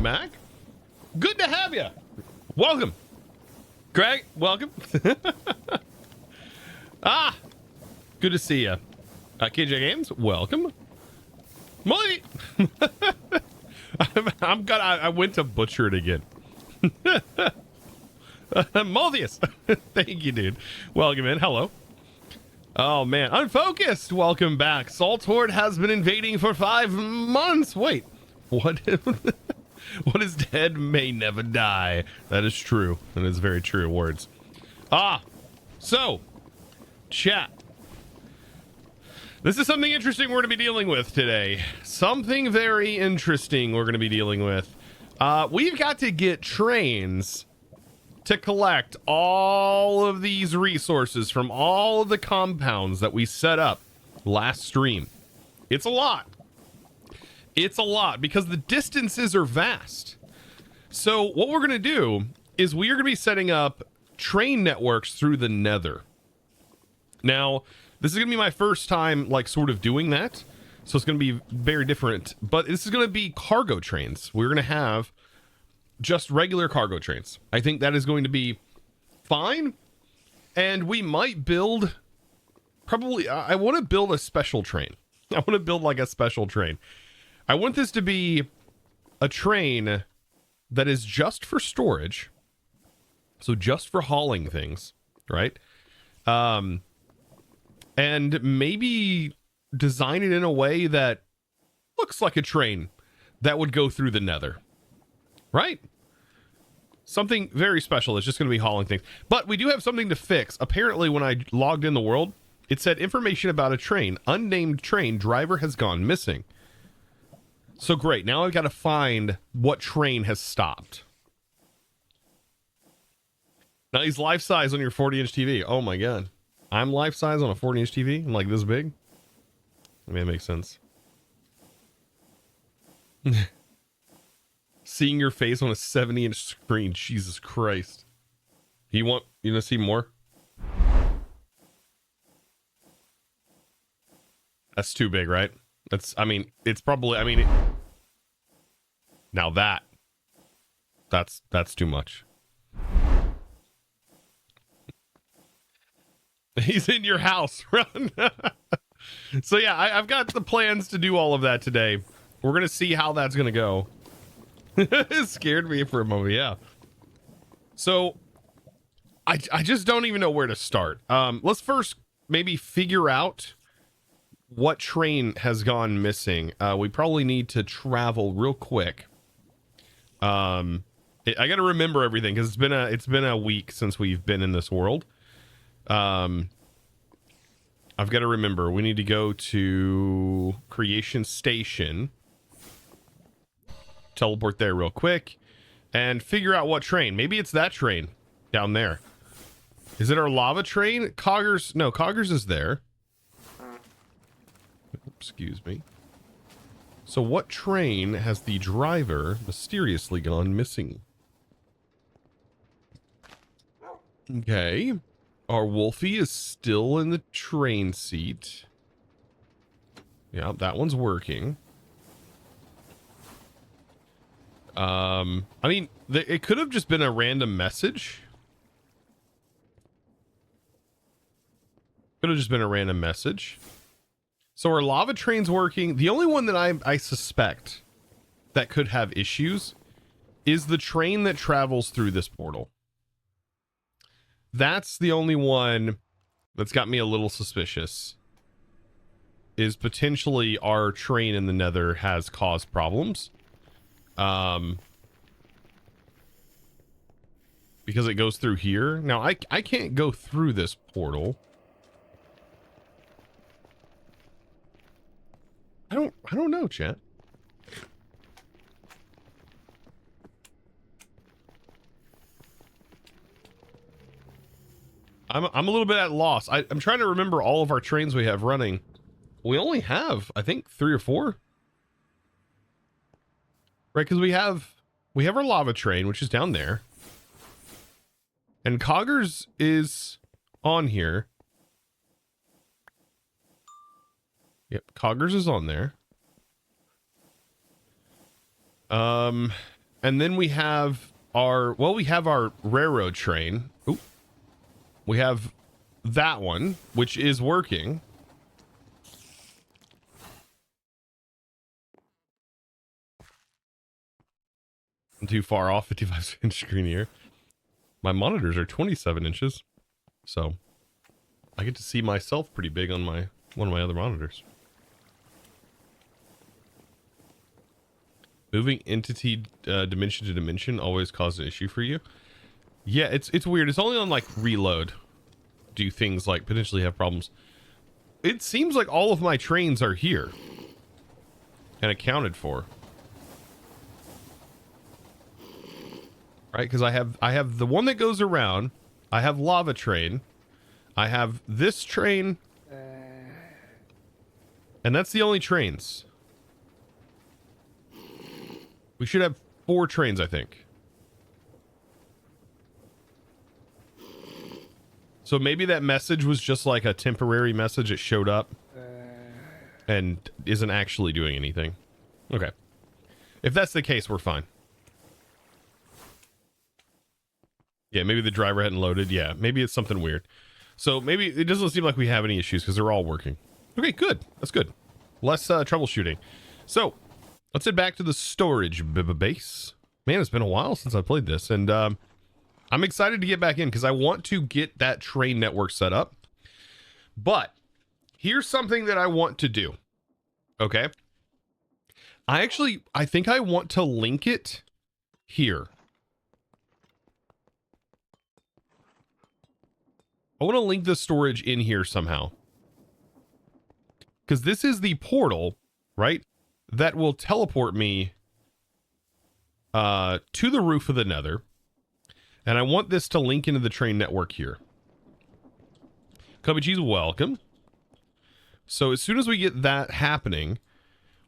Mac, good to have you. Welcome. Craig, welcome. Good to see you. KJ Games, welcome. Molly. I went to butcher it again. Malvius. Thank you, dude. Welcome in. Hello. Oh man, Unfocused, welcome back. Salt Horde has been invading for 5 months. Wait, what? What is dead may never die. That is true. That is very true words. So chat, this is something interesting we're going to be dealing with today. Something very interesting we're going to be dealing with. We've got to get trains to collect all of these resources from all of the compounds that we set up last stream. It's a lot. It's a lot because the distances are vast. So what we're going to do is we are going to be setting up train networks through the Nether. Now, this is going to be my first time like sort of doing that. So it's going to be very different, but this is going to be cargo trains. We're going to have just regular cargo trains. I think that is going to be fine. And we might build probably, I want to build a special train. I want to build like a special train. I want this to be a train that is just for storage. So just for hauling things, right? And maybe design it in a way that looks like a train that would go through the Nether. Right? Something very special. It's just going to be hauling things. But we do have something to fix. Apparently, when I logged in the world, it said information about a train. Unnamed train driver has gone missing. So great. Now I've got to find what train has stopped. Now he's life size on your 40-inch TV. Oh my god. I'm life size on a 40-inch TV? I'm like this big? I mean, it makes sense. Seeing your face on a 70-inch screen. Jesus Christ. You want to see more? That's too big, right? That's, I mean, it's probably, I mean, now that's too much. He's in your house. So yeah, I've got the plans to do all of that today. We're going to see how that's going to go. It scared me for a moment. Yeah. So I just don't even know where to start. Let's first maybe figure out what train has gone missing. We probably need to travel real quick. I got to remember everything because it's been a week since we've been in this world. I've got to remember we need to go to Creation Station. Teleport there real quick and figure out what train. Maybe it's that train down there. Is it our lava train? Coggers? No, Coggers is there. Excuse me. So what train has the driver mysteriously gone missing? Okay. Our Wolfie is still in the train seat. Yeah, that one's working. I mean, it could have just been a random message. Could have just been a random message. So our lava train's working. The only one that I suspect that could have issues is the train that travels through this portal. That's the only one that's got me a little suspicious. Is potentially our train in the Nether has caused problems. Because it goes through here. Now I can't go through this portal. I don't know, chat. I'm a little bit at loss. I'm trying to remember all of our trains we have running. We only have, I think, 3 or 4. Right, because we have our lava train, which is down there. And Coggers is on here. Yep, Coggers is on there. And then we have our railroad train. Ooh. We have that one, which is working. I'm too far off, 55-inch screen here. My monitors are 27 inches, so I get to see myself pretty big on one of my other monitors. Moving entity dimension to dimension always causes an issue for you. Yeah, it's weird. It's only on like reload do things like potentially have problems. It seems like all of my trains are here and accounted for. Right, because I have the one that goes around. I have lava train. I have this train. And that's the only trains. We should have 4 trains, I think. So maybe that message was just like a temporary message that showed up and isn't actually doing anything. Okay. If that's the case, we're fine. Yeah, maybe the driver hadn't loaded. Yeah, maybe it's something weird. So maybe it doesn't seem like we have any issues because they're all working. Okay, good. That's good. Less troubleshooting. So let's head back to the storage base. Man, it's been a while since I played this, and I'm excited to get back in because I want to get that train network set up. But here's something that I want to do. Okay. I think I want to link it here. I want to link the storage in here somehow. Because this is the portal, right? That will teleport me to the roof of the Nether. And I want this to link into the train network here. Cubby Cheese, welcome. So as soon as we get that happening,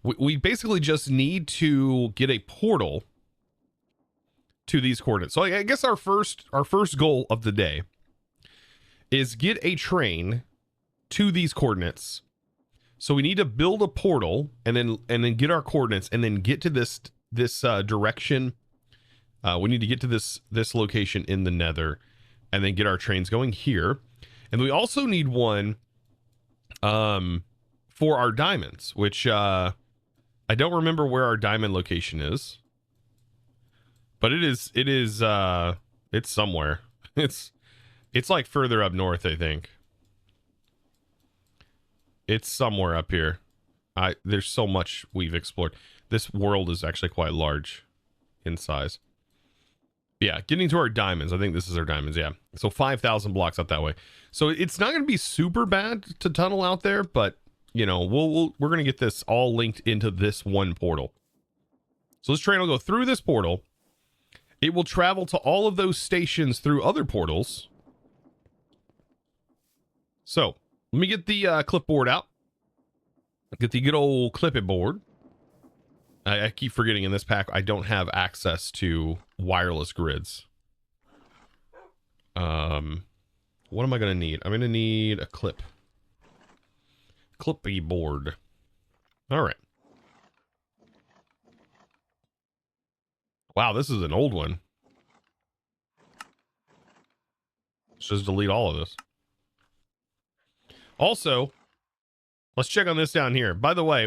we basically just need to get a portal to these coordinates. So I guess our first goal of the day is get a train to these coordinates. So we need to build a portal and then get our coordinates and then get to this direction. We need to get to this location in the Nether and then get our trains going here. And we also need one for our diamonds, which I don't remember where our diamond location is. But it's somewhere. It's like further up north, I think. It's somewhere up here. There's so much we've explored. This world is actually quite large in size. Yeah, getting to our diamonds. I think this is our diamonds, yeah. So 5,000 blocks up that way. So it's not going to be super bad to tunnel out there, but, you know, we're going to get this all linked into this one portal. So this train will go through this portal. It will travel to all of those stations through other portals. So let me get the clipboard out. Get the good old clipping board. I keep forgetting in this pack I don't have access to wireless grids. What am I going to need? I'm going to need a clippy board. All right. Wow, this is an old one. Let's just delete all of this. Also, let's check on this down here. By the way,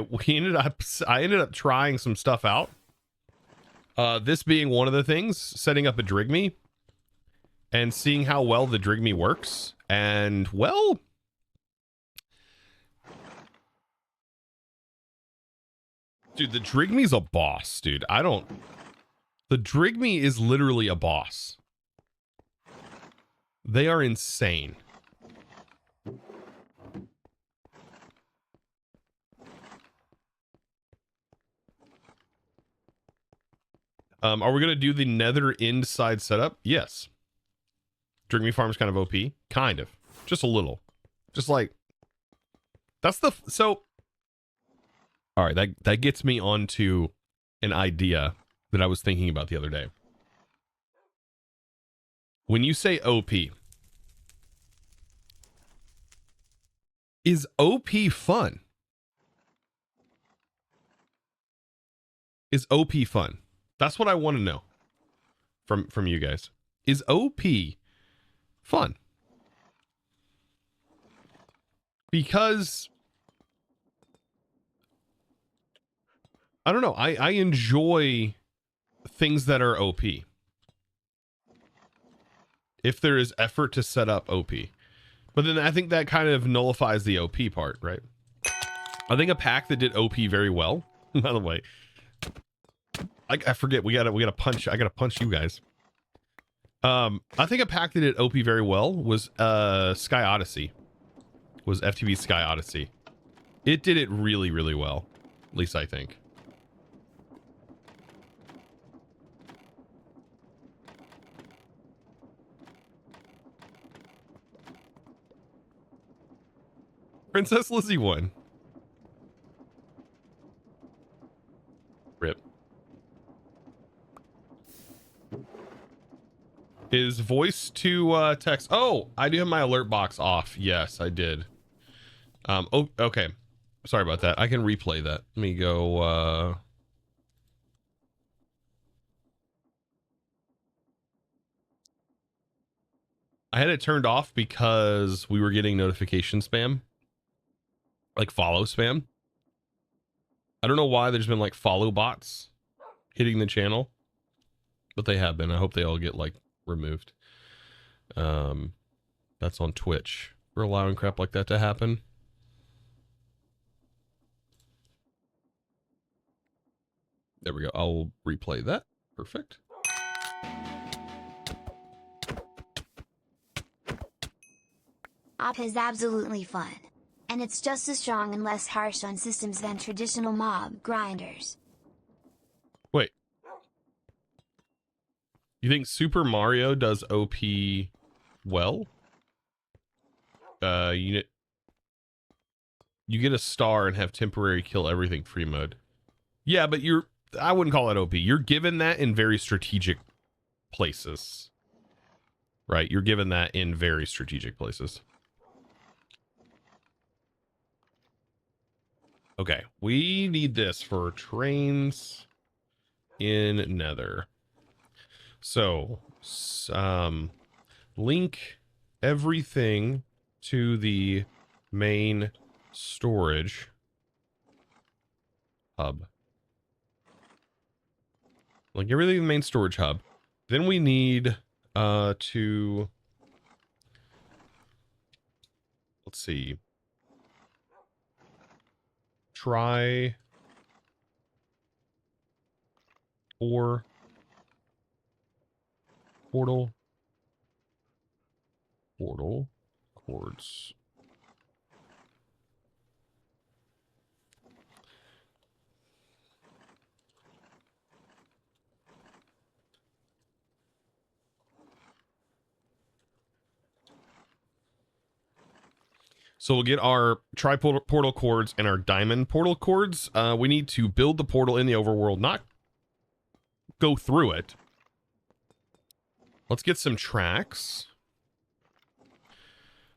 I ended up trying some stuff out. This being one of the things, setting up a Drigme and seeing how well the Drigme works. And, well, dude, the Drigme's a boss, dude. The Drigme is literally a boss. They are insane. Are we going to do the Nether inside setup? Yes. Drigme Farm's kind of OP. Kind of. Just a little. Just like... That's the... So... Alright, that gets me onto an idea that I was thinking about the other day. When you say OP... Is OP fun? Is OP fun? That's what I want to know from you guys. Is OP fun? Because I don't know, I enjoy things that are OP. If there is effort to set up OP. But then I think that kind of nullifies the OP part, right? I think a pack that did OP very well, by the way, I forget, we gotta punch, I gotta punch you guys. I think a pack that did OP very well was Sky Odyssey. Was FTV Sky Odyssey. It did it really, really well. At least I think. Princess Lizzie won. Rip. Is voice to text? Oh, I do have my alert box off. Yes, I did. Oh, okay. Sorry about that. I can replay that. Let me go. I had it turned off because we were getting notification spam, like follow spam. I don't know why there's been like follow bots hitting the channel, but they have been. I hope they all get like removed. That's on Twitch for allowing crap like that to happen. There we go. I'll replay that. Perfect. OP is absolutely fun. And it's just as strong and less harsh on systems than traditional mob grinders. Wait. You think Super Mario does OP well? You get a star and have temporary kill everything free mode. Yeah, but I wouldn't call it OP. You're given that in very strategic places. Right? You're given that in very strategic places. Okay, we need this for trains in Nether. So, link everything to the main storage hub. Like everything in the main storage hub. Then we need to, let's see, try or portal cords. So we'll get our portal cords and our diamond portal cords. We need to build the portal in the overworld, not go through it. Let's get some tracks.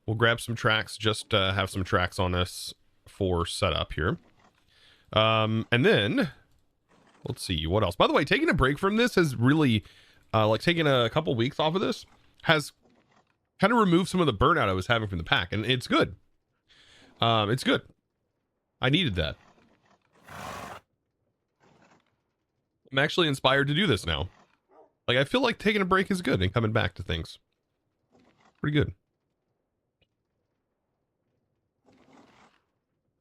We'll grab some tracks, just have some tracks on us for setup here. And then, let's see, what else? By the way, taking a break from this has really, like taking a couple weeks off of this, has kind of removed some of the burnout I was having from the pack, and it's good. It's good. I needed that. I'm actually inspired to do this now. Like, I feel like taking a break is good and coming back to things. Pretty good.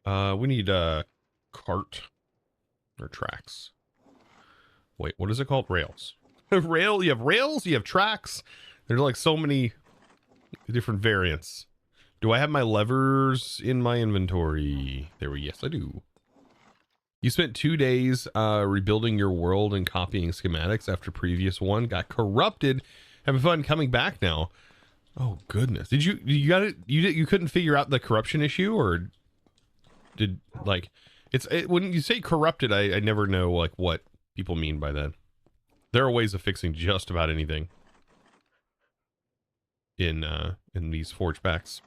We need cart or tracks. Wait, what is it called? Rails. You have rails, you have tracks. There's like so many different variants. Do I have my levers in my inventory? Yes, I do. You spent 2 days rebuilding your world and copying schematics after previous one. Got corrupted. Having fun coming back now. Oh goodness. Did you got it? You couldn't figure out the corruption issue, or did like when you say corrupted, I never know like what people mean by that. There are ways of fixing just about anything in these forge packs.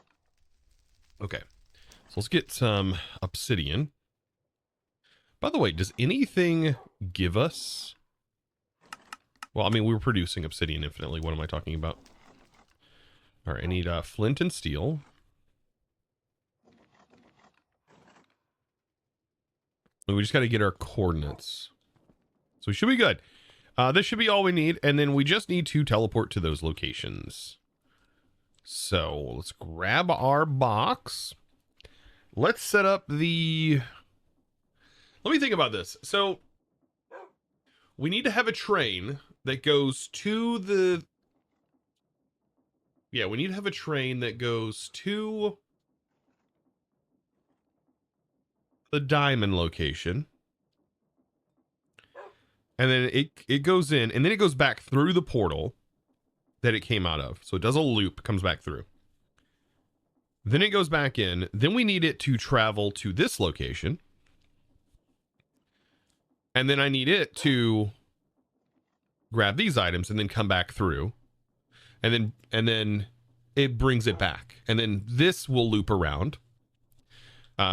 Okay, so let's get some obsidian. By the way, does anything give us Well, I mean, we were producing obsidian infinitely. What am I talking about? All right, I need flint and steel. And we just got to get our coordinates. So we should be good. This should be all we need. And then we just need to teleport to those locations. So let's grab our box. Let's set up the... Let me think about this. So we need to have a train that goes to the... Yeah, we need to have a train that goes to the diamond location. And then it goes in, and then it goes back through the portal that it came out of. So it does a loop, comes back through. Then it goes back in. Then we need it to travel to this location. And then I need it to grab these items and then come back through. And then it brings it back. And then this will loop around.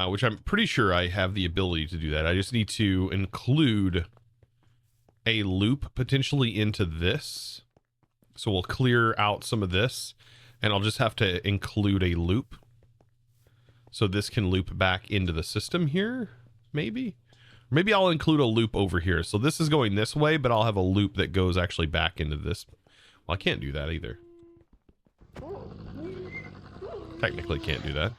Which I'm pretty sure I have the ability to do that. I just need to include a loop potentially into this. So we'll clear out some of this, and I'll just have to include a loop. So this can loop back into the system here, maybe? Maybe I'll include a loop over here. So this is going this way, but I'll have a loop that goes actually back into this. Well, I can't do that either. Technically can't do that.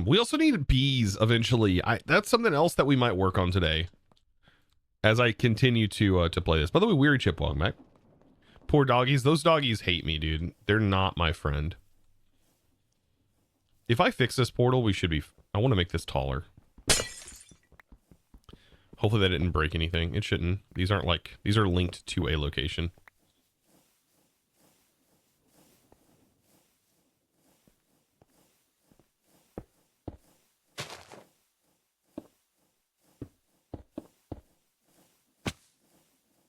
We also need bees eventually. That's something else that we might work on today as I continue to play this. By the way, Weary Chip, welcome back. Poor doggies. Those doggies hate me, dude. They're not my friend. If I fix this portal, we should be... I want to make this taller. Hopefully that didn't break anything. It shouldn't. These aren't like... These are linked to a location.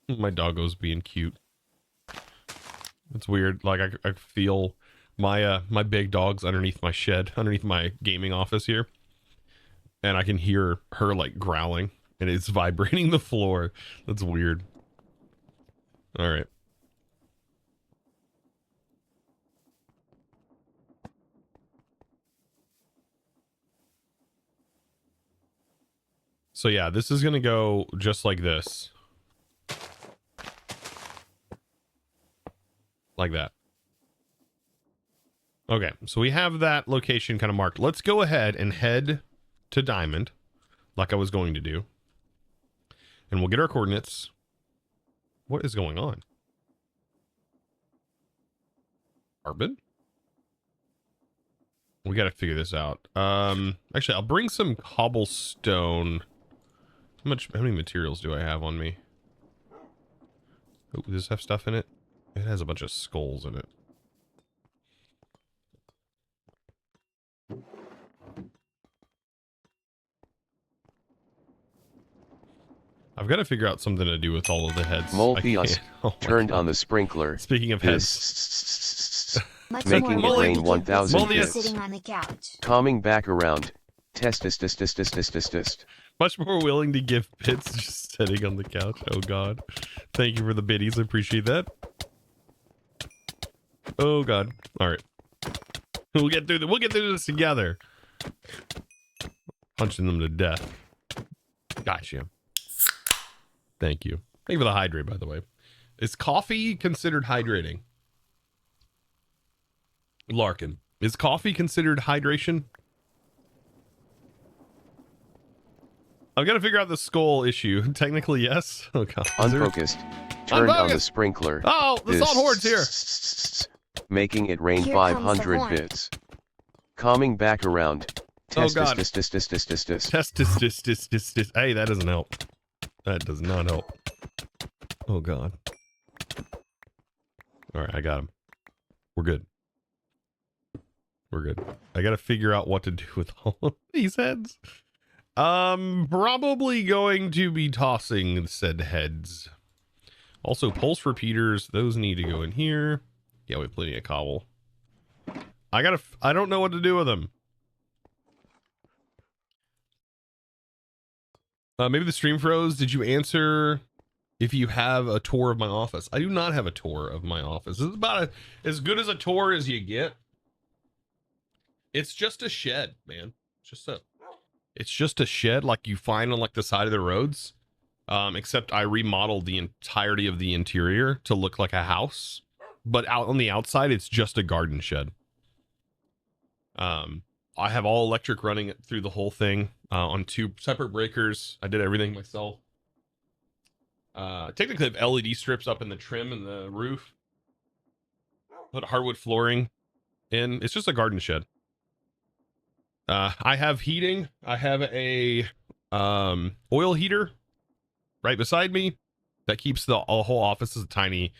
My doggo's being cute. It's weird. Like I feel my my big dog's underneath my shed, underneath my gaming office here, and I can hear her like growling, and it's vibrating the floor. That's weird. All right. So yeah, this is gonna go just like this. Like that. Okay, so we have that location kind of marked. Let's go ahead and head to Diamond, like I was going to do. And we'll get our coordinates. What is going on? Carbon? We got to figure this out. Actually, I'll bring some cobblestone. How many materials do I have on me? Oh, does this have stuff in it? It has a bunch of skulls in it. I've got to figure out something to do with all of the heads. Turned on the sprinkler. Speaking of heads. Making it rain 1,000 sitting on the couch. Calming back around. Test. Much more willing to give bits just sitting on the couch. Oh god. Thank you for the biddies. I appreciate that. Oh god. Alright. We'll get through this together. Punching them to death. Gotcha. Thank you. Thank you for the hydrate, by the way. Is coffee considered hydrating? Larkin. Is coffee considered hydration? I've got to figure out the skull issue. Technically, yes. Oh god. Unfocused. Turned on the sprinkler. Oh, the salt horde's here. Making it rain 500 bits. Calming back around. Oh god. Test. Hey, that doesn't help. That does not help. Oh god. All right, I got him. We're good. We're good. I got to figure out what to do with all of these heads. Probably going to be tossing said heads. Also, pulse repeaters, those need to go in here. Yeah, we have plenty of cobble. I don't know what to do with them. Maybe the stream froze. Did you answer if you have a tour of my office. I do not have a tour of my office. This is about as good as a tour as you get. It's just a shed, man. It's just a shed like you find on like the side of the roads. Except I remodeled the entirety of the interior to look like a house. But out on the outside, it's just a garden shed. I have all electric running through the whole thing on 2 separate breakers. I did everything myself. Technically, I have LED strips up in the trim and the roof. Put hardwood flooring in. It's just a garden shed. I have heating. I have a oil heater right beside me that keeps the whole office is a tiny,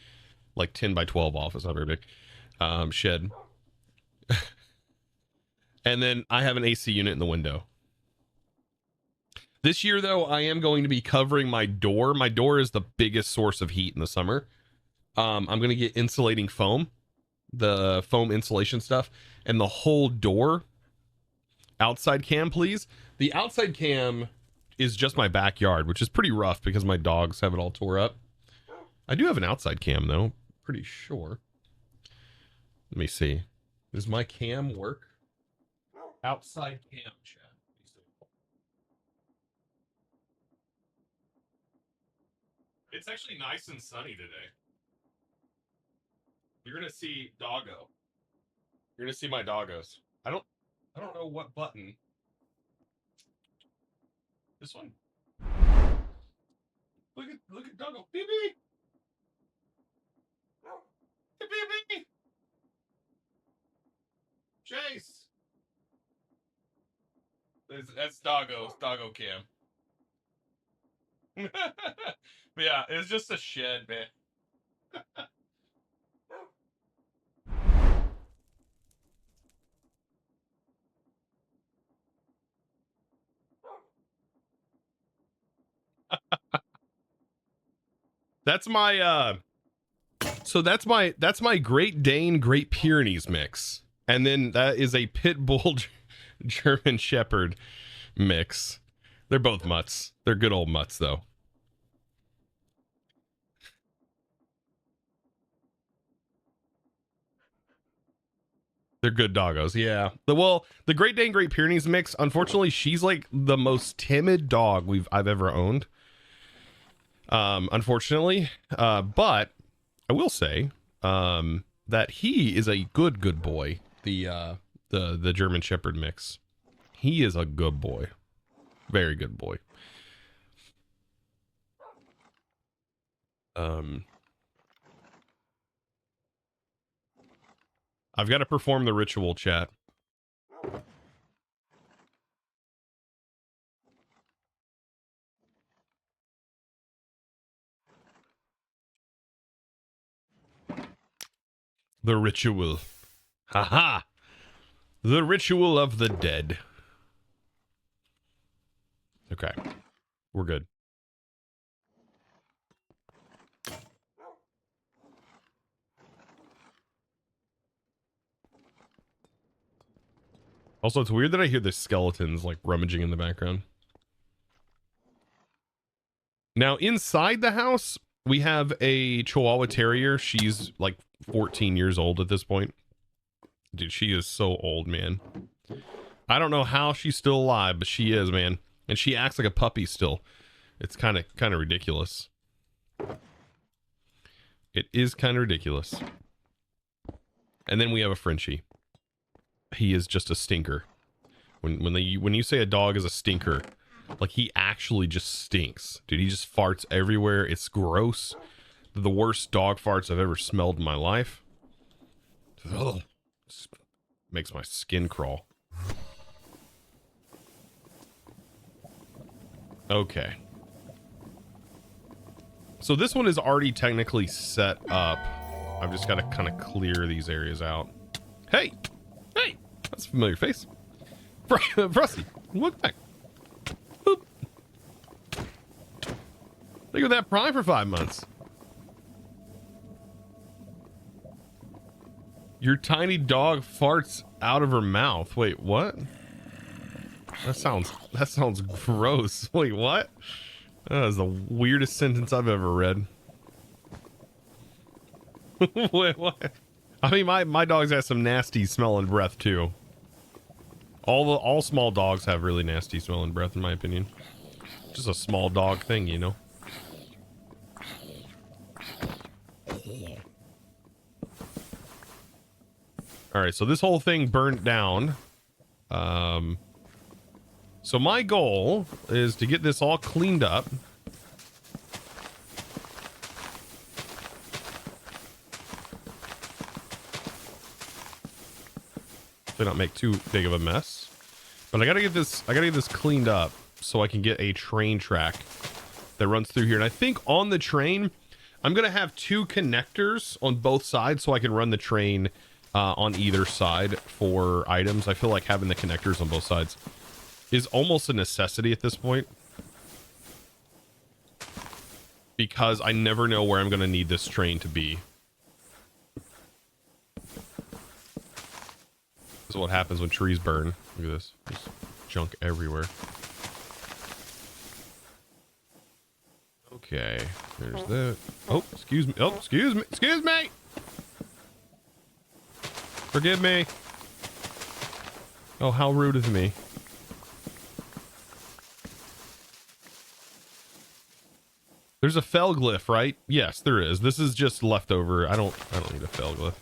like 10 by 12 office, not very big, shed. And then I have an AC unit in the window. This year, though, I am going to be covering my door. My door is the biggest source of heat in the summer. I'm going to get insulating foam, the foam insulation stuff, and the whole door. Outside cam, please. The outside cam is just my backyard, which is pretty rough because my dogs have it all tore up. I do have an outside cam, though. Pretty sure. Let me see. Does my cam work? Outside cam, chat. It's actually nice and sunny today. You're gonna see doggo. You're gonna see my doggos. I don't know what button. This one. Look at doggo. Beep beep. Beep beep beep. Chase. That's doggo cam. But yeah, it's just a shed, man. That's my that's my Great Dane Great Pyrenees mix. And then that is a pit bull German Shepherd mix. They're both mutts. They're good old mutts though. They're good doggos, yeah. The Great Dane Great Pyrenees mix, unfortunately, she's like the most timid dog I've ever owned. Unfortunately. But I will say that he is a good boy. The German Shepherd mix. He is a good boy. Very good boy. I've got to perform the ritual, chat. The ritual. Haha. The ritual of the dead. Okay. We're good. Also, it's weird that I hear the skeletons like rummaging in the background. Now, inside the house, we have a Chihuahua Terrier. She's like 14 years old at this point. Dude, she is so old, man. I don't know how she's still alive, but she is, man. And she acts like a puppy still. It's kind of ridiculous. It is kind of ridiculous. And then we have a Frenchie. He is just a stinker. When you say a dog is a stinker, like he actually just stinks. Dude, he just farts everywhere. It's gross. The worst dog farts I've ever smelled in my life. Ugh. Makes my skin crawl. Okay. So this one is already technically set up. I've just got to kind of clear these areas out. Hey! Hey! That's a familiar face. Frosty, look back. Boop. Look at that prime for 5 months. Your tiny dog farts out of her mouth. Wait, what? That sounds gross. Wait, what? That is the weirdest sentence I've ever read. Wait, what? I mean, my dogs have some nasty smelling breath too. All small dogs have really nasty smelling breath, in my opinion. Just a small dog thing, you know. All right, so this whole thing burnt down. So my goal is to get this all cleaned up. Hopefully not make too big of a mess. But I gotta get this cleaned up so I can get a train track that runs through here. And I think on the train, I'm gonna have 2 connectors on both sides so I can run the train on either side for items. I feel like having the connectors on both sides is almost a necessity at this point, because I never know where I'm going to need this train to be. This is what happens when trees burn. Look at this. There's junk everywhere. Okay, there's that. Oh, excuse me. Oh, excuse me. Excuse me. Forgive me. Oh, how rude of me. There's a fell glyph, right? Yes, there is. This is just leftover. I don't need a fell glyph.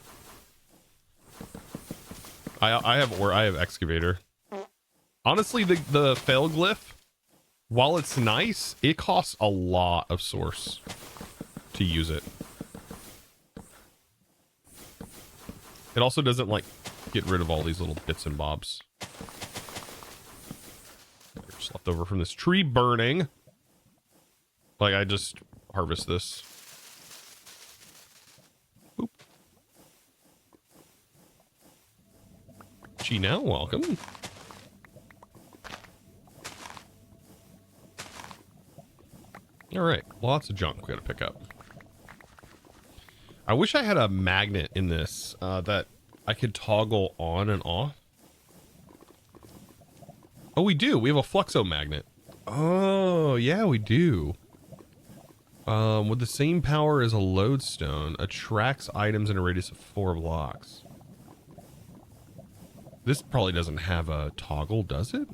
I have excavator. Honestly, the fell glyph, while it's nice, it costs a lot of source to use it. It also doesn't like get rid of all these little bits and bobs. Just left over from this tree burning. Like, I just harvest this. Boop. Gina, welcome. Alright, lots of junk we gotta pick up. I wish I had a magnet in this that I could toggle on and off. Oh, we do. We have a fluxo magnet. Oh, yeah, we do. With the same power as a lodestone, attracts items in a radius of 4 blocks. This probably doesn't have a toggle, does it?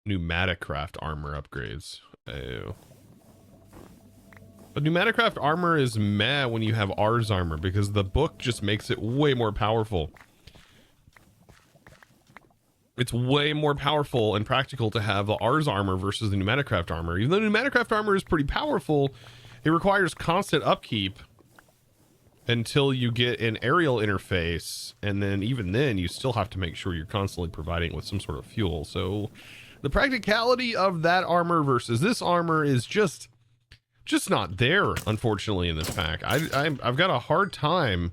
Pneumatic craft armor upgrades. Oh. But pneumatic craft armor is meh when you have Ars armor, because the book just makes it way more powerful. It's way more powerful and practical to have the Ars armor versus the pneumatic craft armor. Even though pneumatic craft armor is pretty powerful, it requires constant upkeep until you get an aerial interface, and then even then you still have to make sure you're constantly providing it with some sort of fuel. So the practicality of that armor versus this armor is just not there, unfortunately, in this pack. I've got a hard time.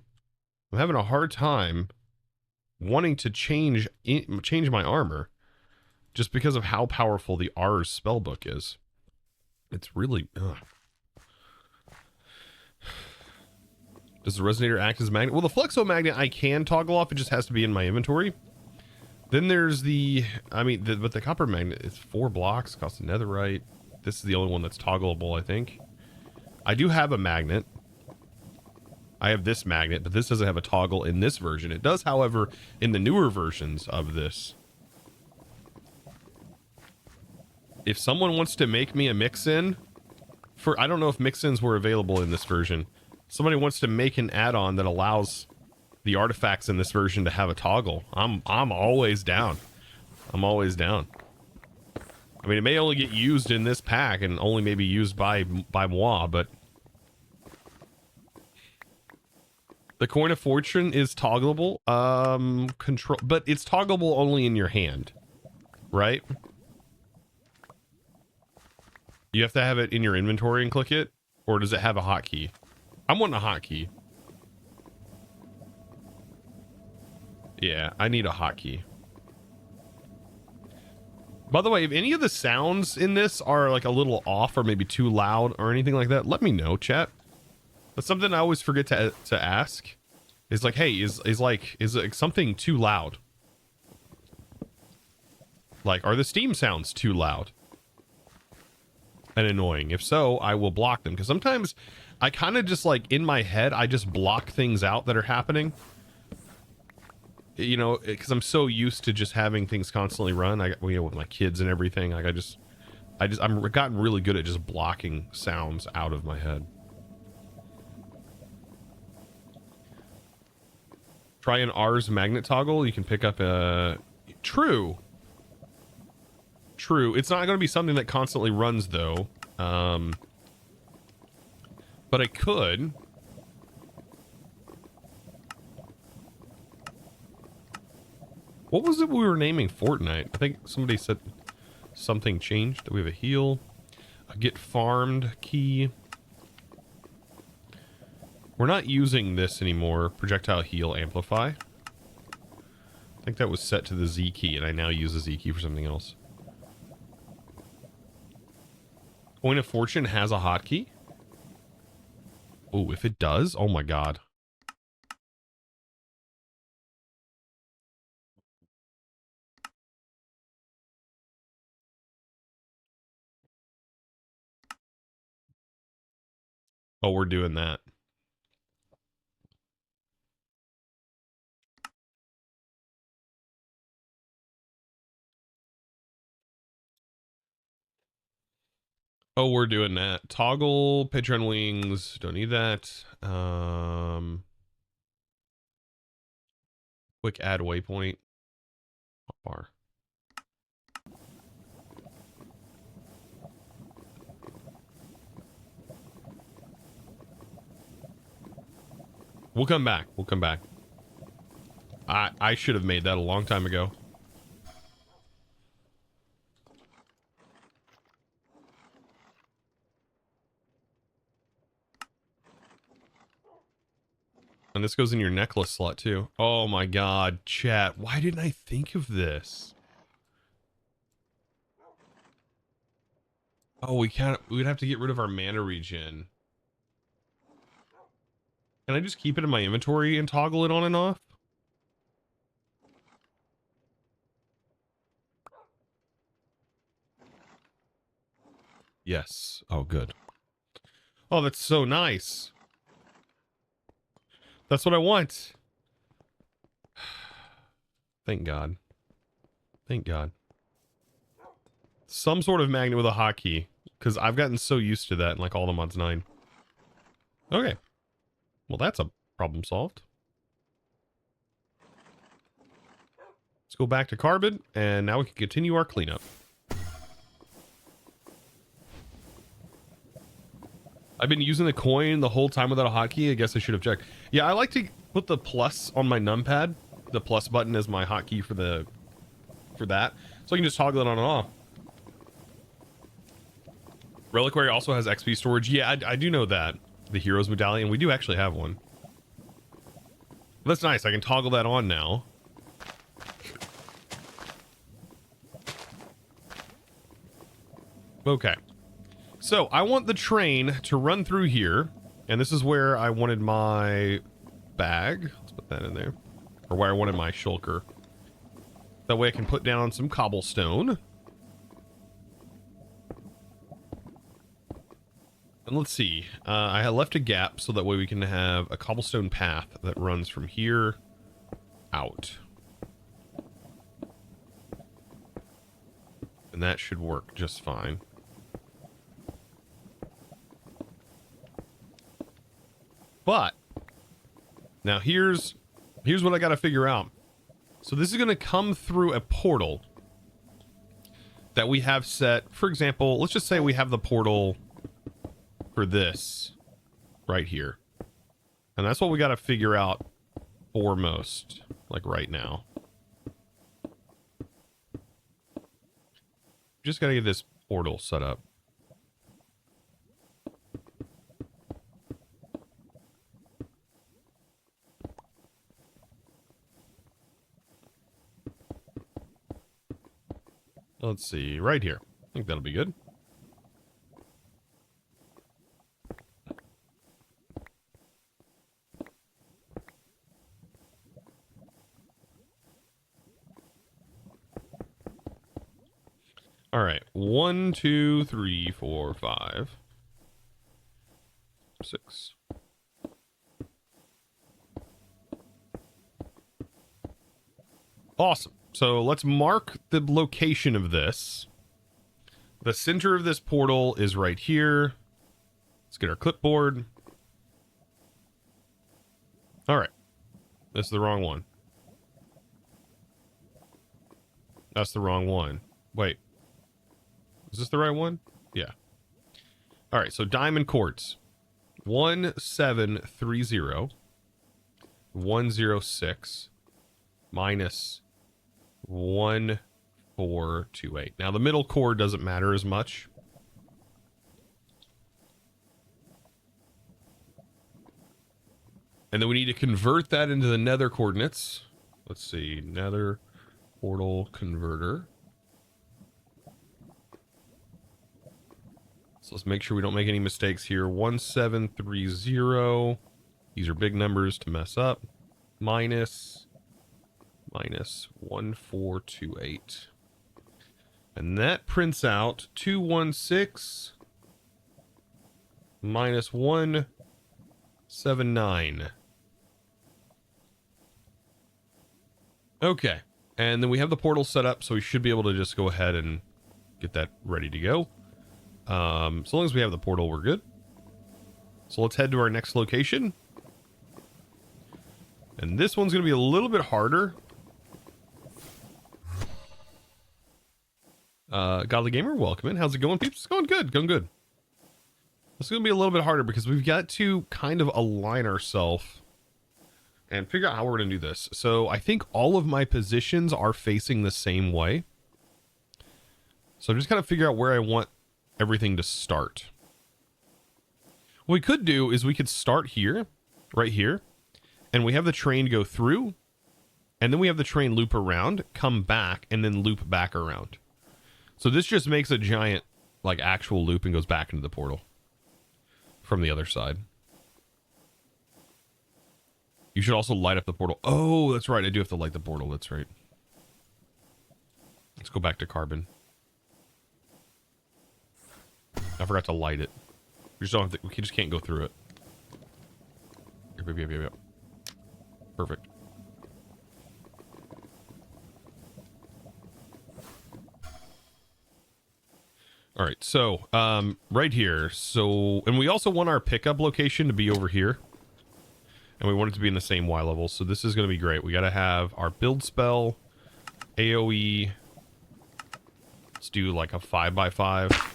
I'm having a hard time wanting to change my armor just because of how powerful the Ars spellbook is. It's really Does the resonator act as a magnet? Well, the flexo magnet I can toggle off. It just has to be in my inventory. Then there's the, but the copper magnet is 4 blocks, costs a netherite. This is the only one that's toggleable, I think. I do have a magnet. I have this magnet, but this doesn't have a toggle in this version. It does, however, in the newer versions of this. If someone wants to make me a mix-in for, I don't know if mix-ins were available in this version. Somebody wants to make an add-on that allows the artifacts in this version to have a toggle. I'm always down. I'm always down. I mean, it may only get used in this pack and only maybe used by moi, but the Coin of Fortune is toggleable. But it's toggleable only in your hand, right? You have to have it in your inventory and click it, or does it have a hotkey? I'm wanting a hotkey. Yeah, I need a hotkey. By the way, if any of the sounds in this are like a little off or maybe too loud or anything like that, let me know, chat. That's something I always forget to ask. Is like, hey, is something too loud? Like, are the Steam sounds too loud and annoying? If so, I will block them. Because sometimes I kind of just, like, in my head, I just block things out that are happening. You know, because I'm so used to just having things constantly run. With my kids and everything. Like, I've gotten really good at just blocking sounds out of my head. Try an R's magnet toggle. You can pick up a... True. It's not going to be something that constantly runs, though. But I could. What was it we were naming Fortnite? I think somebody said something changed. We have a heal. A get farmed key. We're not using this anymore. Projectile heal amplify. I think that was set to the Z key, and I now use the Z key for something else. Coin of Fortune has a hotkey. Oh, if it does, oh my god. Oh, we're doing that. Oh, we're doing that. Toggle, Patreon wings. Don't need that. Quick add waypoint. Bar. We'll come back. We'll come back. I should have made that a long time ago. And this goes in your necklace slot too. Oh my god, chat. Why didn't I think of this? Oh, we'd have to get rid of our mana regen. Can I just keep it in my inventory and toggle it on and off? Yes. Oh, good. Oh, that's so nice. That's what I want. Thank God. Thank God. Some sort of magnet with a hotkey, because I've gotten so used to that in like all the mods 9. Okay. Well, that's a problem solved. Let's go back to carbon, and now we can continue our cleanup. I've been using the coin the whole time without a hotkey. I guess I should have checked. Yeah, I like to put the plus on my numpad. The plus button is my hotkey for that. So I can just toggle it on and off. Reliquary also has XP storage. Yeah, I do know that. The Heroes Medallion. We do actually have one. That's nice. I can toggle that on now. Okay. So I want the train to run through here. And this is where I wanted my bag. Let's put that in there. Or where I wanted my shulker. That way I can put down some cobblestone. And let's see. I left a gap so that way we can have a cobblestone path that runs from here out. And that should work just fine. But now here's what I got to figure out. So this is going to come through a portal that we have set. For example, let's just say we have the portal for this right here. And that's what we got to figure out foremost, like right now. Just got to get this portal set up. Let's see, right here. I think that'll be good. All right. 1, 2, 3, 4, 5, 6. Awesome. So let's mark the location of this. The center of this portal is right here. Let's get our clipboard. All right. This is the wrong one. That's the wrong one. Wait. Is this the right one? Yeah. All right. So diamond quartz. 1730 106 minus 1428. Now the middle core doesn't matter as much. And then we need to convert that into the nether coordinates. Let's see, nether portal converter. So let's make sure we don't make any mistakes here. 1730. These are big numbers to mess up. Minus 1428. And that prints out 216 minus 179. Okay. And then we have the portal set up, so we should be able to just go ahead and get that ready to go. So long as we have the portal, we're good. So let's head to our next location. And this one's going to be a little bit harder. Godly Gamer, welcome in. How's it going, peeps? It's going good, going good. It's going to be a little bit harder because we've got to kind of align ourselves and figure out how we're going to do this. So I think all of my positions are facing the same way. So I'm just kind of figure out where I want everything to start. What we could do is we could start here, right here, and we have the train go through, and then we have the train loop around, come back, and then loop back around. So this just makes a giant, like, actual loop and goes back into the portal from the other side. You should also light up the portal. Oh, that's right. I do have to light the portal. That's right. Let's go back to carbon. I forgot to light it. We just don't have to, we just can't go through it. Yep. Perfect. All right, so right here. So, and we also want our pickup location to be over here, and we want it to be in the same Y level. So this is going to be great. We got to have our build spell, AOE. Let's do like a 5x5.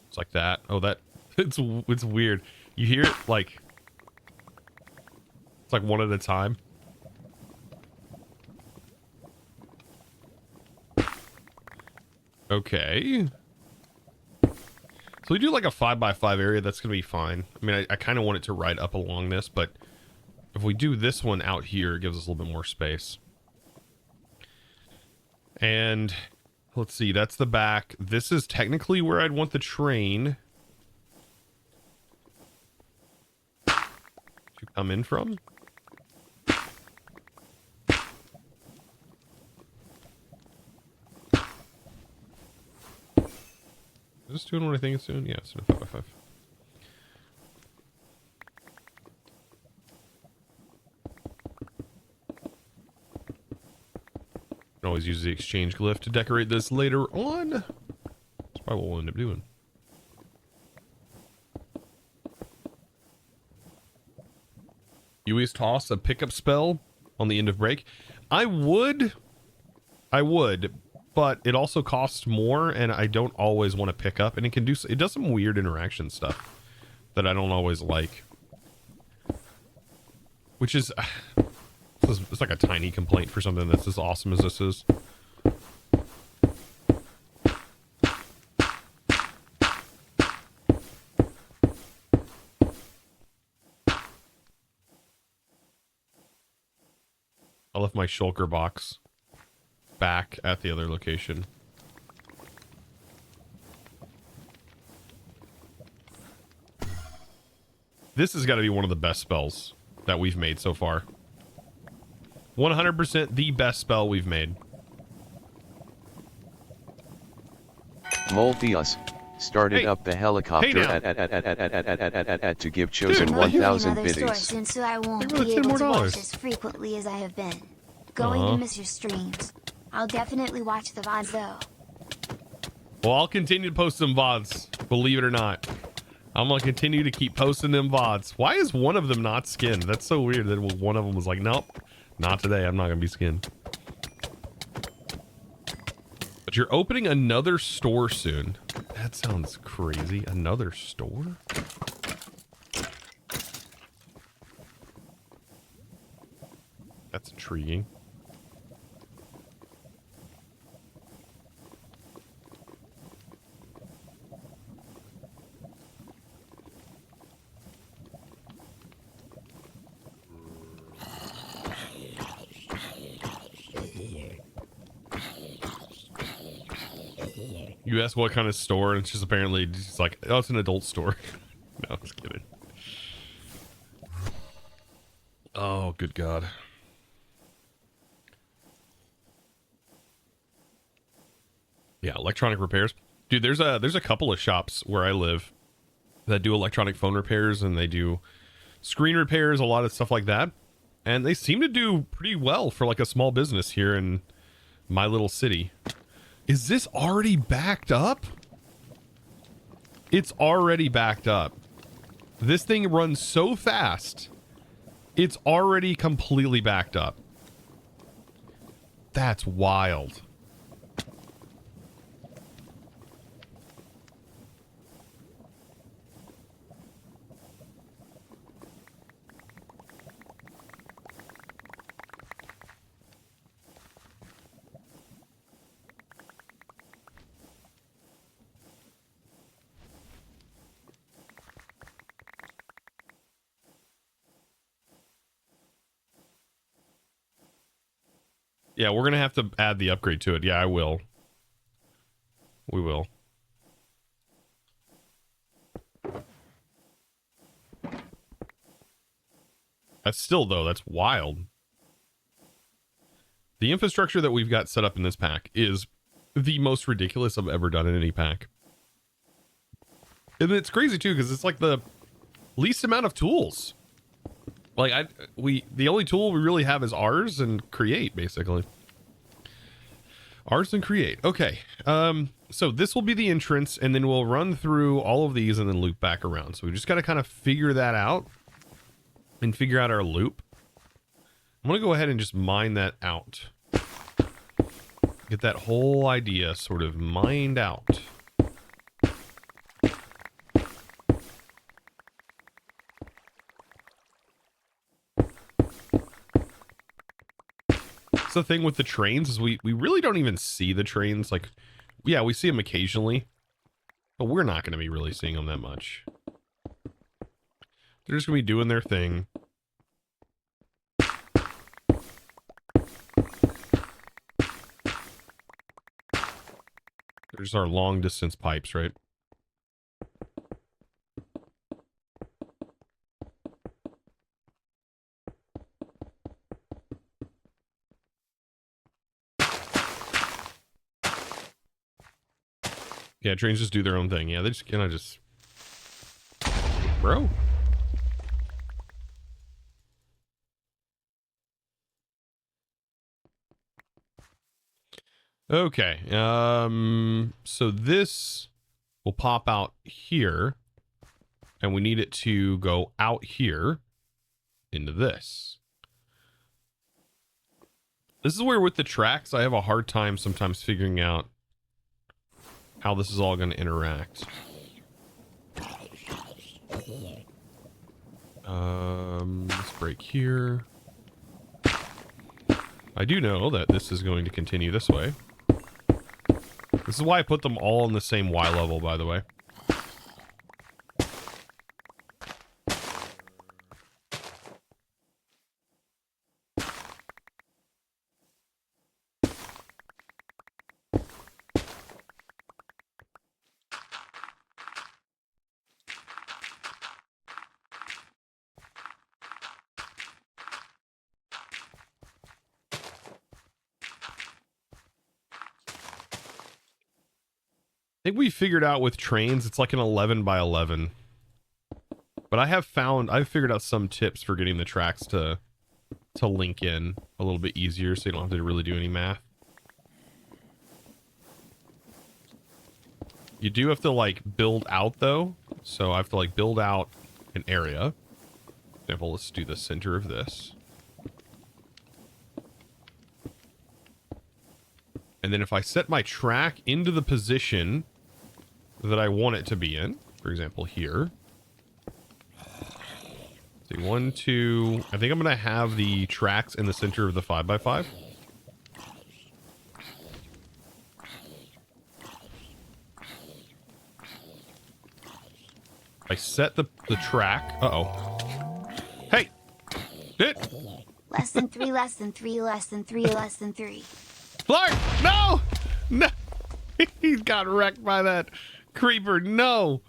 It's like that. Oh, that it's weird. You hear it like it's like one at a time. Okay. So we do like a 5x5 area. That's gonna be fine. I mean, I kind of want it to ride up along this, but if we do this one out here, it gives us a little bit more space. And let's see, that's the back. This is technically where I'd want the train to come in from. Is this doing what I think it's doing? Yeah, it's doing a 5x5. Can always use the exchange glyph to decorate this later on. That's probably what we'll end up doing. You always toss a pickup spell on the end of break. I would, but it also costs more, and I don't always want to pick up. And it does some weird interaction stuff that I don't always like. Which is, it's like a tiny complaint for something that's as awesome as this is. I left my shulker box back at the other location. This has got to be one of the best spells that we've made so far. 100% the best spell we've made. Moltheus started up the helicopter at to give chosen 1,000 biddies. Soon, so I won't Give her be $10 able more to watch dollars. as frequently as I have been. Going to miss your streams. I'll definitely watch the VODs though. Well, I'll continue to post some VODs, believe it or not. I'm going to continue to keep posting them VODs. Why is one of them not skinned? That's so weird that one of them was like, nope, not today. I'm not going to be skinned. But you're opening another store soon. That sounds crazy. Another store? That's intriguing. You ask what kind of store, and it's just apparently just like, oh, it's an adult store. No, I'm just kidding. Oh, good God. Yeah, electronic repairs. Dude, there's a couple of shops where I live that do electronic phone repairs, and they do screen repairs, a lot of stuff like that. And they seem to do pretty well for like a small business here in my little city. Is this already backed up? It's already backed up. This thing runs so fast. It's already completely backed up. That's wild. Yeah, we're going to have to add the upgrade to it. Yeah, I will. We will. That's still, though, that's wild. The infrastructure that we've got set up in this pack is the most ridiculous I've ever done in any pack. And it's crazy, too, because it's like the least amount of tools. Like, the only tool we really have is ours and create, basically. Ours and create. Okay. So this will be the entrance, and then we'll run through all of these and then loop back around. So we just got to kind of figure that out and figure out our loop. I'm going to go ahead and just mine that out. Get that whole idea sort of mined out. That's the thing with the trains is we really don't even see the trains. Like, yeah, we see them occasionally, but we're not going to be really seeing them that much. They're just going to be doing their thing. There's our long distance pipes, right? Yeah, trains just do their own thing. Yeah, they just kind of just... Bro. Okay. So this will pop out here. And we need it to go out here into this. This is where with the tracks, I have a hard time sometimes figuring out how this is all going to interact. Let's break here. I do know that this is going to continue this way. This is why I put them all on the same Y level, by the way. think we figured out with trains, it's like an 11 by 11. But I've figured out some tips for getting the tracks to link in a little bit easier so you don't have to really do any math. You do have to like build out though. So I have to like build out an area. For example, let's do the center of this. And then if I set my track into the position that I want it to be in, for example, here. See, 1, 2. I think I'm going to have the tracks in the center of the 5x5. I set the track. Uh-oh. Hey! It! Less than 3, less than 3, less than 3, less than 3. Clark! No! No! He got wrecked by that creeper. No!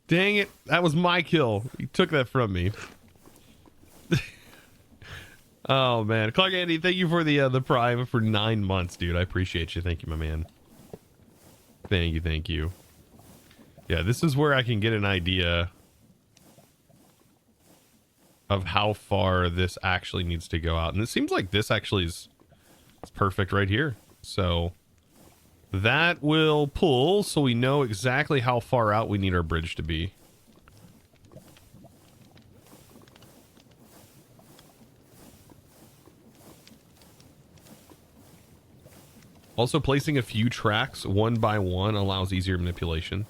Dang it. That was my kill. He took that from me. Oh, man. Clark Andy, thank you for the Prime for 9 months, dude. I appreciate you. Thank you, my man. Thank you, thank you. Yeah, this is where I can get an idea of how far this actually needs to go out. And it seems like this actually is perfect right here. So that will pull so we know exactly how far out we need our bridge to be. Also, placing a few tracks one by one allows easier manipulation.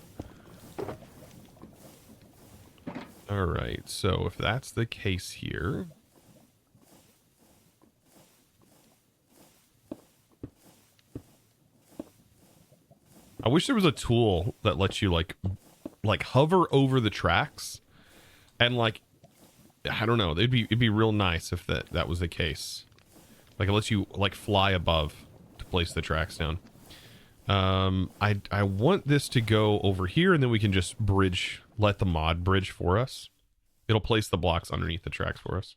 All right, so if that's the case here, I wish there was a tool that lets you like hover over the tracks and like, I don't know, it'd be real nice if that was the case. Like it lets you like fly above to place the tracks down. I want this to go over here and then we can just bridge, let the mod bridge for us. It'll place the blocks underneath the tracks for us.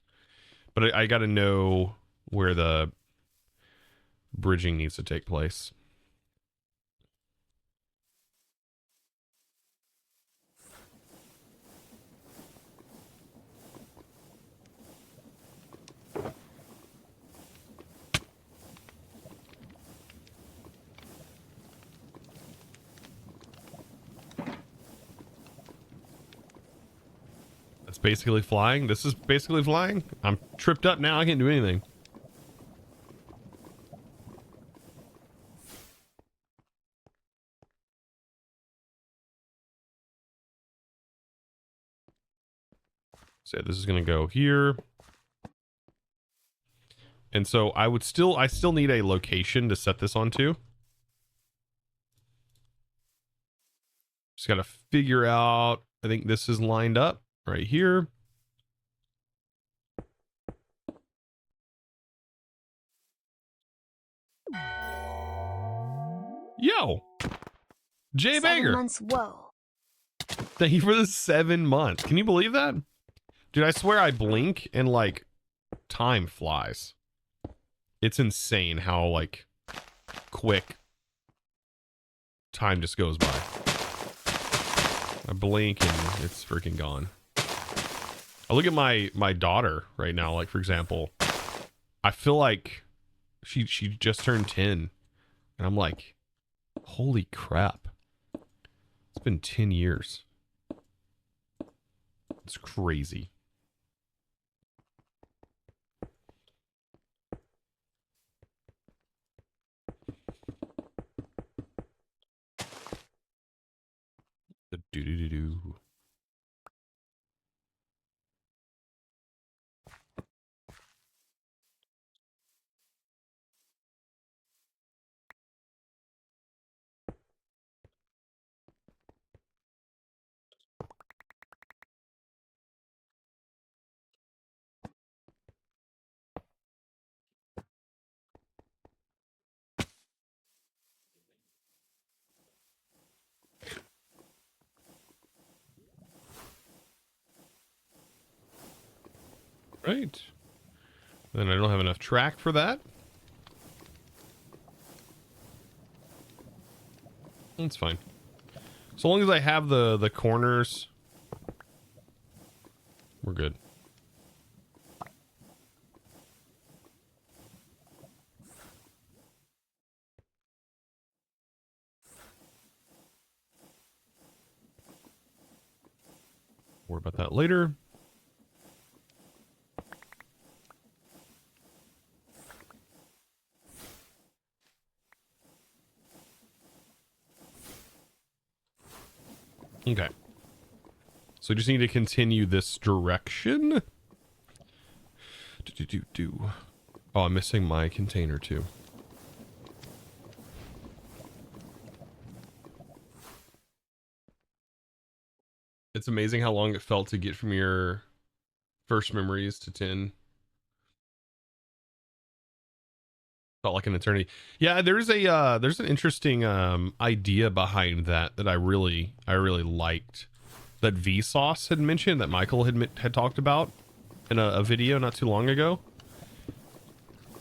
But I got to know where the bridging needs to take place. That's basically flying. This is basically flying. I'm tripped up now. I can't do anything. So this is going to go here. And so I still need a location to set this onto. Just got to figure out, I think this is lined up right here. Yo, Jay 7 Banger. months, whoa. Thank you for the 7 months. Can you believe that? Dude, I swear I blink and like time flies. It's insane how like quick time just goes by. I blink and it's freaking gone. I look at my daughter right now, like for example, I feel like she just turned 10 and I'm like, holy crap. It's been 10 years. It's crazy. The do-do-do-do. Right. Then I don't have enough track for that. That's fine. So long as I have the corners, we're good. Worry about that later. Okay. So we just need to continue this direction. Oh, I'm missing my container too. It's amazing how long it felt to get from your first memories to 10. Felt like an eternity. Yeah, there's an interesting idea behind that I really liked, that Vsauce had mentioned, that Michael had talked about in a video not too long ago,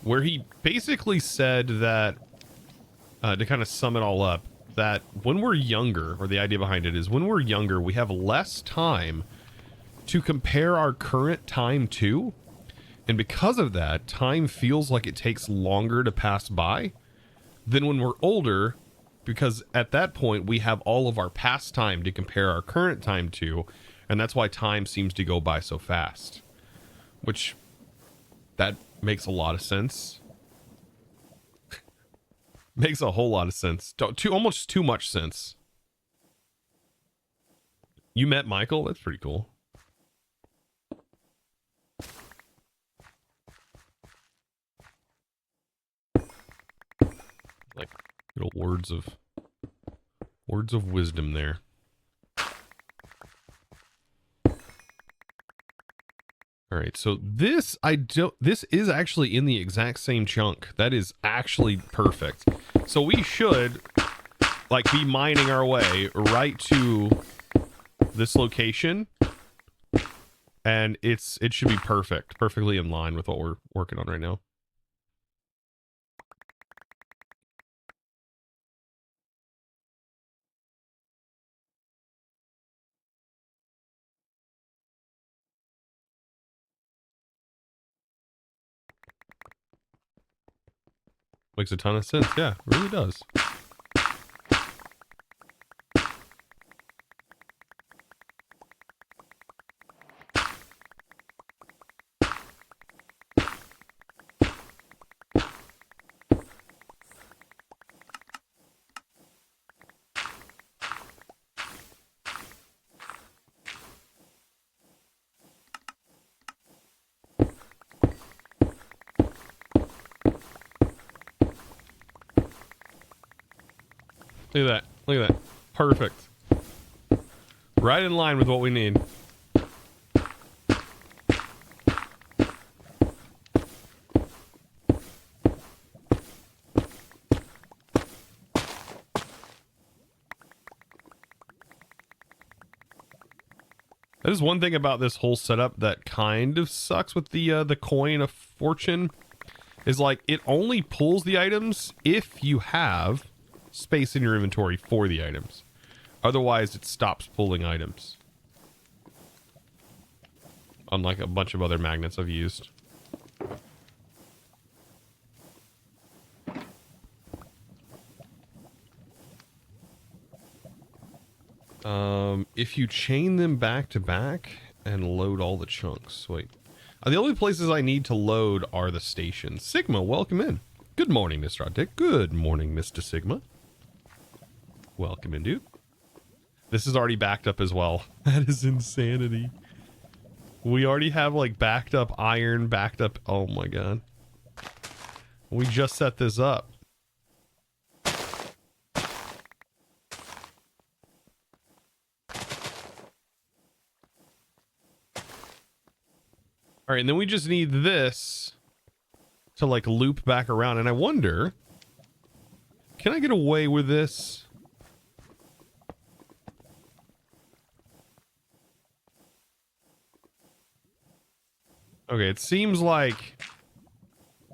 where he basically said that, to kind of sum it all up, that when we're younger, or the idea behind it is, when we're younger, we have less time to compare our current time to. And because of that, time feels like it takes longer to pass by than when we're older, because at that point we have all of our past time to compare our current time to, and that's why time seems to go by so fast. Which, that makes a lot of sense. Makes a whole lot of sense. Almost too much sense. You met Michael? That's pretty cool. Like little words of wisdom there. All right, so this is actually in the exact same chunk. That is actually perfect. So we should like be mining our way right to this location, and it should be perfectly in line with what we're working on right now. Makes a ton of sense. Yeah, it really does. Look at that. Look at that. Perfect. Right in line with what we need. That is one thing about this whole setup that kind of sucks with the coin of fortune, is like it only pulls the items if you have space in your inventory for the items. Otherwise, it stops pulling items. Unlike a bunch of other magnets I've used. If you chain them back to back and load all the chunks. Wait. The only places I need to load are the stations. Sigma, welcome in. Good morning, Mr. Oddick. Good morning, Mr. Sigma. Welcome in, dude. This is already backed up as well. That is insanity. We already have like backed up iron, backed up. Oh my god. We just set this up. All right, and then we just need this to like loop back around. And I wonder, can I get away with this? Okay, it seems like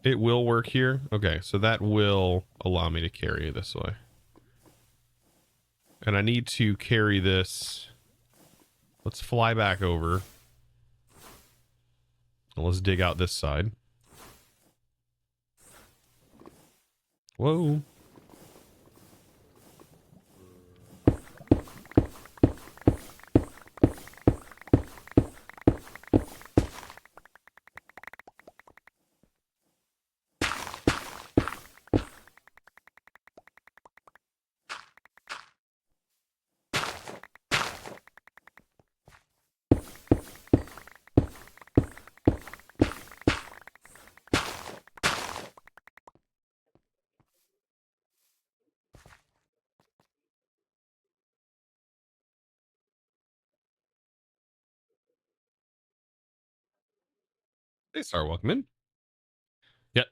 it will work here. Okay, so that will allow me to carry it this way. And I need to carry this. Let's fly back over. And let's dig out this side. Whoa. Hey, Star, welcome in.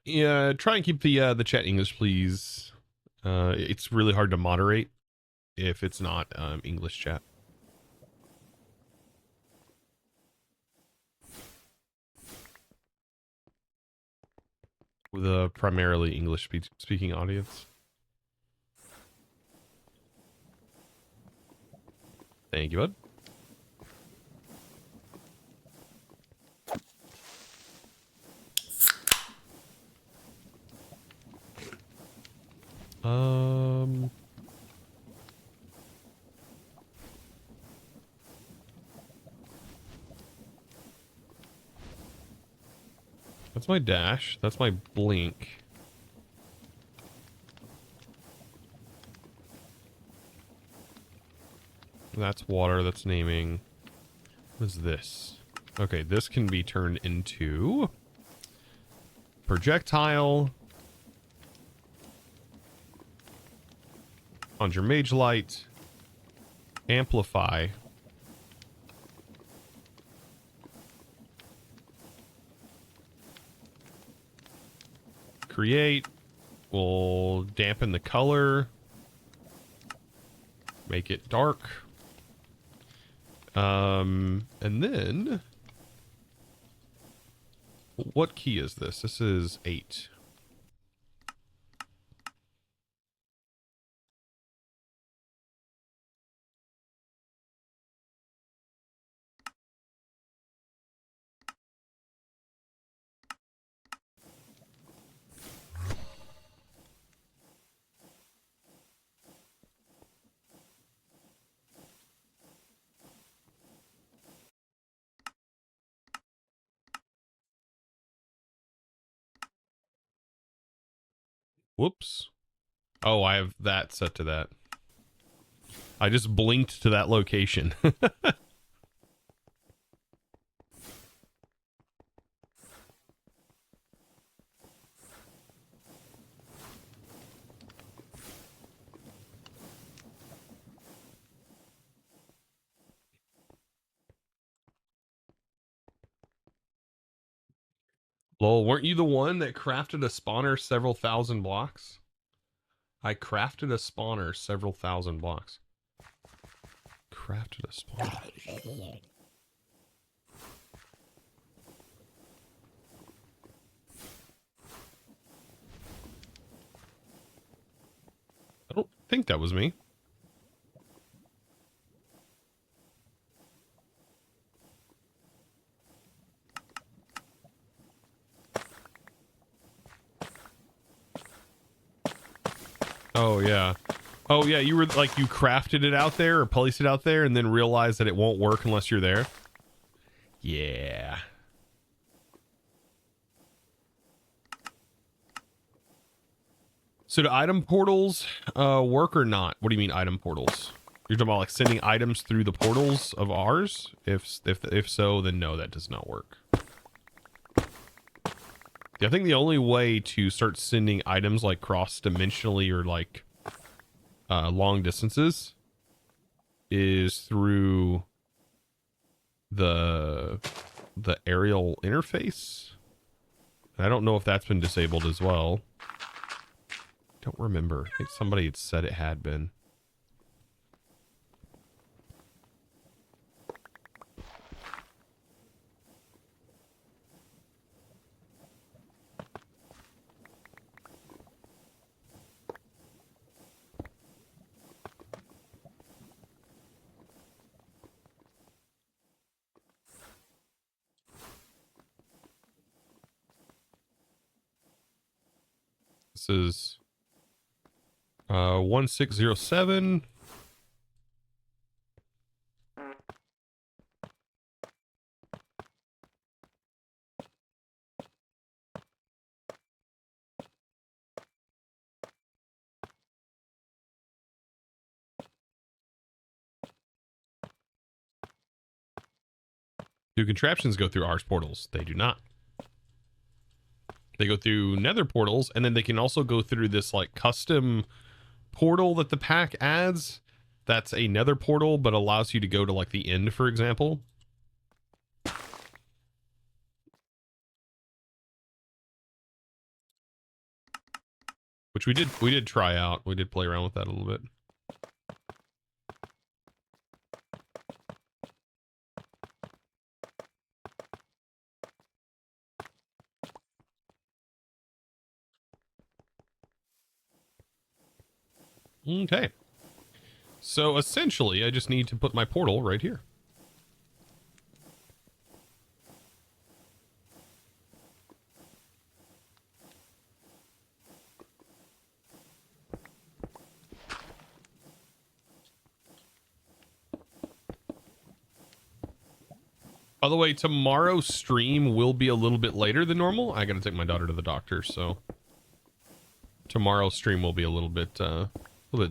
Yeah, try and keep the chat English, please. It's really hard to moderate if it's not English chat. With a primarily English speaking audience. Thank you, bud. That's my dash. That's my blink. That's water. That's naming. What is this? Okay, this can be turned into projectile. Conjure mage light. Amplify. Create. We'll dampen the color. Make it dark. And then what key is this? This is 8. Whoops. Oh, I have that set to that. I just blinked to that location. Lol, weren't you the one that crafted a spawner several thousand blocks? I crafted a spawner several thousand blocks. Crafted a spawner. I don't think that was me. Oh, yeah. Oh, yeah, you were like, you crafted it out there or placed it out there and then realized that it won't work unless you're there? Yeah. So do item portals work or not? What do you mean item portals? You're talking about like sending items through the portals of ours? If so, then no, that does not work. Yeah, I think the only way to start sending items like cross-dimensionally or like long distances is through the aerial interface. And I don't know if that's been disabled as well. Don't remember. I think somebody had said it had been. This is 1607. Do contraptions go through Ars portals? They do not. They go through Nether portals, and then they can also go through this like custom portal that the pack adds. That's a Nether portal, but allows you to go to like the end, for example. Which we did try out. We did play around with that a little bit. Okay. So essentially, I just need to put my portal right here. By the way, tomorrow's stream will be a little bit later than normal. I got to take my daughter to the doctor, so tomorrow's stream will be a little bit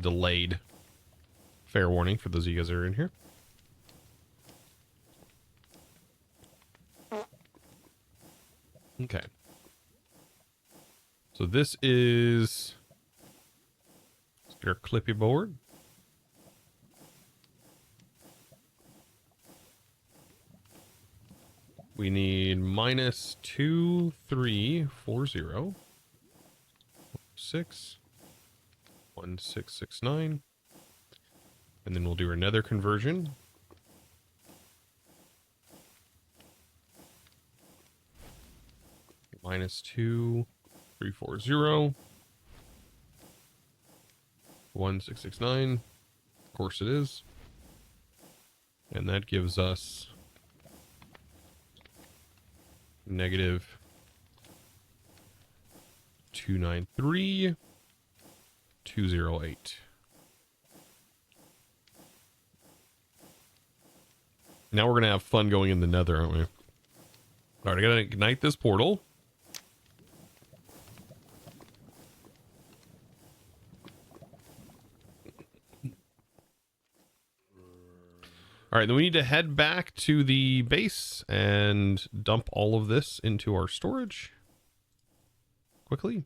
delayed. Fair warning for those of you guys that are in here. Okay. So this is our clippy board. We need minus 2340 6 1669, and then we'll do another conversion. Minus 2340 1669. Of course it is, and that gives us negative 293 208. Now we're gonna have fun going in the Nether, aren't we? All right, I gotta ignite this portal. All right, then we need to head back to the base and dump all of this into our storage quickly.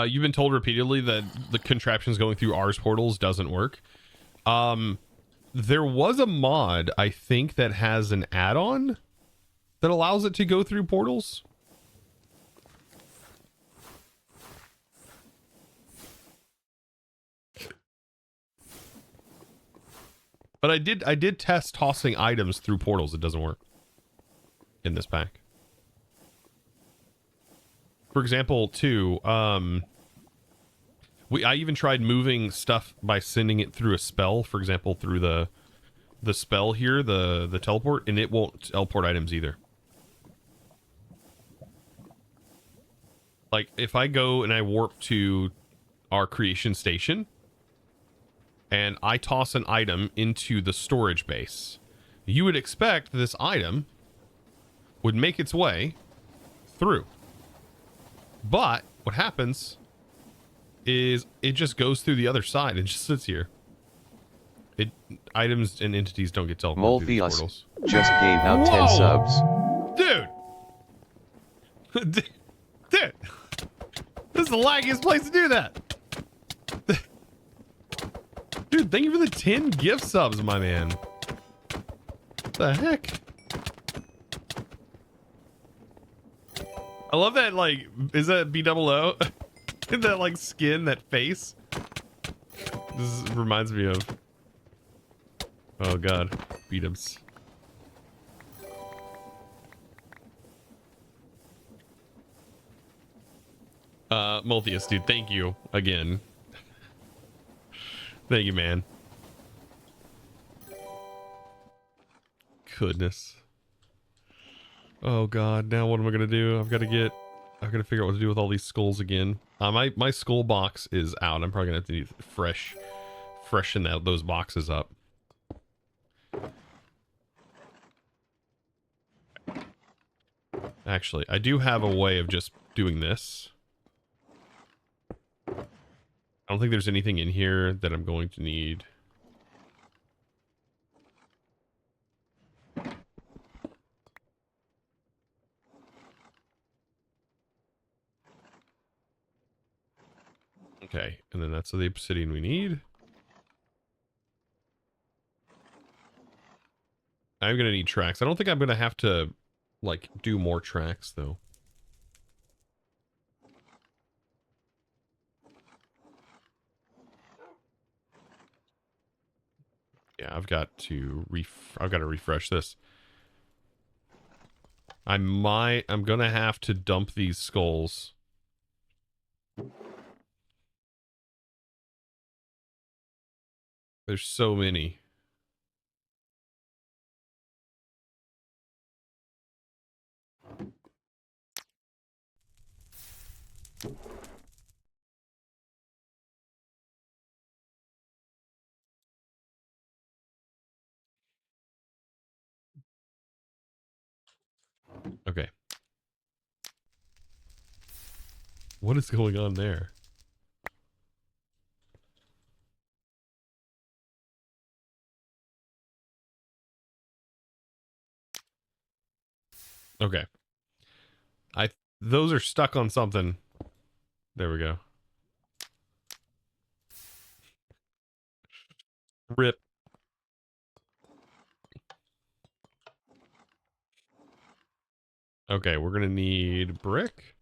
You've been told repeatedly that the contraptions going through Ars portals doesn't work. There was a mod, I think, that has an add-on that allows it to go through portals. But I did test tossing items through portals. It doesn't work in this pack. For example, too, I even tried moving stuff by sending it through a spell. For example, through the spell here, the teleport, and it won't teleport items either. Like if I go and I warp to our creation station and I toss an item into the storage base, you would expect this item would make its way through. But what happens is it just goes through the other side and just sits here. Items and entities don't get teleported through these portals. Just gave out 10 subs. Dude! Dude! This is the laggiest place to do that! Dude, thank you for the 10 gift subs, my man. What the heck? I love that, like, is that B-double-O? That, like, skin, that face? This reminds me of... Oh, God. Beat-ups. Multius, dude, thank you again. Thank you, man. Goodness. Oh God, now what am I gonna do? I've got to figure out what to do with all these skulls again. My skull box is out. I'm probably gonna have to need freshen those boxes up. Actually, I do have a way of just doing this. I don't think there's anything in here that I'm going to need. Okay, and then that's the obsidian we need. I'm gonna need tracks. I don't think I'm gonna have to, like, do more tracks, though. Yeah, I've got to refresh this. I'm gonna have to dump these skulls. There's so many. Okay. What is going on there? Okay. Those are stuck on something. There we go. Rip. Okay, we're gonna need brick.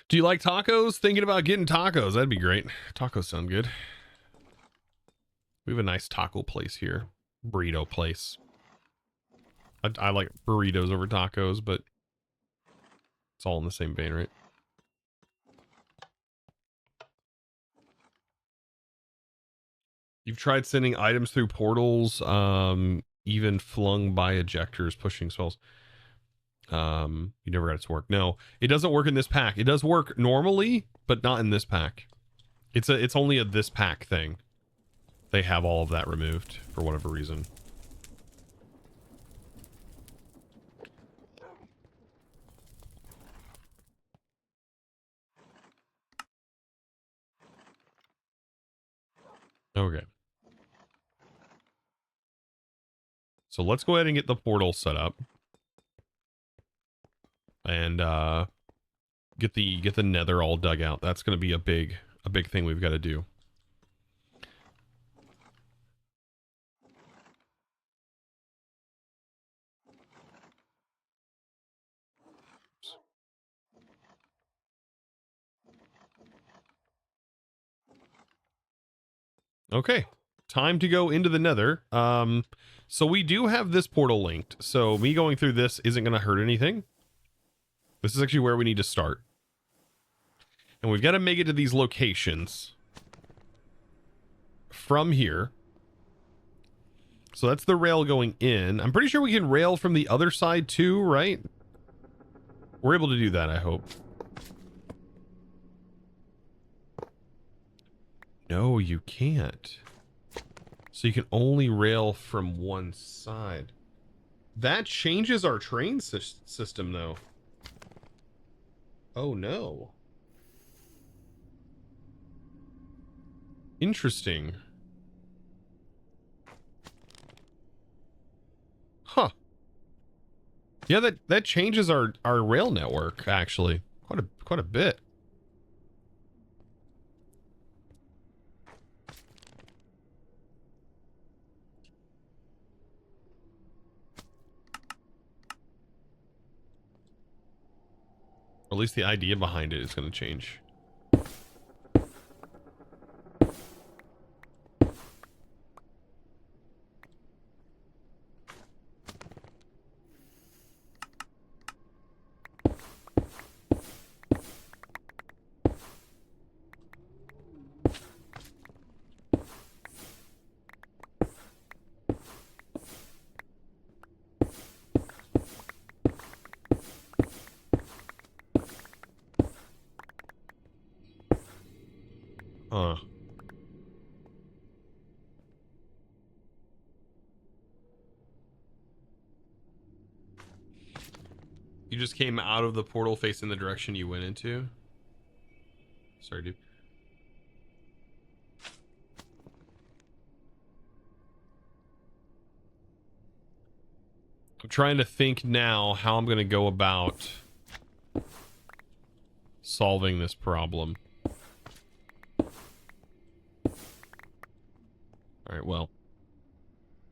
Do you like tacos? Thinking about getting tacos. That'd be great. Tacos sound good. We have a nice taco place here. Burrito place. I like burritos over tacos, but it's all in the same vein, right? You've tried sending items through portals, even flung by ejectors, pushing spells. You never got it to work. No, it doesn't work in this pack. It does work normally, but not in this pack. It's only a this pack thing. They have all of that removed for whatever reason. Okay. So let's go ahead and get the portal set up. And get the nether all dug out. That's going to be a big thing we've got to do. Okay, time to go into the nether. So we do have this portal linked. So me going through this isn't going to hurt anything. This is actually where we need to start. And we've got to make it to these locations from here. So that's the rail going in. I'm pretty sure we can rail from the other side too, right? We're able to do that, I hope. No, you can't. So you can only rail from one side. That changes our train system, though. Oh, no. Interesting. Huh. Yeah, that changes our rail network, actually. Quite a bit. at least the idea behind it is going to change. Huh. You just came out of the portal facing the direction you went into? Sorry, dude. I'm trying to think now how I'm going to go about solving this problem. All right, well.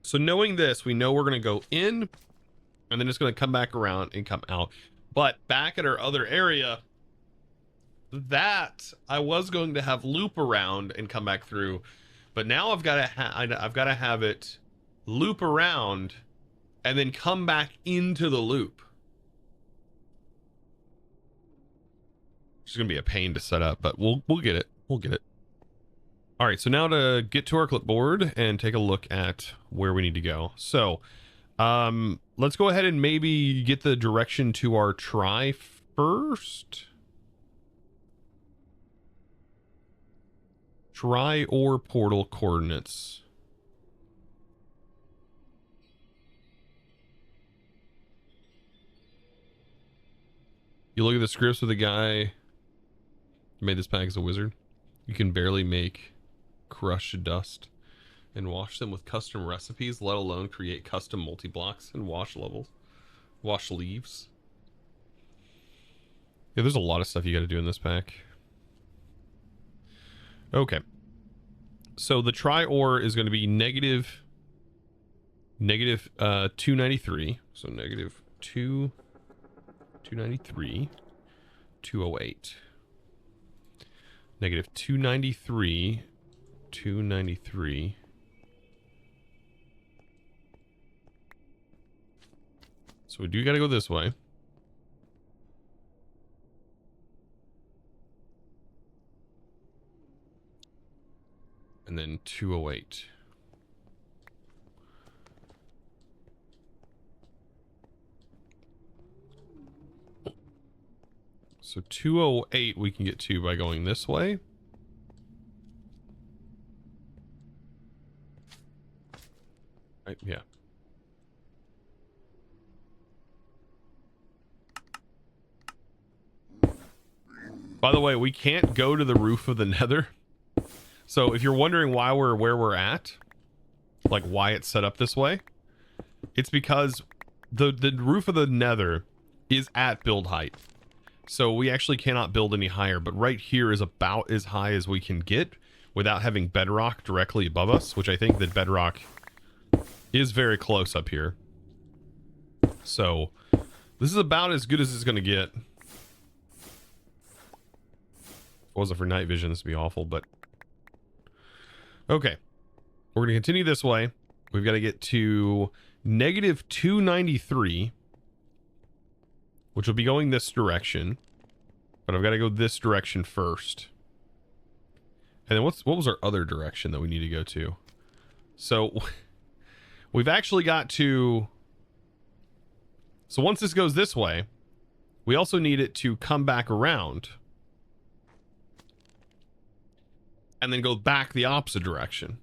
So knowing this, we know we're going to go in, and then it's going to come back around and come out. But back at our other area, that I was going to have loop around and come back through. But now I've got to have it loop around and then come back into the loop. It's going to be a pain to set up, but we'll get it. We'll get it. All right, so now to get to our clipboard and take a look at where we need to go. So let's go ahead and maybe get the direction to our try first. Try or portal coordinates. You look at the scripts of the guy who made this pack as a wizard. You can barely make crushed dust and wash them with custom recipes, let alone create custom multi-blocks and wash leaves. Yeah, there's a lot of stuff you got to do in this pack. Okay. So the tri-ore is going to be negative 293. So negative 293, 208. Negative 293, 293. So we do got to go this way. And then 208. So 208 we can get to by going this way. Right, yeah. By the way, we can't go to the roof of the Nether. So if you're wondering why where we're at, like why it's set up this way, it's because the roof of the Nether is at build height. So we actually cannot build any higher, but right here is about as high as we can get without having bedrock directly above us, which I think that bedrock is very close up here. So this is about as good as it's going to get. If it wasn't for night vision, this would be awful, but okay. We're going to continue this way. We've got to get to negative 293, which will be going this direction, but I've got to go this direction first. And then what was our other direction that we need to go to? So we've actually got to, so once this goes this way, we also need it to come back around and then go back the opposite direction.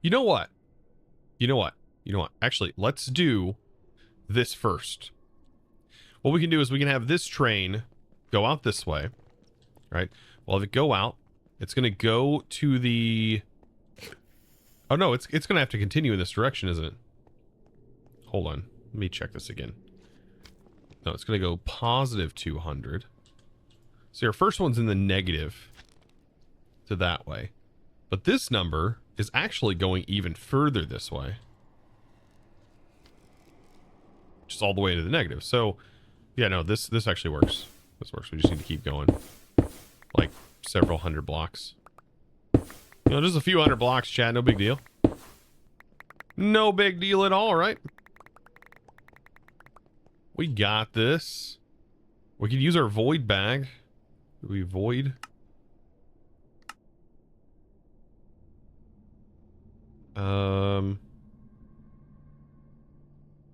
You know what? Actually, let's do this first. What we can do is we can have this train go out this way, right? Well, if it go out, it's going to go to the... Oh, no, it's going to have to continue in this direction, isn't it? Hold on. Let me check this again. No, it's going to go positive 200. So your first one's in the negative to that way. But this number is actually going even further this way. Which is us all the way to the negative. So, yeah, no, this actually works. This works. We just need to keep going. Like, several hundred blocks. You know, just a few hundred blocks, chat. No big deal. No big deal at all, right? We got this. We could use our void bag. Do we void?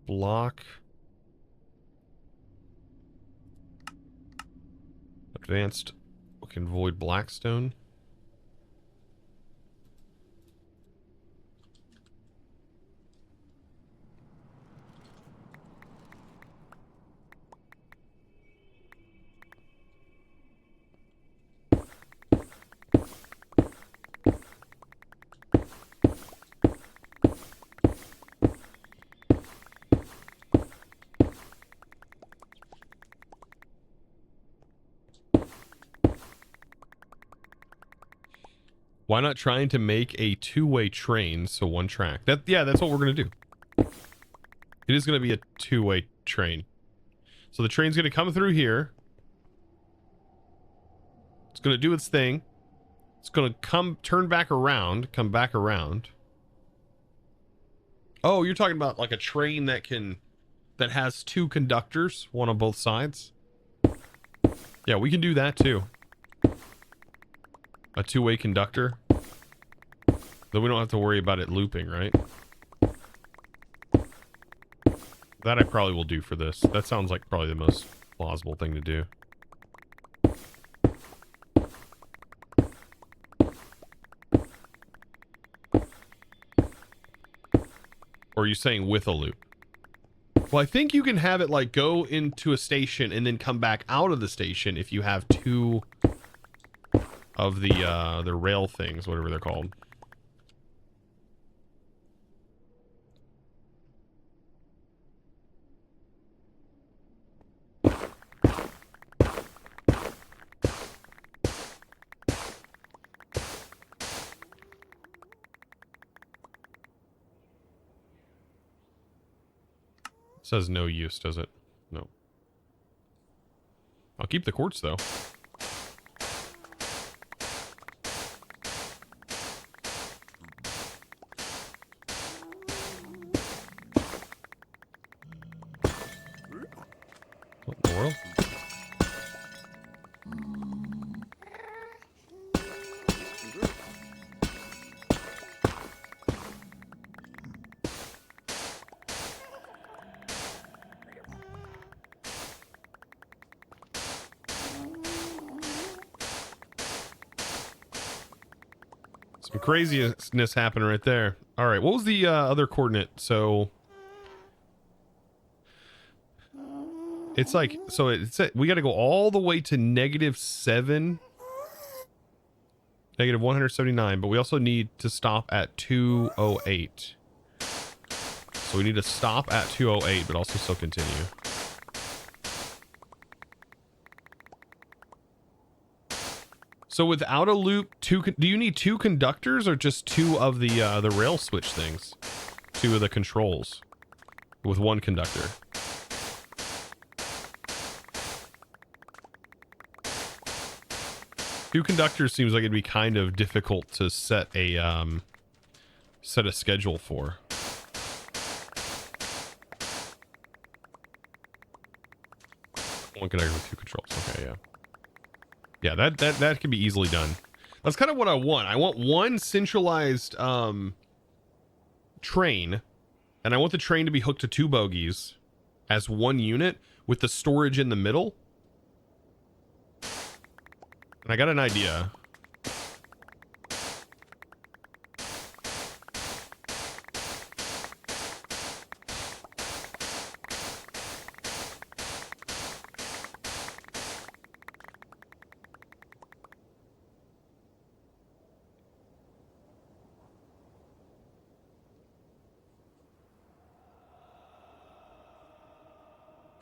Block. Advanced. We can void Blackstone. Why not trying to make a two-way train, so one track? Yeah, that's what we're going to do. It is going to be a two-way train. So the train's going to come through here. It's going to do its thing. It's going to turn back around, come back around. Oh, you're talking about like a train that has two conductors, one on both sides? Yeah, we can do that too. A two-way conductor. Then we don't have to worry about it looping, right? That I probably will do for this. That sounds like probably the most plausible thing to do. Or are you saying with a loop? Well, I think you can have it like go into a station and then come back out of the station if you have two of the rail things, whatever they're called. It says no use, does it? No. I'll keep the quartz though. What in the world? Some craziness happening right there. All right, what was the other coordinate? So it's like, so it's we got to go all the way to -7, -179, but we also need to stop at 208. So we need to stop at 208, but also still continue. So without a loop, do you need two conductors or just two of the rail switch things? Two of the controls with one conductor. Two conductors seems like it'd be kind of difficult to set a schedule for. One conductor with two controls. Okay, yeah. Yeah, that can be easily done. That's kind of what I want. I want one centralized train, and I want the train to be hooked to two bogies as one unit with the storage in the middle. And I got an idea.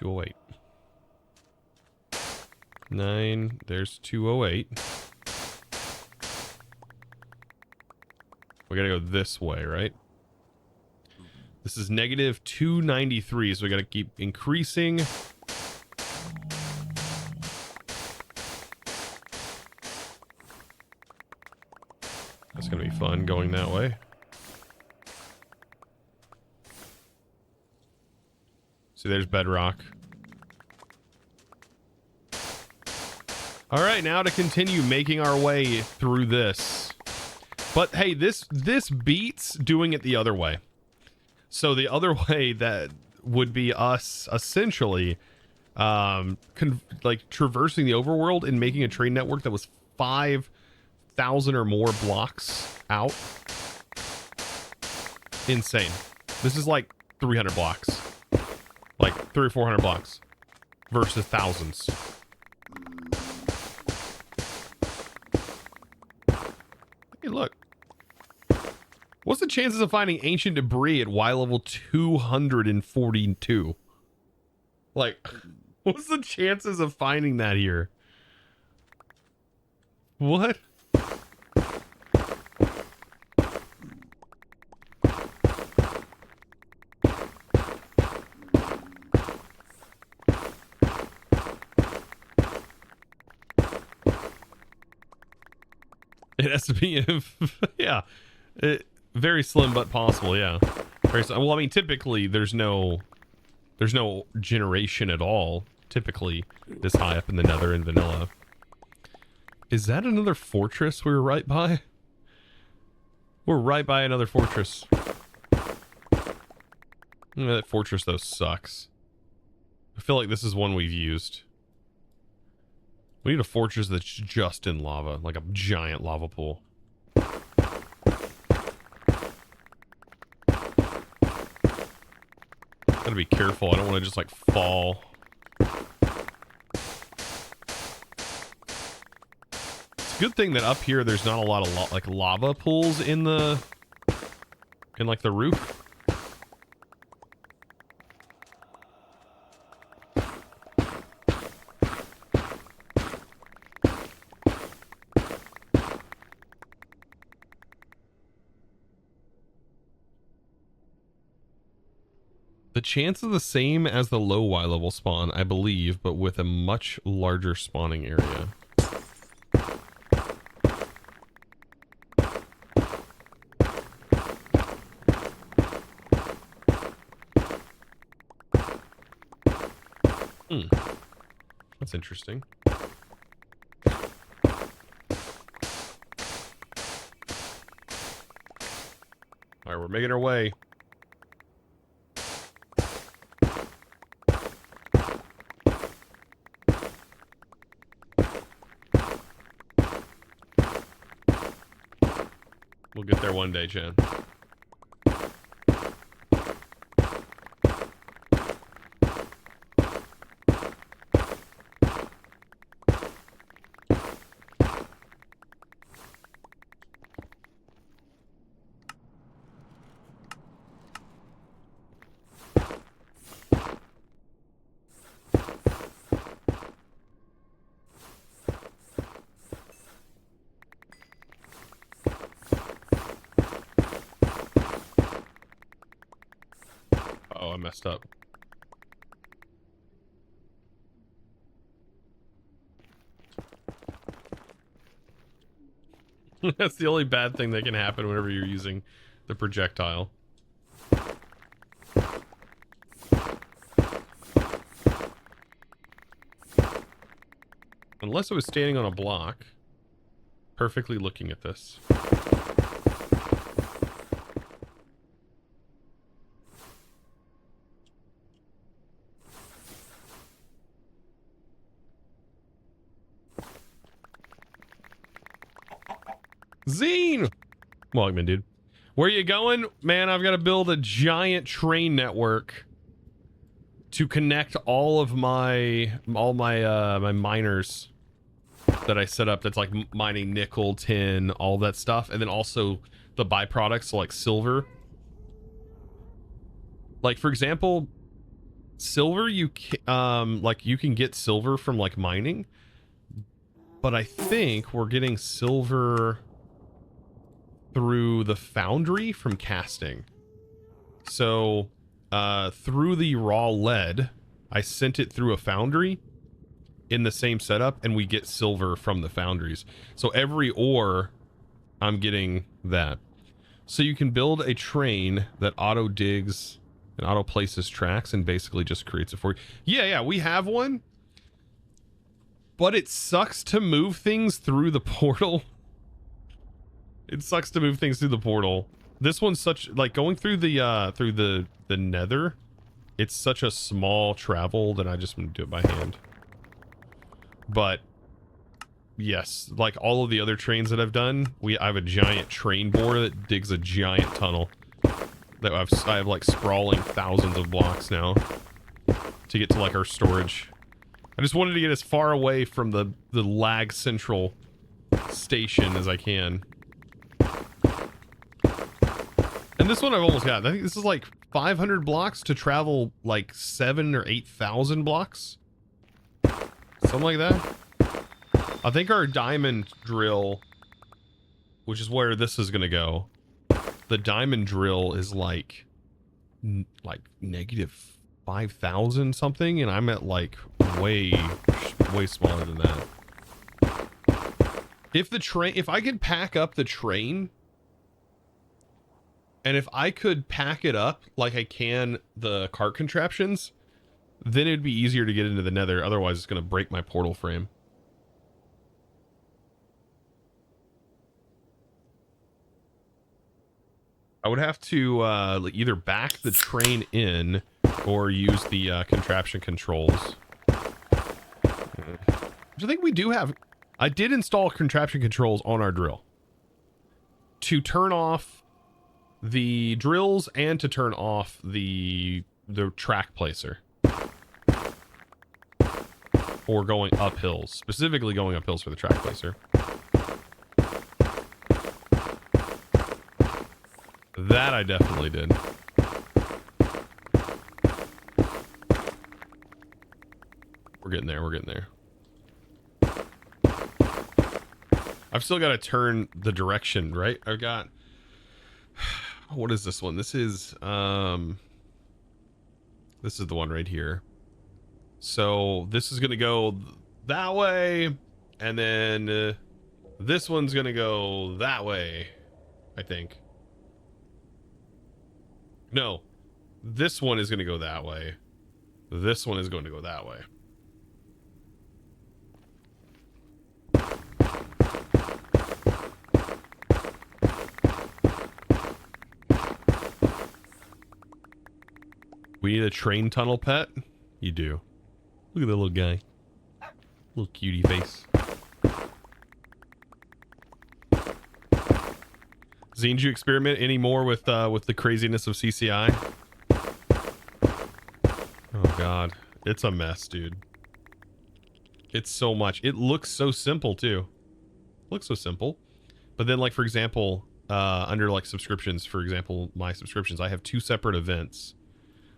.208. 9, there's 208. We gotta go this way, right? This is negative 293, so we got to keep increasing. That's going to be fun going that way. See, there's bedrock. All right, now to continue making our way through this. But hey, this beats doing it the other way. So the other way that would be us essentially like traversing the overworld and making a train network that was 5,000 or more blocks out. Insane. This is like 300 blocks. Like 300 or 400 blocks versus thousands. Hey, look. What's the chances of finding ancient debris at Y level 242? Like, what's the chances of finding that here? What? It has to be, yeah, very slim but possible. Yeah, very slim. Well, I mean, typically there's no generation at all. Typically, this high up in the Nether and vanilla. Is that another fortress we were right by? We're right by another fortress. That fortress though sucks. I feel like this is one we've used. We need a fortress that's just in lava, like a giant lava pool. Gotta be careful. I don't want to just like fall. It's a good thing that up here there's not a lot of like lava pools in the like the roof. The chance is the same as the low Y level spawn, I believe, but with a much larger spawning area. That's interesting. All right, we're making our way. We'll get there one day, Chan. Oh, I messed up. That's the only bad thing that can happen whenever you're using the projectile. Unless I was standing on a block, perfectly looking at this. Zine! Welcome, dude. Where you going? Man, I've got to build a giant train network to connect all of my my miners that I set up. That's like mining nickel, tin, all that stuff, and then also the byproducts, so like silver. Like for example, silver, you can get silver from like mining, but I think we're getting silver through the foundry from casting. So through the raw lead, I sent it through a foundry in the same setup, and we get silver from the foundries. So every ore, I'm getting that. So you can build a train that auto digs and auto places tracks and basically just creates it for you. Yeah, we have one. But it sucks to move things through the portal. It sucks to move things through the portal. This one's such, like, going through the nether, it's such a small travel that I just want to do it by hand. But yes, like all of the other trains that I've done, I have a giant train bore that digs a giant tunnel that I have like sprawling thousands of blocks now to get to like our storage. I just wanted to get as far away from the lag central station as I can. And this one I've almost got. I think this is like 500 blocks to travel like 7,000 or 8,000 blocks. Something like that. I think our diamond drill, which is where this is going to go, the diamond drill is like negative 5,000 something, and I'm at like way smaller than that. If I could pack up the train, and if I could pack it up like I can the cart contraptions, then it'd be easier to get into the nether. Otherwise, it's going to break my portal frame. I would have to either back the train in or use the contraption controls. Which I think we do have. I did install contraption controls on our drill to turn off the drills and to turn off the track placer. Or going up hills, specifically going up hills for the track placer. That I definitely did. We're getting there, we're getting there. I've still got to turn the direction, right? I've got... What is this one? This is the one right here. So this is going to go that way, and then this one's going to go that way, I think. No, this one is going to go that way. This one is going to go that way. We need a train tunnel pet? You do. Look at that little guy. Little cutie face. Zine, did you experiment any more with the craziness of CCI? Oh god, it's a mess, dude. It's so much. It looks so simple too. It looks so simple, but then, like, for example, under like subscriptions, for example, my subscriptions, I have 2 separate events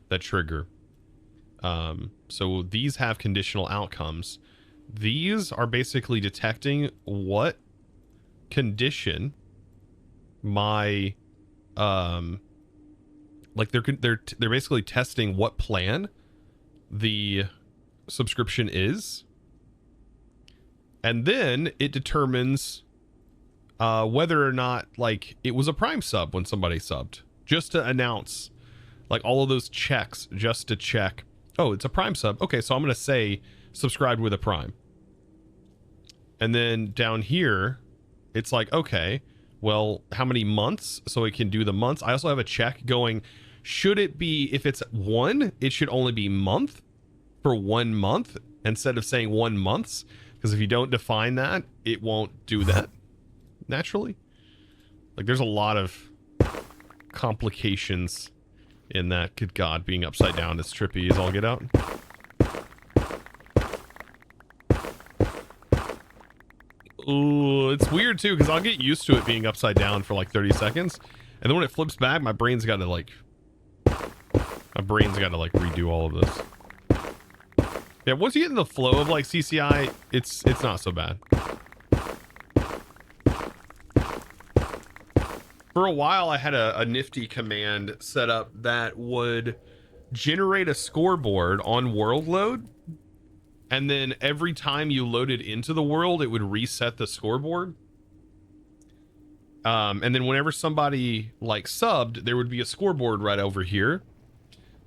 that trigger. So these have conditional outcomes. These are basically detecting what condition my like they're basically testing what plan the subscription is, and then it determines whether or not, like, it was a Prime sub when somebody subbed, just to announce, like, all of those checks just to check, oh, it's a Prime sub, okay, so I'm gonna say subscribed with a Prime. And then down here it's like, okay, well, how many months? So it can do the months. I also have a check going, should it be, if it's 1, it should only be month for 1 month instead of saying 1 months, because if you don't define that, it won't do that naturally. Like, there's a lot of complications in that. Good god, being upside down is trippy as all get out. Ooh, it's weird too, because I'll get used to it being upside down for like 30 seconds, and then when it flips back, my brain's got to redo all of this. Yeah, once you get in the flow of like CCI, it's not so bad. For a while, I had a nifty command set up that would generate a scoreboard on world load, and then every time you loaded into the world, it would reset the scoreboard. And then whenever somebody like subbed, there would be a scoreboard right over here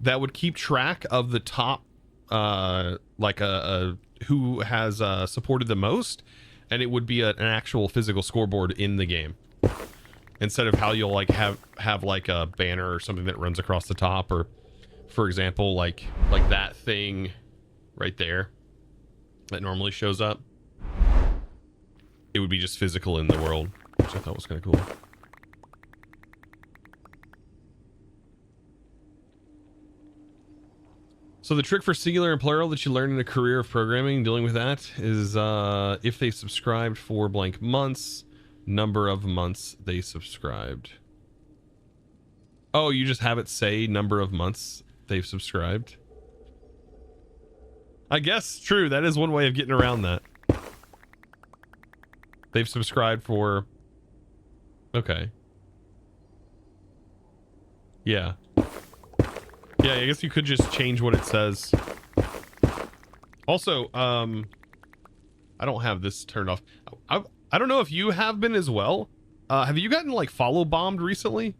that would keep track of the top, like who has supported the most, and it would be an actual physical scoreboard in the game, instead of how you'll like have like a banner or something that runs across the top, or for example like that thing right there that normally shows up. It would be just physical in the world, which I thought was kind of cool. So the trick for singular and plural that you learn in a career of programming dealing with that is if they subscribed for blank months, number of months they subscribed. Oh, you just have it say number of months they've subscribed. I guess true, that is one way of getting around that. They've subscribed for... Okay. Yeah. Yeah, I guess you could just change what it says. Also, I don't have this turned off. I don't know if you have been as well. Have you gotten like follow bombed recently?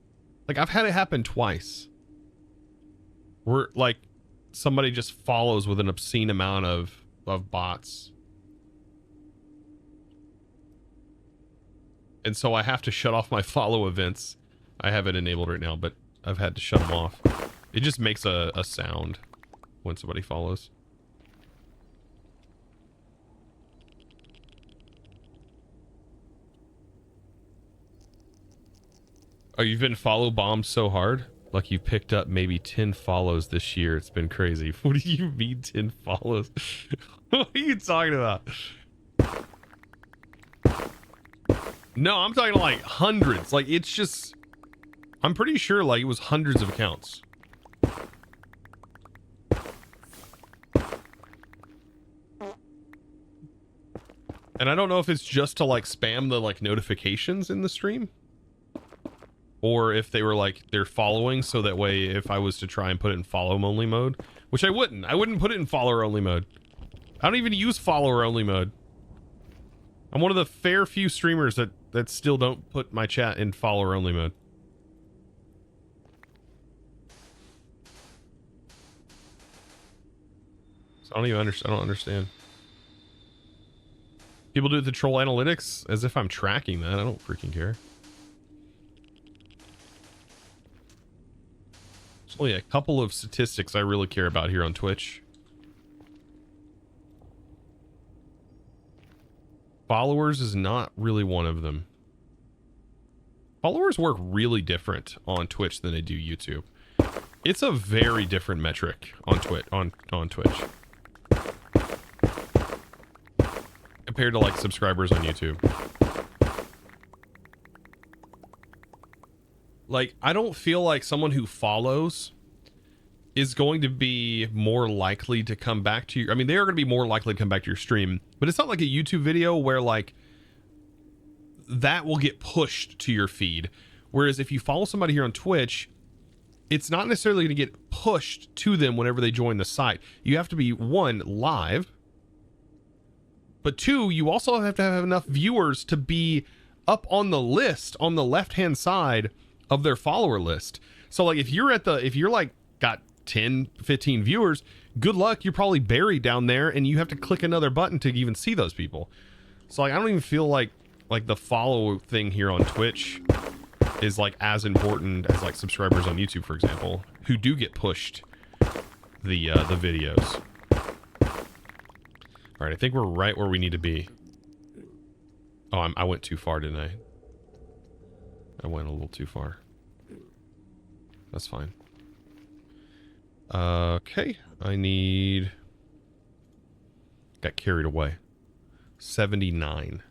Like I've had it happen twice. Where like somebody just follows with an obscene amount of bots. And so I have to shut off my follow events. I have it enabled right now, but I've had to shut them off. It just makes a sound when somebody follows. Oh, you've been follow bombed so hard? Like you picked up maybe 10 follows this year. It's been crazy. What do you mean 10 follows? What are you talking about? No, I'm talking like hundreds. Like it's just... I'm pretty sure like it was hundreds of accounts. And I don't know if it's just to like spam the like notifications in the stream, or if they were like they're following, so that way if I was to try and put it in follow only mode, which I wouldn't put it in follower only mode. I don't even use follower only mode. I'm one of the fair few streamers that still don't put my chat in follower only mode. So I don't even understand. I don't understand. People do the troll analytics as if I'm tracking that. I don't freaking care. There's only a couple of statistics I really care about here on Twitch. Followers is not really one of them. Followers work really different on Twitch than they do YouTube. It's a very different metric on Twitch. Compared to like subscribers on YouTube. Like, I don't feel like someone who follows is going to be more likely to come back to you. I mean, they are going to be more likely to come back to your stream, but it's not like a YouTube video where like that will get pushed to your feed. Whereas if you follow somebody here on Twitch, it's not necessarily going to get pushed to them whenever they join the site. You have to be, one, live, but two, you also have to have enough viewers to be up on the list on the left-hand side of their follower list. So like if you're like got 10, 15 viewers, good luck. You're probably buried down there and you have to click another button to even see those people. So like I don't even feel like the follow thing here on Twitch is like as important as like subscribers on YouTube, for example, who do get pushed the videos. All right, I think we're right where we need to be. Oh, I went too far, didn't I? I went a little too far. That's fine. Okay, I need... Got carried away. 79.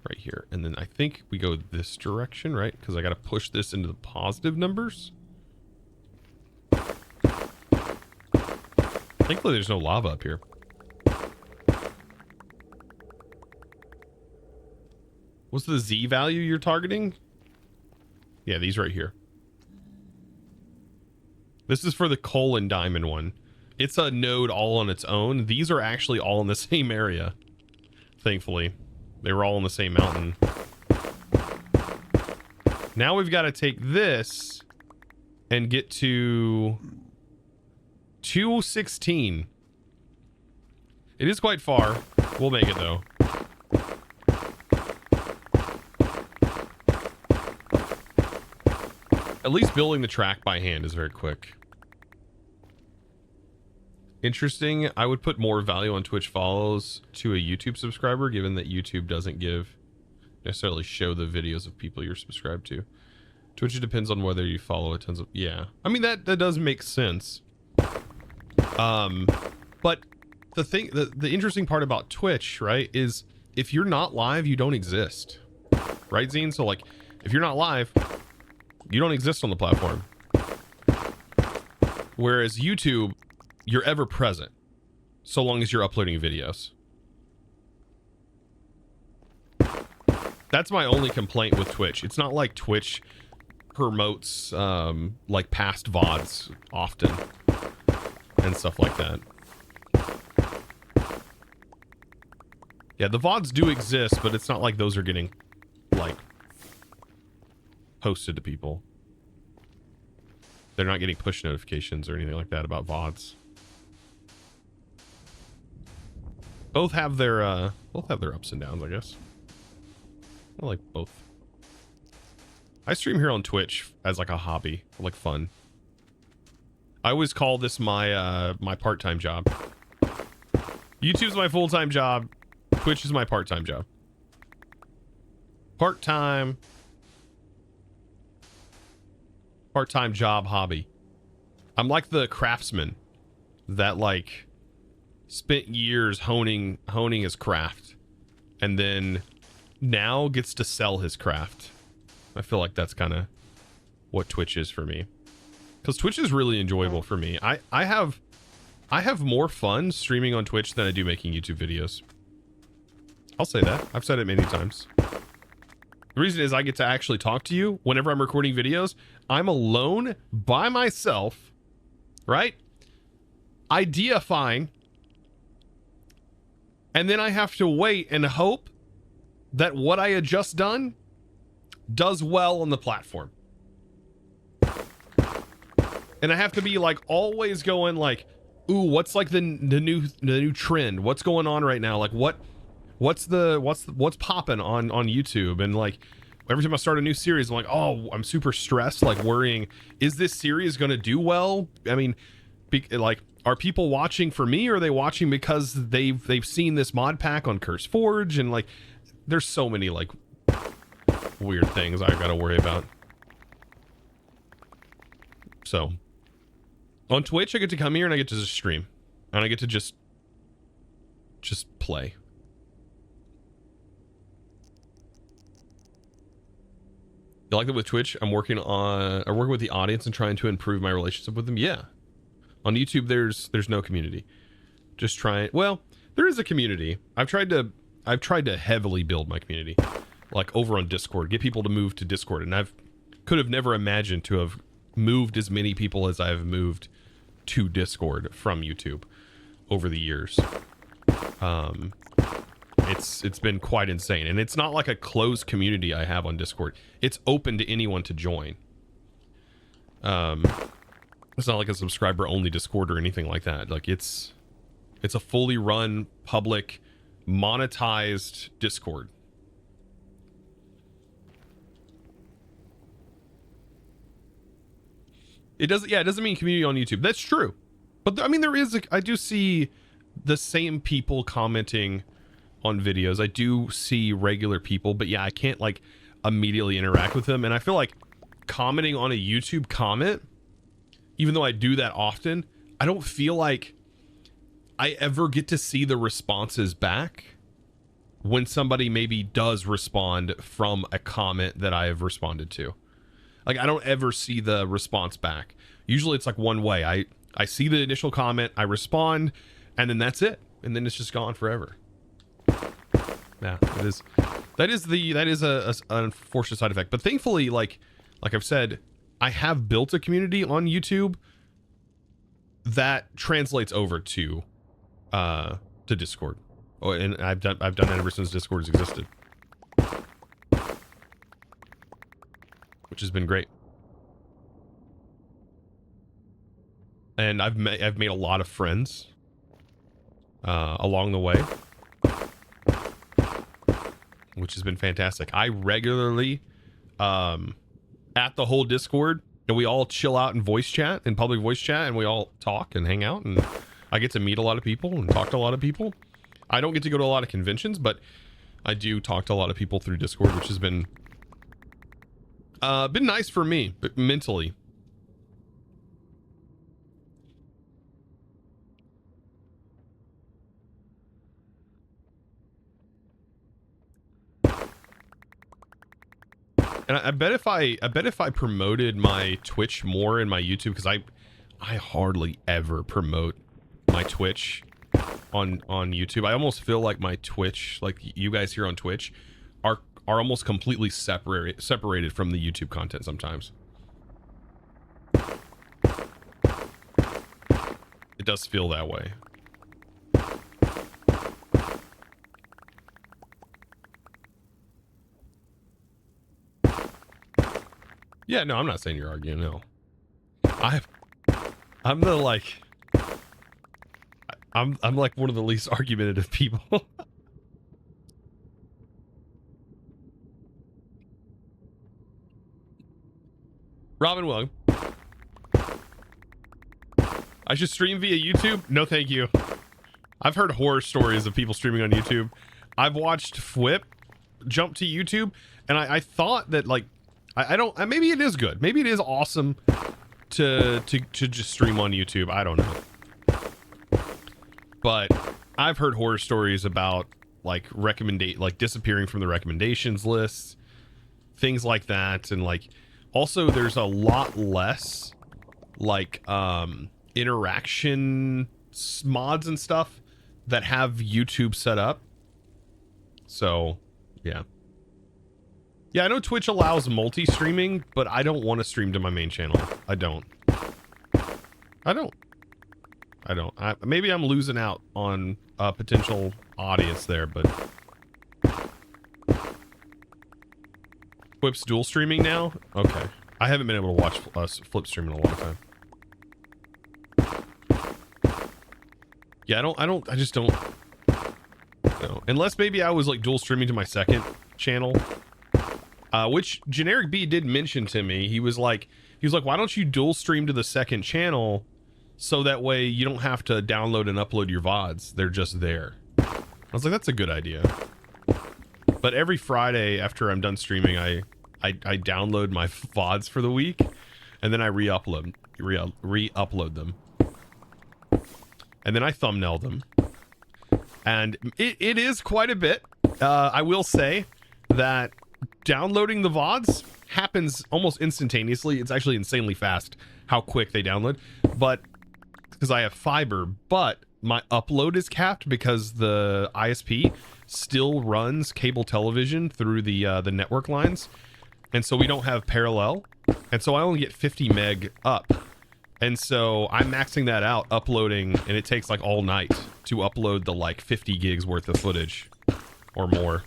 Right here. And then I think we go this direction, right? Because I got to push this into the positive numbers. Thankfully, there's no lava up here. What's the Z value you're targeting? Yeah, these right here. This is for the coal and diamond one. It's a node all on its own. These are actually all in the same area. Thankfully. They were all in the same mountain. Now we've got to take this and get to 216. It is quite far. We'll make it though. At least building the track by hand is very quick. Interesting. I would put more value on Twitch follows to a YouTube subscriber, given that YouTube doesn't necessarily show the videos of people you're subscribed to. Twitch, it depends on whether you follow a tons of... Yeah. I mean, that does make sense. But the interesting part about Twitch, right, is if you're not live, you don't exist. Right, Zine? So, like, if you're not live, you don't exist on the platform. Whereas YouTube, you're ever present, so long as you're uploading videos. That's my only complaint with Twitch. It's not like Twitch promotes like past VODs often and stuff like that. Yeah, the VODs do exist, but it's not like those are getting like posted to people. They're not getting push notifications or anything like that about VODs. Both have their ups and downs, I guess. I like both. I stream here on Twitch as like a hobby, like fun. I always call this my my part-time job. YouTube's my full-time job. Twitch is my part-time job. Part-time job hobby. I'm like the craftsman that like spent years honing his craft and then now gets to sell his craft. I feel like that's kind of what Twitch is for me, because Twitch is really enjoyable for me. I have more fun streaming on Twitch than I do making YouTube videos. I'll say that. I've said it many times. The reason is I get to actually talk to you whenever I'm recording videos. I'm alone by myself, right? Idea fine. And then I have to wait and hope that what I had just done does well on the platform. And I have to be like always going like, ooh, what's like the new trend? What's going on right now? Like what's popping on YouTube? And like every time I start a new series, I'm like, oh, I'm super stressed, like worrying, is this series going to do well? I mean, like, are people watching for me, or are they watching because they've seen this mod pack on Curse Forge? And like, there's so many like weird things I got to worry about. So on Twitch, I get to come here and I get to just stream, and I get to just play. You like that with Twitch? I working with the audience and trying to improve my relationship with them. Yeah. On YouTube, there's no community. Just trying. Well, there is a community. I've tried to heavily build my community, like over on Discord, get people to move to Discord, and could have never imagined to have moved as many people as I've moved to Discord from YouTube over the years. It's been quite insane, and it's not like a closed community I have on Discord. It's open to anyone to join. It's not like a subscriber only Discord or anything like that. Like it's a fully run, public, monetized Discord. It doesn't mean community on YouTube. That's true. But I mean, I do see the same people commenting on videos. I do see regular people, but yeah, I can't like immediately interact with them. And I feel like commenting on a YouTube comment, even though I do that often, I don't feel like I ever get to see the responses back when somebody maybe does respond from a comment that I have responded to. Like, I don't ever see the response back. Usually it's like one way. I see the initial comment, I respond, and then that's it. And then it's just gone forever. Yeah, that is an unfortunate side effect. But thankfully, like, like I've said, I have built a community on YouTube that translates over to Discord. Oh, and I've done that ever since Discord has existed, which has been great. And I've made a lot of friends along the way, which has been fantastic. I regularly at the whole Discord, and we all chill out in voice chat, in public voice chat, and we all talk and hang out, and I get to meet a lot of people and talk to a lot of people. I don't get to go to a lot of conventions, but I do talk to a lot of people through Discord, which has been nice for me, but mentally. And I bet if I promoted my Twitch more in my YouTube, because I hardly ever promote my Twitch on YouTube. I almost feel like my Twitch, like you guys here on Twitch, are almost completely separated from the YouTube content sometimes. It does feel that way. Yeah, no, I'm not saying you're arguing, no. I'm the like I'm like one of the least argumentative people. Robin, welcome. I should stream via YouTube? No, thank you. I've heard horror stories of people streaming on YouTube. I've watched Fwip jump to YouTube, and I thought that, like, I don't, maybe it is good. Maybe it is awesome to just stream on YouTube. I don't know. But I've heard horror stories about, like, disappearing from the recommendations lists, things like that. And, like, also there's a lot less, like, interaction mods and stuff that have YouTube set up. So, yeah. Yeah, I know Twitch allows multi-streaming, but I don't want to stream to my main channel. I don't. Maybe I'm losing out on a potential audience there, but... Flip's dual streaming now? Okay. I haven't been able to watch Flip stream in a long time. Yeah, I just don't... No. Unless maybe I was, like, dual streaming to my second channel. Which Generic B did mention to me. He was like, why don't you dual stream to the second channel so that way you don't have to download and upload your VODs. They're just there. I was like, that's a good idea. But every Friday after I'm done streaming, I download my VODs for the week, and then I re-upload them. And then I thumbnail them. And it is quite a bit. I will say that downloading the VODs happens almost instantaneously. It's actually insanely fast how quick they download. But because I have fiber, but my upload is capped because the ISP still runs cable television through the network lines. And so we don't have parallel. And so I only get 50 meg up. And so I'm maxing that out, uploading, and it takes like all night to upload the like 50 gigs worth of footage or more.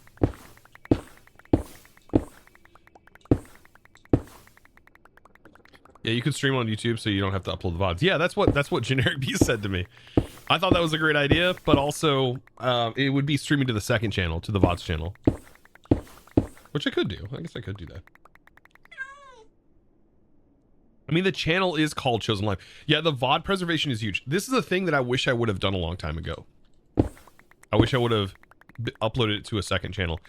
Yeah, you can stream on YouTube so you don't have to upload the VODs. Yeah, that's what Generic B said to me. I thought that was a great idea, but also it would be streaming to the second channel, to the VODs channel. Which I could do. I guess I could do that. I mean, the channel is called Chosen Life. Yeah, the VOD preservation is huge. This is a thing that I wish I would have done a long time ago. I wish I would have uploaded it to a second channel.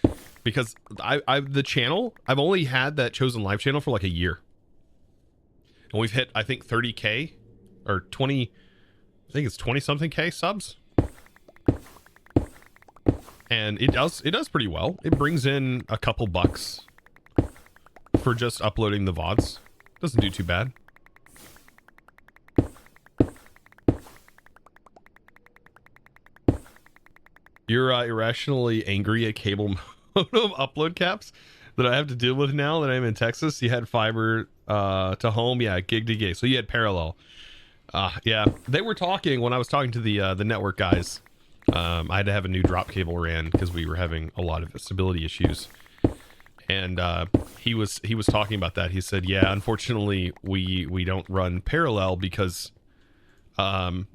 Because the channel, I've only had that Chosen Life channel for like a year. And we've hit, I think, 30K or 20, I think it's 20 something K subs. And it does pretty well. It brings in a couple bucks for just uploading the VODs. Doesn't do too bad. You're irrationally angry at cable modem upload caps? that I have to deal with now that I'm in Texas. You had fiber to home, yeah, gig to gig. So you had parallel. Yeah, they were talking when I was talking to the network guys. I had to have a new drop cable ran because we were having a lot of stability issues. And he was talking about that. He said, yeah, unfortunately we don't run parallel because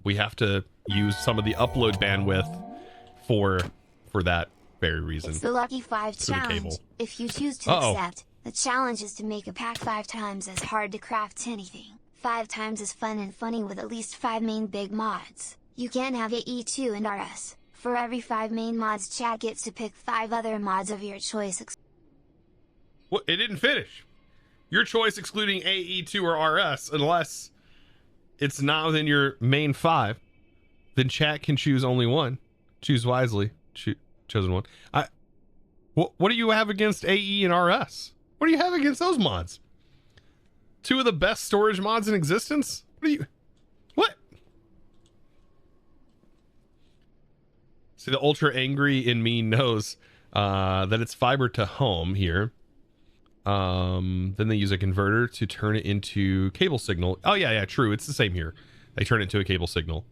we have to use some of the upload bandwidth for that very reason. It's the Lucky 5 challenge. Cable. If you choose to accept, the challenge is to make a pack 5 times as hard to craft anything, 5 times as fun and funny with at least 5 main big mods. You can have AE2 and RS. For every 5 main mods, chat gets to pick 5 other mods of your choice. Well, it didn't finish. Your choice excluding AE2 or RS, unless it's not within your main 5, then chat can choose only one. Choose wisely. Chosen one. What do you have against AE and RS? What do you have against those mods? 2 of the best storage mods in existence? What? See, the ultra angry in me knows that it's fiber to home here. Then they use a converter to turn it into cable signal. Oh yeah, true. It's the same here. They turn it into a cable signal.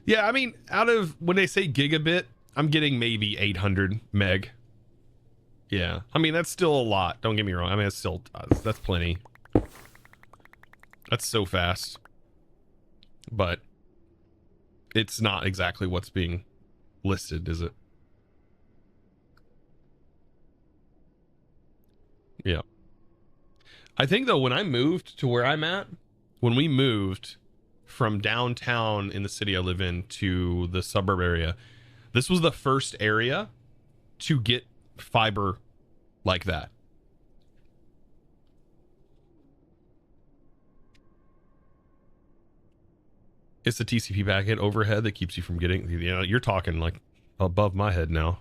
Yeah, I mean, out of when they say gigabit, I'm getting maybe 800 meg. Yeah, I mean, that's still a lot. Don't get me wrong. I mean, that's plenty. That's so fast. But it's not exactly what's being listed, is it? Yeah. I think, though, when I moved to where I'm at, when we moved from downtown in the city I live in to the suburb area, this was the first area to get fiber like that. It's the TCP packet overhead that keeps you from getting, you know, you're talking like above my head now.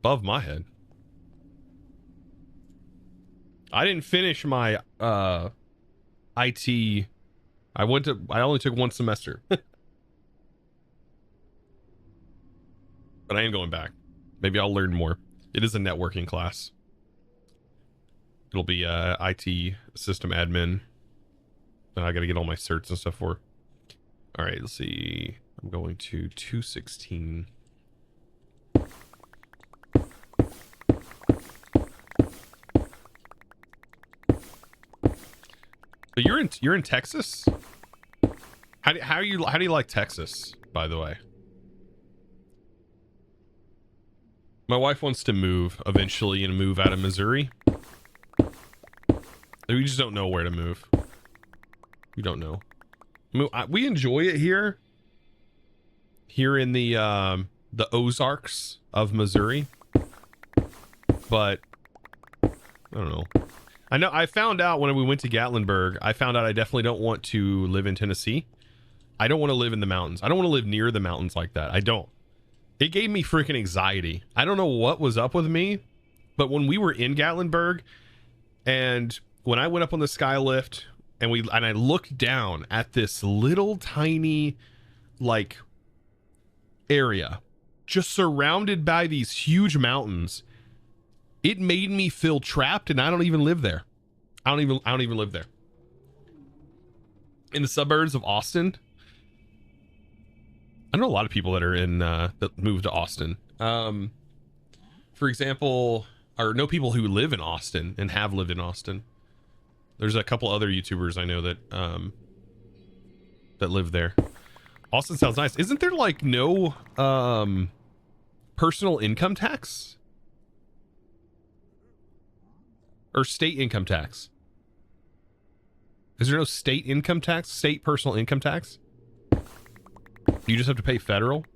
Above my head. I didn't finish my IT. I only took 1 semester. But I am going back. Maybe I'll learn more. It is a networking class. It'll be IT system admin. I got to get all my certs and stuff for. All right, let's see. I'm going to 216. But you're in Texas? How do you like Texas, by the way? My wife wants to move eventually and move out of Missouri. We just don't know where to move. We don't know. I mean, we enjoy it here. Here in the Ozarks of Missouri. But I don't know. I know I found out when we went to Gatlinburg, I found out I definitely don't want to live in Tennessee. I don't want to live in the mountains. I don't want to live near the mountains like that. I don't. It gave me freaking anxiety. I don't know what was up with me, but when we were in Gatlinburg and when I went up on the sky lift and I looked down at this little tiny like area just surrounded by these huge mountains, it made me feel trapped, and I don't even live there. I don't even live there. In the suburbs of Austin, I know a lot of people that are in that moved to Austin. For example, or know people who live in Austin and have lived in Austin. There's a couple other YouTubers I know that that live there. Austin sounds nice. Isn't there like no personal income tax? Or state income tax? Is there no state income tax? State personal income tax? You just have to pay federal?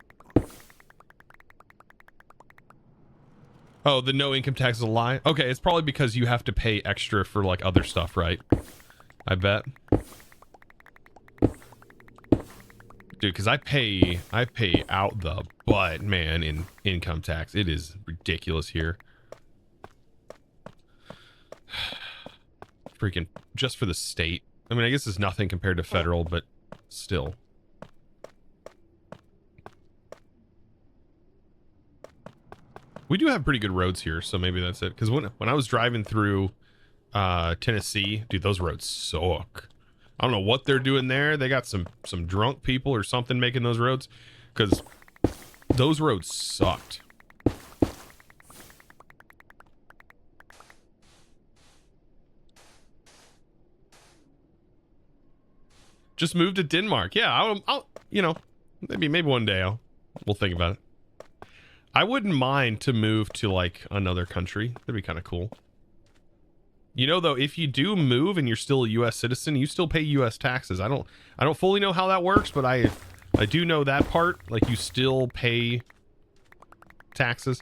Oh, the no income tax is a lie? Okay, it's probably because you have to pay extra for like other stuff, right? I bet. Dude, because I pay out the butt, man, in income tax. It is ridiculous here. Freaking just for the state. I mean, I guess it's nothing compared to federal, but still. We do have pretty good roads here, so maybe that's it. Because when I was driving through Tennessee, dude, those roads suck. I don't know what they're doing there. They got some drunk people or something making those roads, because those roads sucked. Just moved to Denmark. Yeah, I'll you know, maybe one day we'll think about it. I wouldn't mind to move to like another country. That'd be kind of cool. You know, though, if you do move and you're still a U.S. citizen, you still pay U.S. taxes. I don't fully know how that works, but I do know that part. Like, you still pay taxes.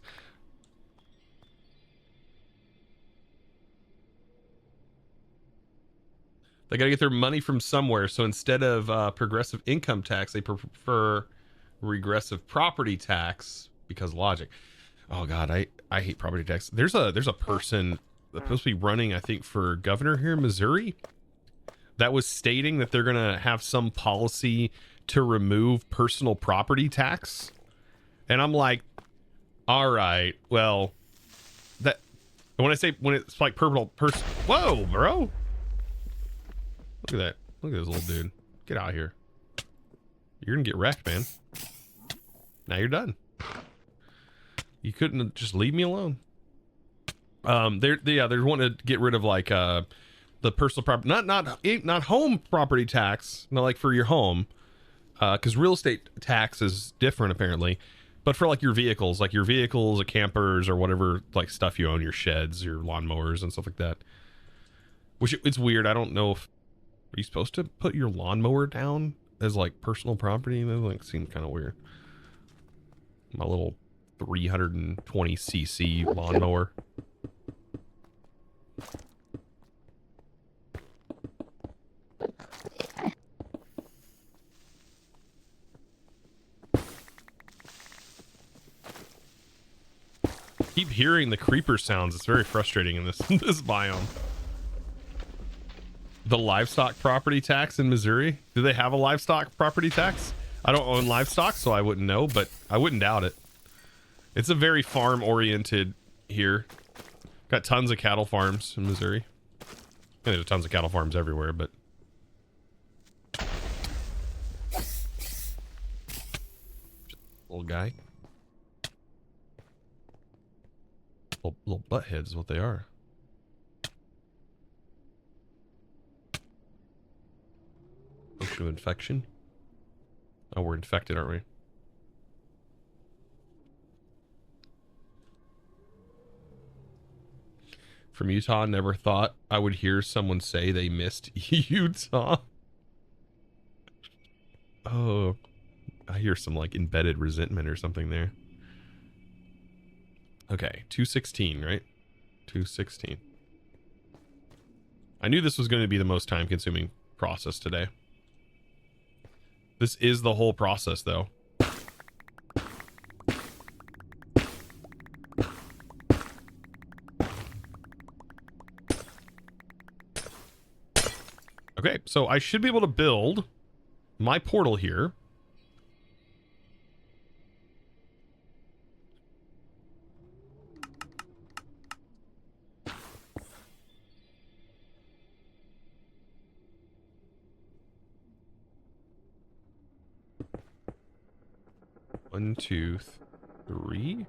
They got to get their money from somewhere. So instead of progressive income tax, they prefer regressive property tax because logic. Oh God, I hate property tax. There's a person that's supposed to be running, I think, for governor here in Missouri, that was stating that they're gonna have some policy to remove personal property tax. And I'm like, all right, well, that when it's like whoa, bro. Look at that. Look at this little dude. Get out of here. You're gonna get wrecked, man. Now you're done. You couldn't just leave me alone. They're wanting to get rid of like the personal property, not home property tax, not like for your home, because real estate tax is different apparently, but for like your vehicles, or campers or whatever, like stuff you own, your sheds, your lawnmowers and stuff like that. Which it's weird. I don't know if are you supposed to put your lawnmower down as like personal property? That like seems kind of weird. My little 320cc lawnmower. Keep hearing the creeper sounds. It's very frustrating in this this biome. The livestock property tax in Missouri. Do they have a livestock property tax? I don't own livestock, so I wouldn't know, but I wouldn't doubt it. It's a very farm oriented here. Got tons of cattle farms in Missouri. And there's tons of cattle farms everywhere, but little guy. Little buttheads is what they are. Potion of infection. Oh, we're infected, aren't we? From Utah, never thought I would hear someone say they missed Utah. Oh, I hear some like embedded resentment or something there. Okay, 216, right? 216. I knew this was going to be the most time-consuming process today. This is the whole process, though. Okay, so I should be able to build my portal here. One, two, three.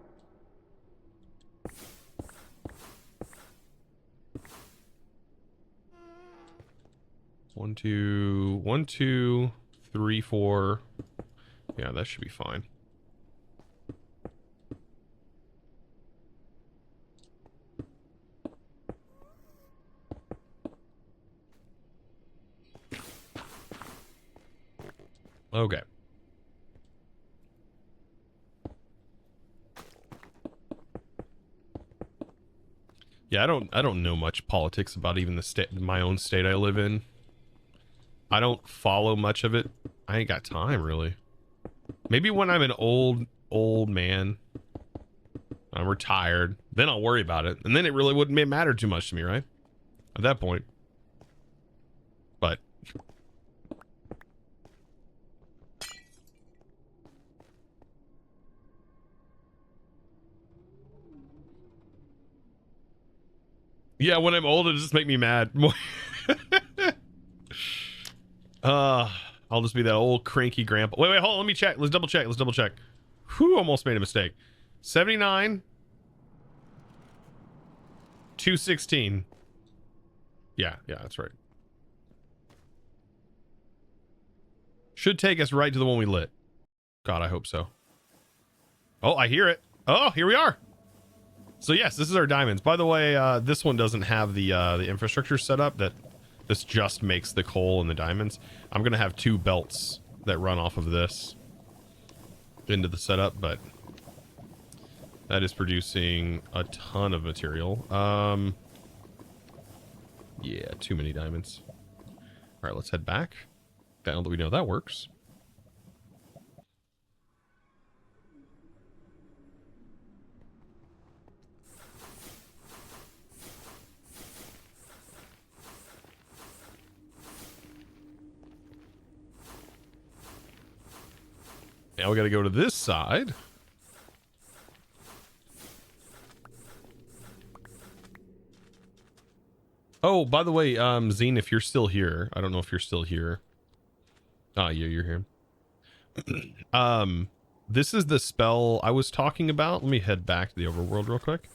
One, two, three, four. Yeah, that should be fine. Okay. Yeah, I don't know much politics about even the state, my own state I live in. I don't follow much of it. I ain't got time, really. Maybe when I'm an old man, I'm retired, then I'll worry about it. And then it really wouldn't matter too much to me, right? At that point. But Yeah, when I'm old, it'll just make me mad. I'll just be that old cranky grandpa. Wait, hold on, let me check. Let's double check. Whew, almost made a mistake. 79. 216. Yeah, that's right. Should take us right to the one we lit. God, I hope so. Oh, I hear it. Oh, here we are. So yes, this is our diamonds. By the way, this one doesn't have the infrastructure set up. This just makes the coal and the diamonds. I'm gonna have 2 belts that run off of this into the setup, but that is producing a ton of material. Yeah, too many diamonds. All right, let's head back. Now that we know that works. Now we got to go to this side. Oh, by the way, Zine, if you're still here, I don't know if you're still here. Ah, yeah, you're here. This is the spell I was talking about. Let me head back to the overworld real quick.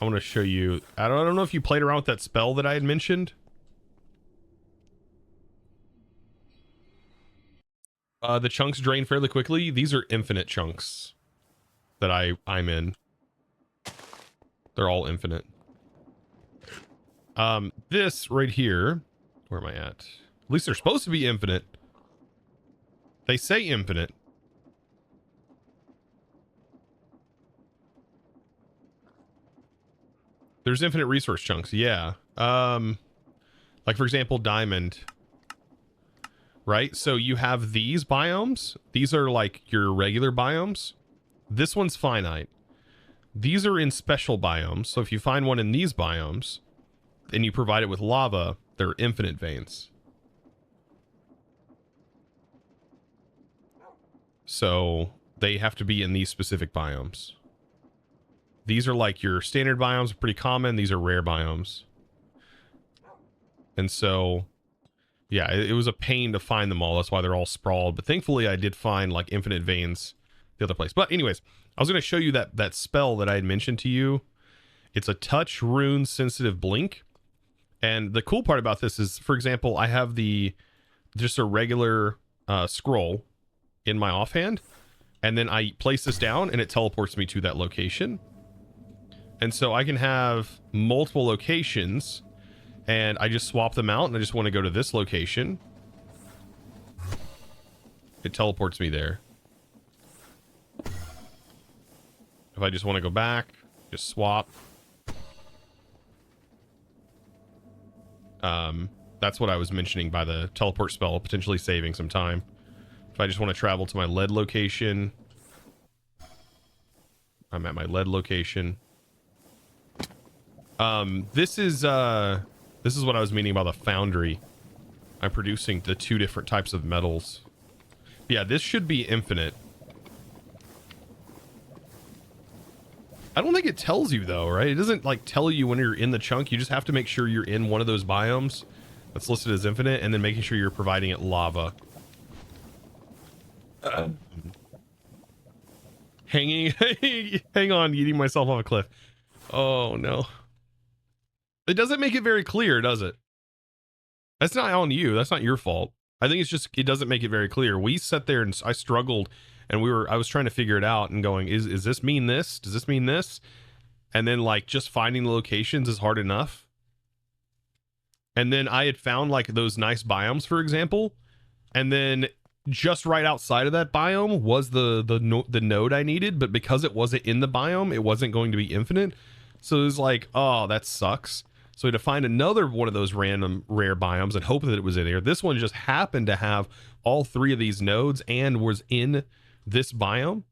I want to show you. I don't know if you played around with that spell that I had mentioned. The chunks drain fairly quickly. These are infinite chunks that I'm in. They're all infinite. This right here, where am I at? At least they're supposed to be infinite. They say infinite. There's infinite resource chunks, yeah. Like for example, diamond. Right? So you have these biomes. These are like your regular biomes. This one's finite. These are in special biomes. So if you find one in these biomes and you provide it with lava, they're infinite veins. So they have to be in these specific biomes. These are like your standard biomes, pretty common. These are rare biomes. And so, yeah, it was a pain to find them all. That's why they're all sprawled. But thankfully, I did find like infinite veins the other place. But anyways, I was going to show you that spell that I had mentioned to you. It's a touch rune sensitive blink. And the cool part about this is, for example, I have just a regular scroll in my offhand. And then I place this down and it teleports me to that location. And so I can have multiple locations and I just swap them out and I just want to go to this location. It teleports me there. If I just want to go back, just swap. That's what I was mentioning by the teleport spell, potentially saving some time. If I just want to travel to my lead location, I'm at my lead location. This is what I was meaning about the foundry. I'm producing the 2 different types of metals. Yeah, this should be infinite. I don't think it tells you though, right? It doesn't like tell you when you're in the chunk. You just have to make sure you're in one of those biomes that's listed as infinite and then making sure you're providing it lava. Hang on, eating myself off a cliff. Oh no. It doesn't make it very clear, does it? That's not on you. That's not your fault. I think it's just, it doesn't make it very clear. We sat there and I struggled and I was trying to figure it out and going, is this mean this? Does this mean this? And then like just finding the locations is hard enough. And then I had found like those nice biomes, for example. And then just right outside of that biome was the node I needed. But because it wasn't in the biome, it wasn't going to be infinite. So it was like, oh, that sucks. So we had to find another one of those random rare biomes and hope that it was in there. This one just happened to have all 3 of these nodes and was in this biome,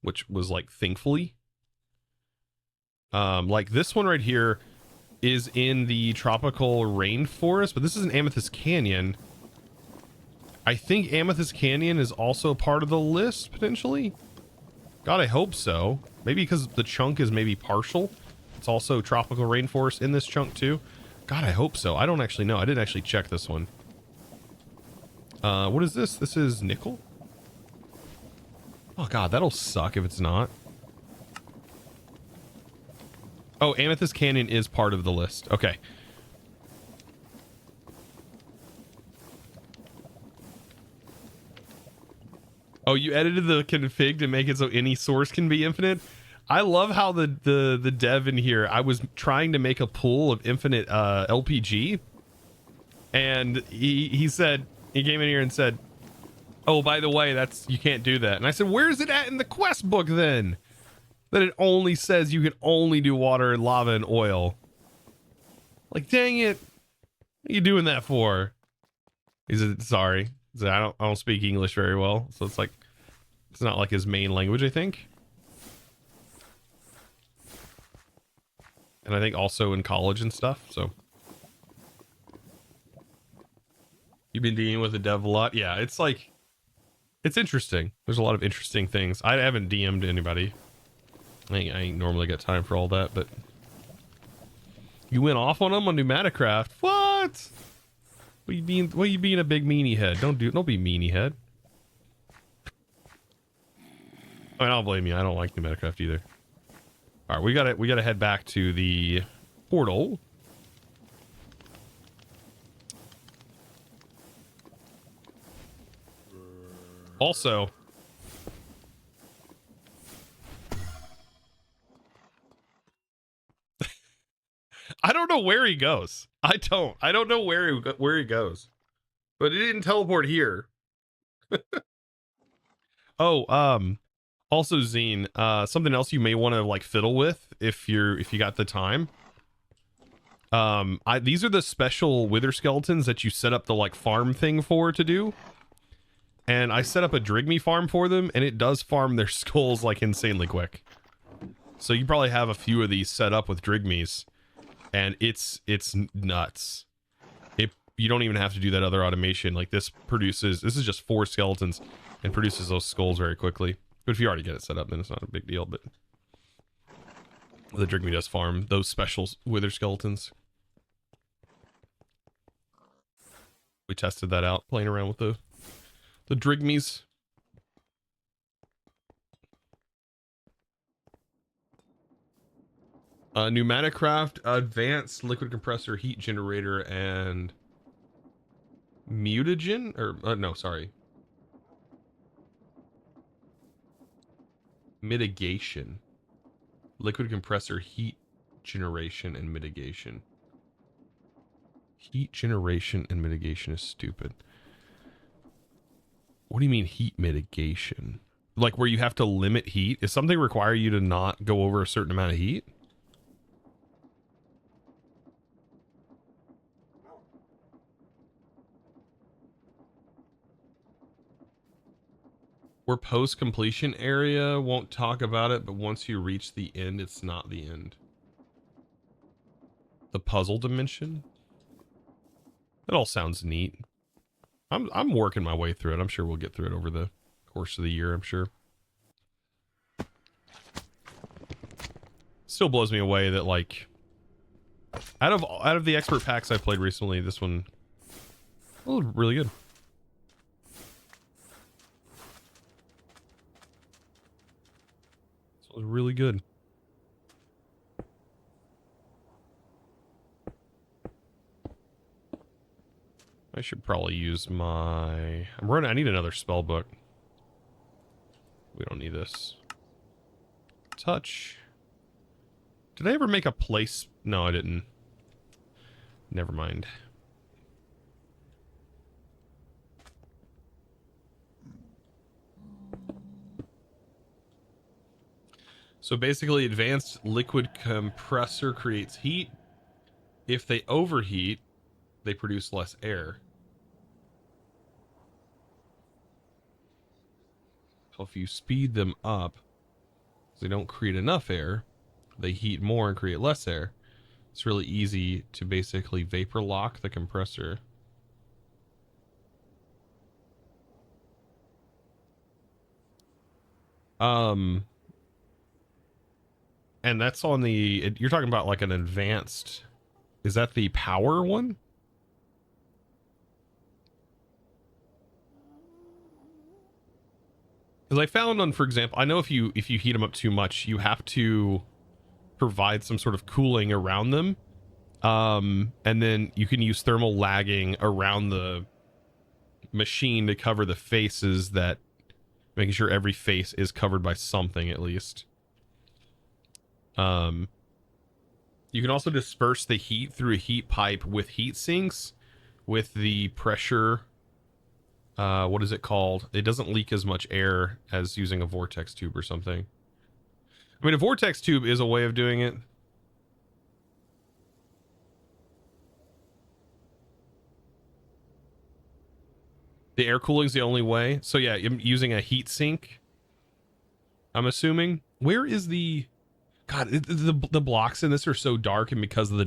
which was like thankfully. Like this one right here is in the tropical rainforest, but this is an Amethyst Canyon. I think Amethyst Canyon is also part of the list potentially. God, I hope so. Maybe because the chunk is maybe partial. it's also tropical rainforest in this chunk too. God, I hope so. I don't actually know. I didn't actually check this one. What is this? This is nickel? Oh god, that'll suck if it's not. Oh, Amethyst Canyon is part of the list. Okay. Oh, you edited the config to make it so any source can be infinite? I love how the dev in here, I was trying to make a pool of infinite LPG, and he said, he came in here and said, oh, by the way, you can't do that. And I said, where's it at in the quest book then? That it only says you can only do water and lava and oil. Like, dang it. What are you doing that for? He said, sorry. He said, I don't speak English very well. So it's like, it's not like his main language, I think. And I think also in college and stuff, so. You've been dealing with the dev a lot? Yeah, it's like, it's interesting. There's a lot of interesting things. I haven't DM'd anybody. I ain't normally got time for all that, but. You went off on them on Pneumaticraft? What? What you being a big meanie head? Don't be meanie head. I mean, I'll blame you. I don't like Pneumaticraft either. All right, we gotta head back to the portal. Also, I don't know where he goes. I don't know where he goes. But he didn't teleport here. Oh, also Zine, something else you may want to like fiddle with if you got the time. These are the special wither skeletons that you set up the like farm thing for to do. And I set up a Drigme farm for them, and it does farm their skulls like insanely quick. So you probably have a few of these set up with Drigmes, and it's nuts. You don't even have to do that other automation. Like this is just 4 skeletons and produces those skulls very quickly. But if you already get it set up, then it's not a big deal. But the Drigme does farm those special wither skeletons. We tested that out playing around with the Drigmes. Pneumaticraft, advanced liquid compressor, heat generator, and mutagen, or no, sorry, mitigation. Liquid compressor, heat generation, and mitigation. Heat generation and mitigation is stupid. What do you mean heat mitigation? Like where you have to limit heat? Is something require you to not go over a certain amount of heat? Where post-completion area won't talk about it, but once you reach the end, it's not the end. The puzzle dimension? That all sounds neat. I'm working my way through it. I'm sure we'll get through it over the course of the year, I'm sure. Still blows me away that like out of the expert packs I played recently, this one was really good. This was really good. I should probably use my... I need another spell book. We don't need this. Touch. Did I ever make a place? No, I didn't. Never mind. So basically, advanced liquid compressor creates heat. If they overheat, they produce less air. So if you speed them up, they don't create enough air, they heat more and create less air. It's really easy to basically vapor lock the compressor. And that's on the, you're talking about like an advanced, is that the power one? Because I found on, for example, I know if you heat them up too much, you have to provide some sort of cooling around them. And then you can use thermal lagging around the machine to cover the faces, that making sure every face is covered by something at least. You can also disperse the heat through a heat pipe with heat sinks with the pressure. What is it called? It doesn't leak as much air as using a vortex tube or something. I mean, a vortex tube is a way of doing it. The air cooling is the only way. So yeah, I'm using a heat sink, I'm assuming. Where is the... God, the blocks in this are so dark, and because of the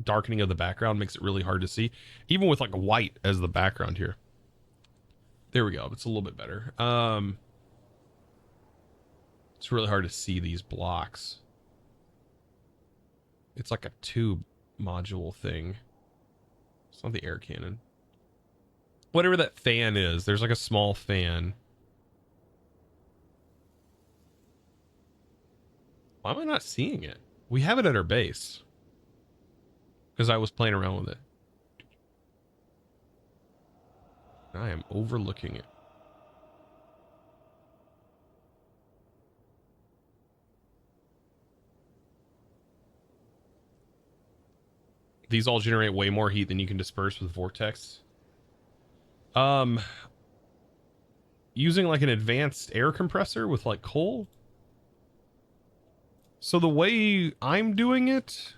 darkening of the background makes it really hard to see. Even with like white as the background here. There we go. It's a little bit better. It's really hard to see these blocks. It's like a tube module thing. It's not the air cannon. Whatever that fan is, there's like a small fan. Why am I not seeing it? We have it at our base. Because I was playing around with it. I am overlooking it. These all generate way more heat than you can disperse with vortex. Using like an advanced air compressor with like coal. So the way I'm doing it,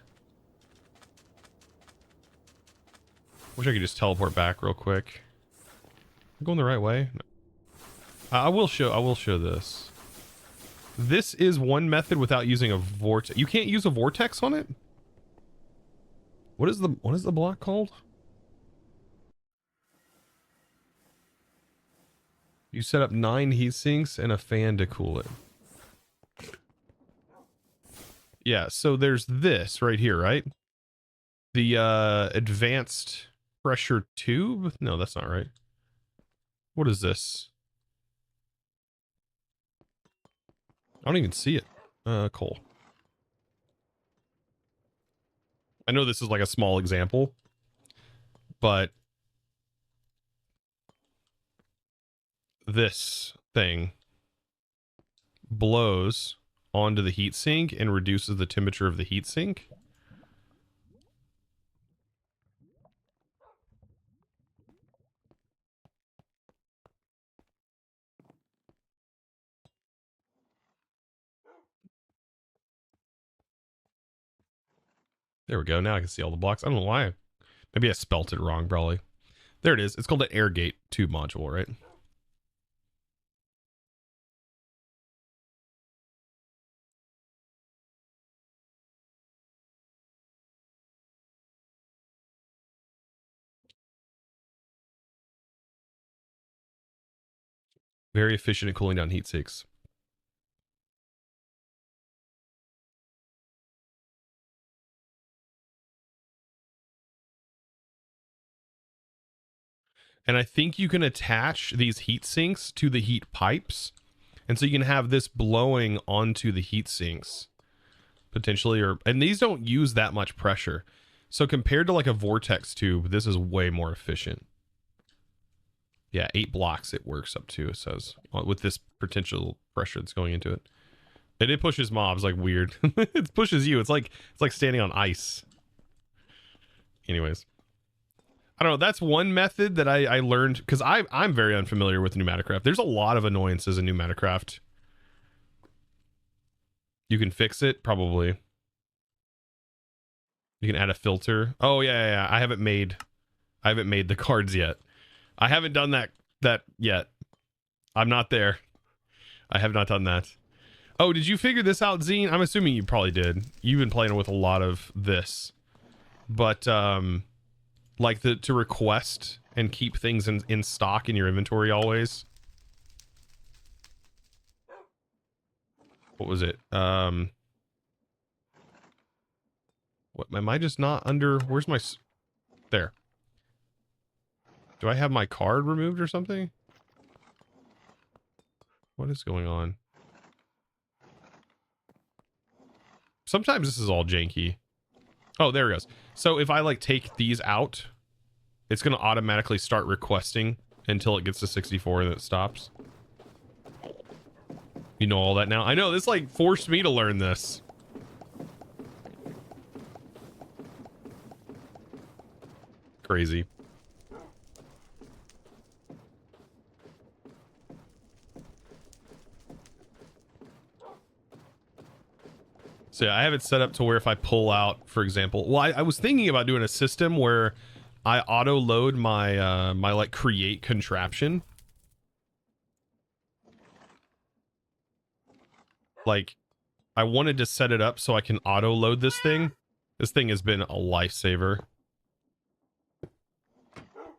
wish I could just teleport back real quick. I'm going the right way. No. I will show this. This is one method without using a vortex. You can't use a vortex on it? What is the block called? You set up 9 heat sinks and a fan to cool it. Yeah, so there's this right here, right? The advanced pressure tube? No, that's not right. What is this? I don't even see it. Coal. I know this is like a small example, but this thing blows onto the heatsink and reduces the temperature of the heatsink. There we go. Now I can see all the blocks. I don't know why. Maybe I spelt it wrong, probably. There it is. It's called an air gate tube module, right? Very efficient at cooling down heat sinks. And I think you can attach these heat sinks to the heat pipes. And so you can have this blowing onto the heat sinks potentially, and these don't use that much pressure. So compared to like a vortex tube, this is way more efficient. Yeah, 8 blocks it works up to, it says, with this potential pressure that's going into it. And it pushes mobs like weird. It pushes you. It's like standing on ice. Anyways. I don't know. That's one method that I learned, because I'm very unfamiliar with Pneumaticraft. There's a lot of annoyances in Pneumaticraft. You can fix it, probably. You can add a filter. Oh yeah. I haven't made the cards yet. I haven't done that yet. I'm not there. I have not done that. Oh, did you figure this out, Zine? I'm assuming you probably did. You've been playing with a lot of this. But like to request and keep things in stock in your inventory always. What was it? What, am I just not under, where's my, there. Do I have my card removed or something? What is going on? Sometimes this is all janky. Oh, there it goes. So if I like take these out, it's going to automatically start requesting until it gets to 64 and it stops. You know all that now? I know, this like forced me to learn this. Crazy. So yeah, I have it set up to where if I pull out, for example, well, I was thinking about doing a system where I auto load my my like create contraption. Like I wanted to set it up so I can auto load this thing. This thing has been a lifesaver.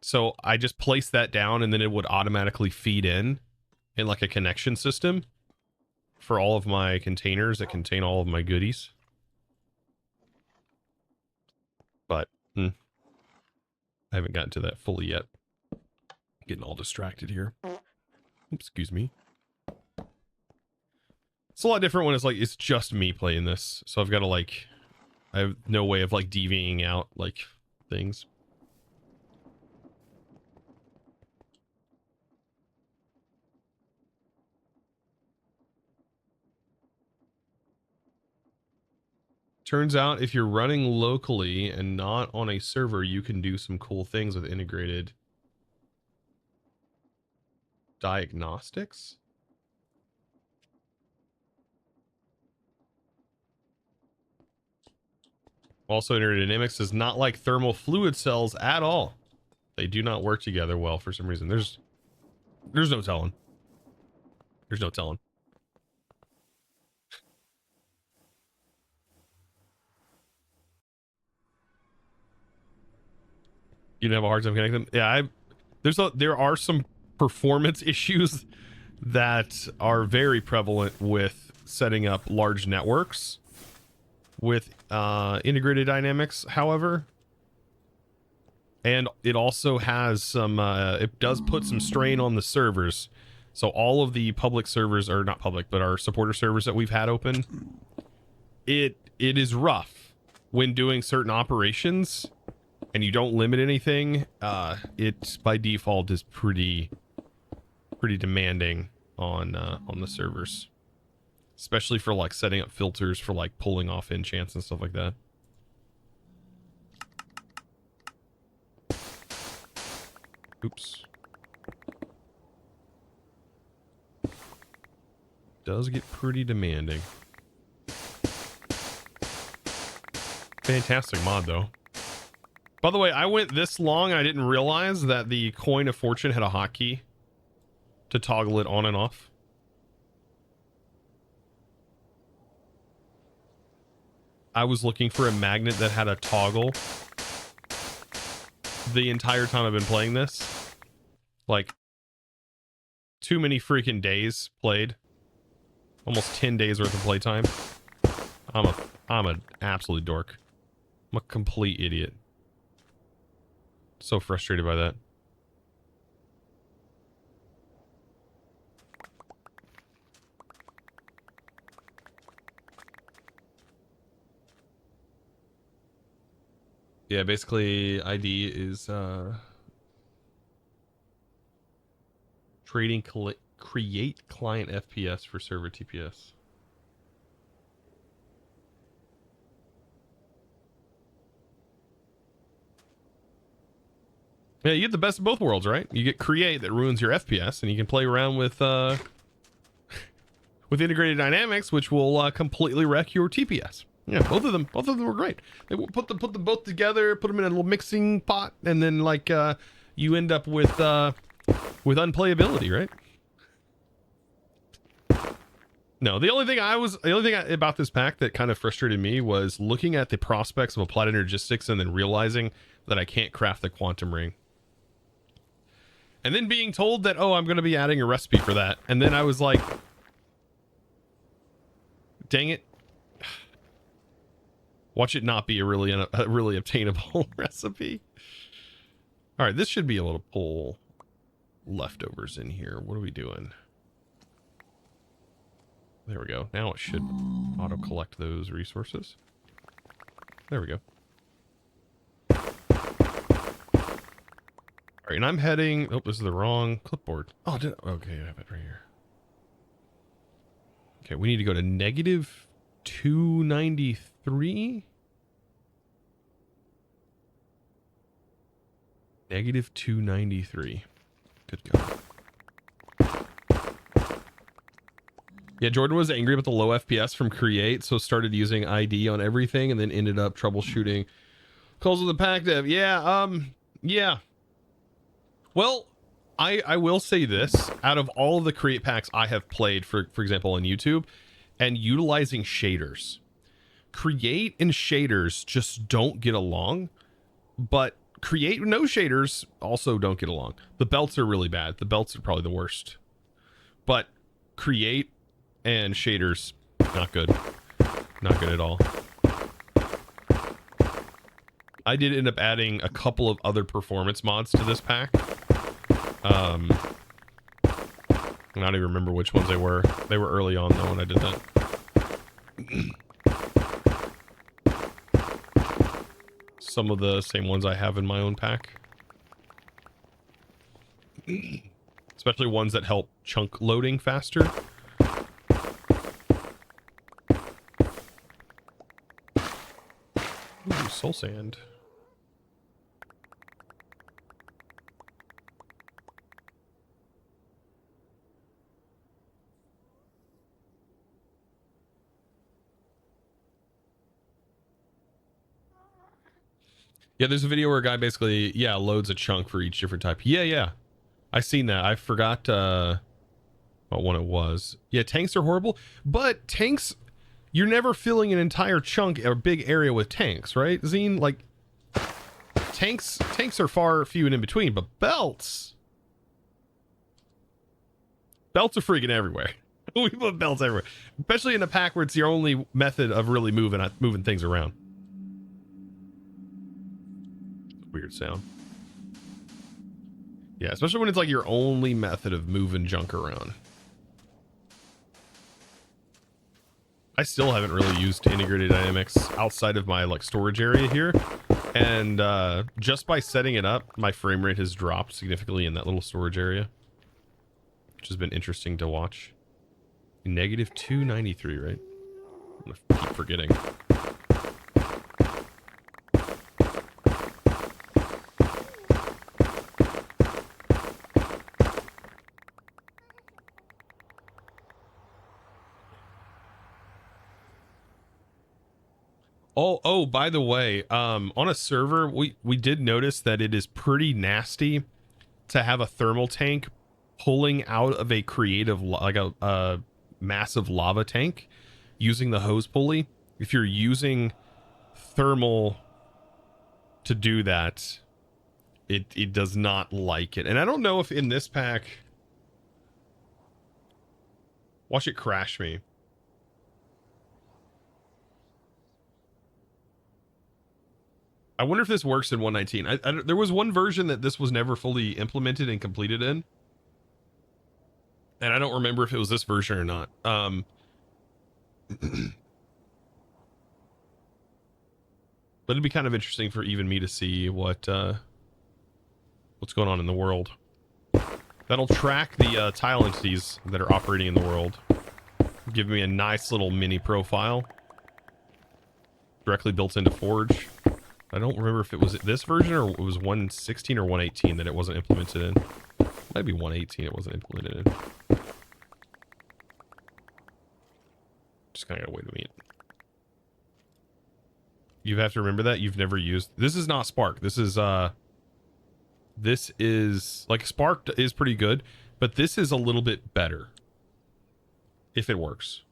So I just place that down and then it would automatically feed in like a connection system for all of my containers that contain all of my goodies. But I haven't gotten to that fully yet. Getting all distracted here. Oops, excuse me. It's a lot different when it's like it's just me playing this. So I've got to like, I have no way of like deviating out like things. Turns out if you're running locally and not on a server, you can do some cool things with integrated diagnostics. Also, integrated dynamics is not like thermal fluid cells at all. They do not work together well for some reason. There's no telling. There's no telling. You didn't have a hard time connecting them? Yeah, there are some performance issues that are very prevalent with setting up large networks with integrated dynamics, however. And it also has some, it does put some strain on the servers. So all of the public servers, or not public, but our supporter servers that we've had open, it is rough when doing certain operations and you don't limit anything. It by default is pretty demanding on the servers, especially for like setting up filters for like pulling off enchants and stuff like that. Oops. Does get pretty demanding. Fantastic mod though. By the way, I went this long and I didn't realize that the coin of fortune had a hotkey to toggle it on and off. I was looking for a magnet that had a toggle the entire time I've been playing this. Like, too many freaking days played. Almost 10 days worth of playtime. I'm an absolute dork. I'm a complete idiot. So frustrated by that. Yeah, basically ID is trading create client FPS for server TPS. Yeah, you get the best of both worlds, right? You get create that ruins your FPS, and you can play around with integrated dynamics, which will completely wreck your TPS. Yeah, both of them were great. They put them both together, put them in a little mixing pot, and then like you end up with unplayability, right? No, the only thing about this pack that kind of frustrated me was looking at the prospects of applied energistics and then realizing that I can't craft the quantum ring. And then being told that, oh, I'm going to be adding a recipe for that. And then I was like, dang it. Watch it not be a really obtainable recipe. All right, this should be able to pull leftovers in here. What are we doing? There we go. Now it should auto collect those resources. There we go. All right, and I'm heading. Oh, this is the wrong clipboard. Oh, okay, I have it right here. Okay, we need to go to negative 293. Negative 293. Good God. Yeah, Jordan was angry about the low FPS from Create, so started using ID on everything, and then ended up troubleshooting calls with the pack dev. Yeah, yeah. Well, I will say this: out of all of the Create packs I have played, for example, on YouTube, and utilizing shaders, Create and shaders just don't get along. But Create no shaders also don't get along. The belts are really bad. The belts are probably the worst. But Create and shaders, not good. Not good at all. I did end up adding a couple of other performance mods to this pack. I don't even remember which ones they were. They were early on though when I did that. Some of the same ones I have in my own pack. Especially ones that help chunk loading faster. Ooh, soul sand. Yeah, there's a video where a guy basically, loads a chunk for each different type. Yeah. I seen that. I forgot what one it was. Yeah, tanks are horrible, but tanks, you're never filling an entire chunk or big area with tanks, right, Zine? Like, tanks are far few and in between, but belts are freaking everywhere. We put belts everywhere, especially in a pack where it's your only method of really moving things around. Weird sound. Yeah, especially when it's like your only method of moving junk around. I still haven't really used integrated dynamics outside of my like storage area here, and just by setting it up, my frame rate has dropped significantly in that little storage area, which has been interesting to watch. Negative 293, right? I'm gonna keep forgetting. Oh, by the way, on a server, we did notice that it is pretty nasty to have a thermal tank pulling out of a creative, like a massive lava tank using the hose pulley. If you're using thermal to do that, it does not like it. And I don't know if in this pack, watch it crash me. I wonder if this works in 1.19. There was one version that this was never fully implemented and completed in, and I don't remember if it was this version or not. But it'd be kind of interesting for even me to see what's going on in the world. That'll track the tile entities that are operating in the world. Give me a nice little mini profile directly built into Forge. I don't remember if it was this version or it was 1.16 or 1.18 that it wasn't implemented in. Might be 1.18 it wasn't implemented in. Just kind of gotta wait a minute. You have to remember that you've never used. This is not Spark. This is like Spark is pretty good, but this is a little bit better if it works.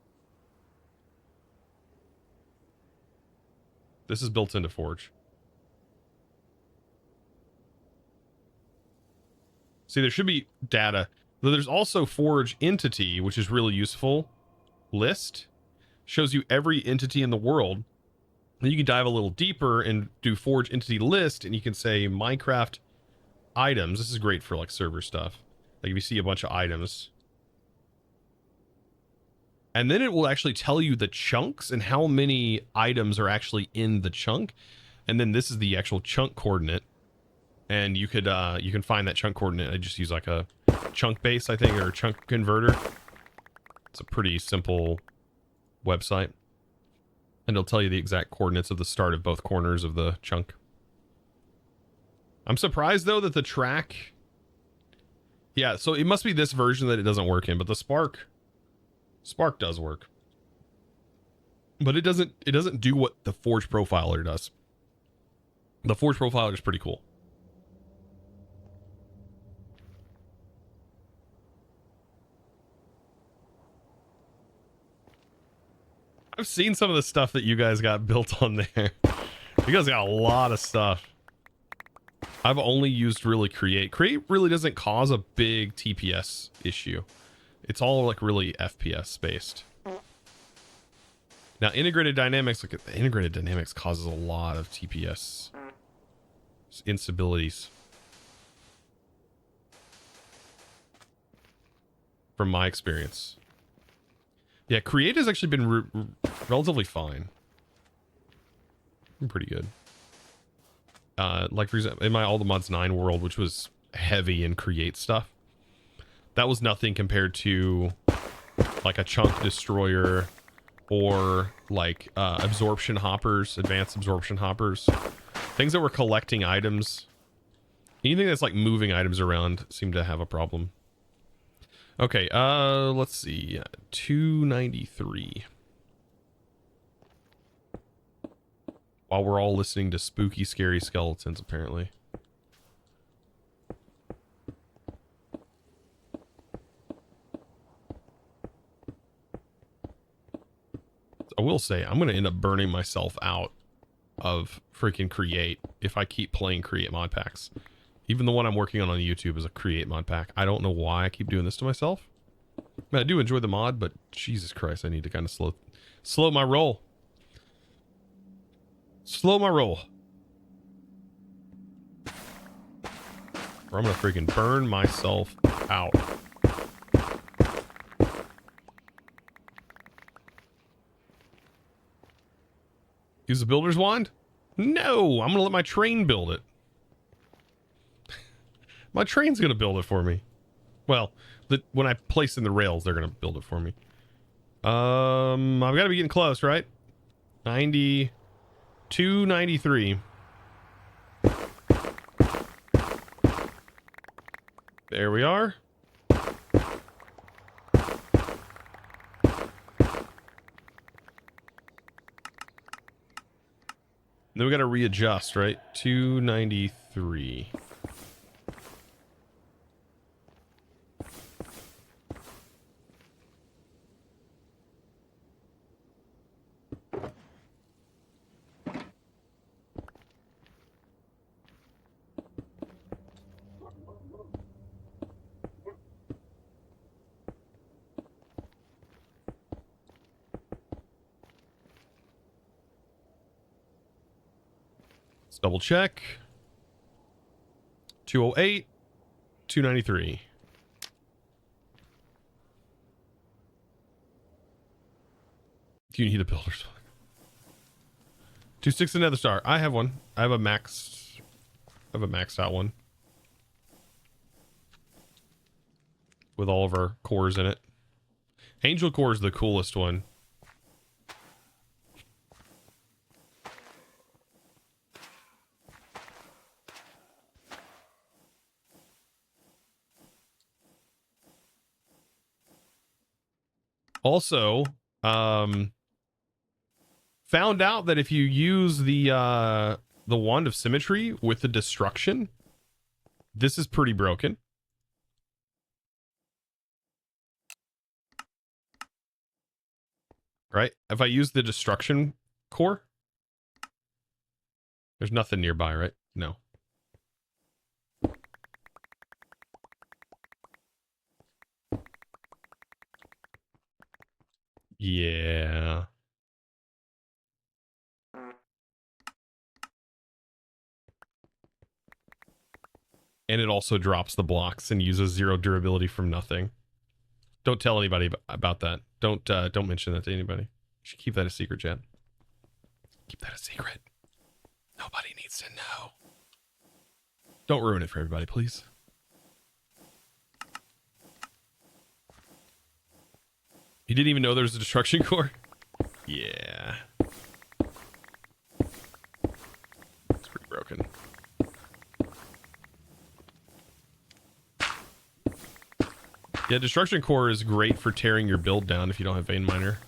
This is built into Forge. See, there should be data. There's also Forge Entity, which is really useful. List shows you every entity in the world Then you can dive a little deeper and do forge entity list, and you can say Minecraft items. This is great for like server stuff. Like if you see a bunch of items, and then it will actually tell you the chunks and how many items are actually in the chunk. And then this is the actual chunk coordinate, and you can find that chunk coordinate. I just use like a chunk base, I think, or a chunk converter. It's a pretty simple website, and it'll tell you the exact coordinates of the start of both corners of the chunk. I'm surprised though that the track, yeah, so it must be this version that it doesn't work in, but the Spark does work, but it doesn't do what the Forge Profiler does. The Forge Profiler is pretty cool. I've seen some of the stuff that you guys got built on there. You guys got a lot of stuff. I've only used really Create. Create really doesn't cause a big TPS issue. It's all like really FPS based. Now integrated dynamics, look at the integrated dynamics causes a lot of TPS instabilities. From my experience. Yeah, Create has actually been relatively fine. Pretty good. Like for example, in my All the Mods 9 world, which was heavy in Create stuff, that was nothing compared to like a chunk destroyer or like absorption hoppers, advanced absorption hoppers, things that were collecting items. Anything that's like moving items around seemed to have a problem. Okay, let's see. 293. While we're all listening to spooky, scary skeletons, apparently. I will say, I'm going to end up burning myself out of freaking Create if I keep playing Create mod packs. Even the one I'm working on YouTube is a Create mod pack. I don't know why I keep doing this to myself. I mean, I do enjoy the mod, but Jesus Christ, I need to kind of slow my roll. Slow my roll. Or I'm gonna freaking burn myself out. Use the builder's wand? No, I'm gonna let my train build it. My train's gonna build it for me. Well, when I place in the rails, they're gonna build it for me. I've got to be getting close, right? 293. There we are. Then we got to readjust, right? 293. Double check. 208, 293. Do you need a builder's one? 26 another star. I have one. I have a maxed out one. With all of our cores in it. Angel core is the coolest one. Also, found out that if you use the wand of symmetry with the destruction, this is pretty broken. Right? If I use the destruction core, there's nothing nearby, right? No. Yeah. also drops the blocks and uses 0 durability from nothing. Don't tell anybody about that. Don't mention that to anybody. You should keep that a secret, Jen. Keep that a secret. Nobody needs to know. Don't ruin it for everybody, please. You didn't even know there was a destruction core? Yeah. It's pretty broken. Yeah, destruction core is great for tearing your build down if you don't have vein miner.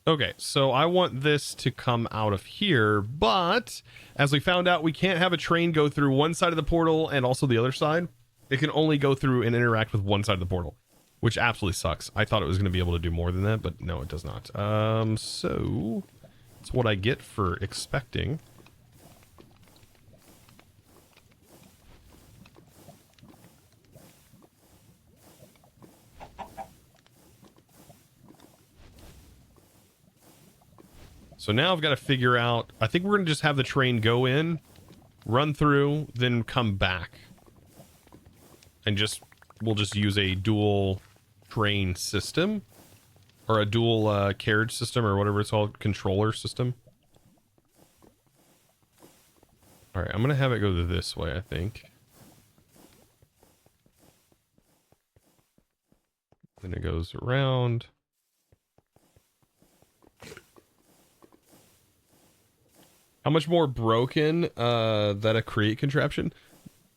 Okay, so I want this to come out of here, but as we found out, we can't have a train go through one side of the portal and also the other side. It can only go through and interact with one side of the portal, which absolutely sucks. I thought it was going to be able to do more than that, but no, it does not. So that's what I get for expecting. So now I've got to figure out, I think we're going to just have the train go in, run through, then come back. And we'll just use a dual train system. Or a dual carriage system, or whatever it's called, controller system. Alright, I'm going to have it go this way, I think. Then it goes around. How much more broken that a create contraption?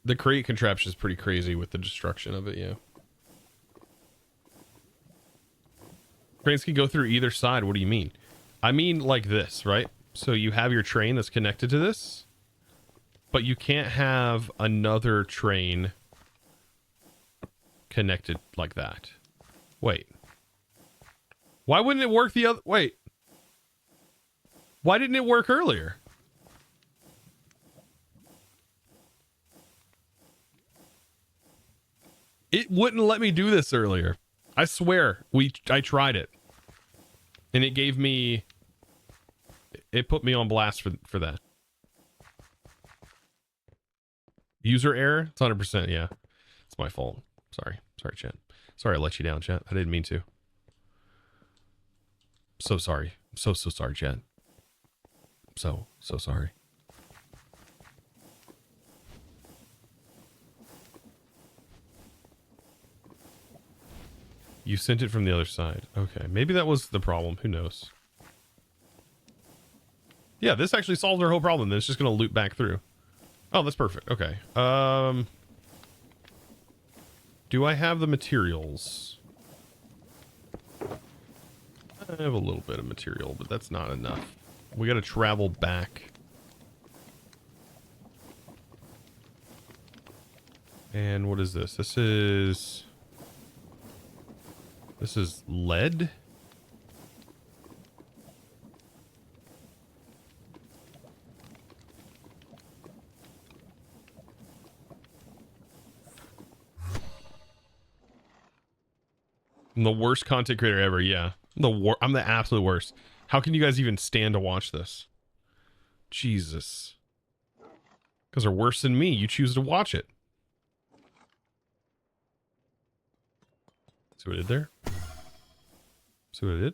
The create contraption is pretty crazy with the destruction of it, yeah. Trains can go through either side. What do you mean? I mean like this, right? So you have your train that's connected to this, but you can't have another train connected like that. Wait. Why wouldn't it work the other... Wait. Why didn't it work earlier? It wouldn't let me do this earlier. I swear, I tried it. And it gave me... It put me on blast for that. User error? It's 100%, yeah. It's my fault. Sorry. Sorry, chat. Sorry I let you down, chat. I didn't mean to. So sorry. So sorry, chat. So sorry. You sent it from the other side. Okay, maybe that was the problem. Who knows? Yeah, this actually solves our whole problem. Then it's just going to loop back through. Oh, that's perfect. Okay. Do I have the materials? I have a little bit of material, but that's not enough. We got to travel back. And what is this? This is lead. I'm the worst content creator ever. Yeah. I'm the absolute worst. How can you guys even stand to watch this? Jesus. Because they're worse than me. You choose to watch it. See what I did there? See what I did?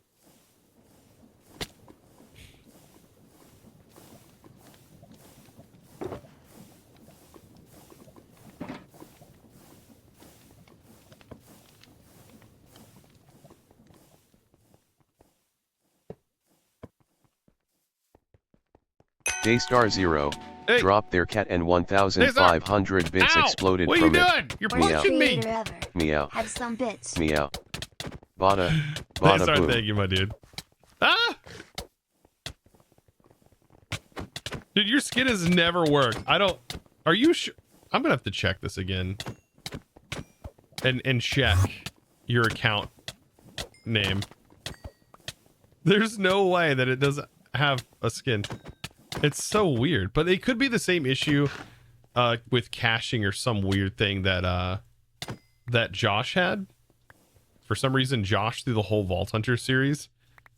Daystar 0, hey. Dropped their cat and 1,500 bits Ow. exploded what from are you it. doing? You're punching me! Meow. Have some bits. Meow. Bada Sorry, boom. thank you, my dude. Ah! Dude, your skin has never worked. Are you sure? I'm gonna have to check this again. And check your account name. There's no way that it doesn't have a skin. It's so weird, but it could be the same issue with caching or some weird thing that that Josh had. For some reason, Josh through the whole Vault Hunter series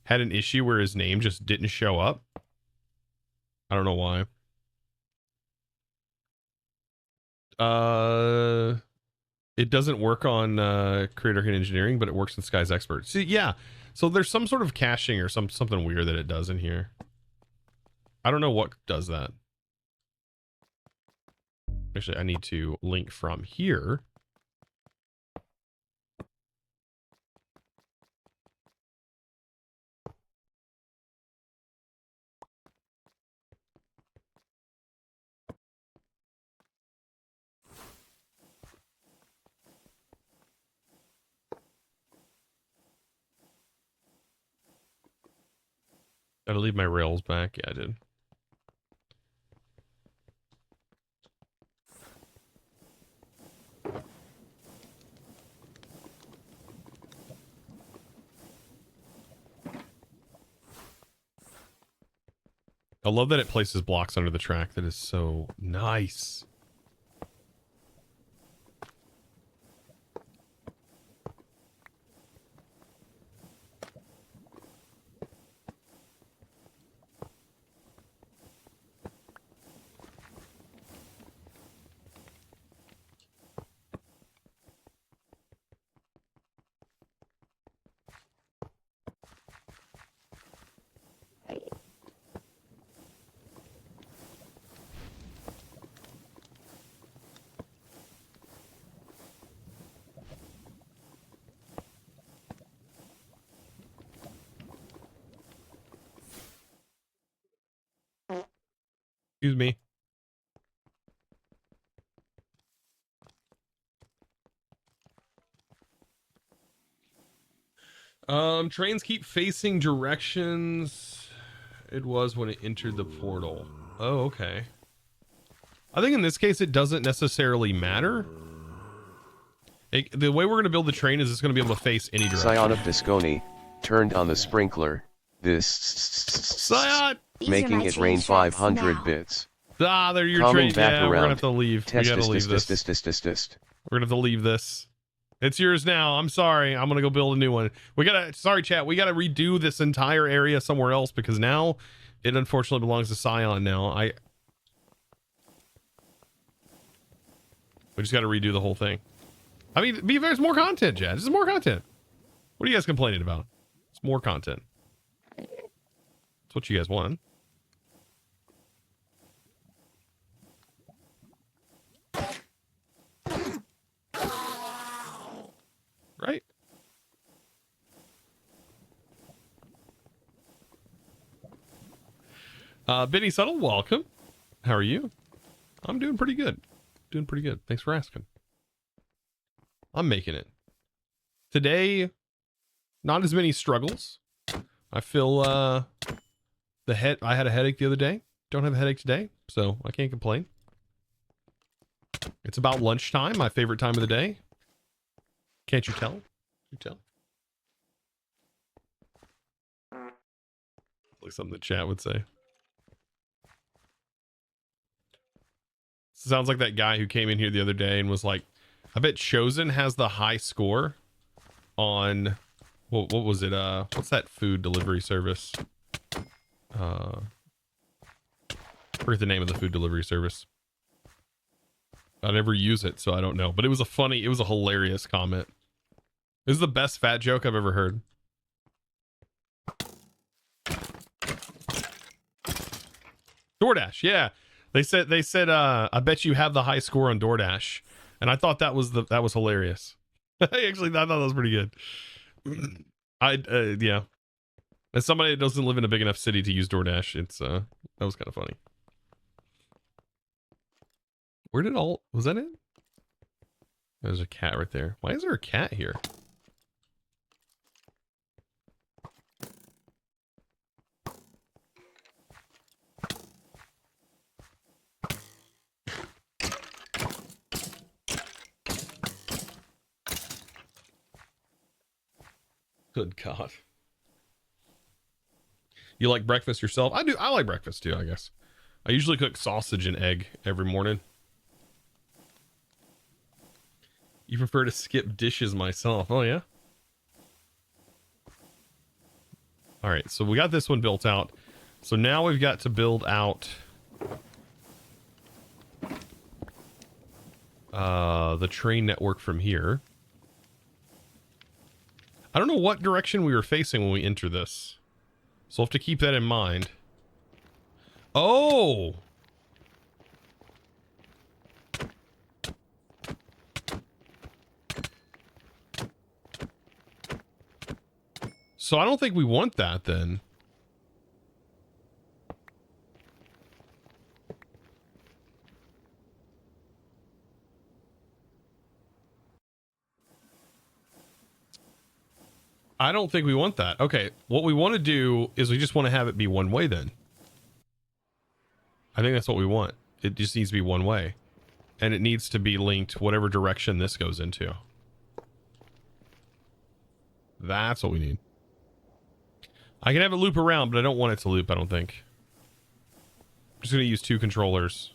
had an issue where his name just didn't show up. I don't know why. It doesn't work on Creator Arcane Engineering, but it works in Sky's Expert. See, yeah. So there's some sort of caching or something weird that it does in here. I don't know what does that. Actually, I need to link from here. Gotta leave my rails back. Yeah, I did. I love that it places blocks under the track. That is so nice. Excuse me. Trains keep facing directions. It was when it entered the portal. Oh, okay. I think in this case, it doesn't necessarily matter. The way we're going to build the train is it's going to be able to face any direction. Scion of Visconi turned on the sprinkler. This Scion! Making it rain 500 bits. Ah, they're your Coming train. back Yeah, we're around. gonna have to leave. We gotta leave this. We're gonna have to leave this. It's yours now. I'm sorry. I'm gonna go build a new one. Sorry, chat. We gotta redo this entire area somewhere else because now it unfortunately belongs to Scion now. We just gotta redo the whole thing. I mean, there's more content, Chad. This is more content. What are you guys complaining about? It's more content. That's what you guys want. Right? Benny Subtle, welcome. How are you? I'm doing pretty good. Doing pretty good. Thanks for asking. I'm making it. Today, not as many struggles. I feel I had a headache the other day. Don't have a headache today, so I can't complain. It's about lunchtime, my favorite time of the day. Can't you tell? You tell? Like something the chat would say. Sounds like that guy who came in here the other day and was like, I bet Chosen has the high score on what was it? What's that food delivery service? I forget the name of the food delivery service. I never use it, so I don't know. But it was a hilarious comment. This is the best fat joke I've ever heard. DoorDash, yeah. They said I bet you have the high score on DoorDash. And I thought that was hilarious. I thought that was pretty good. Yeah. As somebody that doesn't live in a big enough city to use DoorDash, that was kind of funny. Was that it? There's a cat right there. Why is there a cat here? Good God. You like breakfast yourself? I do. I like breakfast too, I guess. I usually cook sausage and egg every morning. You prefer to skip dishes myself. Oh, yeah? All right, so we got this one built out. So now we've got to build out the train network from here. I don't know what direction we were facing when we enter this, so we'll have to keep that in mind. Oh! So I don't think we want that then. I don't think we want that. Okay, what we want to do is we just want to have it be one way then. I think that's what we want. It just needs to be one way. And it needs to be linked whatever direction this goes into. That's what we need. I can have it loop around, but I don't want it to loop, I don't think. I'm just going to use 2 controllers.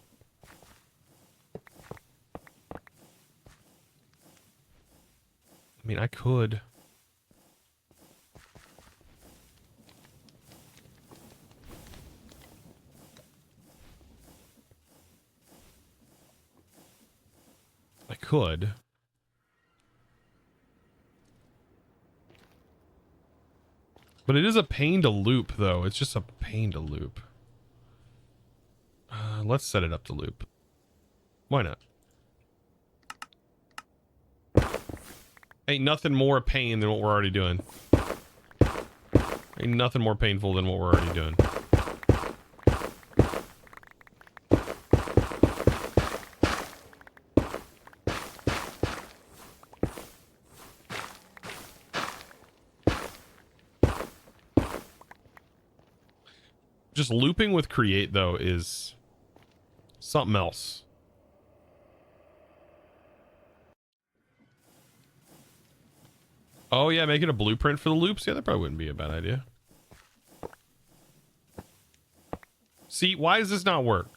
I mean, I could. I could. But it is a pain to loop, though. It's just a pain to loop. Let's set it up to loop. Why not? Ain't nothing more a pain than what we're already doing. Ain't nothing more painful than what we're already doing. Just looping with create, though, is something else. Oh, yeah, making a blueprint for the loops? Yeah, that probably wouldn't be a bad idea. See, why does this not work?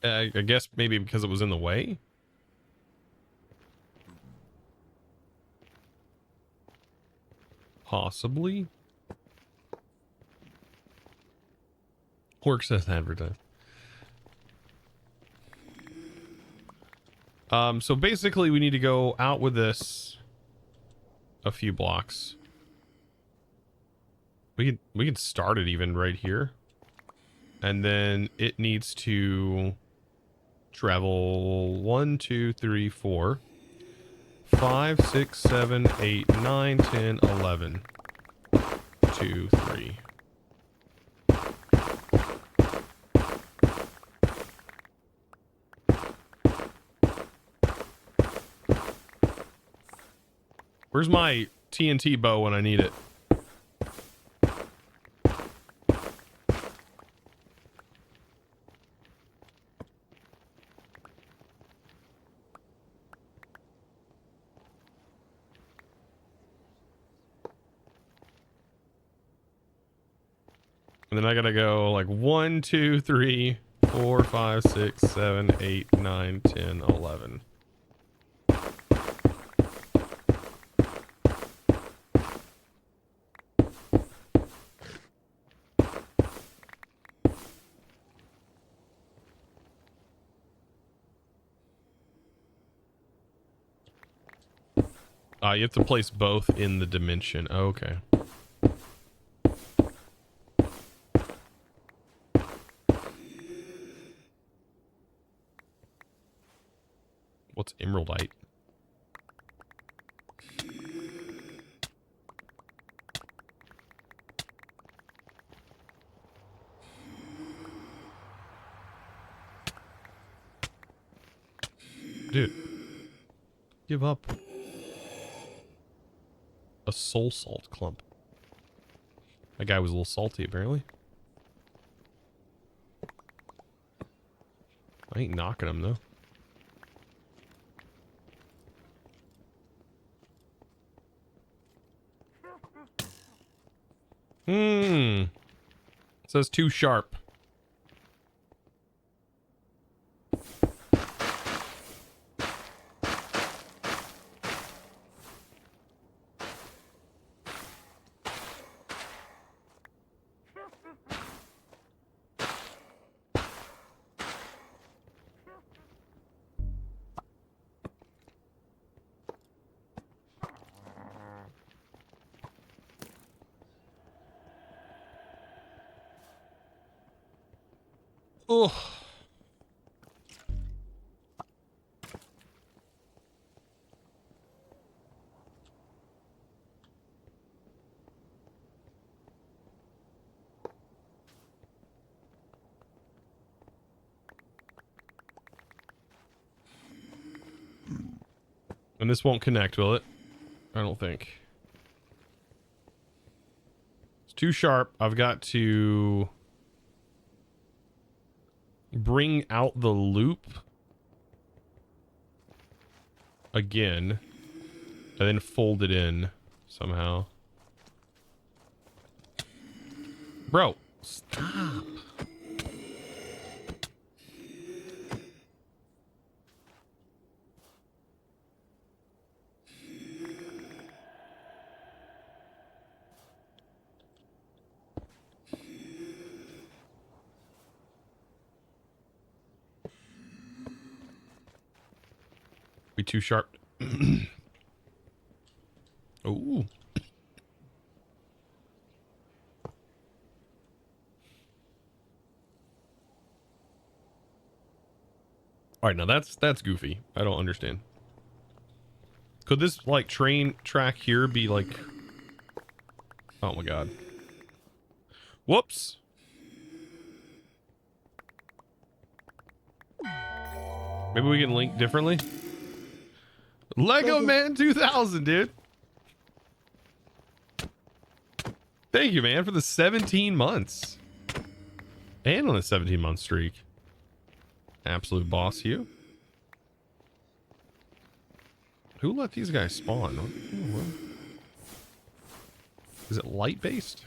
I guess maybe because it was in the way? Possibly. Works as advertised. So basically we need to go out with this a few blocks. We can start it even right here. And then it needs to travel 1, 2, 3, 4, 5, 6, 7, 8, 9, 10, 11. 2, 3. Where's my TNT bow when I need it? And then I gotta go like 1, 2, 3, 4, 5, 6, 7, 8, 9, 10, 11. You have to place both in the dimension. Okay. What's emeraldite? Dude. Give up. A soul salt clump. That guy was a little salty, apparently. I ain't knocking him, though. It says too sharp. Ugh. And this won't connect, will it? I don't think. It's too sharp. I've got to bring out the loop again and then fold it in somehow. Bro, stop. Be too sharp. Oh. All right, now that's goofy. I don't understand. Could this like train track here be like? Oh my god. Whoops. Maybe we can link differently. Lego Man 2000, dude. Thank you, man, for the 17 months. And on the 17-month streak. Absolute boss, you. Who let these guys spawn? Is it light-based?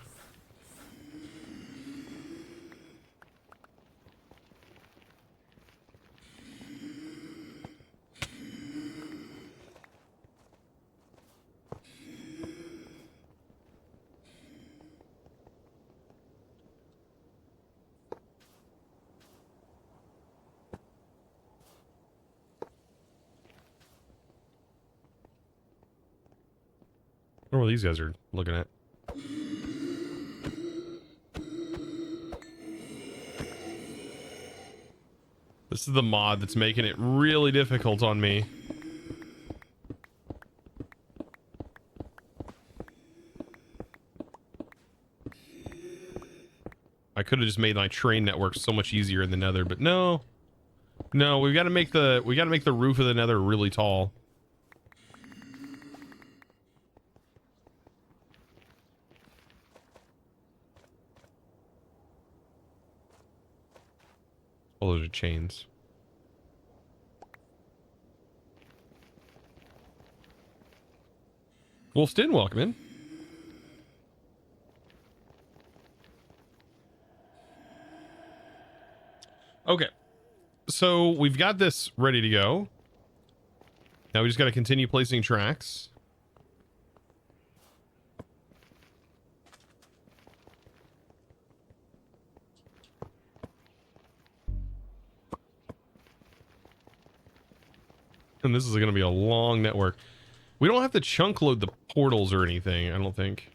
I wonder what these guys are looking at. This is the mod that's making it really difficult on me. I could have just made my train network so much easier in the Nether, but no. No, we got to make the roof of the Nether really tall. Oh, those are chains. Wolfston, welcome in. Okay. So we've got this ready to go. Now we just got to continue placing tracks. And this is going to be a long network. We don't have to chunk load the portals or anything, I don't think.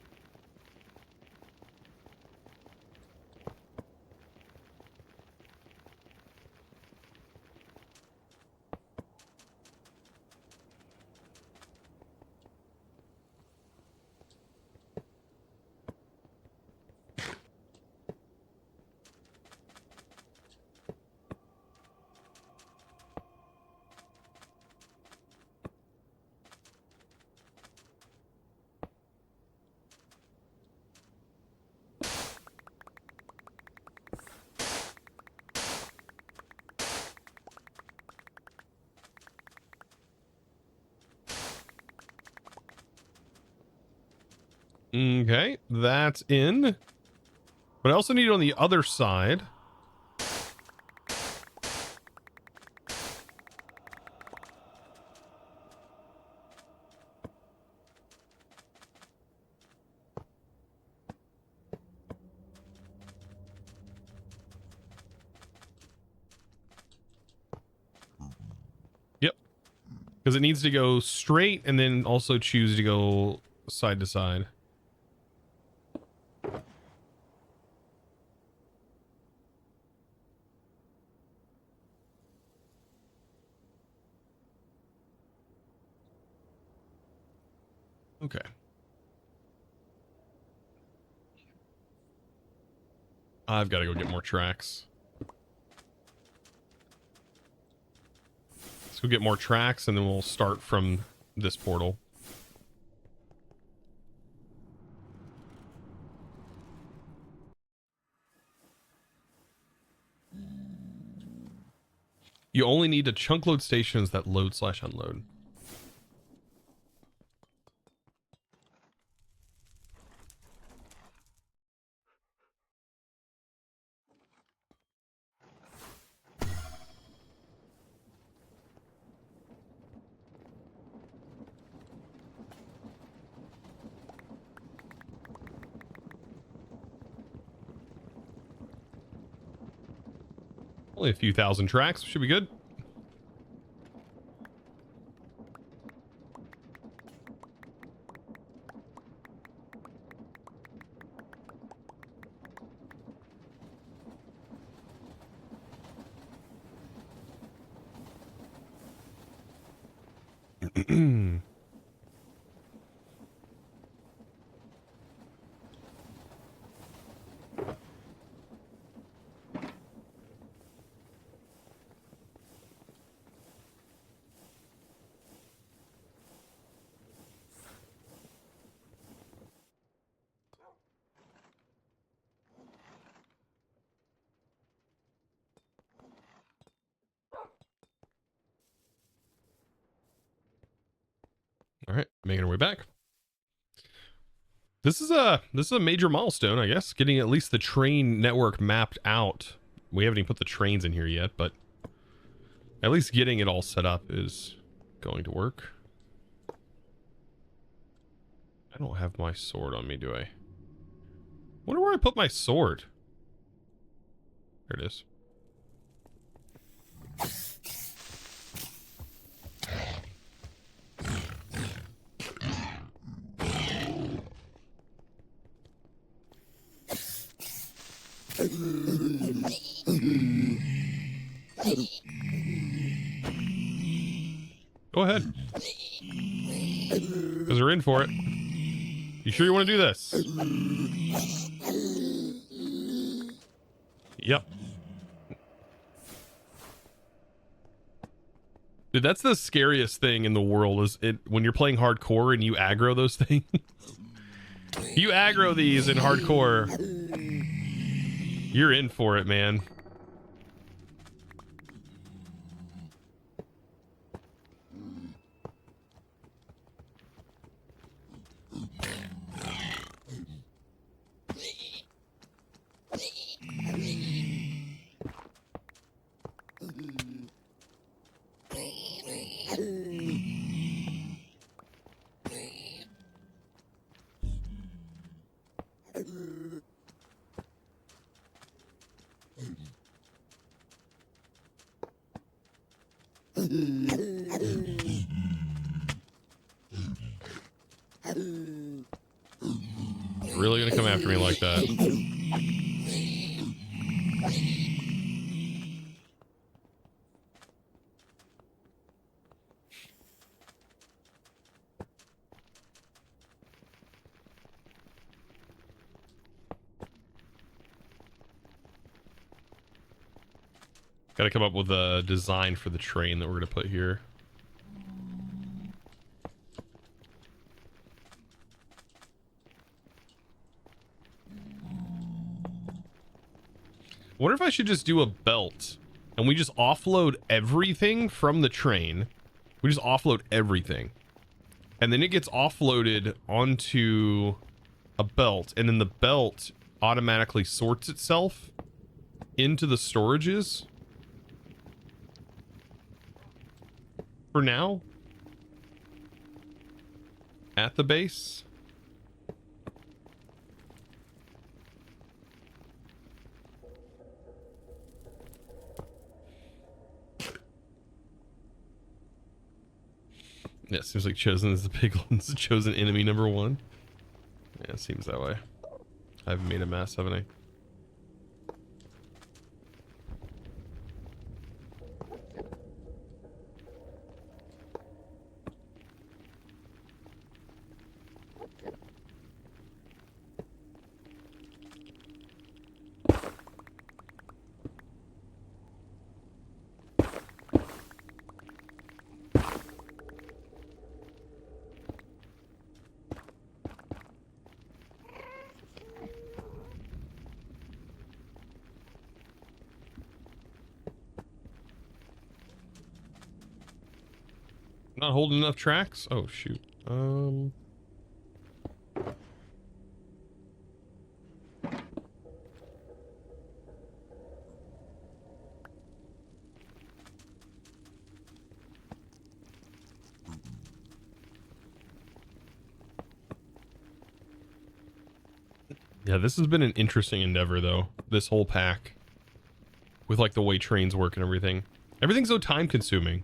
Okay, that's in. But I also need it on the other side. Yep. Because it needs to go straight and then also choose to go side to side. Okay. I've got to go get more tracks. Let's go get more tracks and then we'll start from this portal. You only need to chunk load stations that load/unload. Only a few thousand tracks, should be good. All right, making our way back. This is a major milestone, I guess, getting at least the train network mapped out. We haven't even put the trains in here yet, but at least getting it all set up is going to work. I don't have my sword on me, do I? Wonder where I put my sword. There it is. Go ahead. Because we're in for it. You sure you want to do this? Yep. Dude, that's the scariest thing in the world is it when you're playing hardcore and you aggro those things. You aggro these in hardcore. You're in for it, man. Really gonna come after me like that? Got to come up with a design for the train that we're going to put here. I wonder if I should just do a belt and we just offload everything from the train. We just offload everything. And then it gets offloaded onto a belt, and then the belt automatically sorts itself into the storages for now at the base. Yeah, it seems like Chosen is the big one's chosen enemy number one. Yeah, it seems that way. I've made a mess, haven't I? Not holding enough tracks? Oh shoot. Yeah, this has been an interesting endeavor though. This whole pack. With like the way trains work and everything. Everything's so time consuming.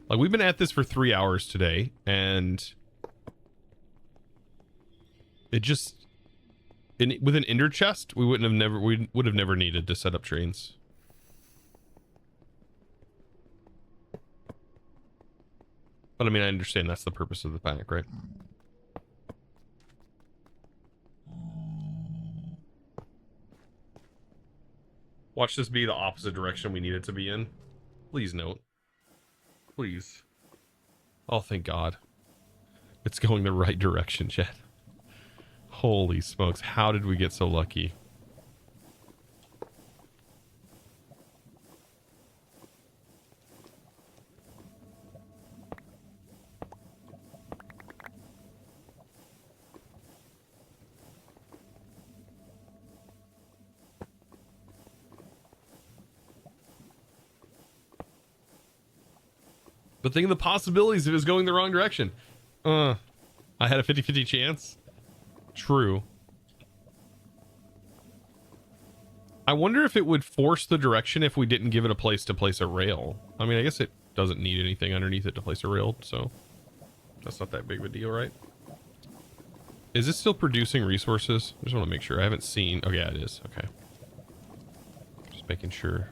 Like, we've been at this for 3 hours today, and it just, with an ender chest, we would have never needed to set up trains. But I mean, I understand that's the purpose of the pack, right? Watch this be the opposite direction we need it to be in. Please note. Please. Oh, thank God. It's going the right direction, chat. Holy smokes. How did we get so lucky? But think of the possibilities if it was going the wrong direction. I had a 50-50 chance. True. I wonder if it would force the direction if we didn't give it a place to place a rail. I mean, I guess it doesn't need anything underneath it to place a rail, so that's not that big of a deal, right? Is it still producing resources? I just want to make sure. I haven't seen. Oh, yeah, it is. Okay. Just making sure.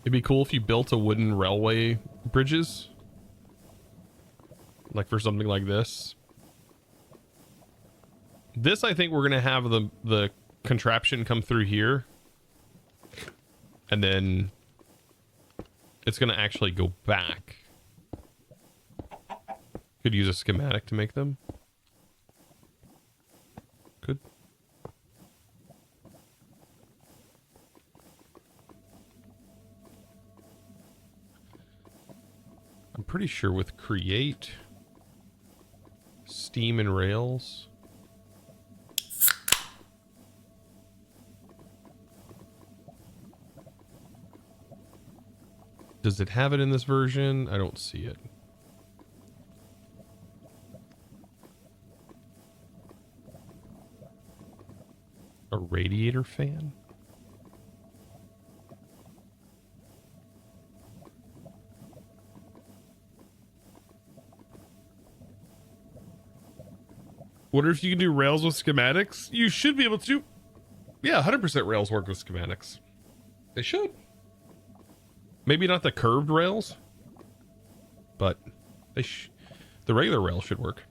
It'd be cool if you built a wooden railway bridges. Like for something like this. This, I think we're going to have the contraption come through here. And then it's going to actually go back. Could use a schematic to make them. Could. I'm pretty sure with create, steam and rails. Does it have it in this version? I don't see it. A radiator fan? Wonder if you can do rails with schematics? You should be able to. Yeah, 100% rails work with schematics. They should. Maybe not the curved rails, but the regular rail should work.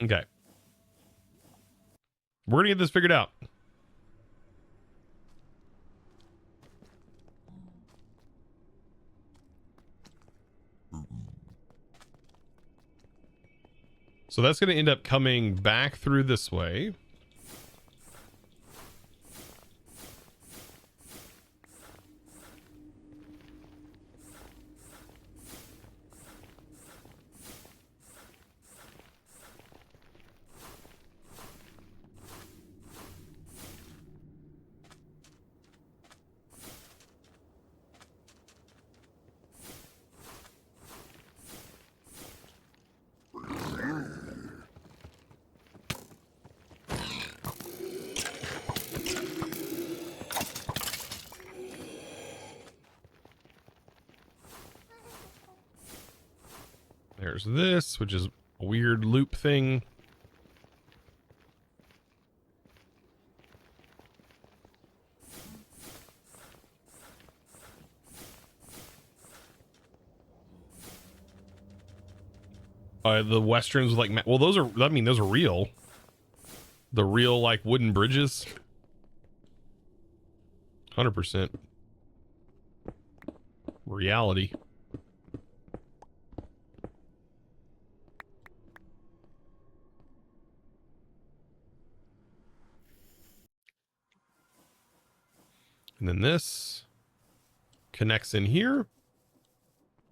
Okay. We're gonna get this figured out. So that's gonna end up coming back through this way. There's this, which is a weird loop thing. The westerns with like, well, those are, I mean, those are real. The real like wooden bridges. 100% reality. And then this connects in here.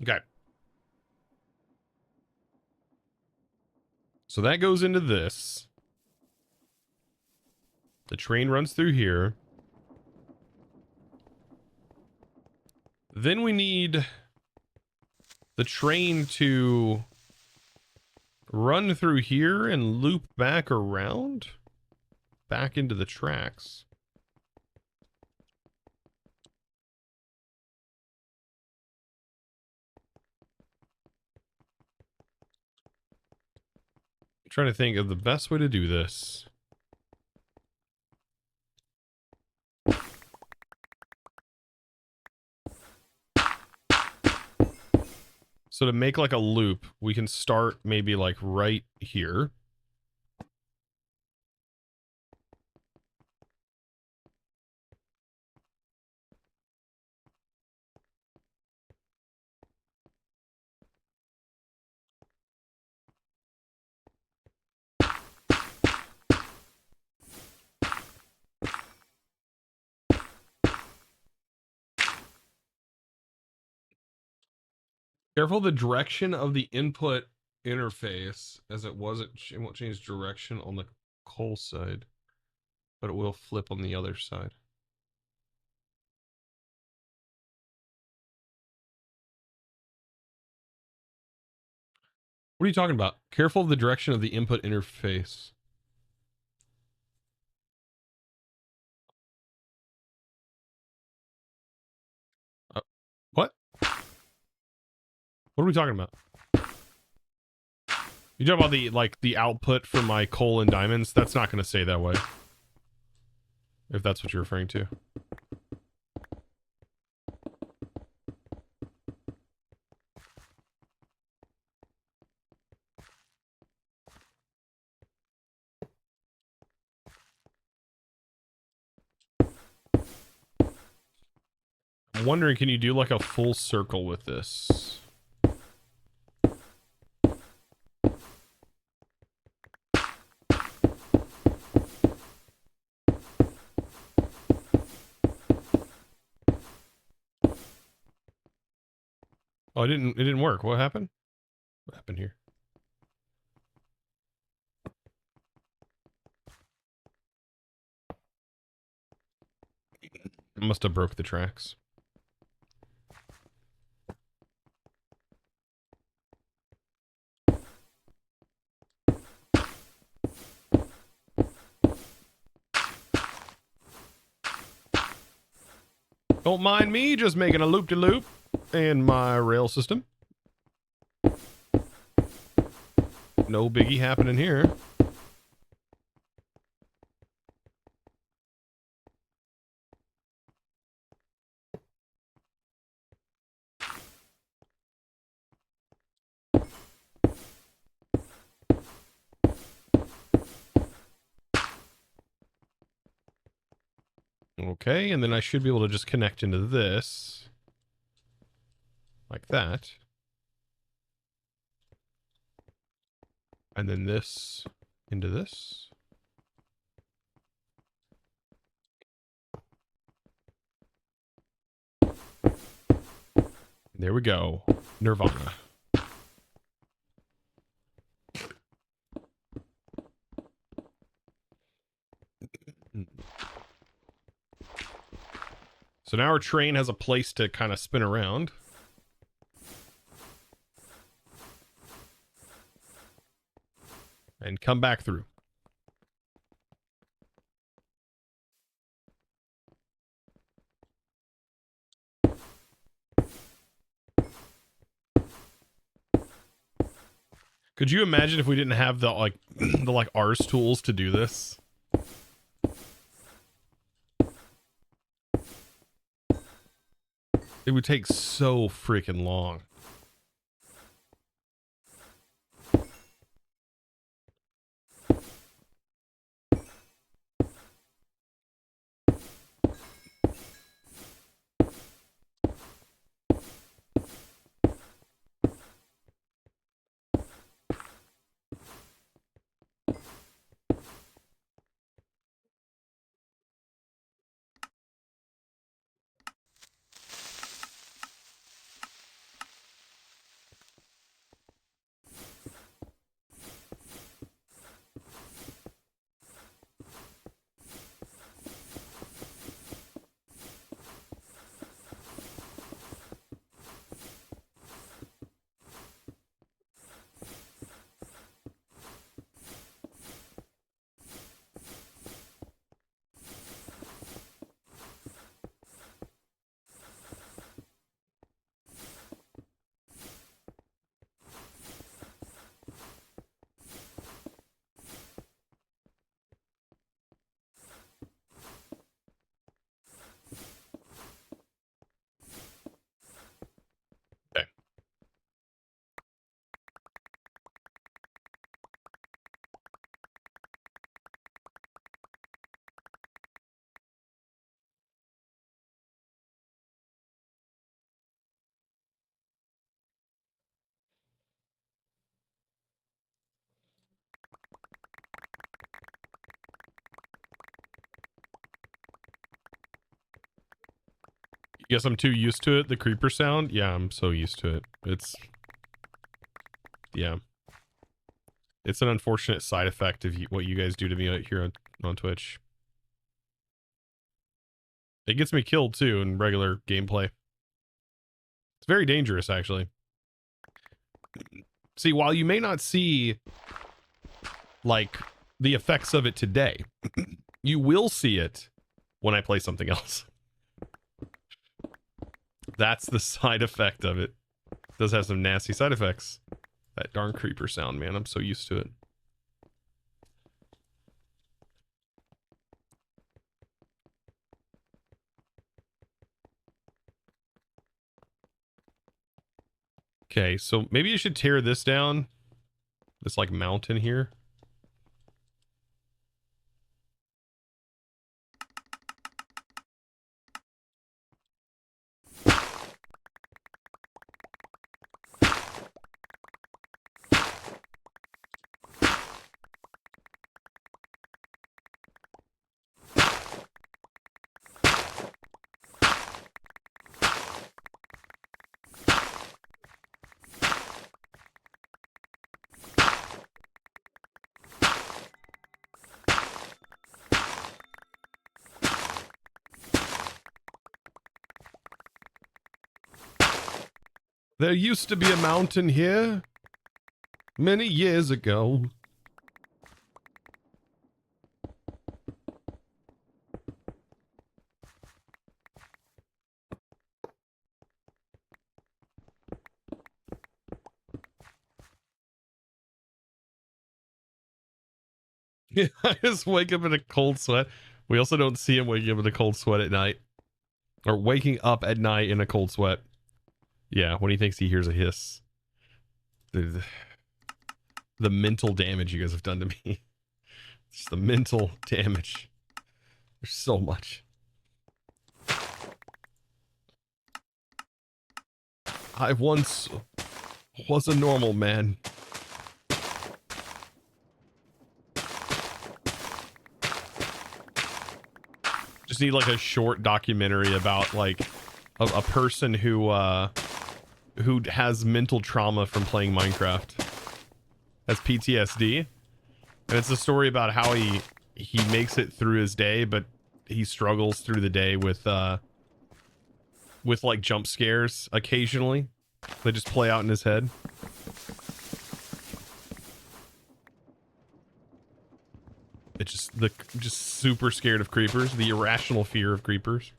Okay. So that goes into this. The train runs through here. Then we need the train to run through here and loop back around, back into the tracks. I'm trying to think of the best way to do this. So to make like a loop, we can start maybe like right here. Careful the direction of the input interface, as it won't change direction on the coal side, but it will flip on the other side. What are you talking about? Careful of the direction of the input interface. What? What are we talking about? You talking about the like the output for my coal and diamonds? That's not going to stay that way. If that's what you're referring to. I'm wondering, can you do like a full circle with this? Oh, it didn't work. What happened? What happened here? I must have broke the tracks. Don't mind me just making a loop-de-loop in my rail system. No biggie happening here. Okay, and then I should be able to just connect into this. Like that. And then this into this. There we go. Nirvana. So now our train has a place to kind of spin around. And come back through. Could you imagine if we didn't have the like the like Rs tools to do this? It would take so freaking long. Okay. Guess I'm too used to it, the creeper sound? Yeah, I'm so used to it. Yeah. It's an unfortunate side effect of what you guys do to me out here on Twitch. It gets me killed too in regular gameplay. It's very dangerous, actually. See, while you may not see, like, the effects of it today, you will see it when I play something else. That's the side effect of it. It does have some nasty side effects. That darn creeper sound, man. I'm so used to it. Okay, so maybe you should tear this down. This, like, mountain here. There used to be a mountain here many years ago. Yeah, I just wake up in a cold sweat. We also don't see him waking up in a cold sweat at night. Or waking up at night in a cold sweat. Yeah, when he thinks he hears a hiss. The mental damage you guys have done to me. Just the mental damage. There's so much. I once was a normal man. Just need like a short documentary about like a person who has mental trauma from playing Minecraft. Has PTSD. And it's a story about how he makes it through his day, but he struggles through the day with like jump scares occasionally. They just play out in his head. It's just super scared of creepers, the irrational fear of creepers.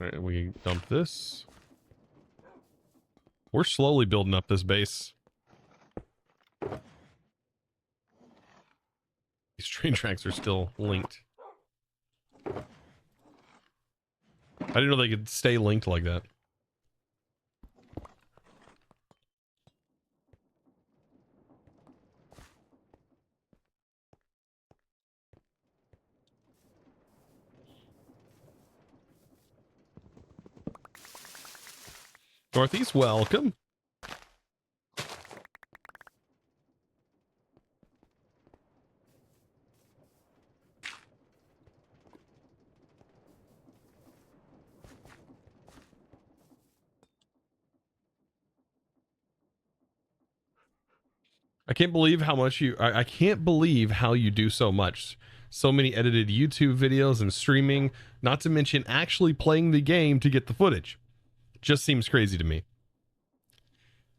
All right, we dump this. We're slowly building up this base. These train tracks are still linked. I didn't know they could stay linked like that. Northeast, welcome. I can't believe how much I can't believe how you do so much. So many edited YouTube videos and streaming, not to mention actually playing the game to get the footage. Just seems crazy to me.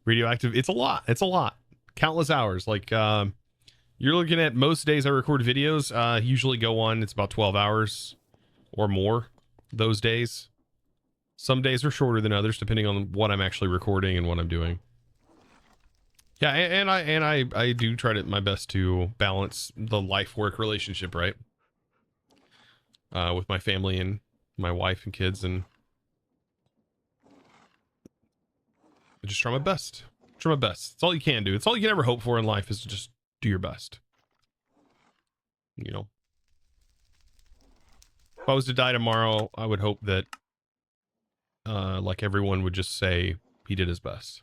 Radioactive, it's a lot. It's a lot. Countless hours. Like, you're looking at most days I record videos, usually go on, it's about 12 hours or more those days. Some days are shorter than others, depending on what I'm actually recording and what I'm doing. Yeah, and I do try to my best to balance the life-work relationship, right? With my family and my wife and kids, and I just try my best. Try my best. It's all you can do. It's all you can ever hope for in life is to just do your best. You know, if I was to die tomorrow, I would hope that, like everyone would just say he did his best.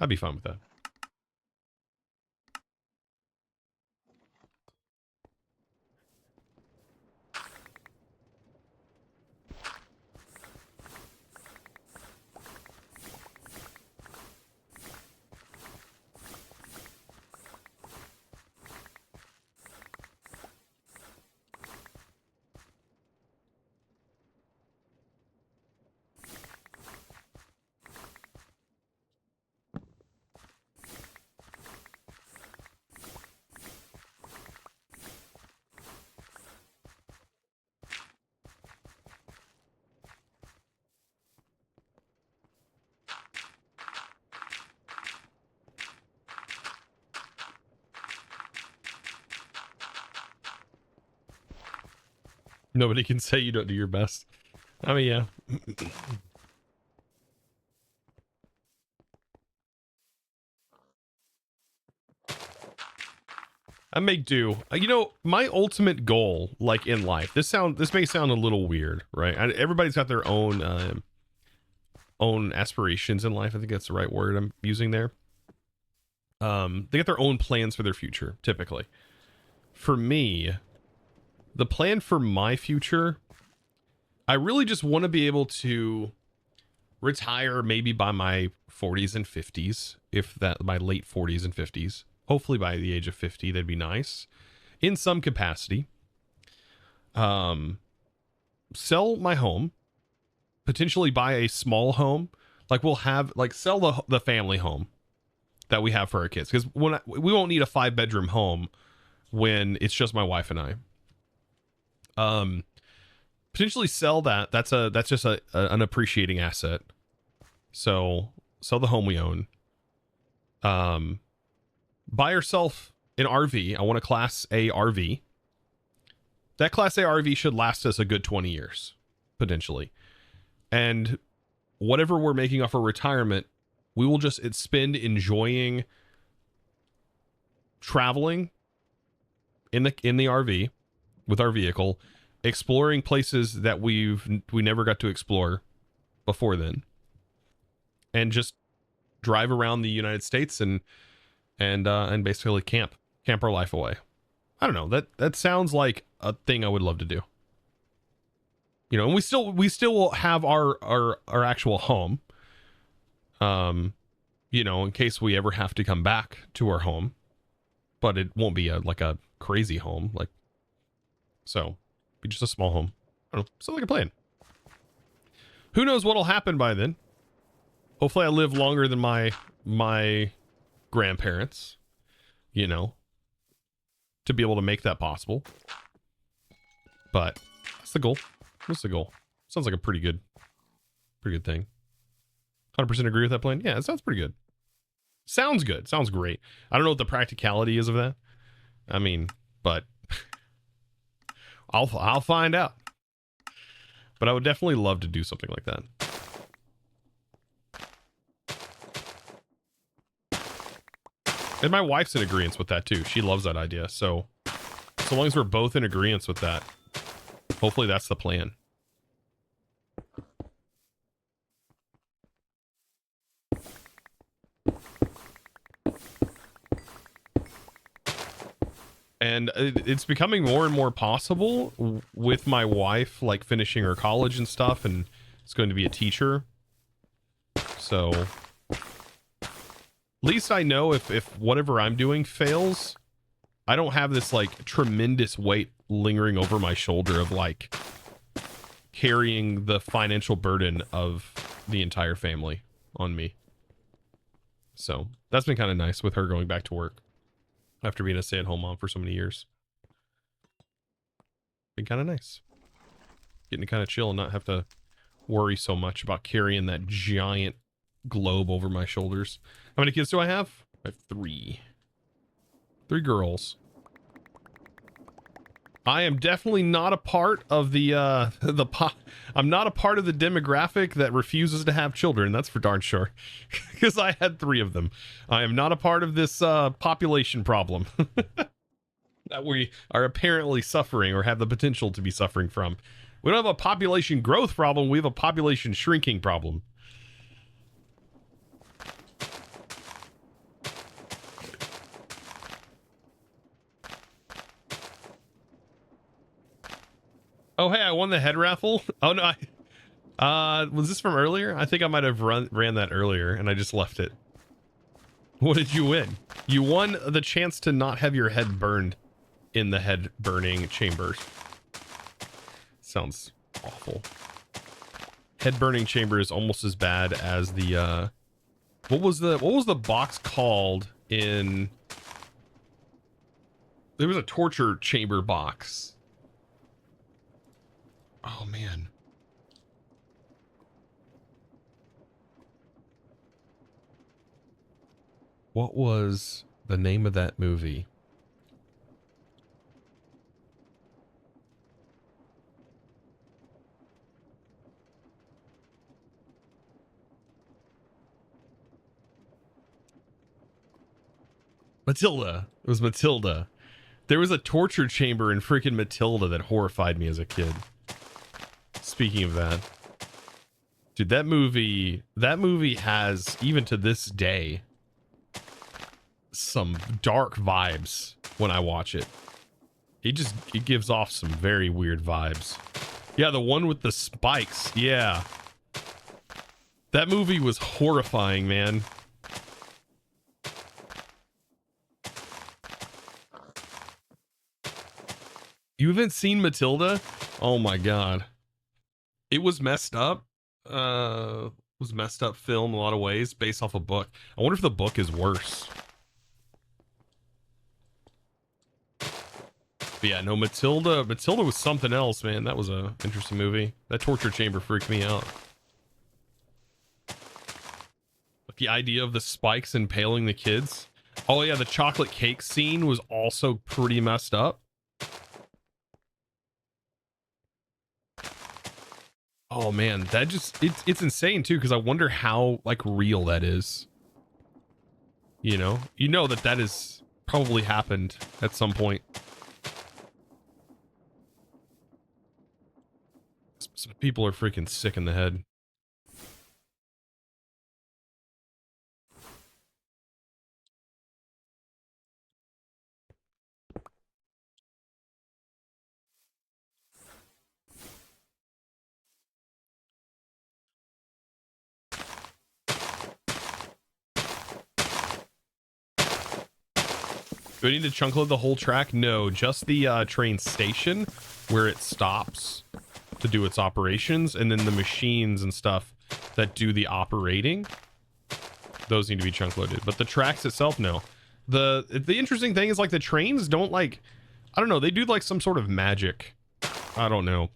I'd be fine with that. Nobody can say you don't do your best. I mean, yeah. I make do. You know, my ultimate goal, like in life, this may sound a little weird, right? Everybody's got their own aspirations in life. I think that's the right word I'm using there. They get their own plans for their future, typically. For me, the plan for my future, I really just want to be able to retire maybe by my 40s and 50s, if that, my late 40s and 50s. Hopefully by the age of 50, that'd be nice. In some capacity. Sell my home. Potentially buy a small home. Like we'll have, like sell the family home that we have for our kids. Because we won't need a 5-bedroom home when it's just my wife and I. Potentially sell that. That's just an appreciating asset. So sell the home we own. Buy yourself an RV. I want a Class A RV. That Class A RV should last us a good 20 years, potentially. And whatever we're making off our retirement, we will just spend enjoying traveling in the RV with our vehicle, exploring places that we never got to explore before then, and just drive around the United States and basically camp our life away. I don't know, that sounds like a thing I would love to do. You know, and we still will have our actual home. You know, in case we ever have to come back to our home, but it won't be like a crazy home, like, so be just a small home. I don't know, sounds like a plan. Who knows what'll happen by then? Hopefully I live longer than my grandparents, you know, to be able to make that possible. But that's the goal. What's the goal? Sounds like a pretty good thing. 100% agree with that plan. Yeah, it sounds pretty good. Sounds good. Sounds great. I don't know what the practicality is of that. I mean, but I'll find out. But I would definitely love to do something like that. And my wife's in agreement with that too. She loves that idea. So long as we're both in agreement with that, hopefully that's the plan. And it's becoming more and more possible with my wife, like finishing her college and stuff, and it's going to be a teacher. So at least I know if whatever I'm doing fails, I don't have this like tremendous weight lingering over my shoulder of like carrying the financial burden of the entire family on me. So that's been kind of nice with her going back to work after being a stay-at-home mom for so many years. Been kind of nice. Getting to kind of chill and not have to worry so much about carrying that giant globe over my shoulders. How many kids do I have? I have 3. 3 girls. I am definitely not a part of I'm not a part of the demographic that refuses to have children. That's for darn sure. Because I had 3 of them. I am not a part of this population problem that we are apparently suffering or have the potential to be suffering from. We don't have a population growth problem. We have a population shrinking problem. Oh, hey, I won the head raffle. Oh, no. Was this from earlier? I think I might have ran that earlier and I just left it. What did you win? You won the chance to not have your head burned in the head burning chambers. Sounds awful. Head burning chamber is almost as bad as the, what was the box called in, there was a torture chamber box. Oh, man. What was the name of that movie? Matilda. It was Matilda. There was a torture chamber in freaking Matilda that horrified me as a kid. Speaking of that, dude, that movie has, even to this day, some dark vibes when I watch it. It gives off some very weird vibes. Yeah, the one with the spikes. Yeah. That movie was horrifying, man. You haven't seen Matilda? Oh my god. It was messed up. Was messed up film in a lot of ways based off a book. I wonder if the book is worse. But yeah, no, Matilda was something else, man. That was a interesting movie. That torture chamber freaked me out. But the idea of the spikes impaling the kids. Oh yeah, the chocolate cake scene was also pretty messed up. Oh man, that just it's insane too, because I wonder how like real that is. You know that is probably happened at some point. Some people are freaking sick in the head. Do I need to chunk load the whole track? No, just the train station where it stops to do its operations, and then the machines and stuff that do the operating, those need to be chunk loaded. But the tracks itself, no. The interesting thing is like the trains don't like, I don't know, they do like some sort of magic. I don't know.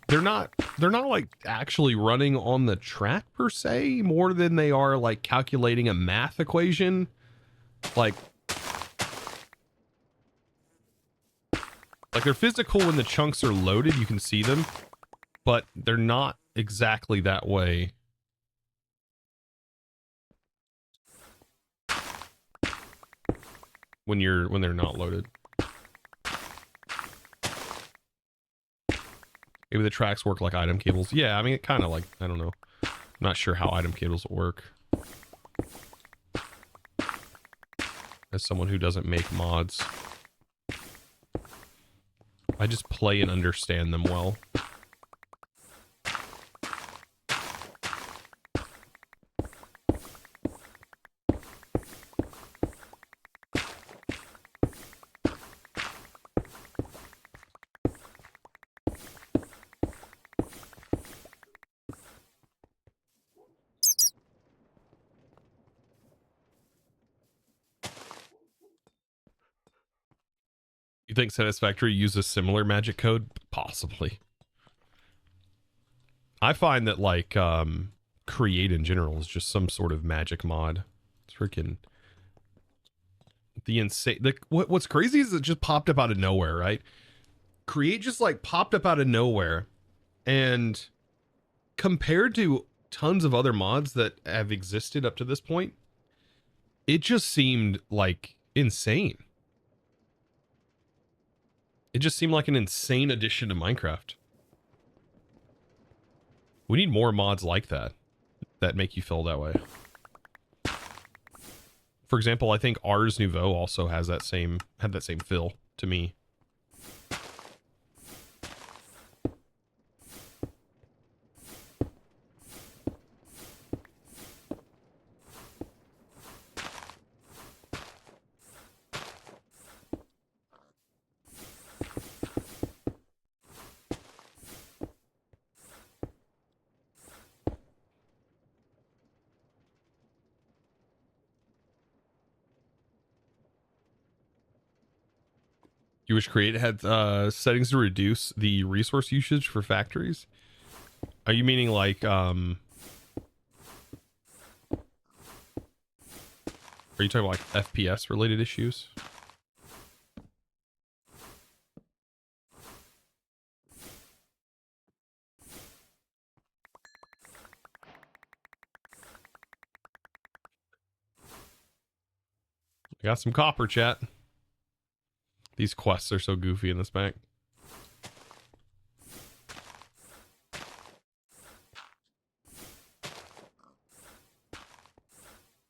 They're not like actually running on the track per se, more than they are like calculating a math equation. Like they're physical when the chunks are loaded, you can see them, but they're not exactly that way. When they're not loaded. Maybe the tracks work like item cables. Yeah, I mean, it kind of like, I don't know. I'm not sure how item cables work. As someone who doesn't make mods, I just play and understand them well. You think Satisfactory uses similar magic code? Possibly. I find that like Create in general is just some sort of magic mod. It's freaking the insane. What's crazy is it just popped up out of nowhere, right? Create just like popped up out of nowhere, and compared to tons of other mods that have existed up to this point, it just seemed like insane. It just seemed like an insane addition to Minecraft. We need more mods like that make you feel that way. For example, I think Ars Nouveau also had that same feel to me. You wish Create had settings to reduce the resource usage for factories? Are you meaning like are you talking about like FPS related issues? I got some copper, chat. These quests are so goofy in this pack.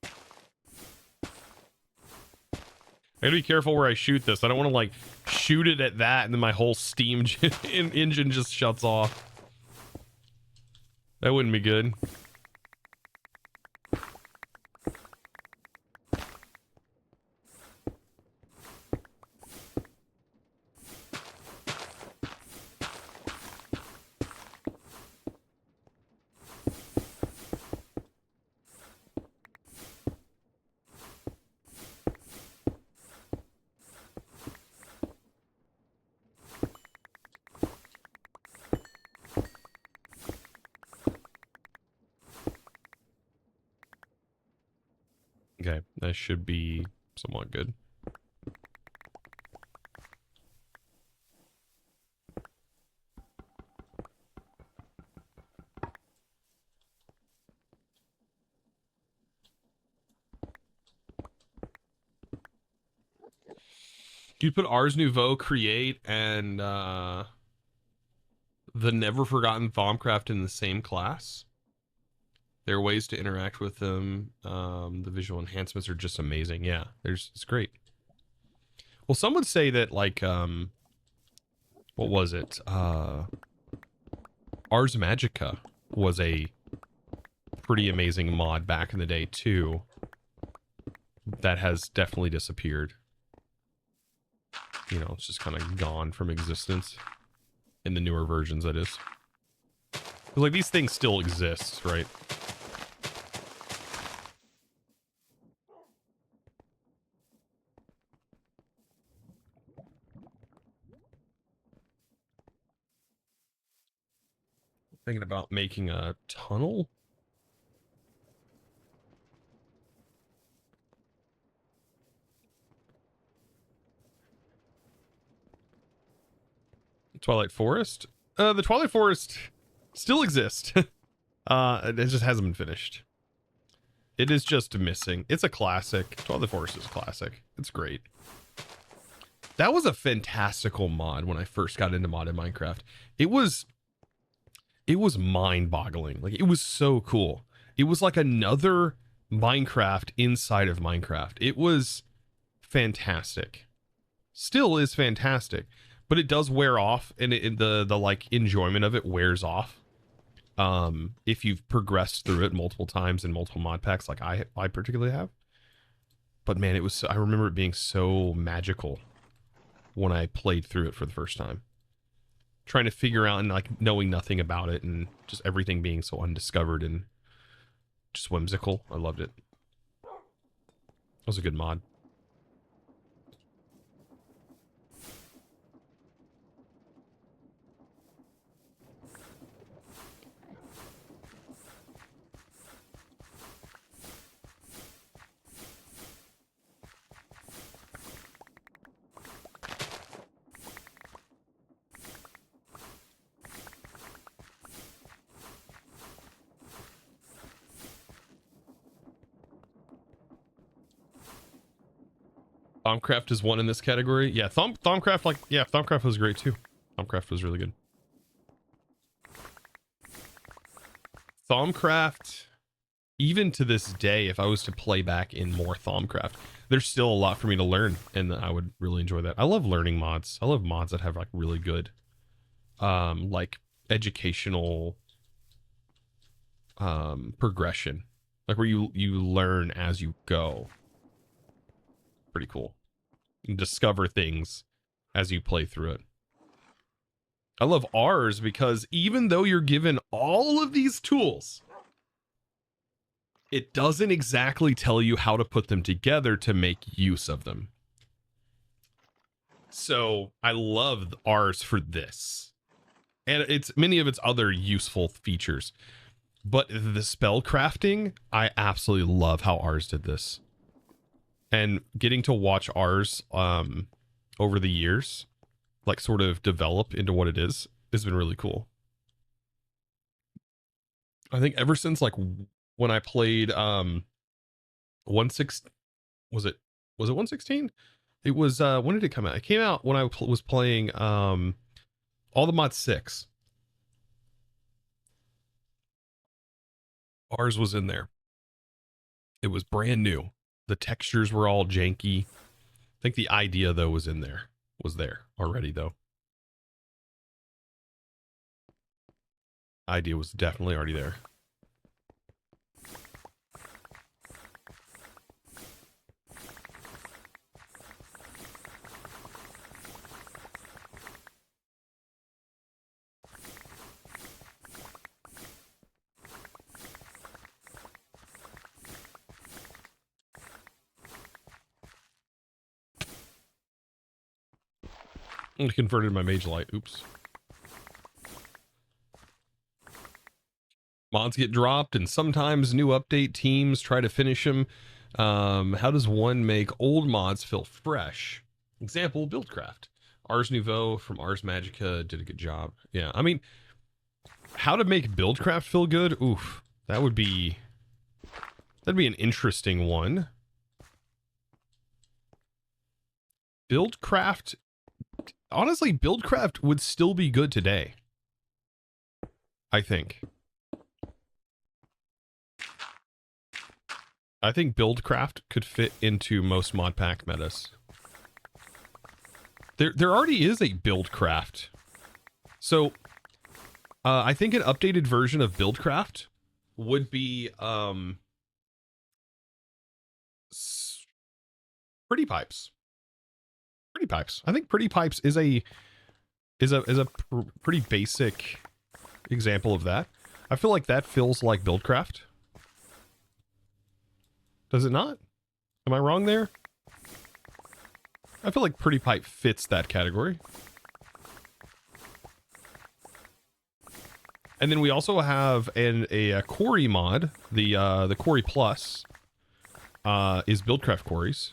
I gotta be careful where I shoot this. I don't want to like shoot it at that and then my whole Steam engine just shuts off. That wouldn't be good. Okay, that should be somewhat good. You'd put Ars Nouveau, Create, and the Never Forgotten Thaumcraft in the same class. There are ways to interact with them. The visual enhancements are just amazing. Yeah, it's great. Well, some would say that, like, what was it? Ars Magica was a pretty amazing mod back in the day, too. That has definitely disappeared. You know, it's just kind of gone from existence. In the newer versions, that is. Like, these things still exist, right? Thinking about making a tunnel. Twilight Forest? The Twilight Forest still exists. It just hasn't been finished. It is just missing. It's a classic. Twilight Forest is a classic. It's great. That was a fantastical mod when I first got into modded Minecraft. It was mind-boggling. Like, it was so cool. It was like another Minecraft inside of Minecraft. It was fantastic. Still is fantastic. But it does wear off, and the like enjoyment of it wears off. If you've progressed through it multiple times in multiple mod packs, like I particularly have. But man, I remember it being so magical when I played through it for the first time. Trying to figure out and like knowing nothing about it and just everything being so undiscovered and just whimsical. I loved it. It was a good mod. Thaumcraft is one in this category. Yeah, Thaumcraft, like, yeah, Thaumcraft was great too. Thaumcraft was really good. Thaumcraft, even to this day, if I was to play back in more Thaumcraft, there's still a lot for me to learn, and I would really enjoy that. I love learning mods. I love mods that have like really good, like educational, progression, like where you learn as you go. Pretty cool. You discover things as you play through it. I love Rs because even though you're given all of these tools, it doesn't exactly tell you how to put them together to make use of them. So I love Rs for this. And it's many of its other useful features. But the spell crafting, I absolutely love how Rs did this. And getting to watch Rs over the years, like sort of develop into what it is, has been really cool. I think ever since like when I played 1.6, was it 1.16? It was when did it come out? It came out when I was playing all the mod 6. Rs was in there. It was brand new. The textures were all janky. I think the idea though was there already though. Idea was definitely already there. I converted my mage light. Oops. Mods get dropped, and sometimes new update teams try to finish them. How does one make old mods feel fresh? Example, Buildcraft. Ars Nouveau from Ars Magica did a good job. Yeah, I mean, how to make Buildcraft feel good? Oof, that'd be an interesting one. Buildcraft, honestly, Buildcraft would still be good today. I think Buildcraft could fit into most Modpack metas. There already is a Buildcraft. So, I think an updated version of Buildcraft would be, Pretty Pipes. Pretty Pipes. I think Pretty Pipes is a pretty basic example of that. I feel like that feels like Buildcraft. Does it not? Am I wrong there? I feel like Pretty Pipe fits that category. And then we also have a quarry mod. The Quarry Plus is Buildcraft quarries.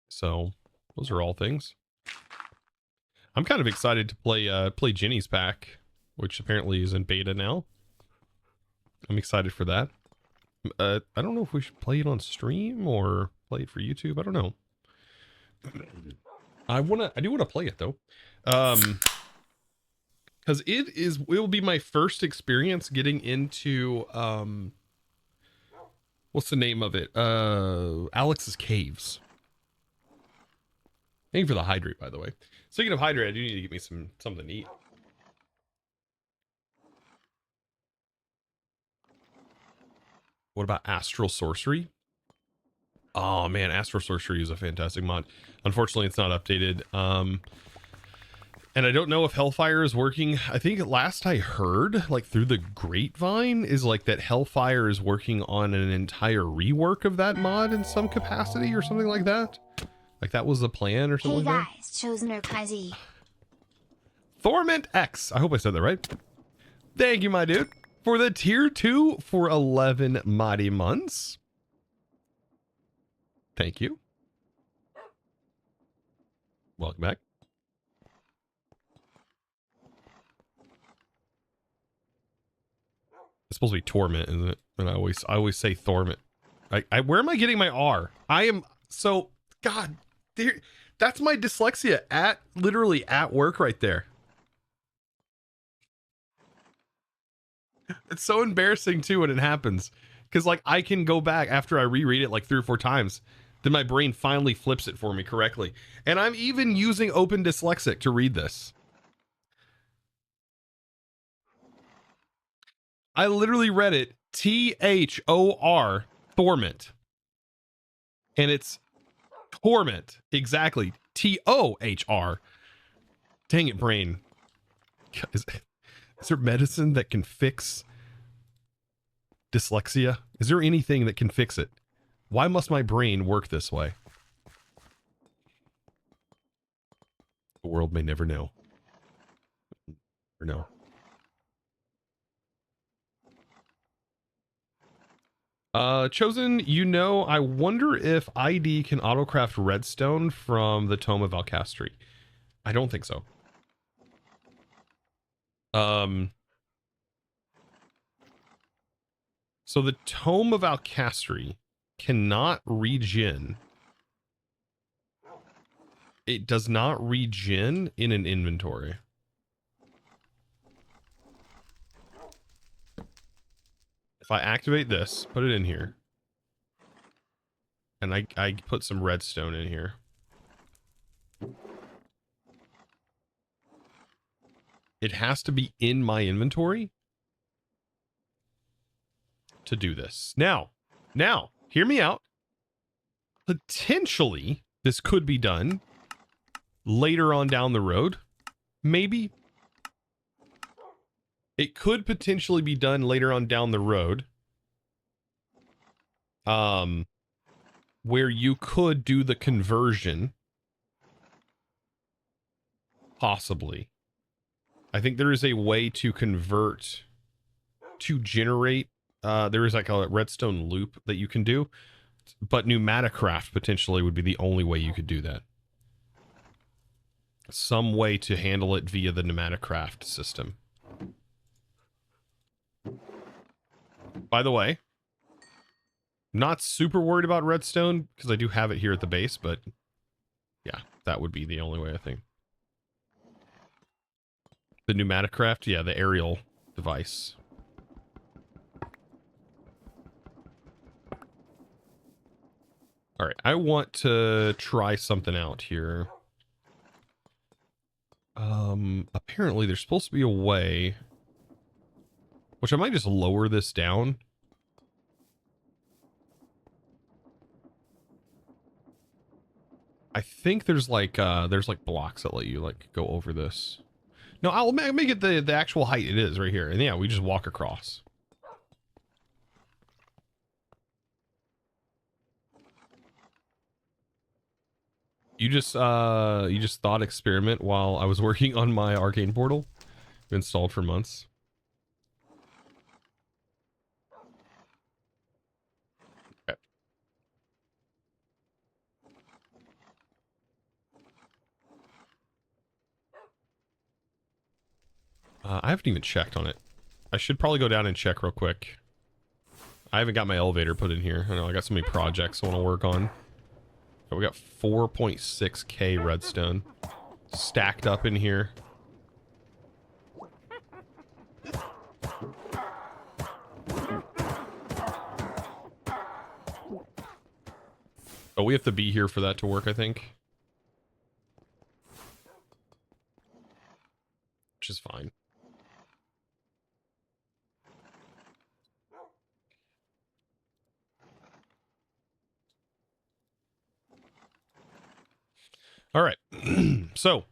So those are all things. I'm kind of excited to play Jenny's pack, which apparently is in beta now. I'm excited for that. I don't know if we should play it on stream or play it for YouTube. I don't know. I do want to play it though. Because it will be my first experience getting into what's the name of it? Alex's Caves. Thank you for the hydrate, by the way. Speaking of hydrate, I do need to get me something to eat. What about Astral Sorcery? Oh man, Astral Sorcery is a fantastic mod. Unfortunately, it's not updated. And I don't know if Hellfire is working. I think last I heard, like through the grapevine, is like that Hellfire is working on an entire rework of that mod in some capacity or something like that. Like that was the plan or something like that. Hey guys, Chosen or Kazi. Thorment X. I hope I said that right. Thank you, my dude, for the tier 2 for 11 mighty months. Thank you. Welcome back. It's supposed to be Torment, isn't it? And I always say Thorment. Where am I getting my R? I am so God. There, that's my dyslexia literally at work right there. It's so embarrassing too when it happens, because like I can go back after I reread it like 3 or 4 times, then my brain finally flips it for me correctly, and I'm even using Open Dyslexic to read this. I literally read it Thor, Torment, and it's Torment, exactly. Tohr. Dang it, brain. Is there medicine that can fix dyslexia? Is there anything that can fix it? Why must my brain work this way? The world may never know. Or no. Chosen, I wonder if ID can autocraft redstone from the Tome of Alcastri. I don't think so. So the Tome of Alcastri cannot regen. It does not regen in an inventory. If I activate this, put it in here, and I put some redstone in here, it has to be in my inventory to do this. Now, hear me out. Potentially, this could be done later on down the road. Maybe. It could potentially be done later on down the road. Where you could do the conversion. Possibly. I think there is a way to convert, to generate, there is like a redstone loop that you can do, but Pneumaticraft potentially would be the only way you could do that. some way to handle it via the pneumatic craft system. By the way, not super worried about redstone because I do have it here at the base, but yeah, that would be the only way, I think. The pneumatic craft, yeah, the aerial device. All right, I want to try something out here. Apparently there's supposed to be a way, which I might just lower this down. I think there's like blocks that let you like go over this. No, I'll make it the actual height it is right here. And yeah, we just walk across. You just thought experiment while I was working on my Arcane portal. Installed for months. Okay. I haven't even checked on it. I should probably go down and check real quick. I haven't got my elevator put in here. I know I got so many projects I want to work on. So we got 4.6k redstone stacked up in here. Oh, we have to be here for that to work, I think. Which is fine. All right. So,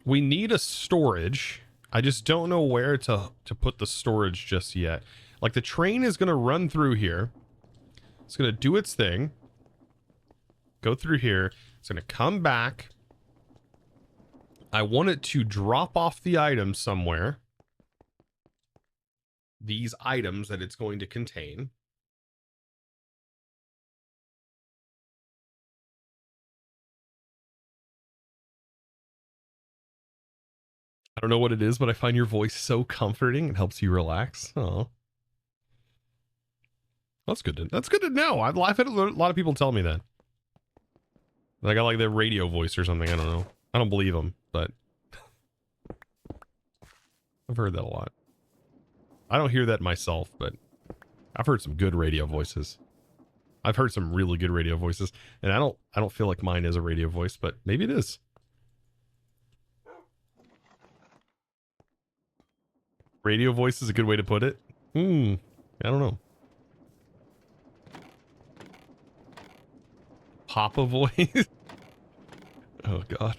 we need a storage. I just don't know where to put the storage just yet. Like the train is going to run through here. It's going to do its thing. Go through here. It's going to come back. I want it to drop off the items somewhere. These items that it's going to contain. I don't know what it is, but I find your voice so comforting. It helps you relax. Oh, that's good to know. I've had a lot of people tell me that. I got like the radio voice or something. I don't know. I don't believe them, but I've heard that a lot. I don't hear that myself, but I've heard some good radio voices. I've heard some really good radio voices, and I don't feel like mine is a radio voice, but maybe it is. Radio voice is a good way to put it. I don't know. Papa voice. Oh god.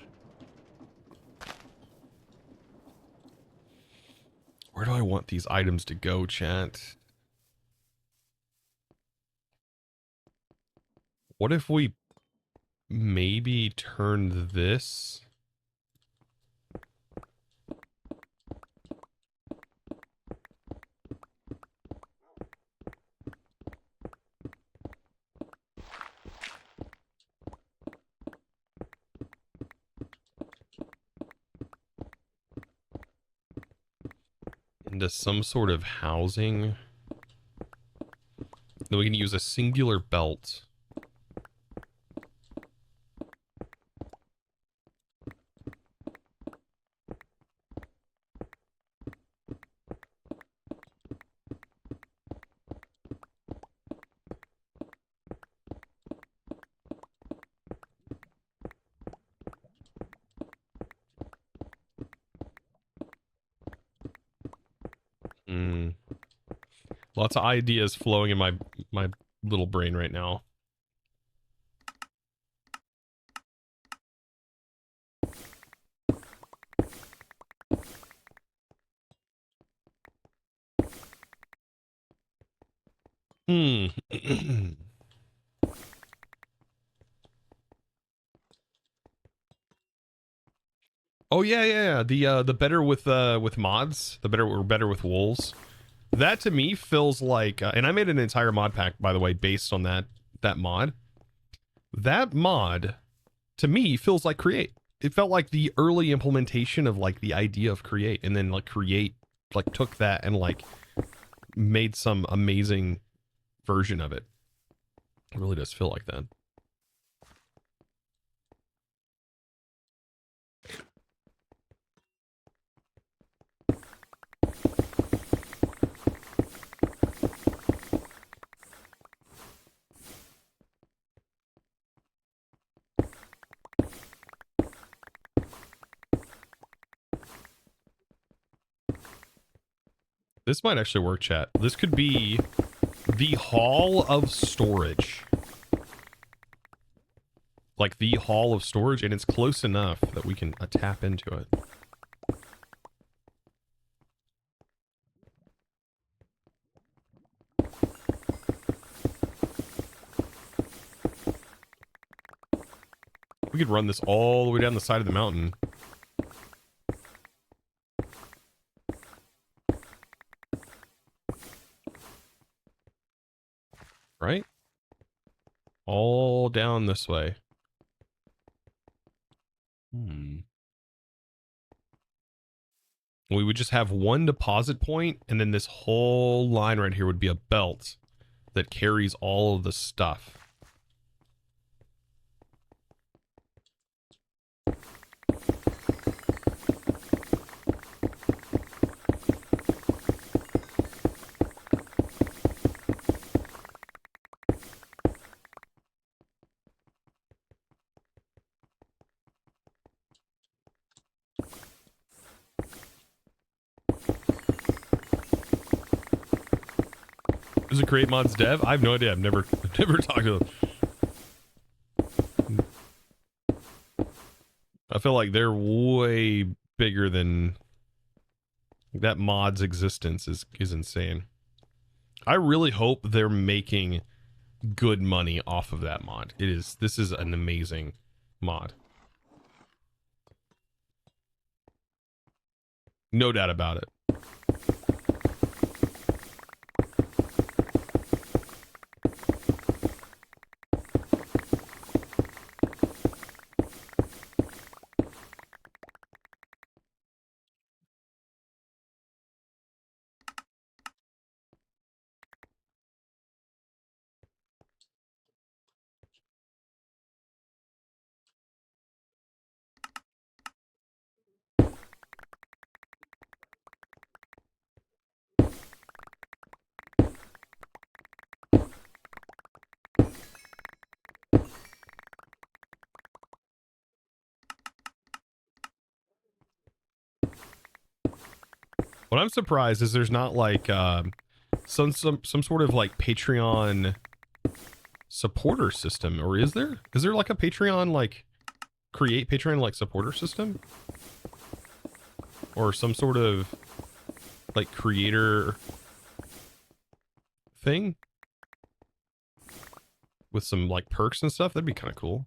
Where do I want these items to go, chat? What if we maybe turned this? Into some sort of housing. Then we can use a singular belt. Lots of ideas flowing in my little brain right now. Oh yeah. The better with mods, the better with wolves. That to me feels like, and I made an entire mod pack, by the way, based on that mod. That mod to me feels like Create. It felt like the early implementation of like the idea of Create, and then like Create like took that and like made some amazing version of it. It really does feel like that. This might actually work, chat. This could be the Hall of Storage. Like the Hall of Storage, and it's close enough that we can tap into it. We could run this all the way down the side of the mountain. Right? All down this way. We would just have one deposit point, and then this whole line right here would be a belt that carries all of the stuff. Is it Create Mods dev? I have no idea. I've never talked to them. I feel like they're way bigger than that. Mod's existence is insane. I really hope they're making good money off of that mod. This is an amazing mod. No doubt about it. What I'm surprised is there's not like some sort of like Patreon supporter system, or is there? Is there like a Patreon like Create Patreon like supporter system, or some sort of like creator thing with some like perks and stuff? That'd be kind of cool.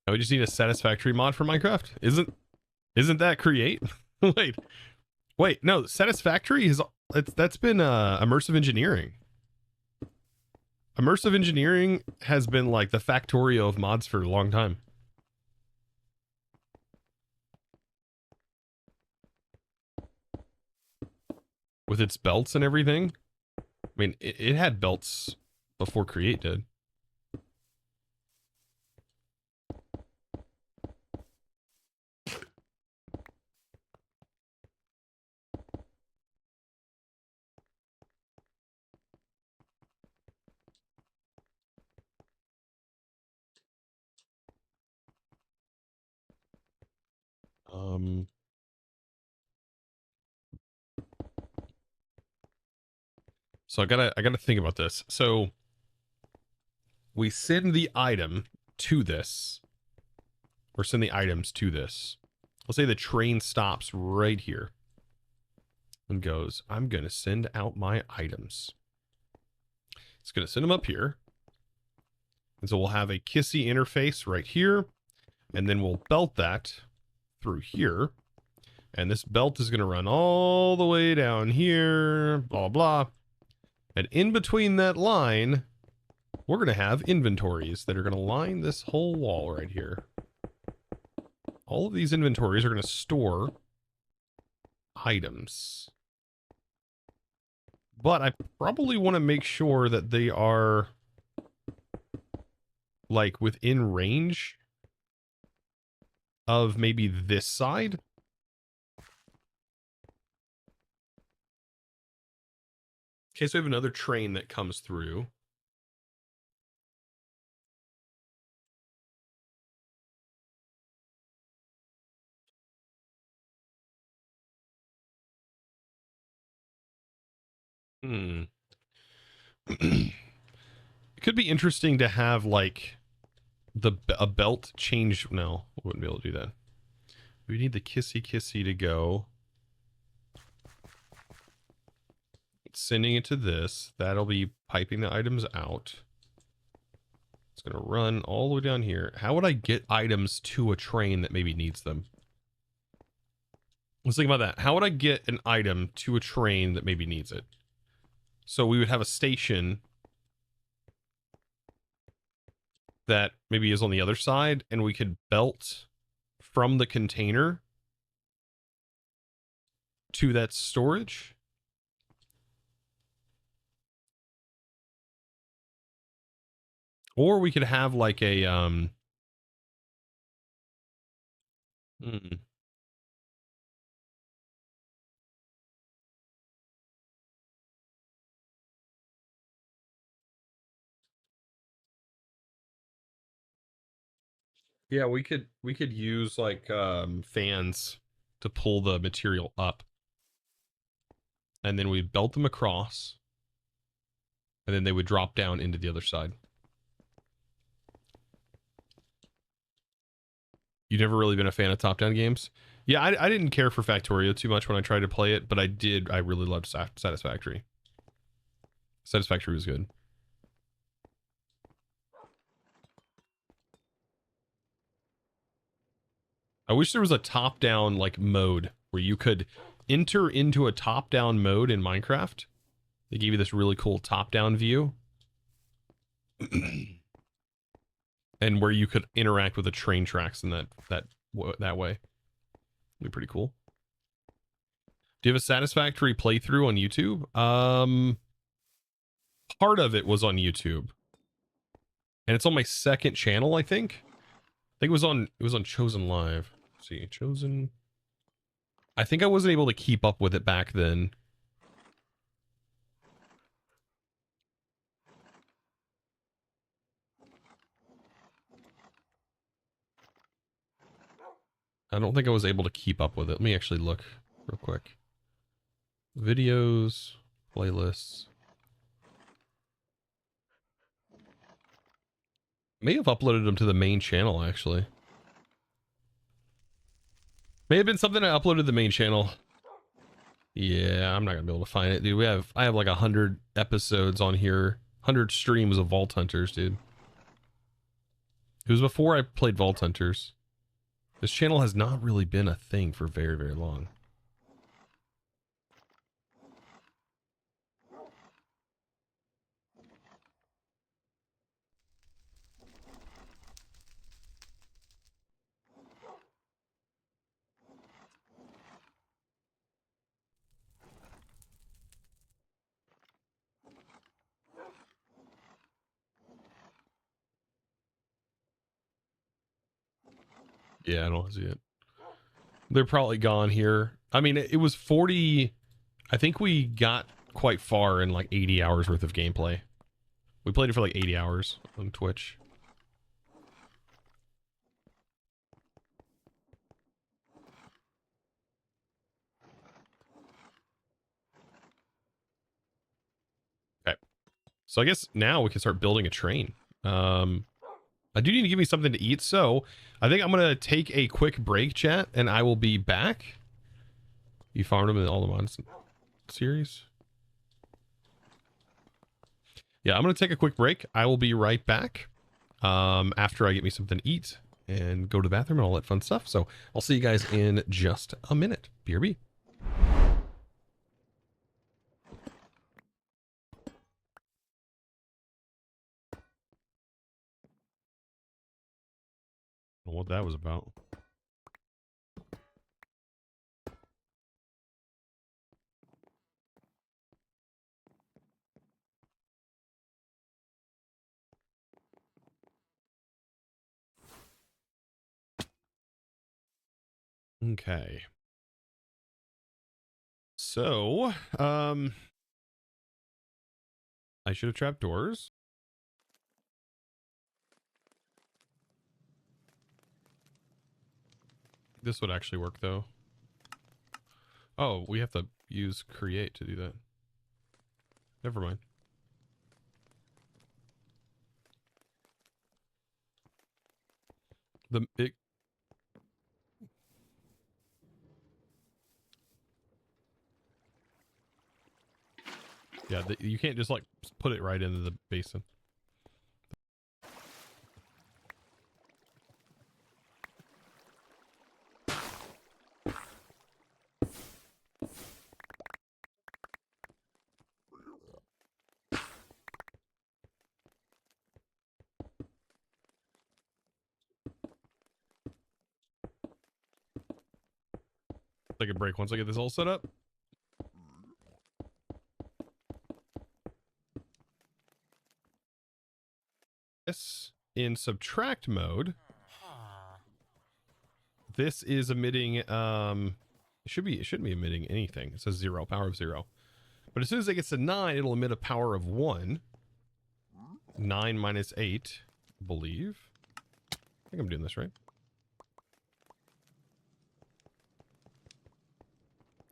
Oh, we just need a satisfactory mod for Minecraft. Isn't that Create? wait, no, satisfactory is that's been immersive engineering. Immersive engineering has been like the Factorio of mods for a long time. With its belts and everything. I mean, it had belts before Create did. So I gotta think about this. So we send the item to this, or send the items to this. Let's say the train stops right here and goes, I'm gonna send out my items. It's gonna send them up here. And so we'll have a Kissy interface right here, and then we'll belt that through here. And this belt is gonna run all the way down here, blah, blah. And in between that line, we're going to have inventories that are going to line this whole wall right here. All of these inventories are going to store items. But I probably want to make sure that they are like within range of maybe this side. Okay, so we have another train that comes through. It could be interesting to have like a belt change. No, we wouldn't be able to do that. We need the Kissy to go. Sending it to this. That'll be piping the items out. It's going to run all the way down here. How would I get items to a train that maybe needs them? Let's think about that. How would I get an item to a train that maybe needs it? So we would have a station that maybe is on the other side, and we could belt from the container to that storage. Or we could have like a yeah, we could use like fans to pull the material up. And then we belt them across. And then they would drop down into the other side. You've never really been a fan of top-down games? Yeah, I didn't care for Factorio too much when I tried to play it, but I really loved Satisfactory. Satisfactory was good. I wish there was a top-down like mode where you could enter into a top-down mode in Minecraft. They gave you this really cool top-down view. And where you could interact with the train tracks in that way. It'd be pretty cool. Do you have a Satisfactory playthrough on YouTube? Part of it was on YouTube. And it's on my second channel, I think. I think it was on Chosen Live. Let's see, Chosen. I think I wasn't able to keep up with it back then. I don't think I was able to keep up with it. Let me actually look real quick. Videos, playlists. May have uploaded them to the main channel, actually. May have been something I uploaded to the main channel. Yeah, I'm not gonna be able to find it, dude. I have like 100 episodes on here. 100 streams of Vault Hunters, dude. It was before I played Vault Hunters. This channel has not really been a thing for very, very long. Yeah, I don't see it. They're probably gone here. I mean, it was 40. I think we got quite far in like 80 hours worth of gameplay. We played it for like 80 hours on Twitch. So I guess now we can start building a train. I do need to give me something to eat, so I think I'm going to take a quick break, chat, and I will be back. You farmed them in all the mods series? Yeah, I'm going to take a quick break. I will be right back after I get me something to eat and go to the bathroom and all that fun stuff. So I'll see you guys in just a minute. BRB. I don't know what that was about. Okay. So, I should have trapped doors. This would actually work though. Oh, we have to use create to do that. Never mind. Yeah, you can't just like put it right into the basin. Take a break once I get this all set up. This in subtract mode. This is emitting it shouldn't be emitting anything. It says 0, power of 0. But as soon as it gets to 9, it'll emit a power of 1. 9 minus 8, I believe. I think I'm doing this right.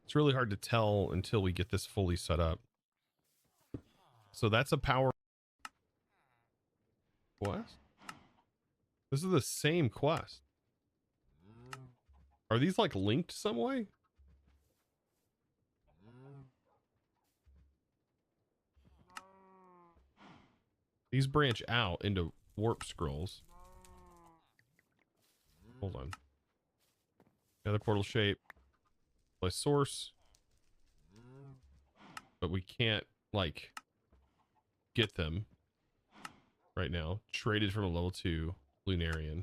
It's really hard to tell until we get this fully set up. So that's a power quest. This is the same quest. Are these like linked some way? These branch out into warp scrolls. Hold on. Another portal shape. Place source. But we can't like get them right now. Traded from a level 2 Lunarian.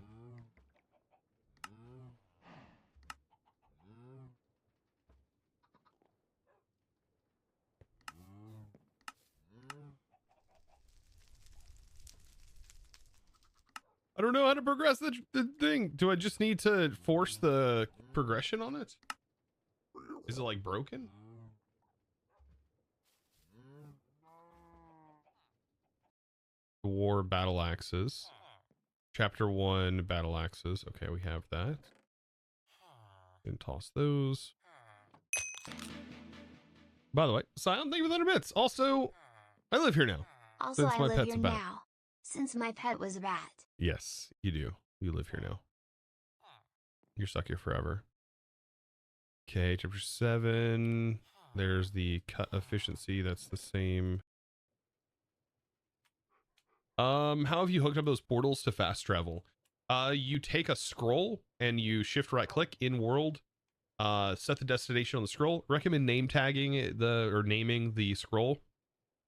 I don't know how to progress the thing. Do I just need to force the progression on it? Is it like broken? War battle axes. Chapter 1 battle axes. Okay, we have that. And toss those. By the way, Silent, thank you for 100 bits. Also, I live here now. Also, I live here now. Since my pet was a bat. Yes, you do. You live here now. You're stuck here forever. Okay, chapter 7. There's the cut efficiency. That's the same. How have you hooked up those portals to fast travel? You take a scroll and you shift right click in world. Set the destination on the scroll. Recommend name tagging naming the scroll.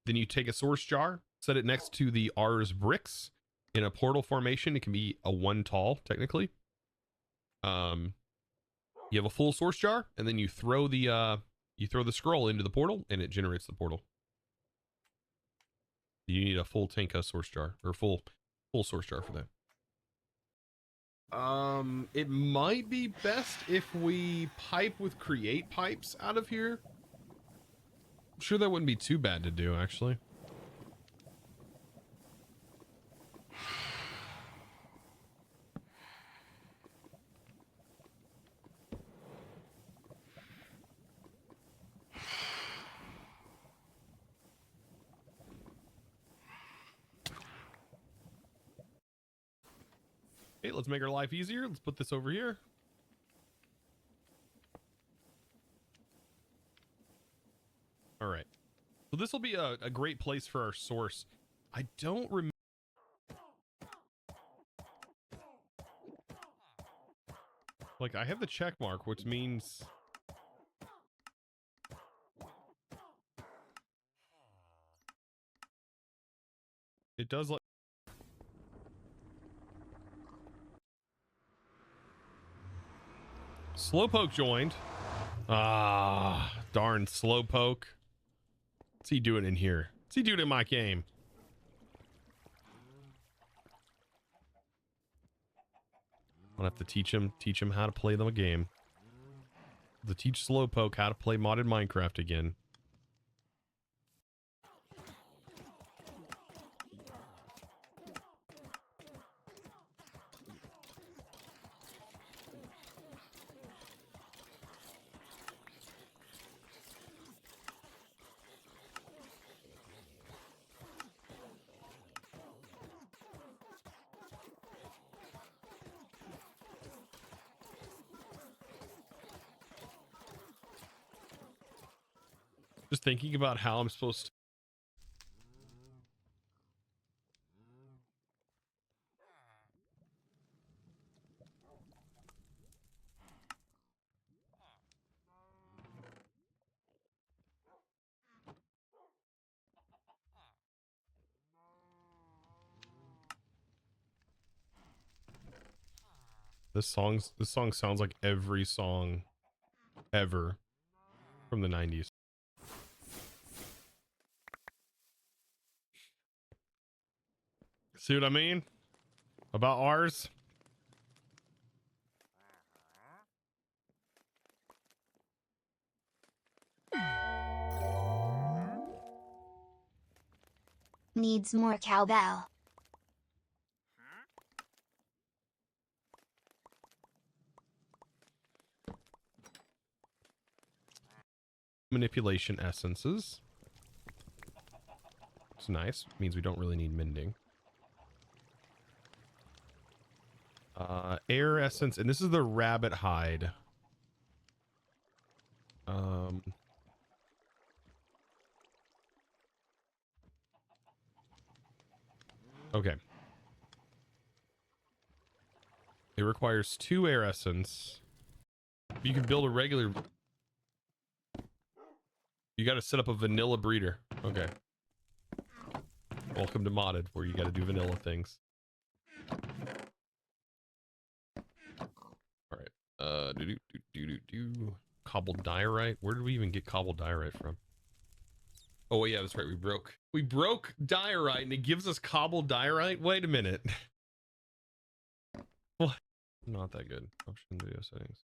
Then you take a source jar, set it next to the R's bricks in a portal formation. It can be a 1 tall, technically. You have a full source jar, and then you throw the scroll into the portal, and it generates the portal. You need a full Tenka source jar, or full source jar for that. It might be best if we pipe with create pipes out of here. I'm sure that wouldn't be too bad to do, actually. Okay, let's make our life easier. Let's put this over here. All right. So this will be a great place for our source. I don't remember. Like, I have the check mark, which means... It does like... Slowpoke joined. Ah, darn Slowpoke. What's he doing in here? What's he doing in my game? I'll have to teach him how to play the game. To teach Slowpoke how to play modded Minecraft again. Just thinking about how I'm supposed to... This song sounds like every song ever from the 90s. See what I mean? About ours? Needs more cowbell. Manipulation essences. It's nice. Means we don't really need mending. Air essence, and this is the rabbit hide. Okay. It requires 2 air essence. You can build a regular... You got to set up a vanilla breeder. Okay. Welcome to modded, where you got to do vanilla things. All right. Cobbled diorite. Where did we even get cobbled diorite from? Oh yeah, that's right. We broke diorite, and it gives us cobbled diorite. Wait a minute. What? Not that good. Option video settings.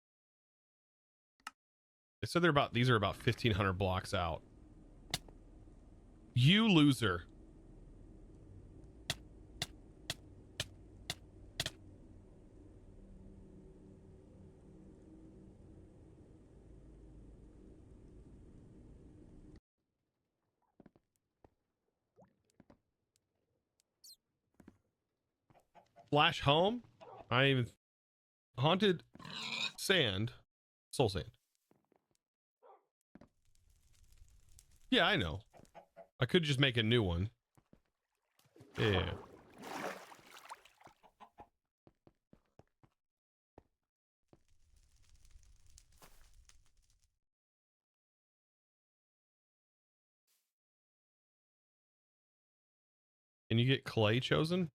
They said these are about 1,500 blocks out. You loser. Flash home? I even haunted sand. Soul sand. Yeah, I know. I could just make a new one. Yeah. Can you get clay chosen?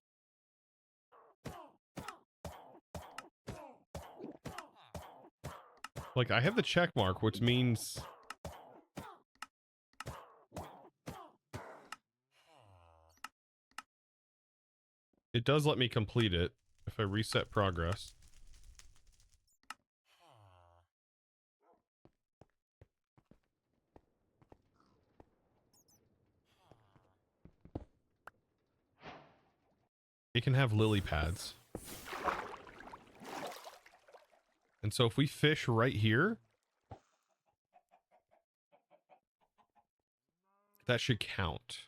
Like, I have the check mark, which means... It does let me complete it if I reset progress. It can have lily pads. And so if we fish right here, that should count.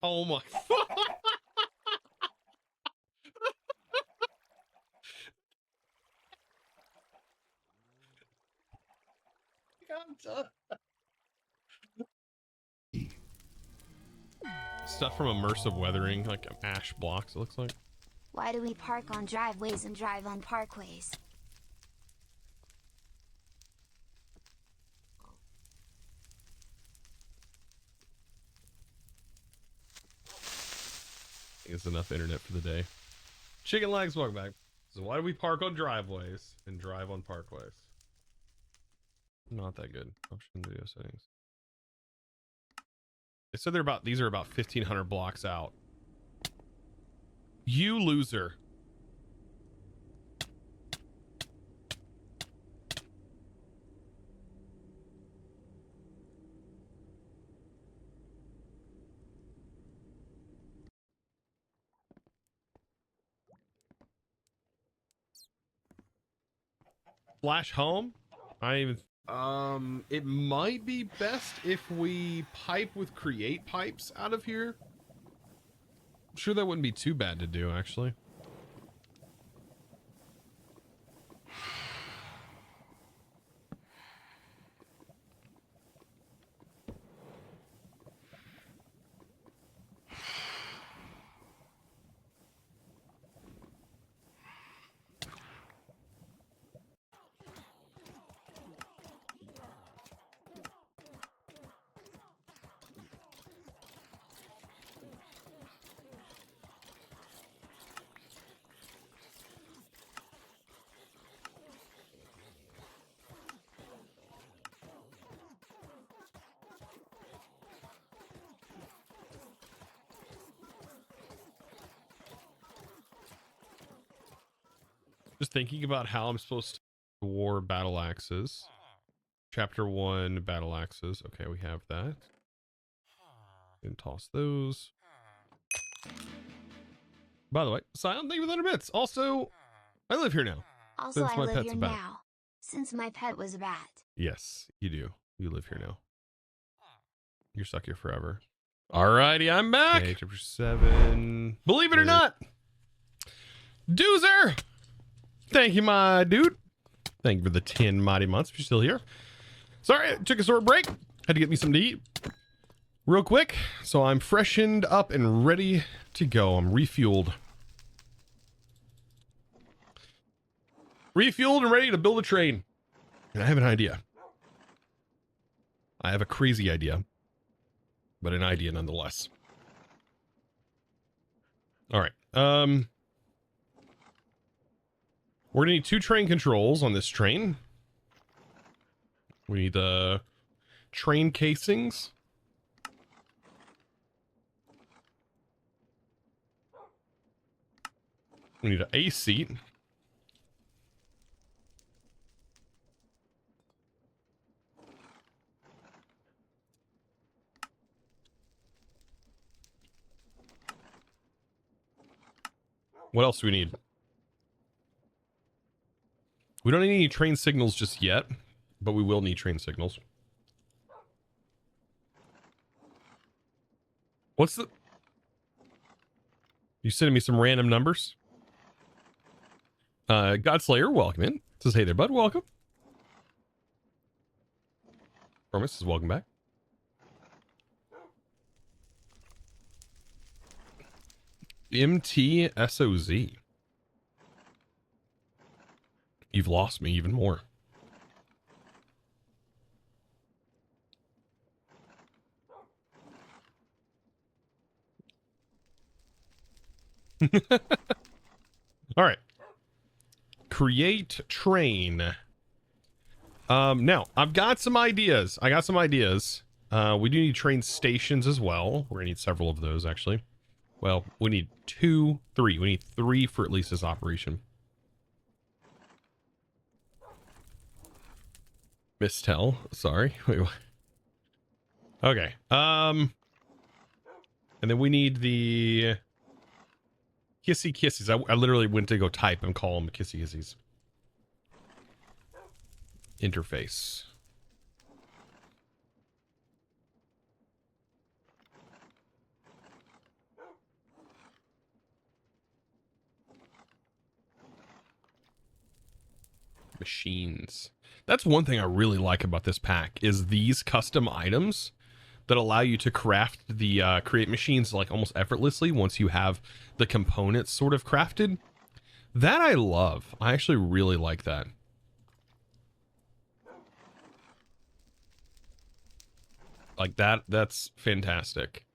Oh my. I'm done. Stuff from immersive weathering, like ash blocks, it looks like. Why do we park on driveways and drive on parkways? It's enough internet for the day. Chicken legs, welcome back. So why do we park on driveways and drive on parkways? Not that good. Option video settings. They said these are about 1,500 blocks out. You loser. Flash home? It might be best if we pipe with create pipes out of here. I'm sure that wouldn't be too bad to do, actually. Just thinking about how I'm supposed to war battle axes. Chapter 1 battle axes. Okay, we have that. And toss those. By the way, Silent, thank you for 100 bits. Also, I live here now. Also, I live here now. Since my pet was a bat. Yes, you do. You live here now. You're stuck here forever. Alrighty, I'm back. Okay, chapter 7. Believe it or not, Doozer! Thank you, my dude. Thank you for the 10 mighty months if you're still here. Sorry, I took a short break. Had to get me something to eat real quick. So I'm freshened up and ready to go. I'm refueled. Refueled and ready to build a train. And I have an idea. I have a crazy idea. But an idea nonetheless. All right. We're gonna need 2 train controls on this train. We need the train casings. We need an A seat. What else do we need? We don't need any train signals just yet, but we will need train signals. What's the... You sending me some random numbers? Godslayer, welcome in. Says, hey there, bud, welcome. Promise says, welcome back. MTSOZ. You've lost me even more. All right. Create train. Now, I've got some ideas. We do need train stations as well. We're going to need several of those, actually. Well, we need 2, 3. We need 3 for at least this operation. Mistel. Sorry. Wait, okay. And then we need the kissy kissies. I literally went to go type and call them kissy kissies. Interface. Machines. That's one thing I really like about this pack is these custom items that allow you to craft the create machines like almost effortlessly once you have the components sort of crafted. That I love. I actually really like that. Like that's fantastic.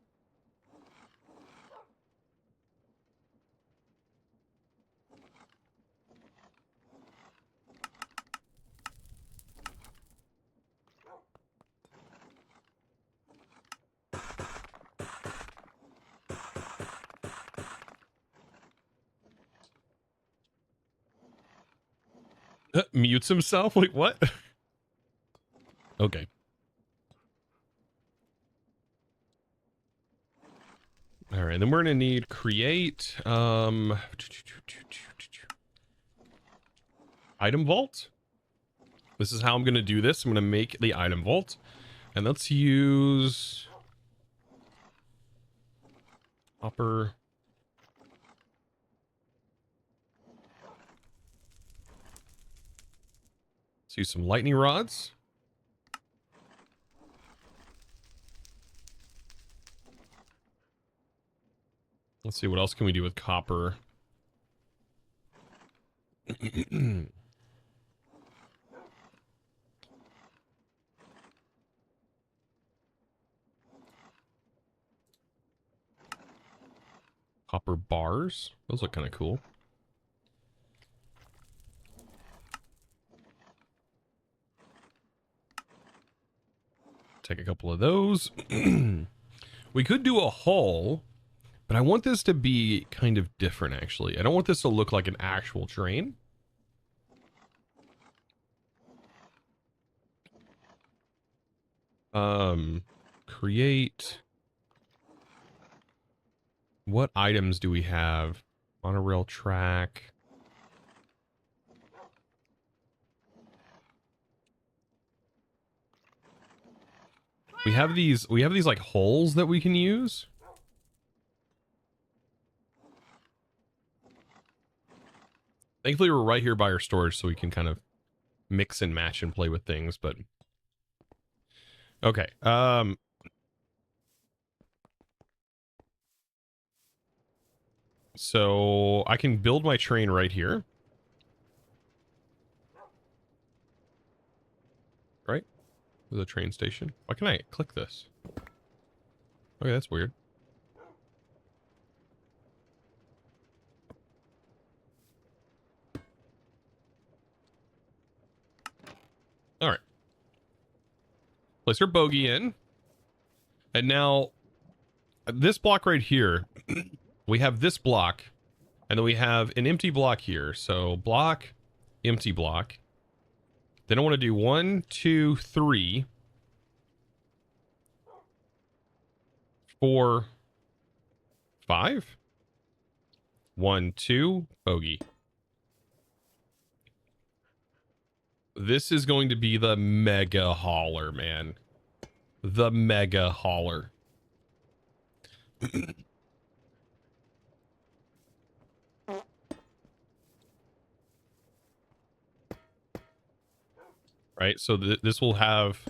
Mutes himself? Wait, what? Okay. All right, then we're gonna need create item vault. This is how I'm gonna do this. I'm gonna make the item vault, and let's use copper. Let's use some lightning rods. Let's see, what else can we do with copper? Copper bars. Those look kind of cool. Take a couple of those. We could do a hull, but I want this to be kind of different, actually. I don't want this to look like an actual train. Create. What items do we have? Monorail track. We have these like holes that we can use. Thankfully, we're right here by our storage, so we can kind of mix and match and play with things, but okay. So I can build my train right here. Right? The train station. Why can I click this? Okay, that's weird. All right. Place our bogey in. And now this block right here, we have this block, and then we have an empty block here. So block, empty block. Then I want to do 1, 2, 3, 4, 5. 1, 2, bogey. This is going to be the mega hauler, man. The mega hauler. Right, so this will have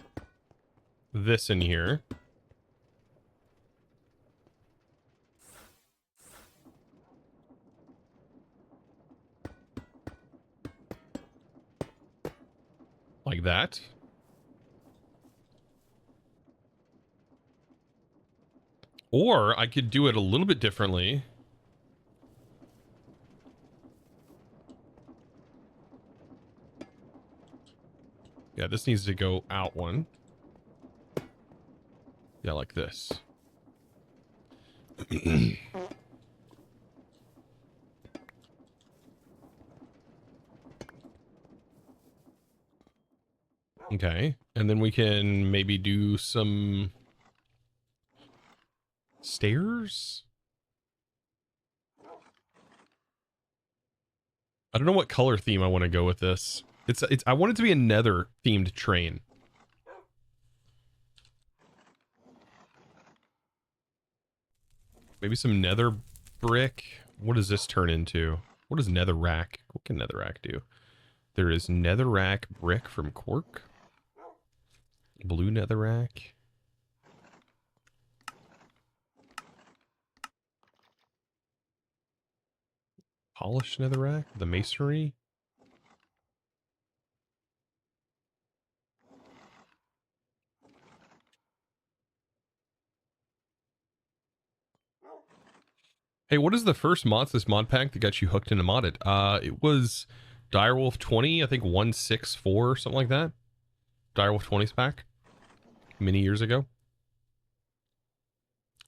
this in here. Like that. Or I could do it a little bit differently. Yeah, this needs to go out one. Yeah, like this. Okay, and then we can maybe do some stairs. I don't know what color theme I want to go with this. I want it to be a nether themed train. Maybe some nether brick. What does this turn into? What does nether rack? What can nether rack do? There is netherrack brick from Quark. Blue netherrack. Polished netherrack. The masonry. Hey, what is the first mod this mod pack that got you hooked into modded? It was Direwolf 20, I think 164 or something like that. Direwolf 20's pack. Many years ago.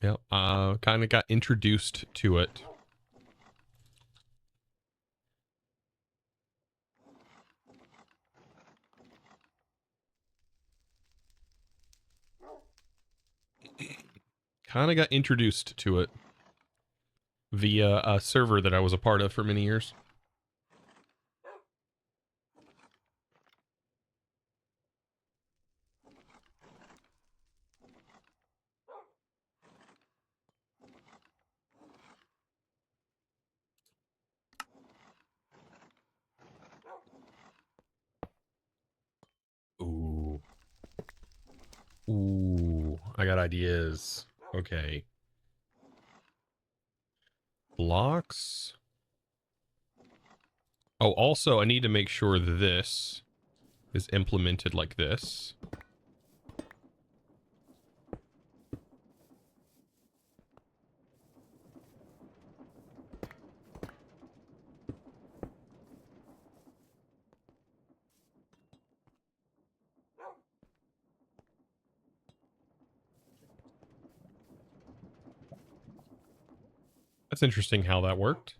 Yeah, kind of got introduced to it. Kind of got introduced to it via a server that I was a part of for many years. Ooh. Ooh, I got ideas. Okay. Blocks. Oh, also, I need to make sure this is implemented like this. That's interesting how that worked.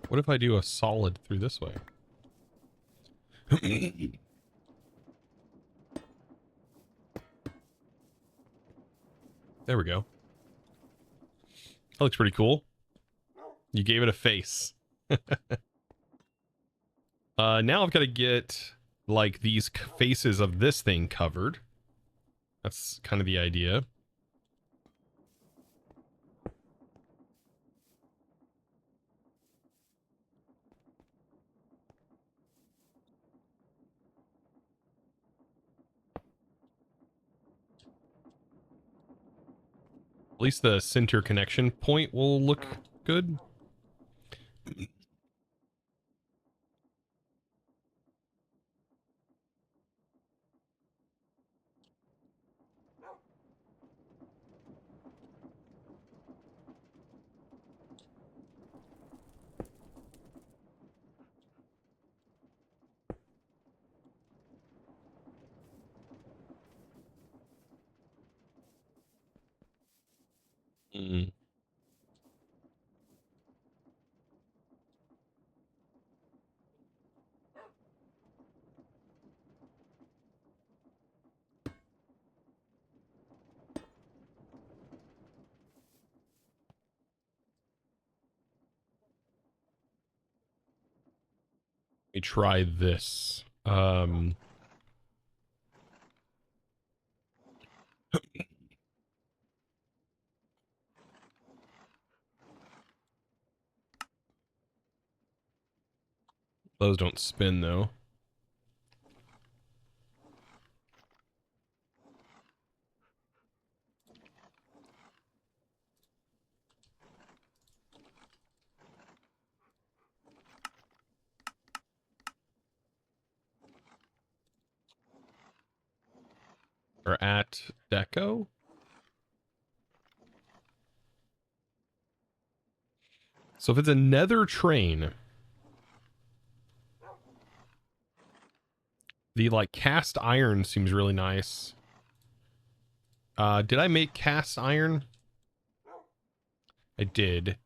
What if I do a solid through this way? There we go. That looks pretty cool. You gave it a face. Now I've got to get like these faces of this thing covered. That's kind of the idea. At least the center connection point will look good. Mm. Let me try this. Those don't spin though. Or at deco. So if it's a nether train, the like cast iron seems really nice. Did I make cast iron? I did.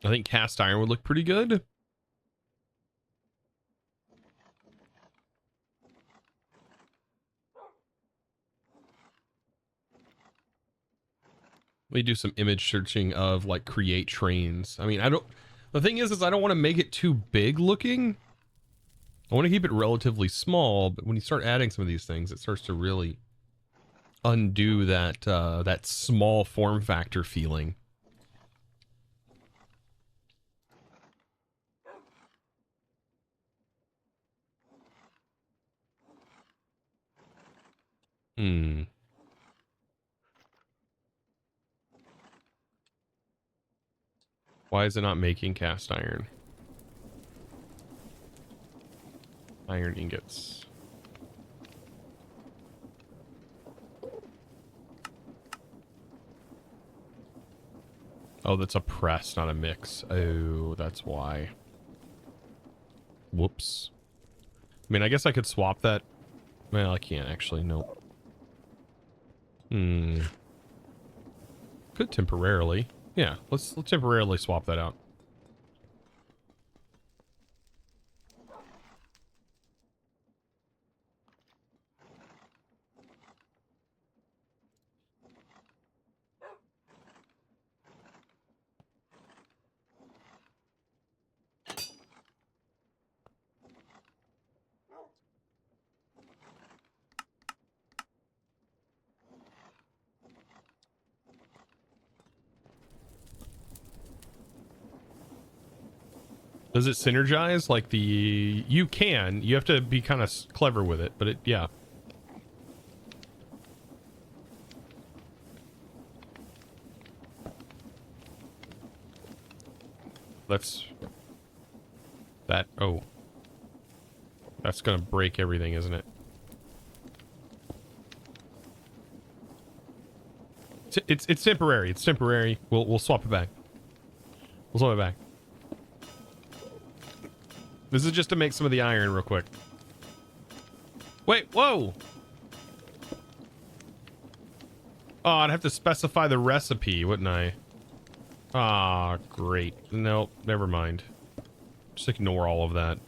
I think cast iron would look pretty good. We do some image searching of like create trains. I mean, the thing is I don't want to make it too big looking. I want to keep it relatively small, but when you start adding some of these things, it starts to really undo that that small form factor feeling. Why is it not making cast iron? Iron ingots. Oh, that's a press, not a mix. Oh, that's why. Whoops. I mean, I guess I could swap that. Well, I can't actually. Nope. Could temporarily. Yeah, let's temporarily swap that out. Does it synergize? Like you have to be kind of clever with it, but yeah. Oh. That's gonna break everything, isn't it? It's temporary. It's temporary. We'll swap it back. We'll swap it back. This is just to make some of the iron real quick. Wait, whoa! Oh, I'd have to specify the recipe, wouldn't I? Ah, great. Nope, never mind. Just ignore all of that.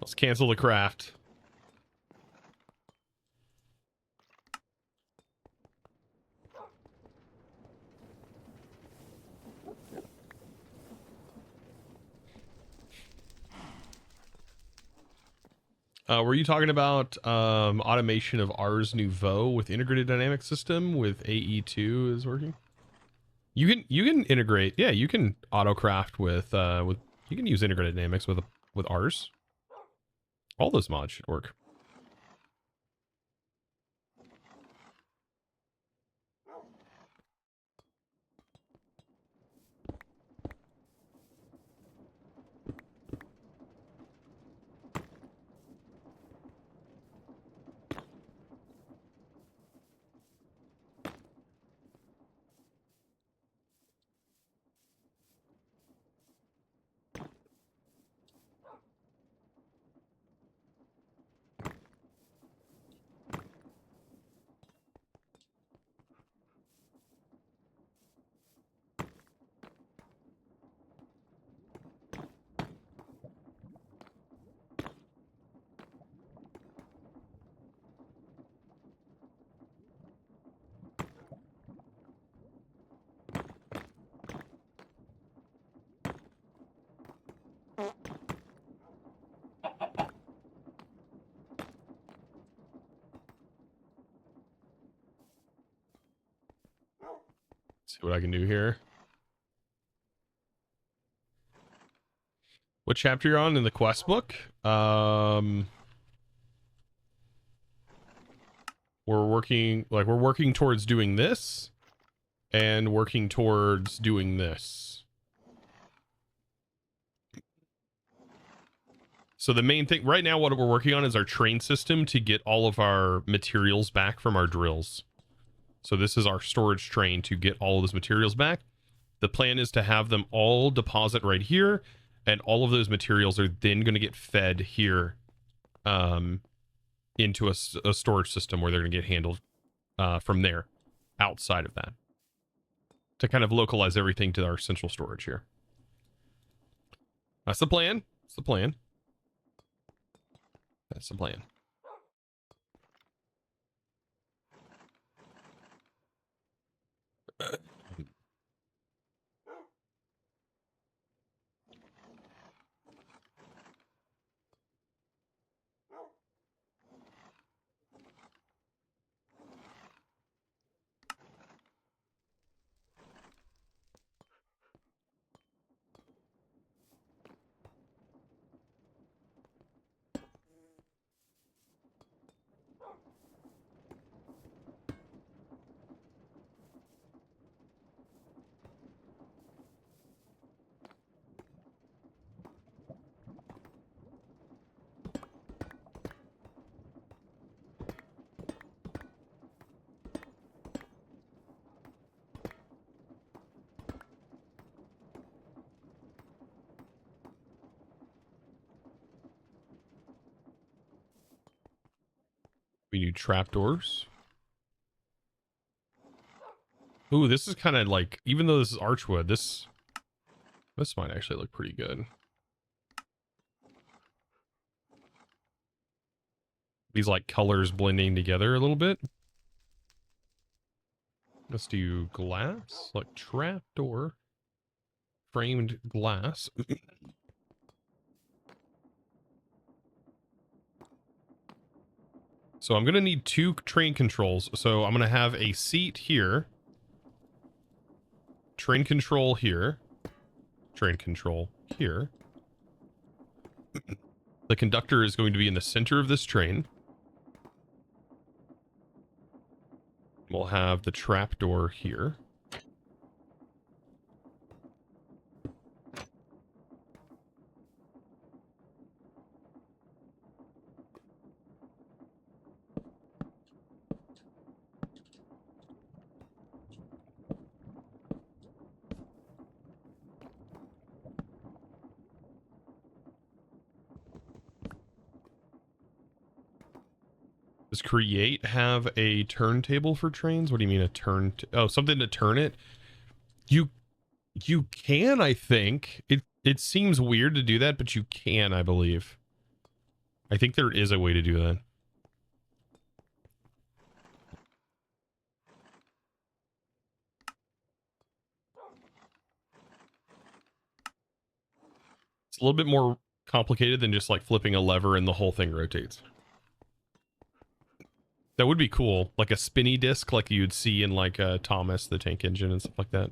Let's cancel the craft. Were you talking about automation of Ars Nouveau with integrated dynamic system with AE2 is working? You can integrate, yeah, you can autocraft with you can use integrated dynamics with Ars. All those mods should work. See what I can do here. What chapter you're on in the quest book? We're working towards doing this and working towards doing this. So the main thing right now, what we're working on is our train system to get all of our materials back from our drills. So this is our storage train to get all of those materials back. The plan is to have them all deposit right here, and all of those materials are then going to get fed here into a storage system where they're going to get handled from there, outside of that, to kind of localize everything to our central storage here. That's the plan. That's the plan. That's the plan. We need trapdoors. Ooh, this is kind of like, even though this is archwood, this might actually look pretty good. These like colors blending together a little bit. Let's do glass, like trapdoor, framed glass. So I'm going to need 2 train controls. So I'm going to have a seat here. Train control here. Train control here. The conductor is going to be in the center of this train. We'll have the trapdoor here. Does create have a turntable for trains? What do you mean a turn? Oh, something to turn it? You can, I think. It seems weird to do that, but you can, I believe. I think there is a way to do that. It's a little bit more complicated than just like flipping a lever and the whole thing rotates. That would be cool, like a spinny disc like you'd see in like Thomas the Tank Engine and stuff like that.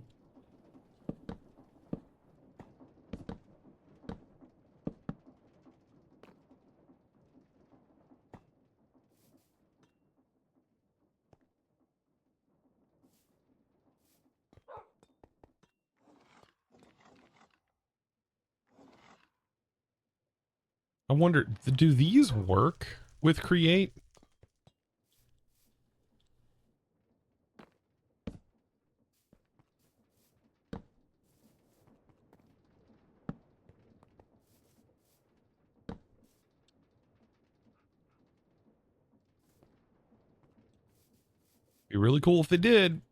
I wonder, do these work with Create? Be really cool if they did.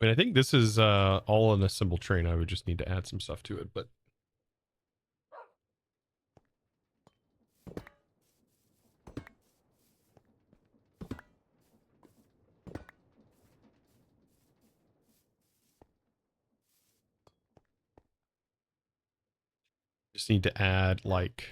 I mean, I think this is all in a simple train. I would just need to add some stuff to it, but just need to add like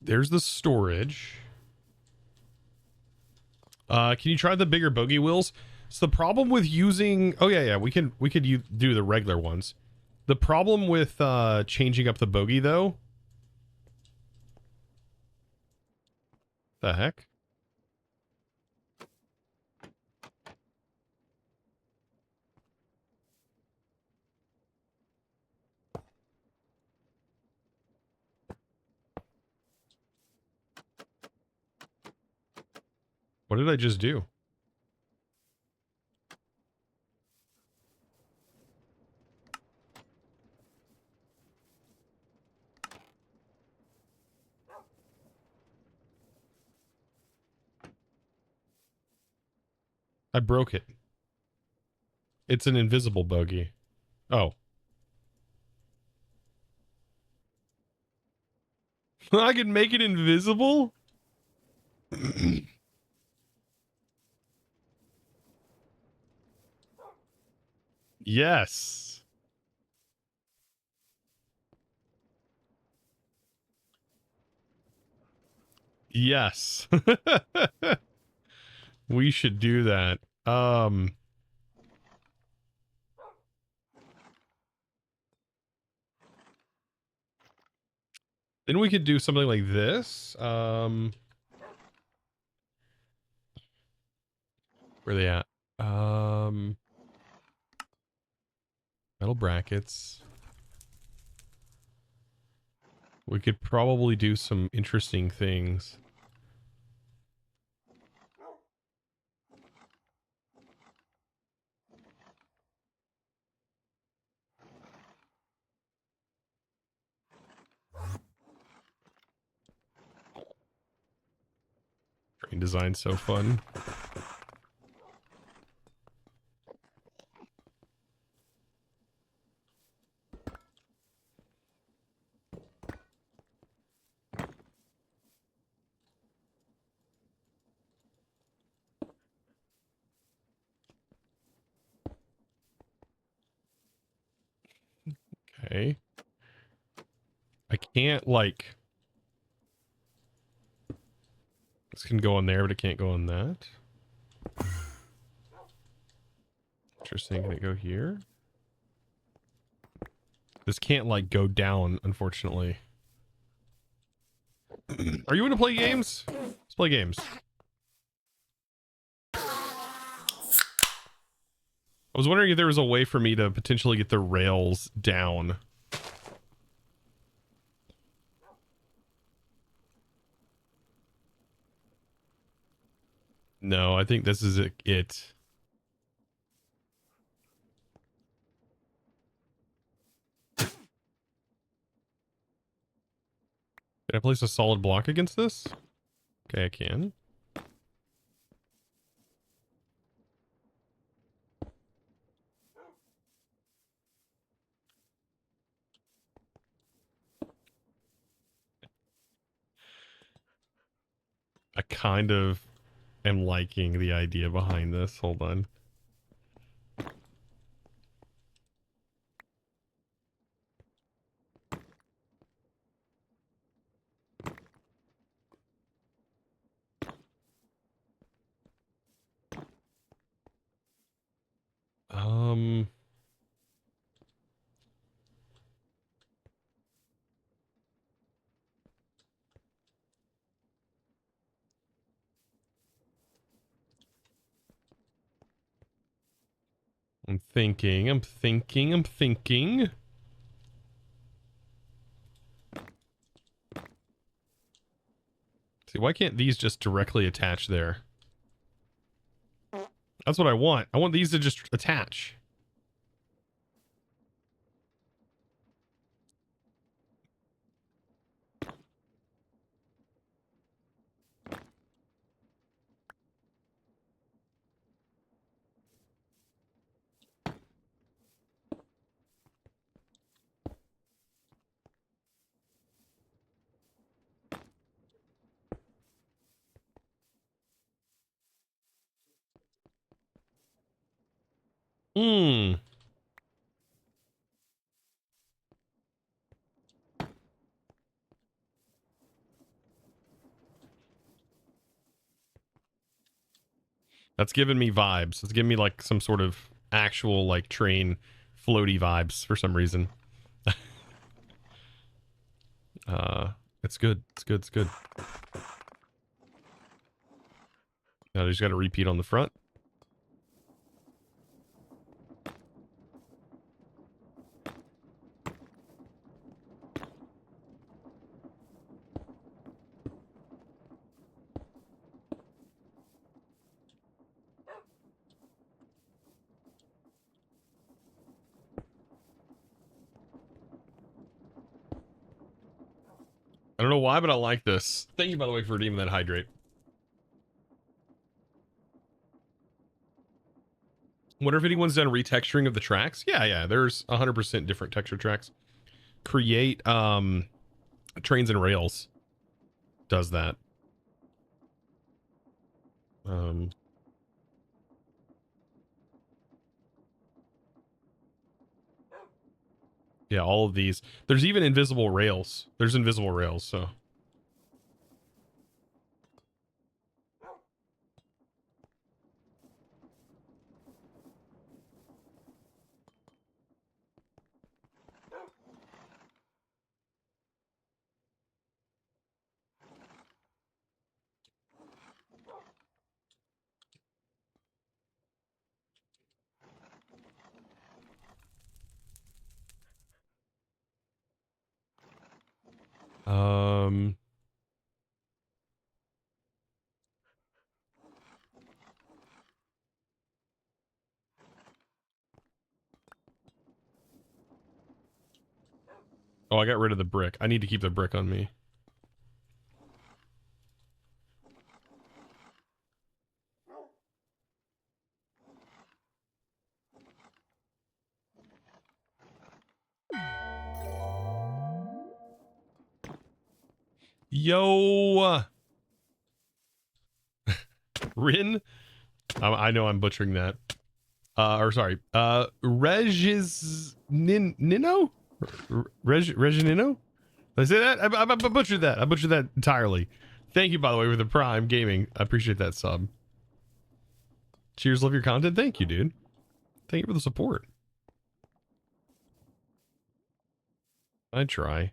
there's the storage. Can you try the bigger bogey wheels? So the problem with using, oh yeah, we could do the regular ones. The problem with changing up the bogey though The heck? What did I just do? I broke it. It's an invisible bogey. Oh. I can make it invisible? Yes. Yes. We should do that. Then we could do something like this. Where are they at? Metal brackets. We could probably do some interesting things. Train design's so fun. Okay. I can't, like... This can go on there, but it can't go on that. Interesting. Can it go here? This can't, like, go down, unfortunately. Are you going to play games? Let's play games. I was wondering if there was a way for me to potentially get the rails down. No, I think this is it. Can I place a solid block against this? Okay, I can. I kind of am liking the idea behind this. Hold on. I'm thinking. See, why can't these just directly attach there? That's what I want. I want these to just attach. That's giving me vibes. It's giving me like some sort of actual like train floaty vibes for some reason. It's good. It's good. Now I just got to repeat on the front. I don't know why, but I like this. Thank you, by the way, for redeeming that hydrate. Wonder if anyone's done retexturing of the tracks. Yeah, there's 100% different texture tracks. Create Trains and Rails does that. Yeah, all of these. There's even invisible rails. There's invisible rails, so. Oh, I got rid of the brick. I need to keep the brick on me. Yo! Rin? I know I'm butchering that. Or sorry. Nino? Reginino? Did I say that? I butchered that. I butchered that entirely. Thank you, by the way, for the Prime Gaming. I appreciate that sub. Cheers, love your content. Thank you, dude. Thank you for the support. I try.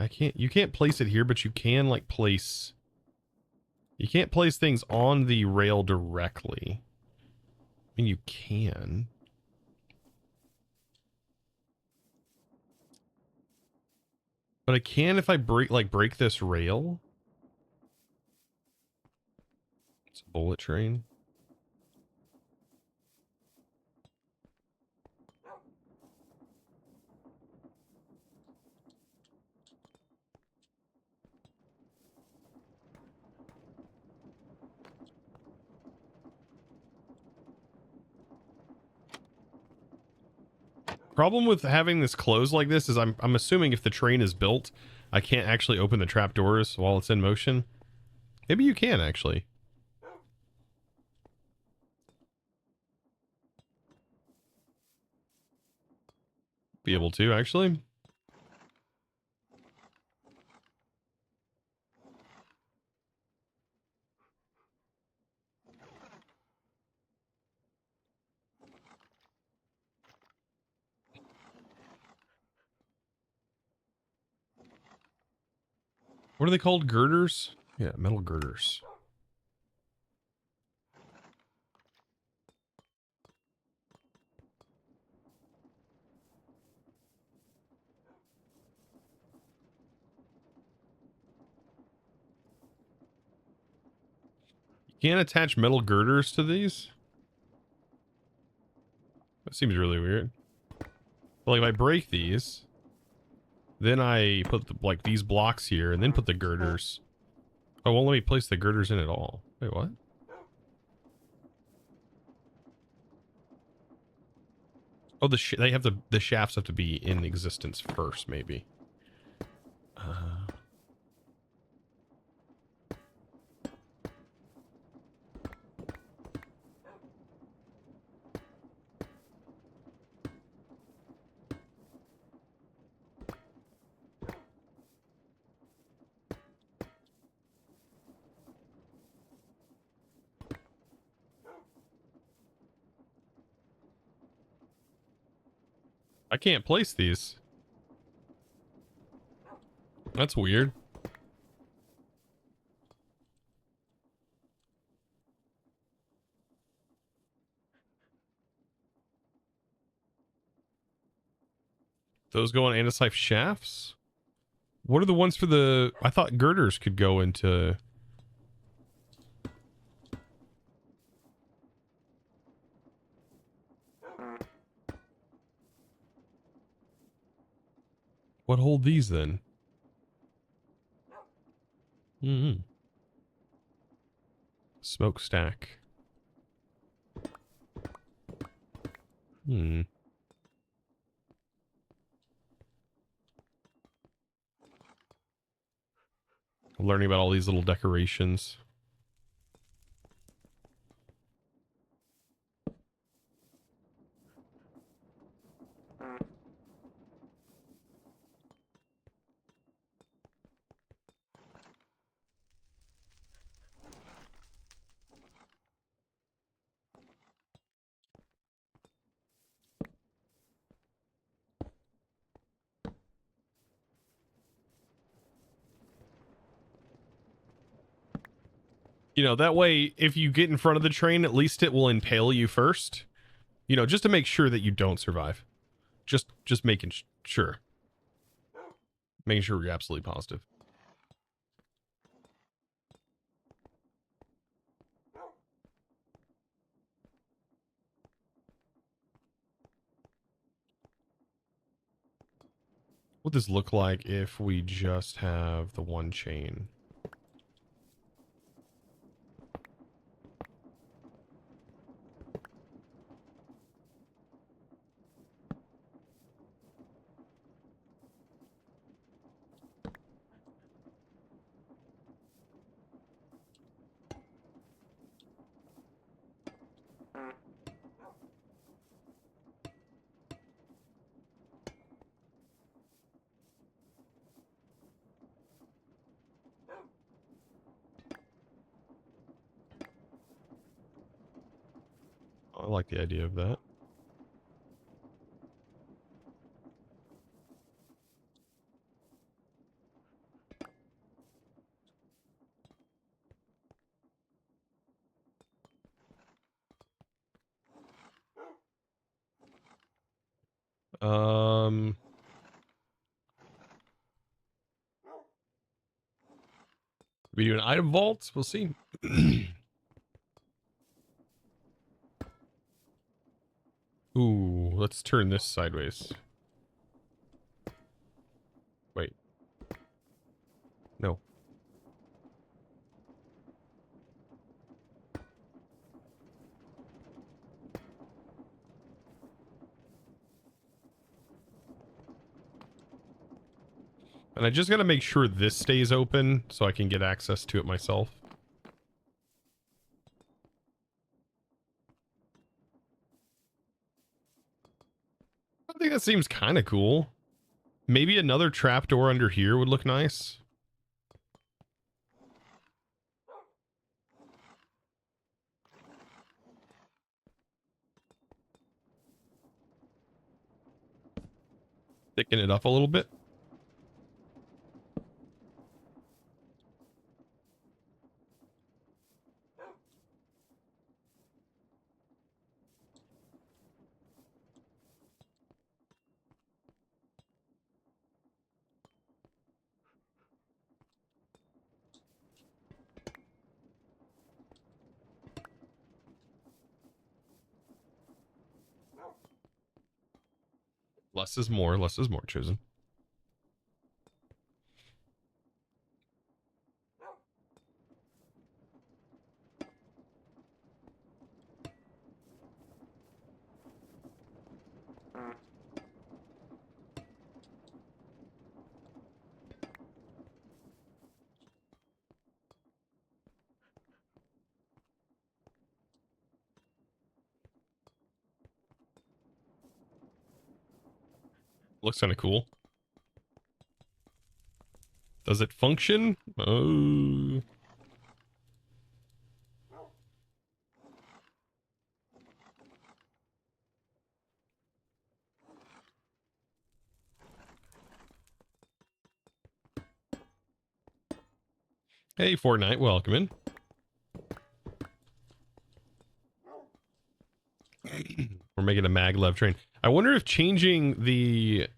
You can't place it here, but you can like place. You can't place things on the rail directly. I mean, you can. But I can if I break this rail. It's a bullet train. Problem with having this closed like this is I'm assuming if the train is built, I can't actually open the trapdoors while it's in motion. Maybe you can actually. Be able to actually. What are they called? Girders? Yeah, metal girders. You can't attach metal girders to these? That seems really weird. Well, like if I break these, then I put like these blocks here and then put the girders. Oh, won't let me place the girders in at all. Wait, what? Oh, the shafts have to be in existence first, maybe. I can't place these. That's weird. Those go on andesite shafts? What are the ones for the... I thought girders could go into... What hold these then? Mm-hmm. Smokestack. Hmm. Learning about all these little decorations. You know, that way, if you get in front of the train, at least it will impale you first. You know, just to make sure that you don't survive. Just making sure. Making sure we're absolutely positive. What does this look like if we just have the one chain? I like the idea of that. We do an item vault. We'll see. Ooh, let's turn this sideways. Wait. No. And I just gotta make sure this stays open so I can get access to it myself. I think that seems kind of cool. Maybe another trapdoor under here would look nice. Thicken it up a little bit. Less is more. Less is more, chosen. Looks kind of cool. Does it function? Oh. Hey, Fortnite, welcome in. We're making a maglev train. I wonder if changing the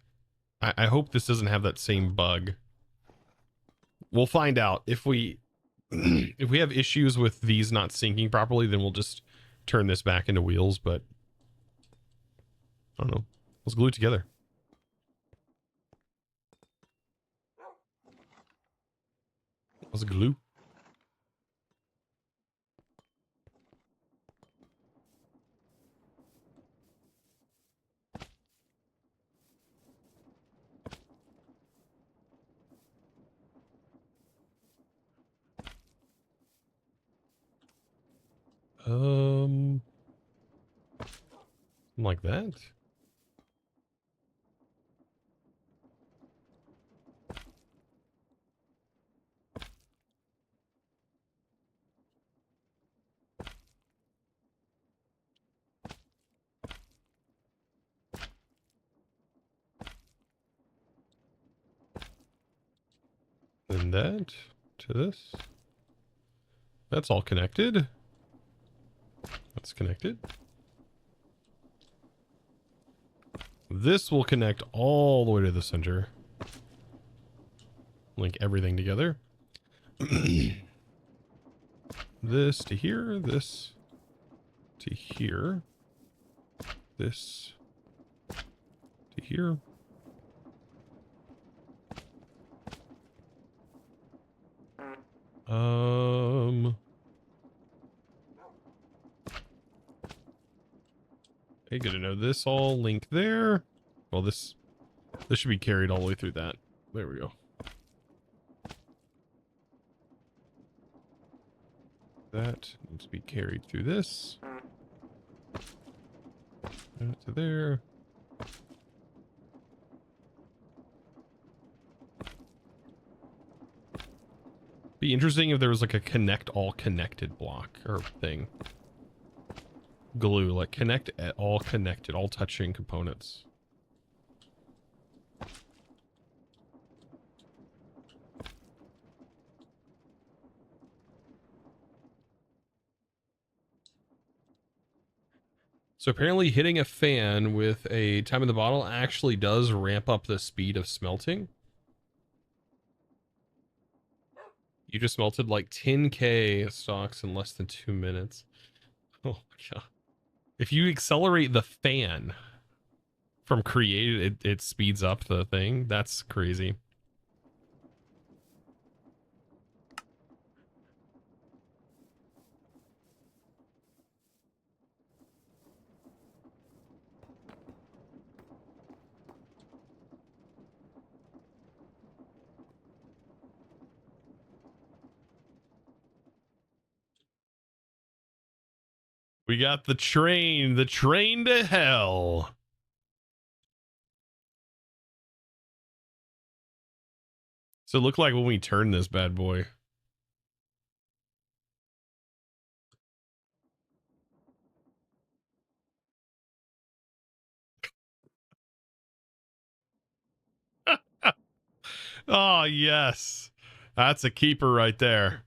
I hope this doesn't have that same bug. We'll find out. If we if we have issues with these not syncing properly, then we'll just turn this back into wheels, but I don't know. Let's glue it together. Let's glue. Like that. And that to this. That's all connected. That's connected. This will connect all the way to the center. Link everything together. This to here, this to here, this to here. Okay, good to know. This all link there. Well, this should be carried all the way through that. There we go. That needs to be carried through this. That to there. Be interesting if there was like a connect all connected block or thing. Glue, like connect at all connected, all touching components. So apparently hitting a fan with a time in the bottle actually does ramp up the speed of smelting. You just melted like 10k stocks in less than 2 minutes. Oh my god. If you accelerate the fan from created, it speeds up the thing. That's crazy. We got the train to hell. So it looked like when we turn this bad boy. Oh, yes. That's a keeper right there.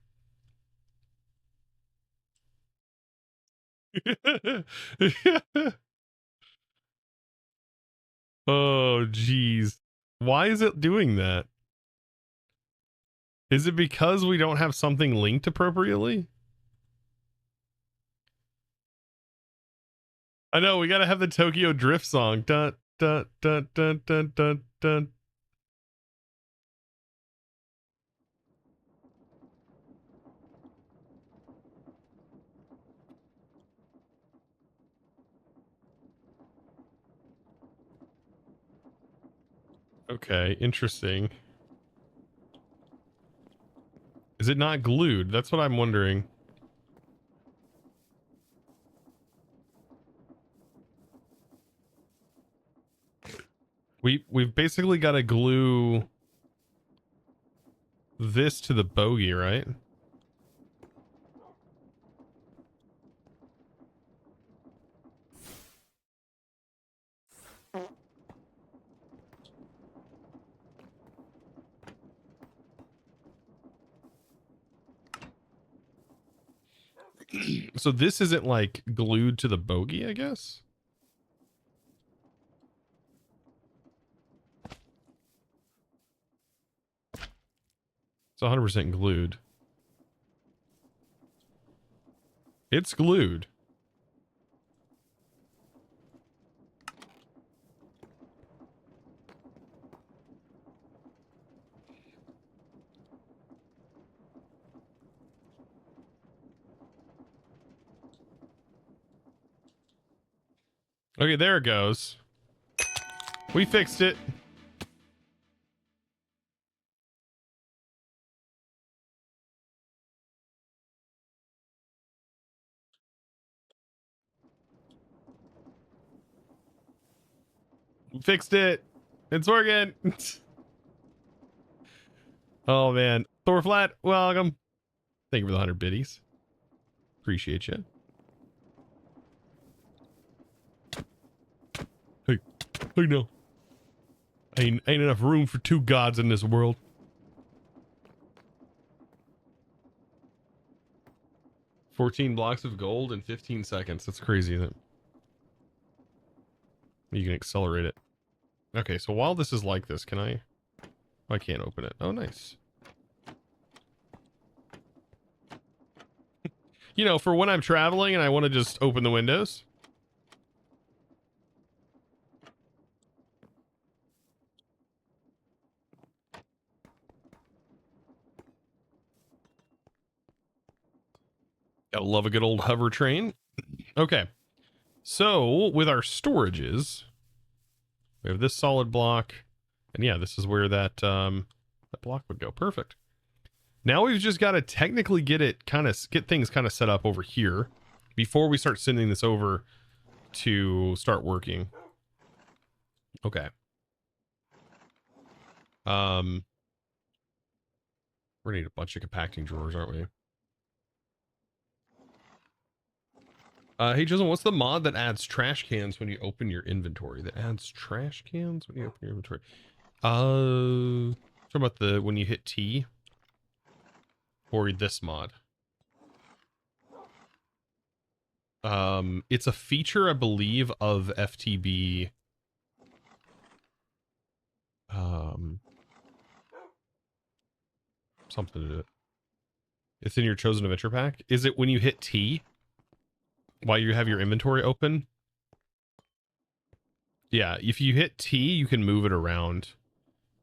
Oh, geez. Why is it doing that? Is it because we don't have something linked appropriately? I know, we gotta have the Tokyo Drift song. Dun, dun, dun, dun, dun, dun, dun. Okay, interesting. Is it not glued? That's what I'm wondering. We've basically got to glue this to the bogey, right? So this isn't like glued to the bogey, I guess? 100% glued. It's glued. Okay, there it goes. We fixed it. Fixed it. It's working. Oh man, Thor Flat, welcome. Thank you for the 100 biddies. Appreciate you. Hey, no. Ain't enough room for two gods in this world. $14 blocks of gold in 15 seconds. That's crazy, isn't it? You can accelerate it. Okay, so while this is like this, can I... I can't open it. Oh, nice. You know, for when I'm traveling and I want to just open the windows. Gotta love a good old hover train. Okay. So, with our storages, we have this solid block. And yeah, this is where that block would go. Perfect. Now we've just got to technically get things kind of set up over here before we start sending this over to start working. Okay. We're gonna need a bunch of compacting drawers, aren't we? Hey, Jason, what's the mod that adds trash cans when you open your inventory? That adds trash cans when you open your inventory? Talking about when you hit T? Or this mod? It's a feature, I believe, of FTB. Something to do it. It's in your chosen adventure pack. Is it when you hit T? While you have your inventory open? Yeah, if you hit T, you can move it around.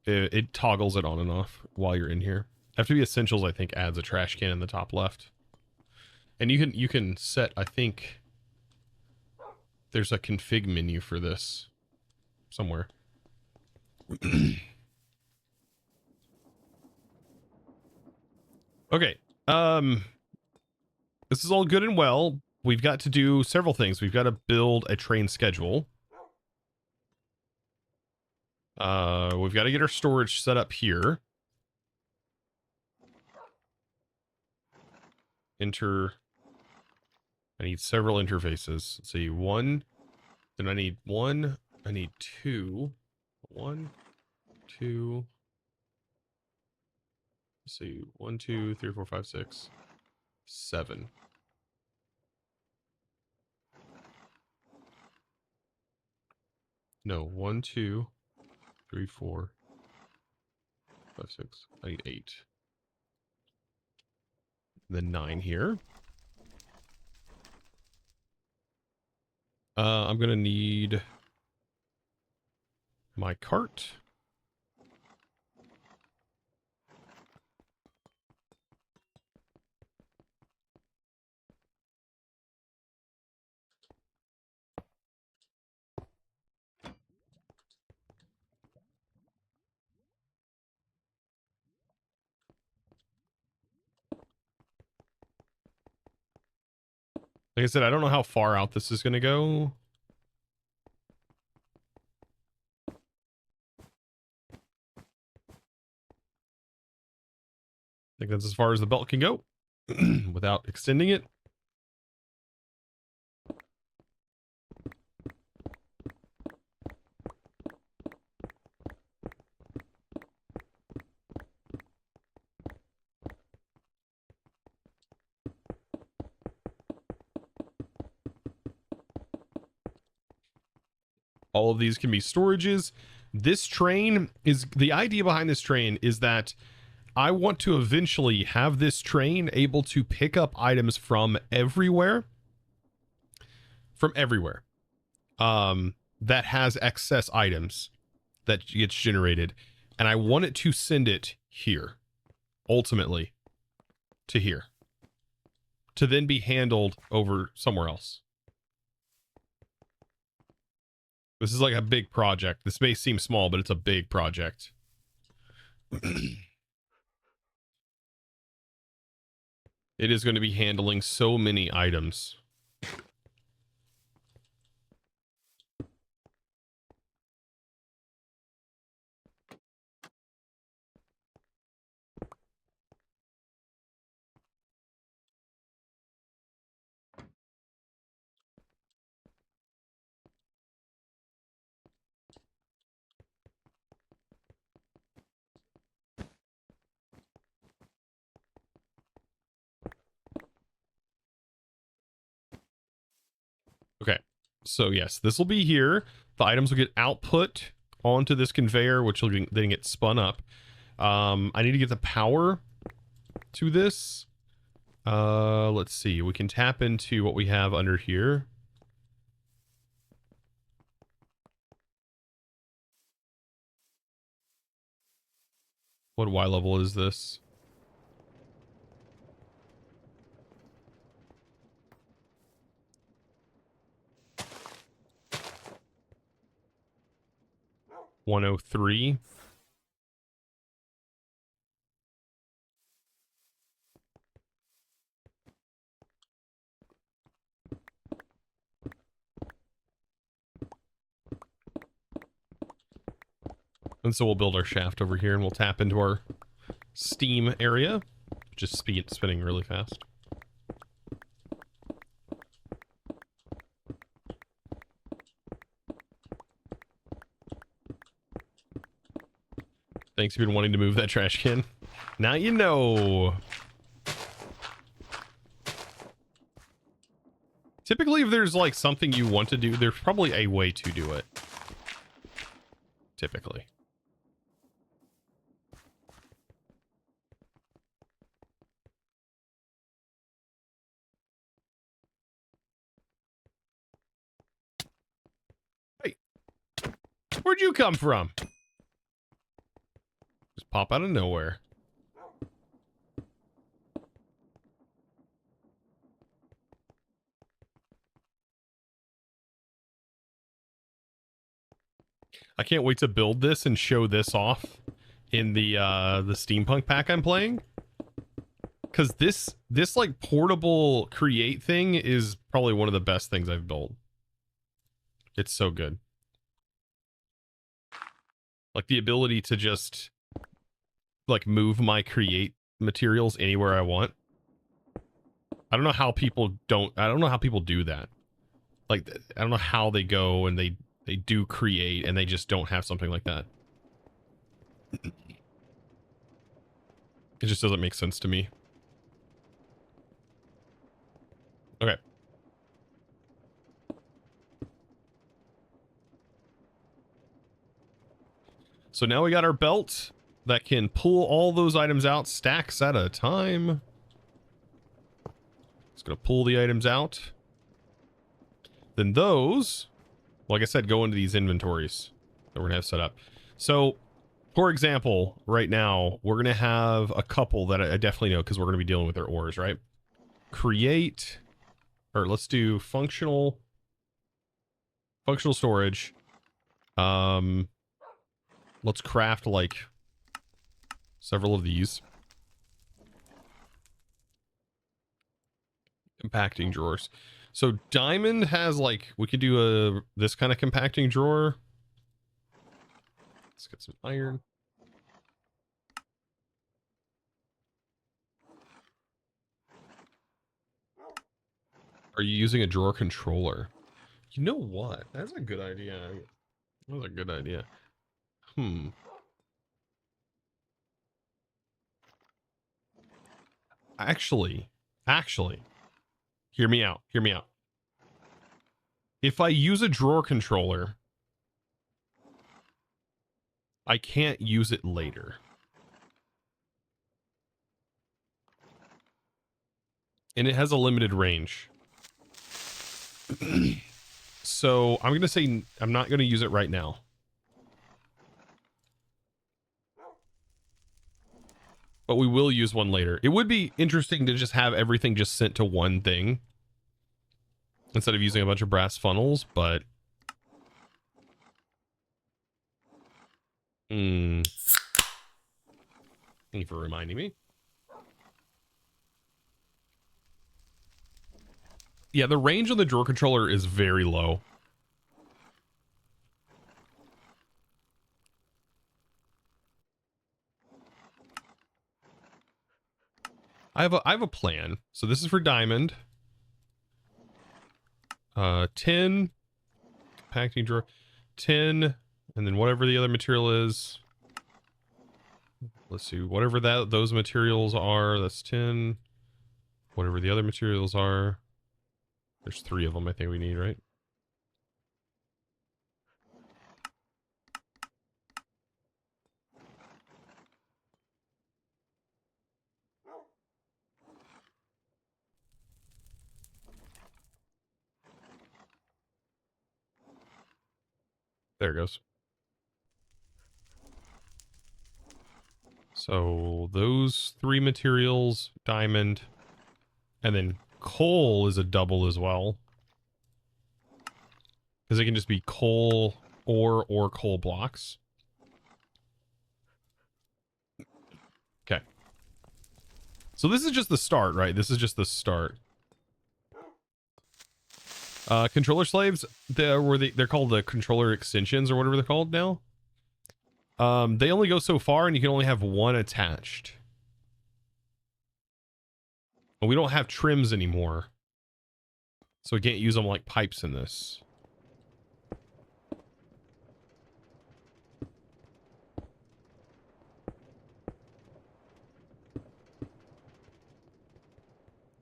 It toggles it on and off while you're in here. FTB Essentials, I think, adds a trash can in the top left. And you can set, I think, there's a config menu for this somewhere. Okay. This is all good and well. We've got to do several things. We've got to build a train schedule. We've got to get our storage set up here. I need several interfaces. Let's see, one. Then I need one. I need two. One, two. Let's see, 1, 2, 3, 4, 5, 6, 7. No, 1, 2, 3, 4, 5, 6. I need 8. Then 9 here. I'm gonna need my cart. Like I said, I don't know how far out this is going to go. I think that's as far as the belt can go without extending it. All of these can be storages. This train is, the idea behind this train is that I want to eventually have this train able to pick up items from everywhere. That has excess items that gets generated. And I want it to send it here. Ultimately. To here. To then be handled over somewhere else. This is like a big project. This may seem small, but it's a big project. It is going to be handling so many items. Okay, so yes, this will be here. The items will get output onto this conveyor, which will then get spun up. I need to get the power to this. Let's see. We can tap into what we have under here. What Y level is this? $103. And so we'll build our shaft over here and we'll tap into our steam area. Just spinning really fast. Thanks, you've been wanting to move that trash can. Now you know. Typically, if there's like something you want to do, there's probably a way to do it. Typically. Hey, where'd you come from? Just pop out of nowhere. I can't wait to build this and show this off in the steampunk pack I'm playing. Because this like portable create thing is probably one of the best things I've built. It's so good. Like the ability to just like move my create materials anywhere I want. I don't know how people do that. Like I don't know how they go and they do create and they just don't have something like that. It just doesn't make sense to me. Okay. So now we got our belt that can pull all those items out stacks at a time. It's going to pull the items out. Then those, like I said, go into these inventories that we're going to have set up. So, for example, right now, we're going to have a couple that I definitely know because we're going to be dealing with their ores, right? Create, or let's do functional storage. Let's craft like several of these. Compacting drawers. So diamond has like, we could do this kind of compacting drawer. Let's get some iron. Are you using a drawer controller? You know what? That's a good idea. That's a good idea. Actually, hear me out. Hear me out. If I use a drawer controller, I can't use it later. and it has a limited range. So I'm going to say I'm not going to use it right now. But we will use one later. It would be interesting to just have everything just sent to one thing instead of using a bunch of brass funnels, but thank you for reminding me. Yeah, the range on the drawer controller is very low. I have a plan. So this is for diamond. 10 compacting drawer, 10, and then whatever the other material is. Let's see, whatever those materials are, that's 10. Whatever the other materials are. There's 3 of them I think we need, right? There it goes. So those 3 materials, diamond, and then coal is a double as well. Because it can just be coal ore or coal blocks. Okay. So this is just the start, right? This is just the start. Controller slaves, they're called the controller extensions or whatever they're called now. They only go so far and you can only have one attached. And we don't have trims anymore. So we can't use them like pipes in this.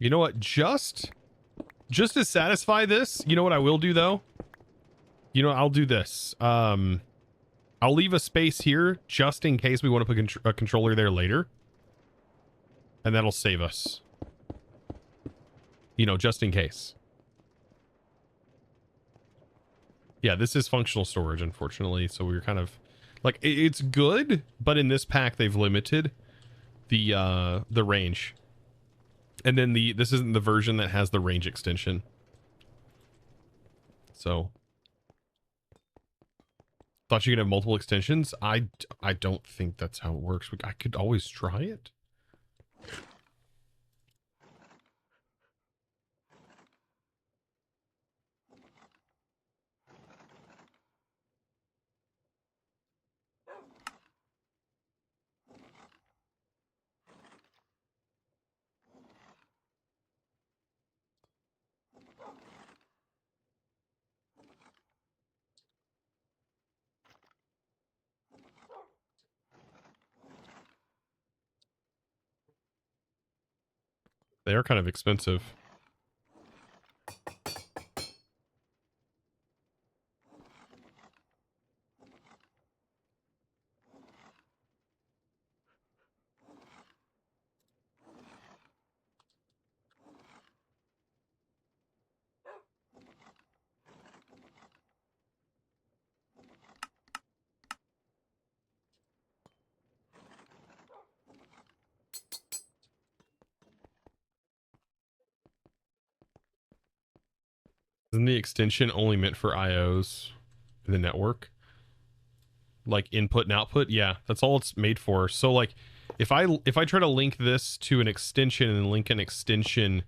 You know what? Just to satisfy this, you know what I will do though? You know, I'll do this. I'll leave a space here just in case we want to put a controller there later. And that'll save us. You know, just in case. Yeah, this is functional storage, unfortunately. So we're kind of like, it's good, but in this pack they've limited the range. And then this isn't the version that has the range extension. So thought you could have multiple extensions. I don't think that's how it works. I could always try it. They are kind of expensive. Isn't the extension only meant for IOs in the network? Like input and output? Yeah, that's all it's made for. So like if I try to link this to an extension and link an extension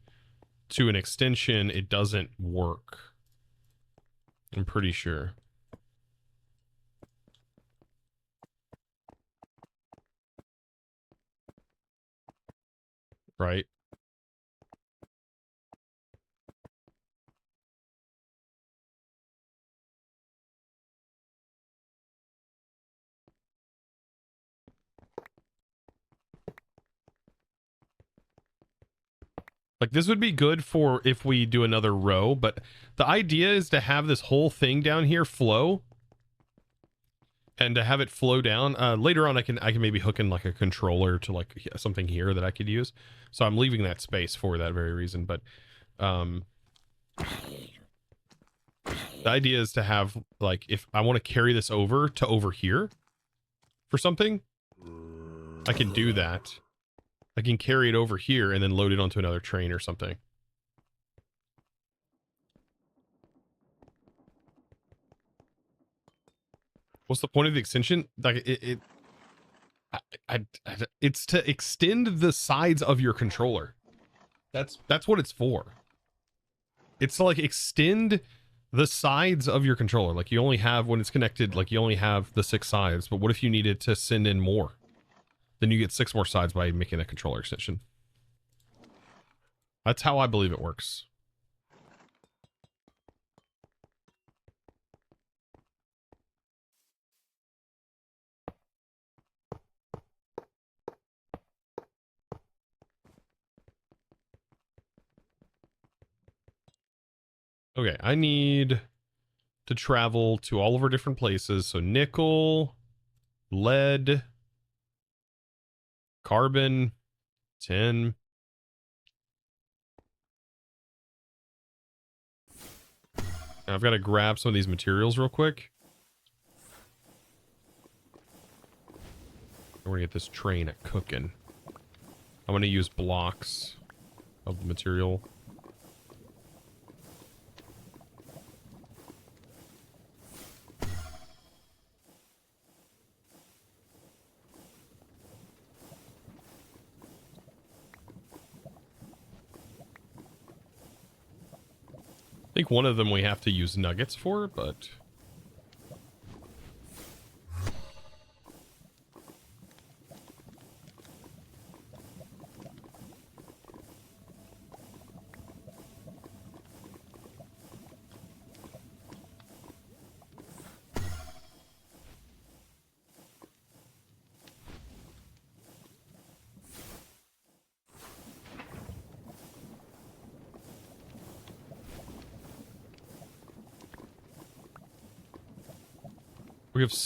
to an extension, it doesn't work. I'm pretty sure. Right? Like this would be good for if we do another row, but the idea is to have this whole thing down here flow and to have it flow down. Later on, I can maybe hook in like a controller to like something here that I could use. So I'm leaving that space for that very reason. But the idea is to have like, if I want to carry this over to over here for something, I can do that. I can carry it over here and then load it onto another train or something. What's the point of the extension? Like it's to extend the sides of your controller. That's what it's for. It's to like extend the sides of your controller. Like you only have, when it's connected, like you only have the 6 sides, but what if you needed to send in more? Then you get 6 more sides by making a controller extension. That's how I believe it works. Okay, I need to travel to all of our different places. So nickel, lead, carbon, tin. Now I've got to grab some of these materials real quick. We're gonna get this train at cooking. I'm gonna use blocks of the material. I think one of them we have to use nuggets for, but...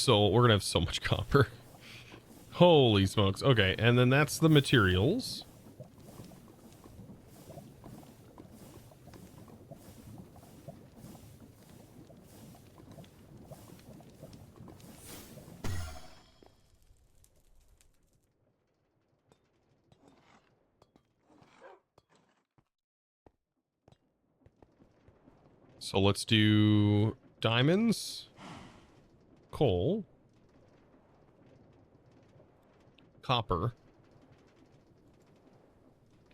we're gonna have so much copper. Holy smokes. Okay, and then that's the materials. So let's do diamonds, coal, copper.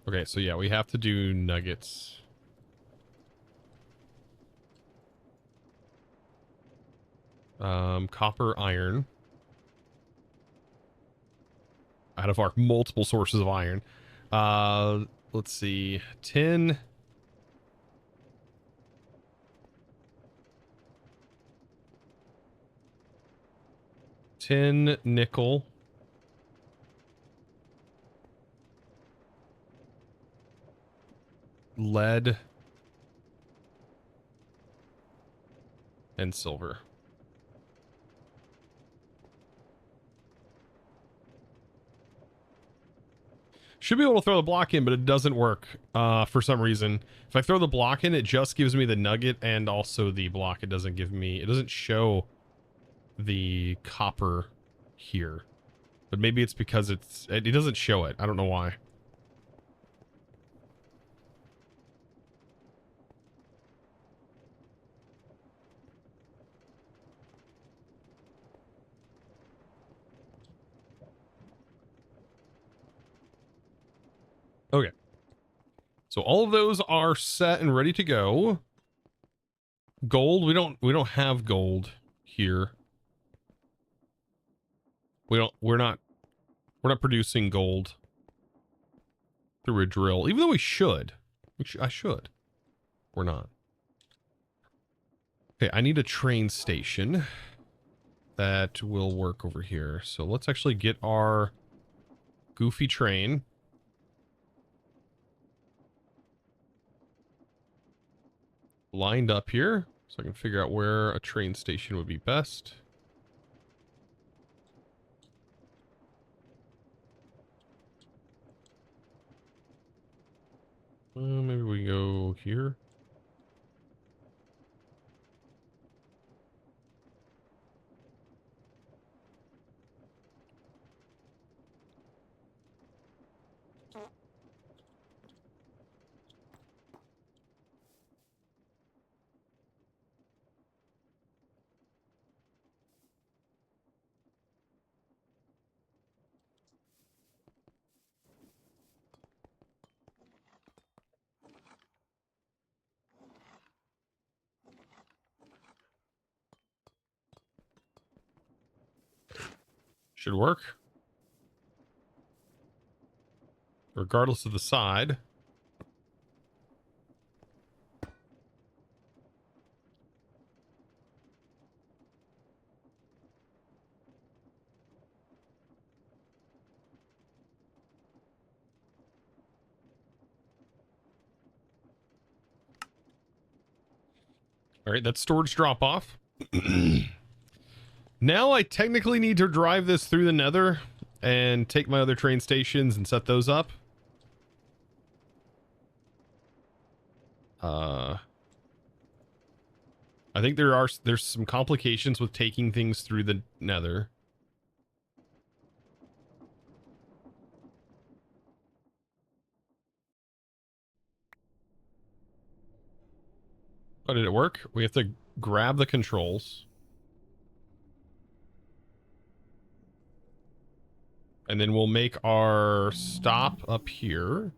Okay, so yeah, we have to do nuggets. Copper, iron. Out of our multiple sources of iron. Let's see. Tin. Tin, nickel. Lead. And silver. Should be able to throw the block in, but it doesn't work for some reason. If I throw the block in, it just gives me the nugget and also the block. It doesn't give me, it doesn't show the copper here. But maybe it's because it doesn't show it. I don't know why. Okay. So all of those are set and ready to go. Gold, we don't have gold here. We're not producing gold through a drill, even though we should. I should. We're not. Okay, I need a train station that will work over here. So let's actually get our goofy train. Lined up here so I can figure out where a train station would be best. Maybe we go here. Should work. Regardless of the side. All right, that's storage drop off. Now I technically need to drive this through the Nether and take my other train stations and set those up. I think there's some complications with taking things through the Nether. Oh, did it work? We have to grab the controls. And then we'll make our stop up here.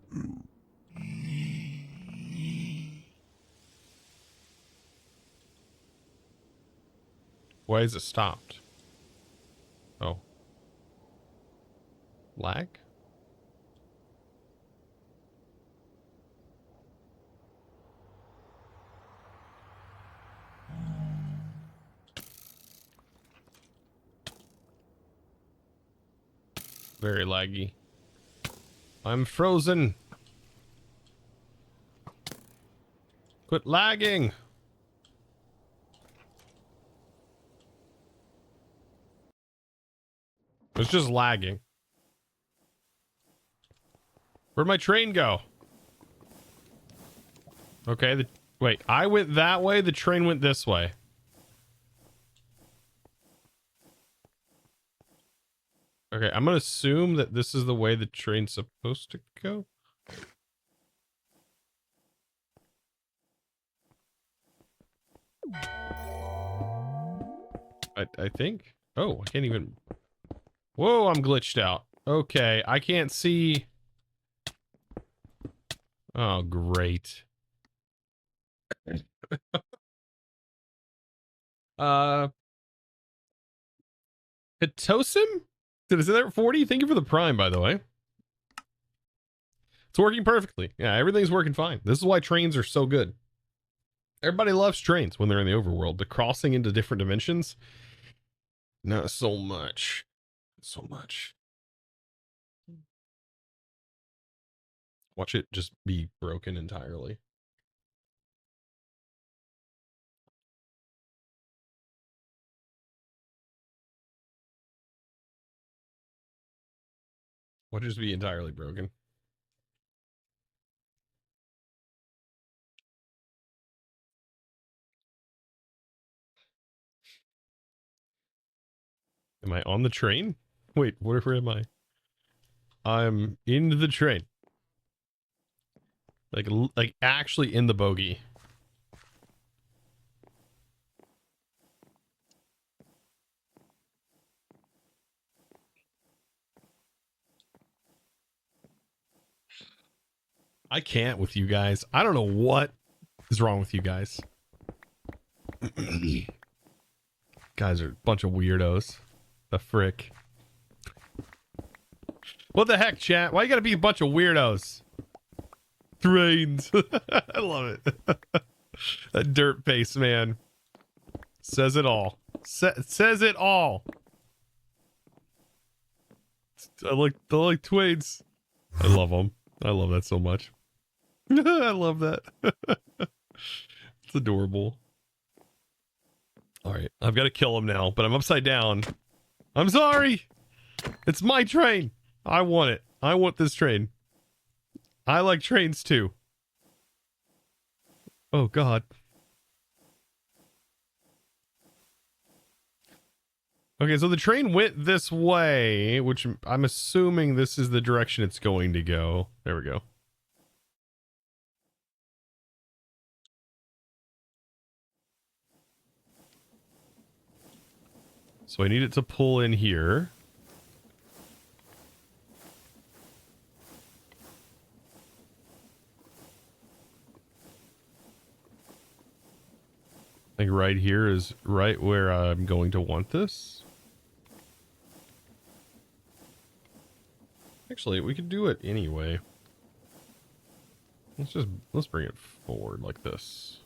Why is it stopped? Oh. Lag? Very laggy. I'm frozen. Quit lagging. It's just lagging. Where'd my train go? Okay, wait, I went that way, the train went this way. Okay, I'm gonna assume that this is the way the train's supposed to go. I think. Oh, I can't even. Whoa, I'm glitched out. Okay, I can't see. Oh, great. Hitosim? Did I say that 40? Thank you for the prime, by the way. It's working perfectly. Yeah, everything's working fine. This is why trains are so good. Everybody loves trains when they're in the overworld. The crossing into different dimensions, not so much. So much. Watch it just be broken entirely. Watch it just be entirely broken. Am I on the train? Wait, where am I? I'm in the train. Like actually in the bogie. I can't with you guys. I don't know what is wrong with you guys. Guys are a bunch of weirdos. The frick. What the heck, chat? Why you gotta be a bunch of weirdos? Trains. I love it. That dirt face, man. Says it all. Says it all. I like Twains. I love them. I love that so much. I love that. It's adorable. All right, I've got to kill him now, but I'm upside down. I'm sorry. It's my train. I want it. I want this train. I like trains too. Oh, God. Okay, so the train went this way, which I'm assuming this is the direction it's going to go. There we go. So I need it to pull in here. I think right here is right where I'm going to want this. Actually, we could do it anyway. Let's bring it forward like this.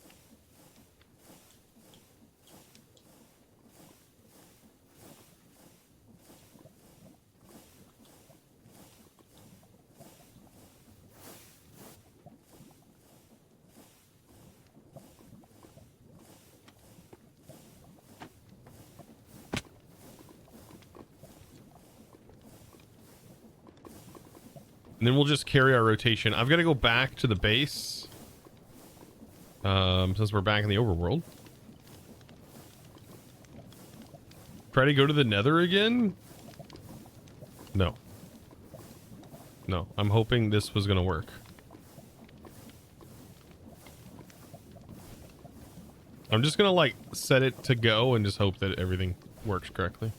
And then we'll just carry our rotation. I've got to go back to the base. Since we're back in the overworld. Try to go to the nether again? No. No, I'm hoping this was going to work. I'm just going to like set it to go and just hope that everything works correctly.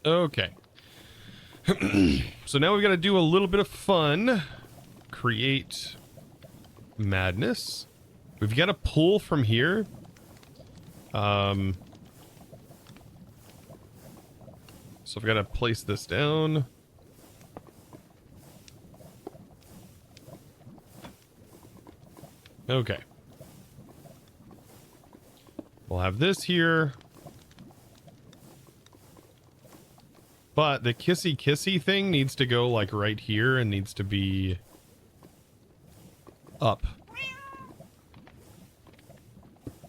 Okay. So now we've got to do a little bit of fun. Create madness. We've got to pull from here. So I've got to place this down. Okay. We'll have this here. But the kissy thing needs to go like right here and needs to be up.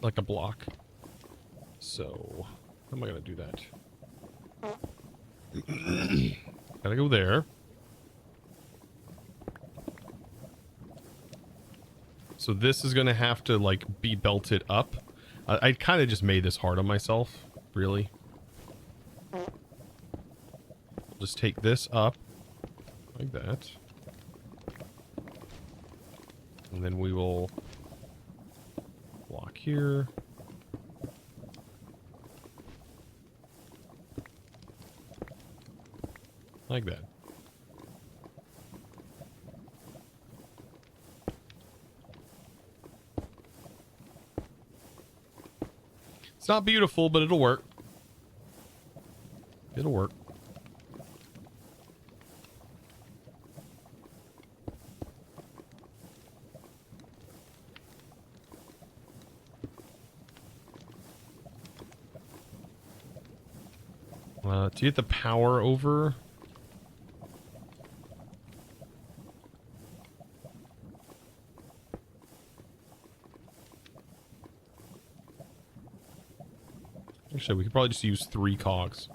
Like a block. So, how am I going to do that? Gotta go there. So this is going to have to like be belted up. I kind of just made this hard on myself, really. Just take this up like that. And then we will block here. Like that. It's not beautiful, but it'll work. It'll work. To get the power over. Actually, we could probably just use 3 cogs.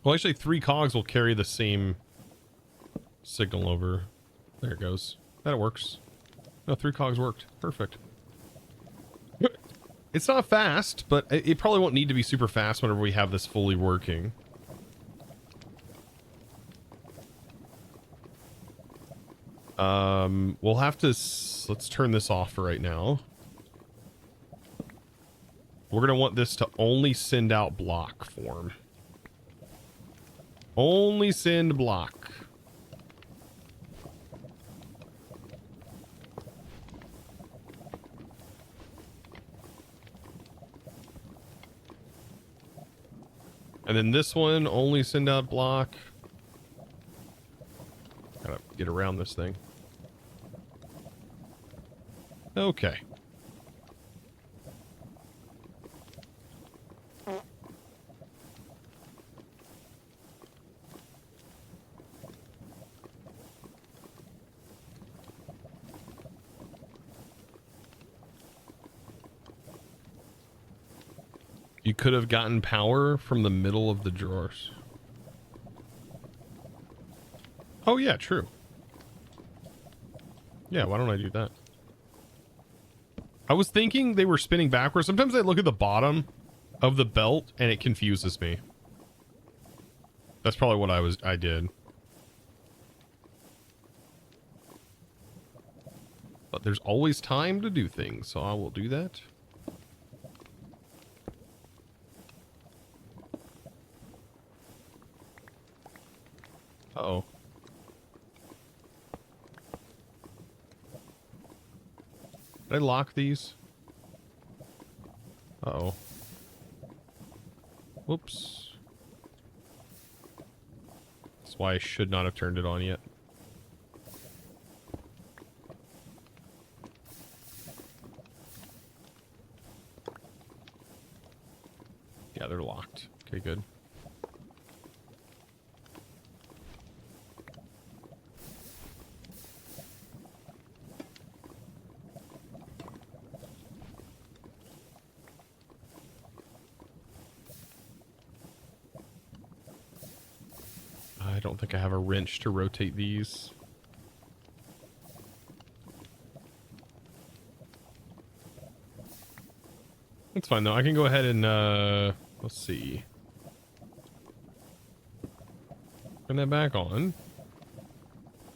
Well, actually, 3 cogs will carry the same signal over. There it goes. That works. No, 3 cogs worked. Perfect. It's not fast, but it probably won't need to be super fast whenever we have this fully working. We'll have to... Let's turn this off for right now. We're going to want this to only send out block form. Only send block. And then this one, only send out block. Gotta get around this thing. Okay. You could have gotten power from the middle of the drawers. Oh yeah, true. Yeah, why don't I do that? I was thinking they were spinning backwards. Sometimes I look at the bottom of the belt and it confuses me. That's probably what I did. But there's always time to do things, so I will do that. Uh-oh. Did I lock these? Uh-oh. Whoops. That's why I should not have turned it on yet. Yeah, they're locked. Okay, good. I don't think I have a wrench to rotate these. That's fine though. I can go ahead and let's see. Turn that back on.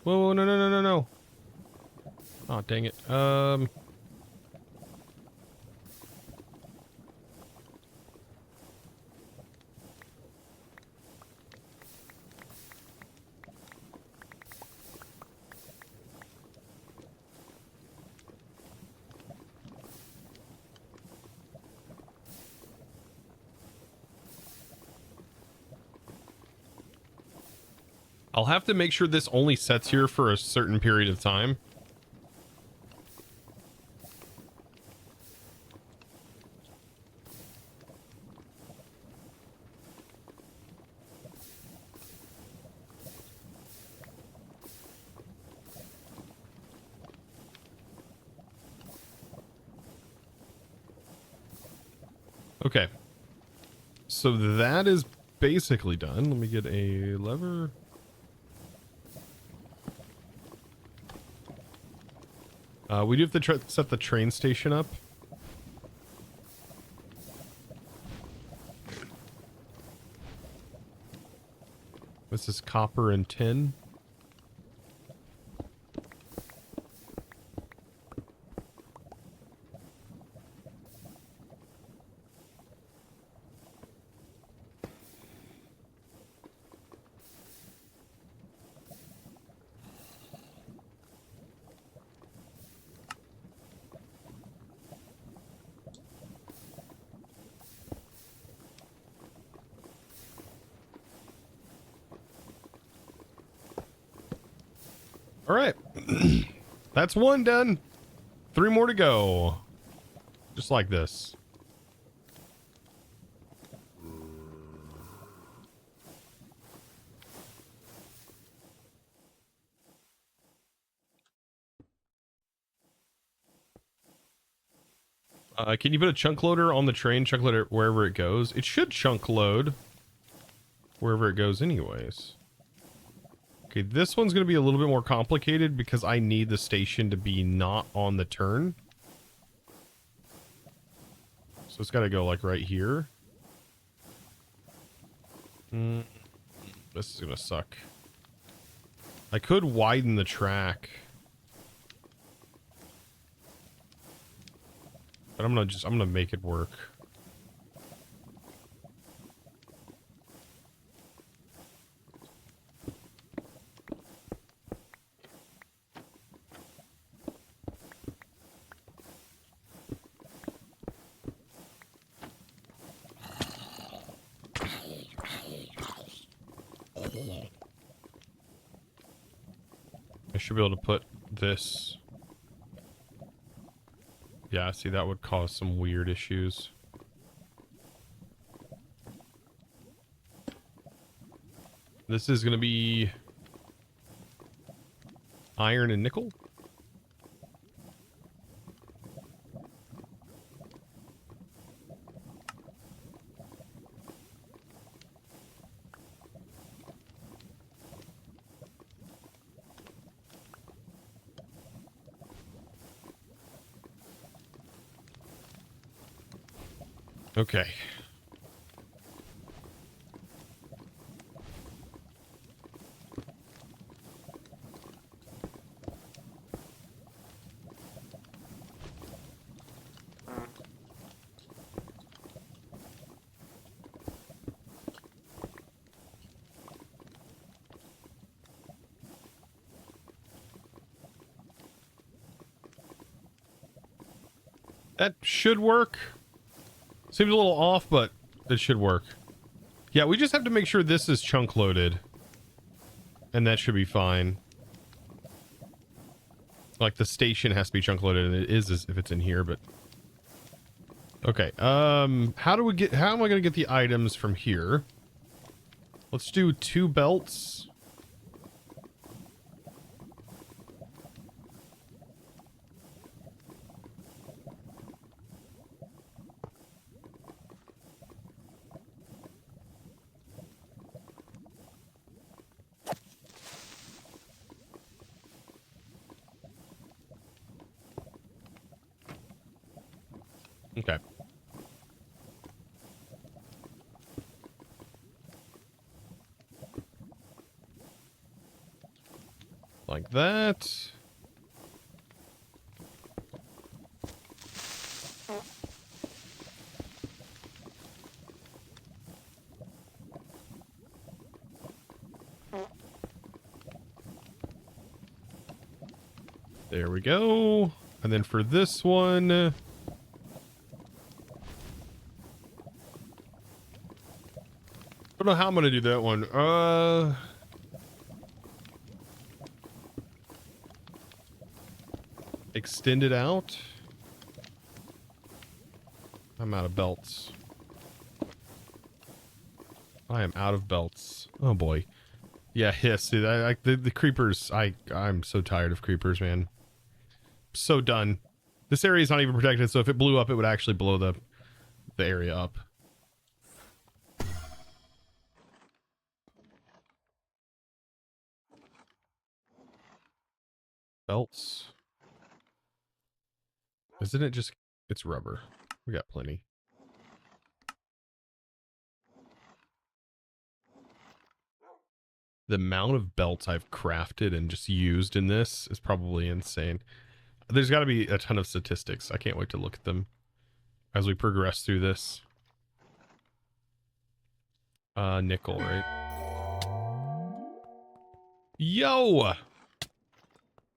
Whoa, whoa, no, no, no, no, no. Oh, dang it. I'll have to make sure this only sets here for a certain period of time. Okay. So that is basically done. Let me get a lever. We do have to set the train station up. This is copper and tin. All right. That's one done. 3 more to go. Just like this. Can you put a chunk loader on the train, chunk loader wherever it goes? It should chunk load wherever it goes anyways. Okay, this one's going to be a little bit more complicated because I need the station to be not on the turn. So it's got to go like right here. This is going to suck. I could widen the track. But I'm gonna make it work. should be able to put this. Yeah, see, that would cause some weird issues. This is going to be iron and nickel. Okay. That should work. Seems a little off, but it should work. Yeah, we just have to make sure this is chunk loaded. And that should be fine. Like, the station has to be chunk loaded, and it is if it's in here, but... Okay, how am I gonna get the items from here? Let's do 2 belts. Okay. Like that. There we go. And then for this one... I don't know how I'm gonna do that one. Extend it out. I'm out of belts. I am out of belts. Oh boy. Yeah, hiss. Dude, the creepers. I'm so tired of creepers, man. So done. This area is not even protected, so if it blew up, it would actually blow the area up. Belts. Isn't it just... It's rubber. We got plenty. The amount of belts I've crafted and just used in this is probably insane. There's got to be a ton of statistics. I can't wait to look at them as we progress through this. Nickel, right? Yo!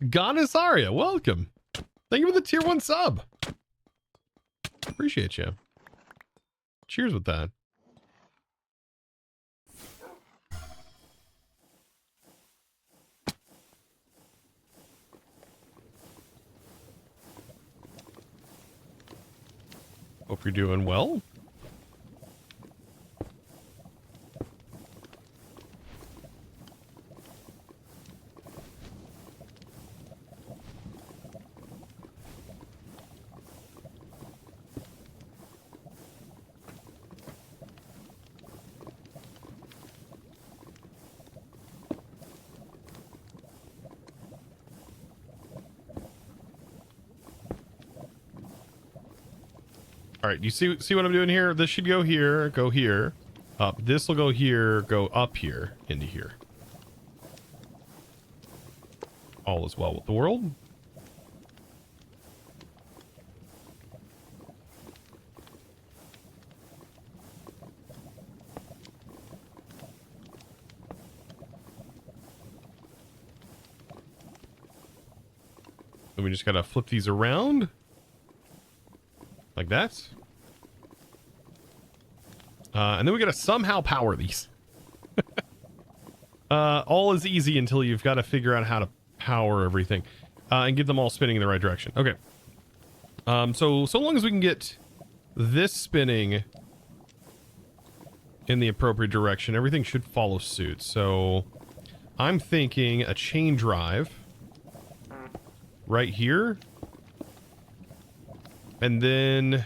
Gonasaria, welcome. Thank you for the tier 1 sub. Appreciate you. Cheers with that. Hope you're doing well. All right, you see what I'm doing here? This should go here, up. This will go here, go up here, into here. All is well with the world. Then we just gotta flip these around. Like that. And then we gotta somehow power these. All is easy until you've got to figure out power everything, and get them all spinning in the right direction. Okay. So long as we can get this spinning in the appropriate direction, everything should follow suit. So I'm thinking a chain drive right here. And then,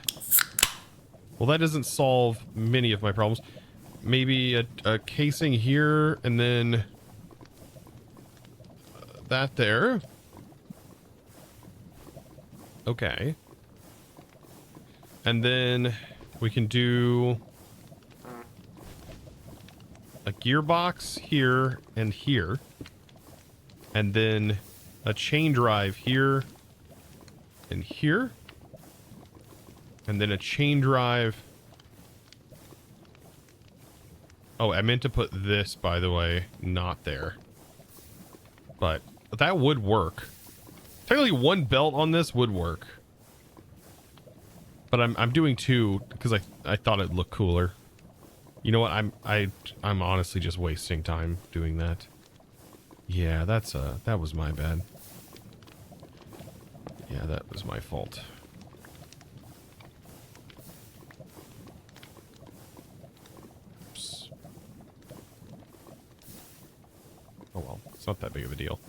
well, that doesn't solve many of my problems. Maybe a casing here, and then that there. Okay. And then we can do a gearbox here and here. And then a chain drive here and here. And then a chain drive. Oh, I meant to put this, by the way, not there. But that would work. Technically, one belt on this would work. But I'm doing two because I thought it'd look cooler. You know what? I'm honestly just wasting time doing that. Yeah, that was my bad. Yeah, that was my fault. Oops. Oh well, it's not that big of a deal.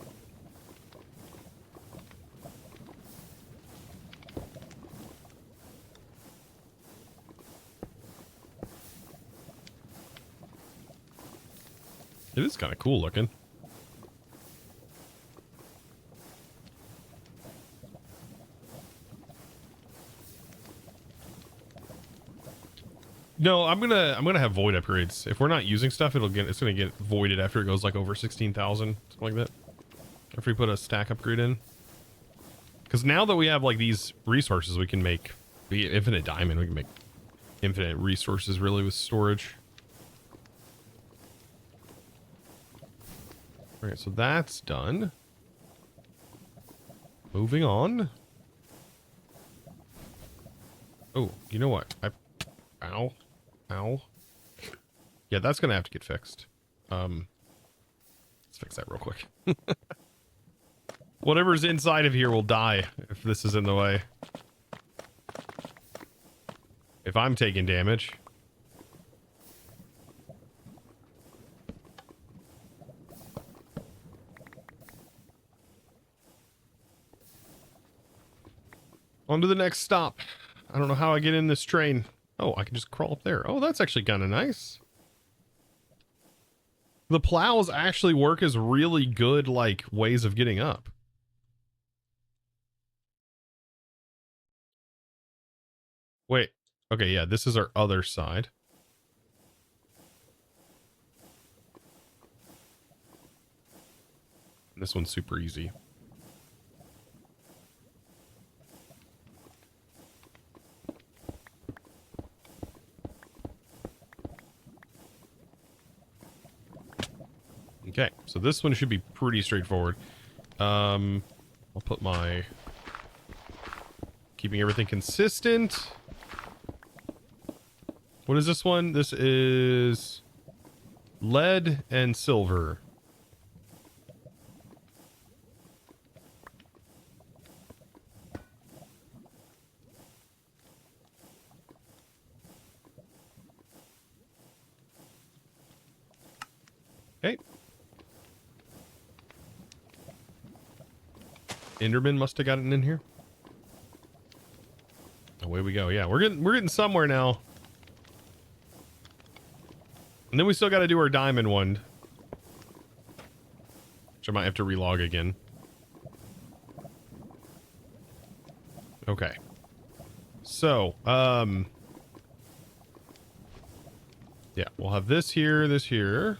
It is kind of cool looking. No, I'm gonna have void upgrades. If we're not using stuff, it's gonna get voided after it goes like over 16,000, something like that. After we put a stack upgrade in. Because now that we have like these resources, we can make infinite diamond. We can make infinite resources really with storage. Alright, so that's done. Moving on. Oh, you know what? Ow. Ow. Yeah, that's gonna have to get fixed. Let's fix that real quick. Whatever's inside of here will die if this is in the way. If I'm taking damage. On to the next stop. I don't know how I get in this train. Oh, I can just crawl up there. Oh, that's actually kind of nice. The plows actually work as really good, like, ways of getting up. Wait. Okay, yeah, this is our other side. This one's super easy. Okay, so this one should be pretty straightforward. I'll put my... Keeping everything consistent. What is this one? This is... lead and silver. Okay. Enderman must have gotten in here. Away we go. Yeah, we're getting somewhere now. And then we still got to do our diamond one, which I might have to relog again. Okay. So, yeah, we'll have this here, this here.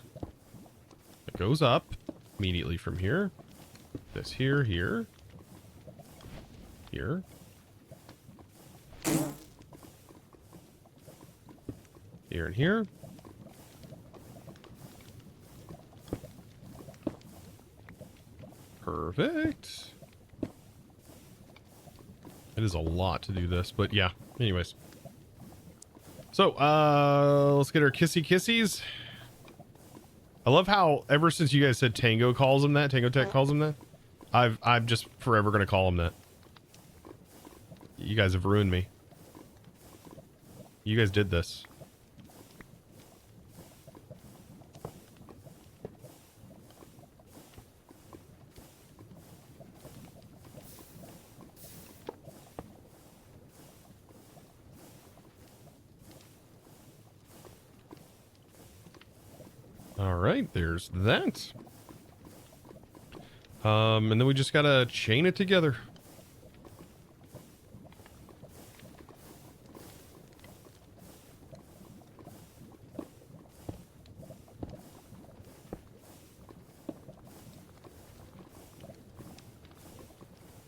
It goes up immediately from here. This here, here. Here. Here and here. Perfect. It is a lot to do this, but yeah. Anyways. So, let's get our kissy kissies. I love how ever since you guys said Tango calls him that, Tango Tech calls him that, I'm just forever gonna call him that. You guys have ruined me. You guys did this. All right, there's that. And then we just gotta chain it together.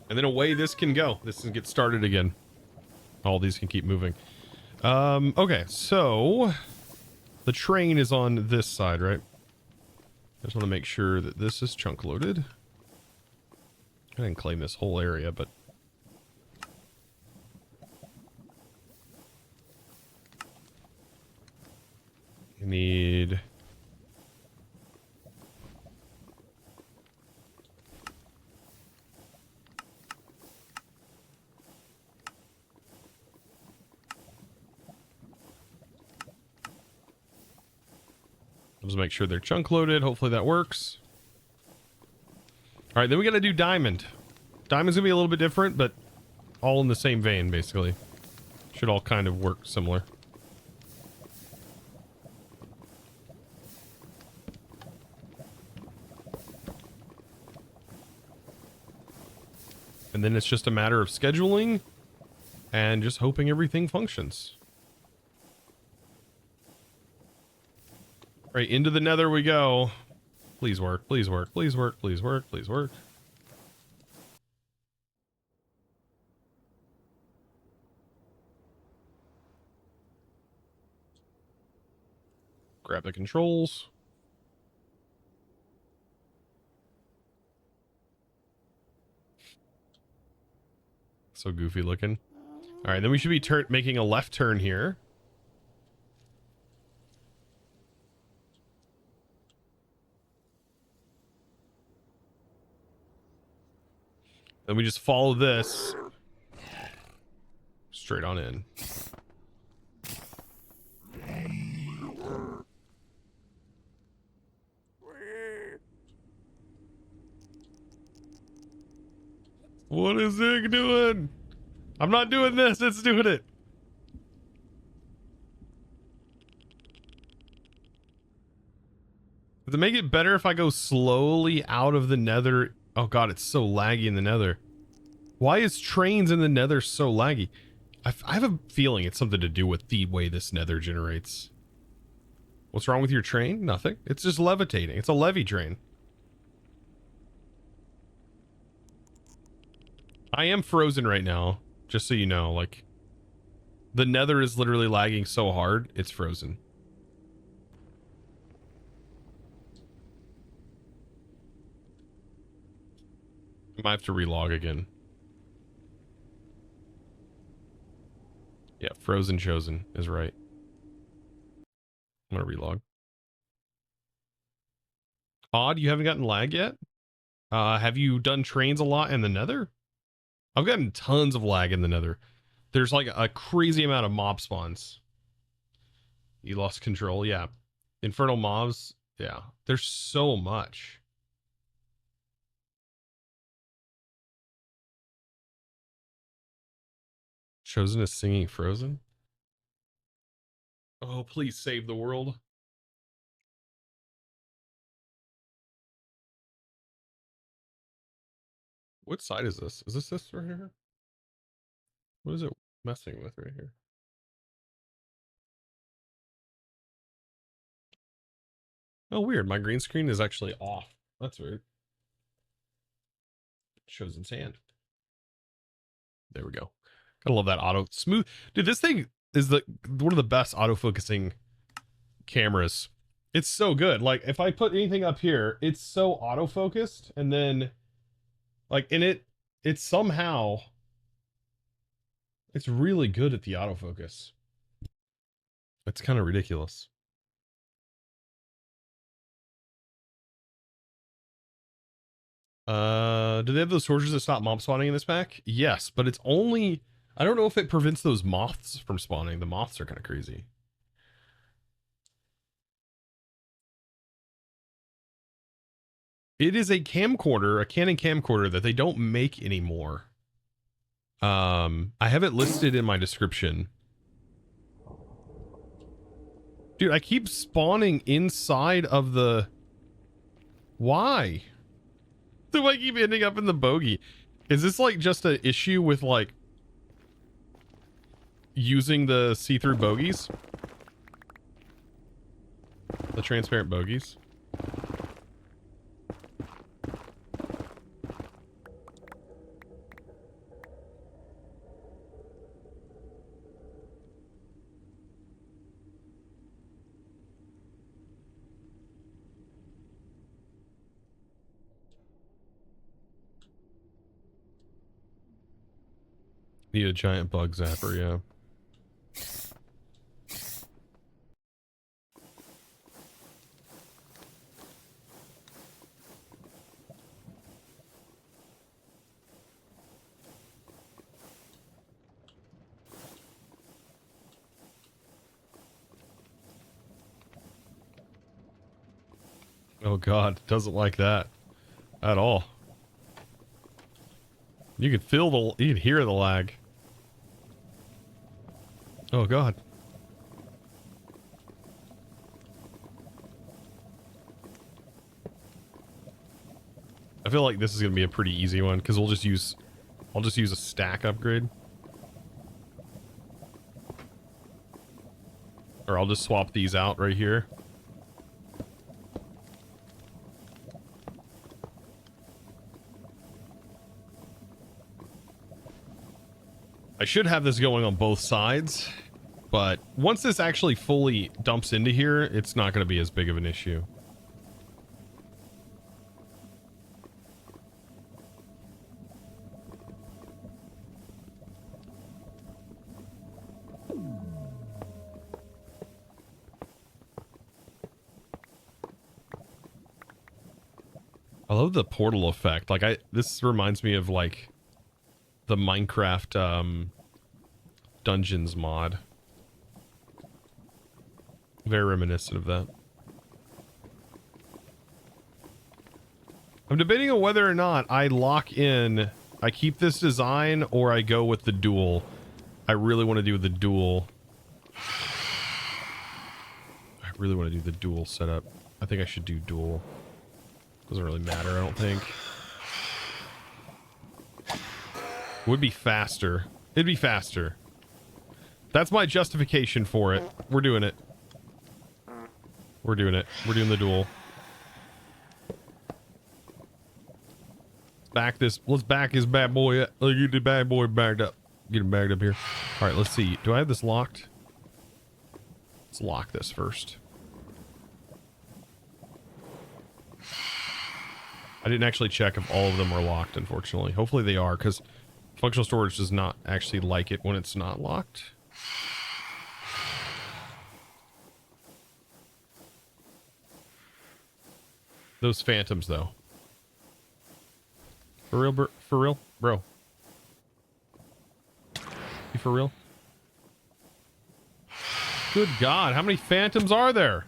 And then away this can go. This can get started again. All these can keep moving. Okay, so the train is on this side, right? I just want to make sure that this is chunk loaded. I didn't claim this whole area, but you need just make sure they're chunk loaded. Hopefully that works. All right, then we got to do diamond. Diamond's gonna be a little bit different, but all in the same vein, basically. Should all kind of work similar. And then it's just a matter of scheduling and just hoping everything functions. All right, into the nether we go. Please work, please work, please work, please work, please work. Grab the controls. So goofy looking. All right, then we should be making a left turn here. Then we just follow this straight on in. What is Zig doing? I'm not doing this, it's doing it. Does it make it better if I go slowly out of the nether? Oh god, it's so laggy in the nether. Why is trains in the nether so laggy? I have a feeling it's something to do with the way this nether generates. What's wrong with your train? Nothing. It's just levitating. It's a levy train. I am frozen right now, just so you know. Like, the nether is literally lagging so hard, it's frozen. I might have to relog again. Yeah, frozen chosen is right. I'm gonna relog. Odd, you haven't gotten lag yet? Have you done trains a lot in the nether? I've gotten tons of lag in the nether. There's like a crazy amount of mob spawns. You lost control, yeah. Infernal mobs, yeah. There's so much. Chosen is singing Frozen? Oh, please save the world. What side is this? Is this right here? What is it messing with right here? Oh, weird. My green screen is actually off. That's weird. Chosen's hand. There we go. Gotta love that auto smooth. Dude, this thing is one of the best autofocusing cameras. It's so good. Like, if I put anything up here, it's so autofocused, and then like it's somehow it's really good at the autofocus. It's kind of ridiculous. Do they have those torches that stop mob spawning in this pack? Yes, but it's only, I don't know if it prevents those moths from spawning. The moths are kind of crazy. It is a camcorder, a Canon camcorder that they don't make anymore. I have it listed in my description. Dude, I keep spawning inside of the... Why? Do I keep ending up in the bogey? Is this like just an issue with like using the see-through bogeys? The transparent bogeys? Need a giant bug zapper, yeah. Oh god, doesn't like that at all. You can feel the, you can hear the lag. Oh god. I feel like this is gonna be a pretty easy one because I'll just use a stack upgrade. Or I'll just swap these out right here. I should have this going on both sides, but once this actually fully dumps into here, it's not going to be as big of an issue. I love the portal effect. Like this reminds me of like the Minecraft dungeons mod. Very reminiscent of that. I'm debating on whether or not I lock in, I keep this design or I go with the dual. I really want to do the dual. I really want to do the dual setup. I think I should do dual. Doesn't really matter, I don't think. Would be faster. It'd be faster. That's my justification for it. We're doing it. We're doing it. We're doing the duel. Let's back this bad boy up. Let's get the bad boy bagged up. Get him bagged up here. Alright, let's see. Do I have this locked? Let's lock this first. I didn't actually check if all of them are locked, unfortunately. Hopefully they are, because functional storage does not actually like it when it's not locked. Those phantoms, though. For real, bro? For real? Bro. You for real? Good God, how many phantoms are there?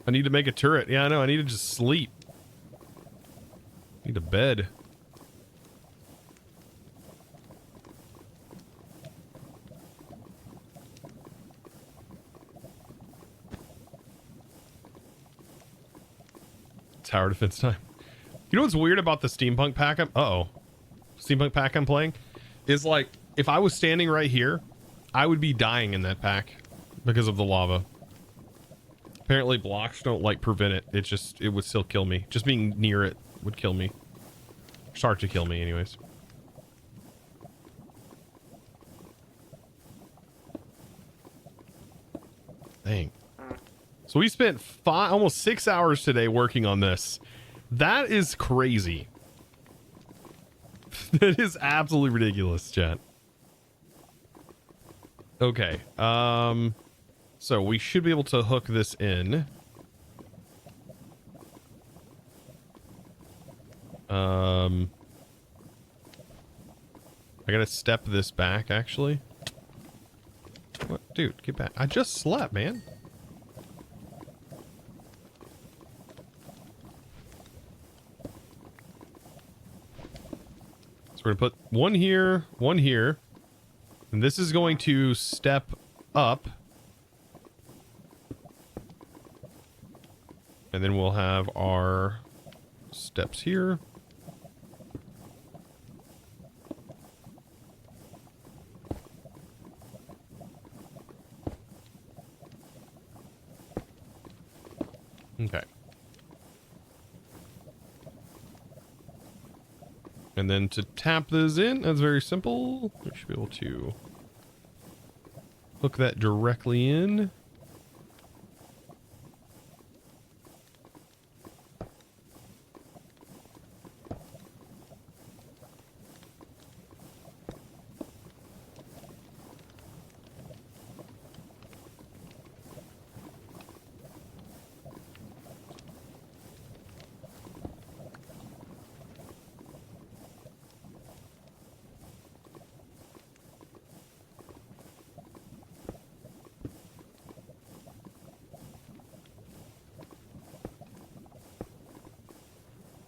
I need to make a turret. Yeah, I know. I need to just sleep. Need a bed. Tower defense time. You know what's weird about the steampunk pack? Steampunk pack I'm playing is like if I was standing right here, I would be dying in that pack because of the lava. Apparently blocks don't like prevent it. It would still kill me. Just being near it would kill me. Start to kill me anyways. Dang. So we spent almost 6 hours today working on this. That is crazy. That is absolutely ridiculous, chat. Okay. So we should be able to hook this in. I gotta step this back, actually. What? Dude, get back. I just slept, man. So we're gonna put one here, and this is going to step up. And then we'll have our steps here. Okay. And then to tap those in, that's very simple. We should be able to hook that directly in.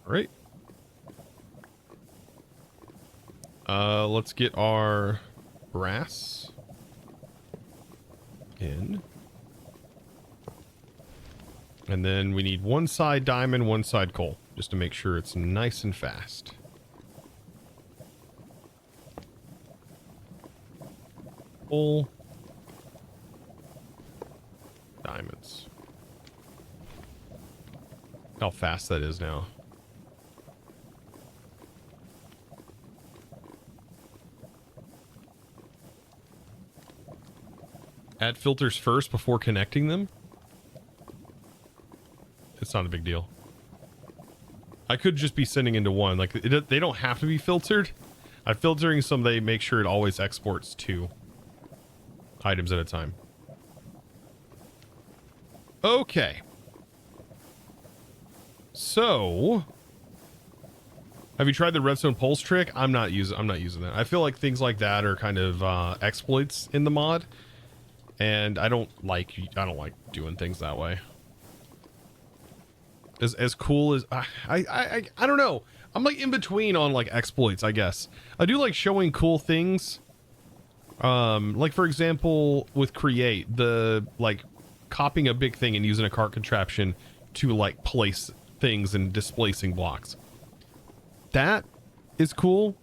All right. Let's get our brass in. And then we need one side diamond, one side coal, just to make sure it's nice and fast. Coal. Diamonds. How fast that is now. Add filters first before connecting them. It's not a big deal. I could just be sending into one. Like, they don't have to be filtered. I'm filtering some. They make sure it always exports 2 items at a time. Okay. So, have you tried the redstone pulse trick? I'm not using that. I feel like things like that are kind of exploits in the mod. And I don't like doing things that way. As cool as I don't know. I'm like in between on like exploits, I guess. I do like showing cool things. Like for example with create, the like copying a big thing and using a cart contraption to like place things and displacing blocks. That is cool.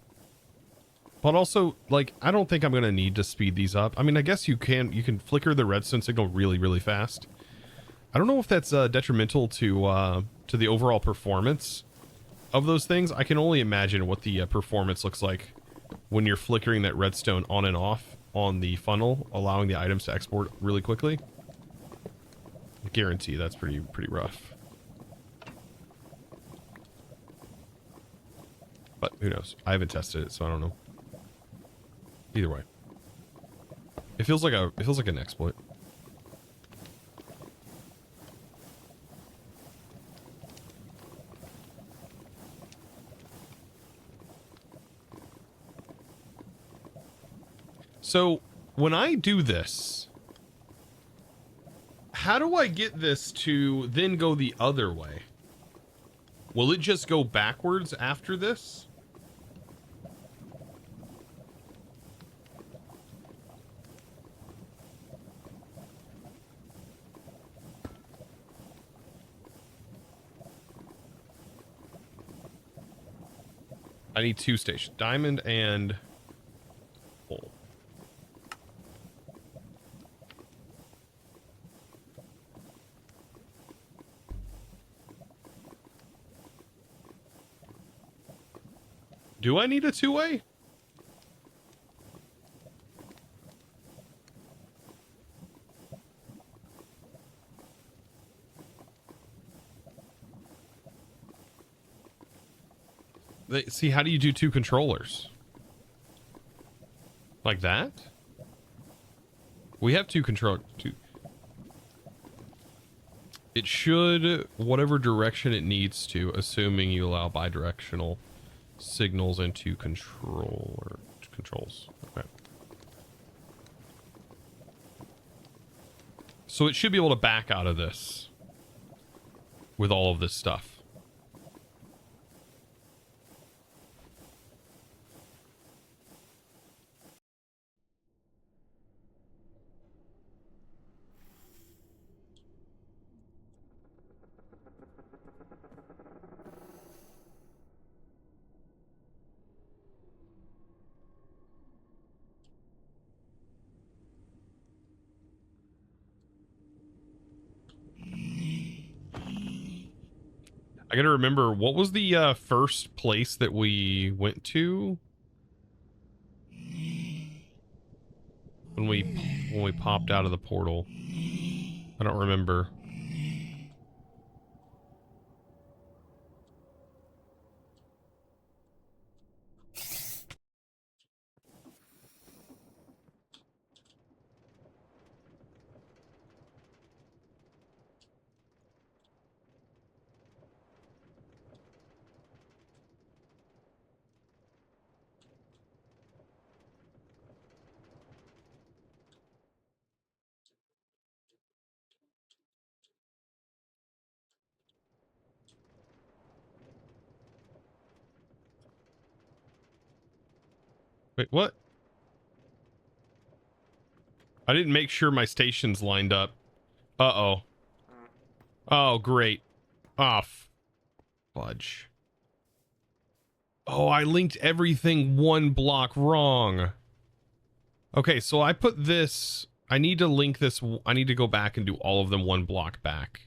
But also, like, I don't think I'm going to need to speed these up. I mean, I guess you can flicker the redstone signal really, really fast. I don't know if that's detrimental to the overall performance of those things. I can only imagine what the performance looks like when you're flickering that redstone on and off on the funnel, allowing the items to export really quickly. I guarantee that's pretty rough. But who knows? I haven't tested it, so I don't know. Either way, it feels like an exploit. So when I do this, how do I get this to then go the other way? Will it just go backwards after this? I need 2 stations, diamond and coal. Do I need a 2-way? See, how do you do 2 controllers? Like that? We have 2 control... It should, whatever direction it needs to, assuming you allow bidirectional signals into controls. Okay. So it should be able to back out of this with all of this stuff. I gotta remember, what was the first place that we went to when we popped out of the portal? I don't remember. Wait, what? I didn't make sure my stations lined up. Uh-oh. Oh, great. Oh, fudge. Oh, I linked everything 1 block wrong. Okay, so I put this... I need to link this... I need to go back and do all of them 1 block back.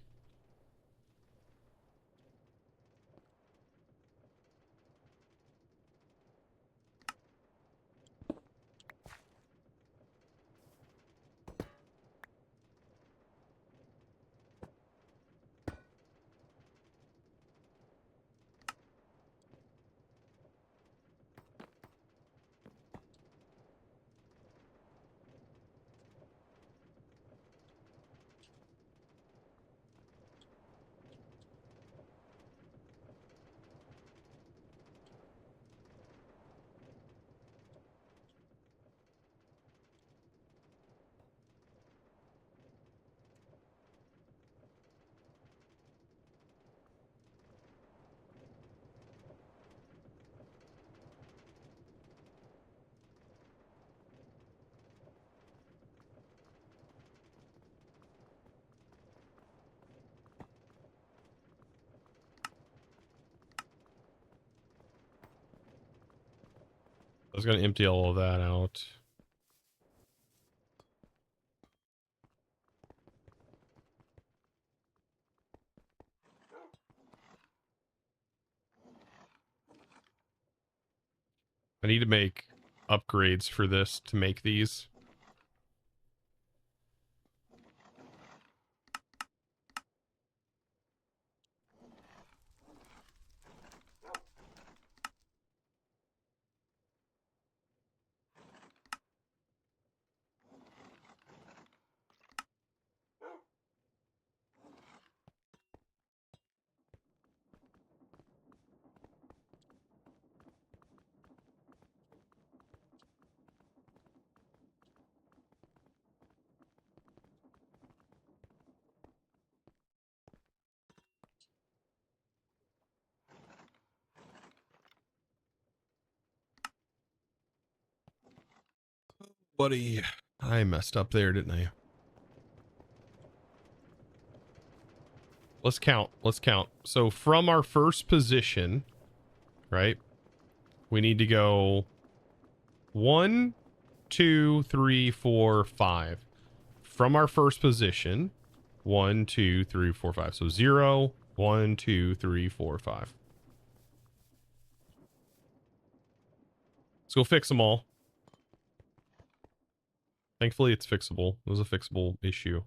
I was going to empty all of that out. I need to make upgrades for this to make these. Buddy, I messed up there, didn't I? Let's count. Let's count. So from our first position, right? We need to go 1, 2, 3, 4, 5. From our first position, 1, 2, 3, 4, 5. So 0, 1, 2, 3, 4, 5. Let's go fix them all. Thankfully, it's fixable. It was a fixable issue.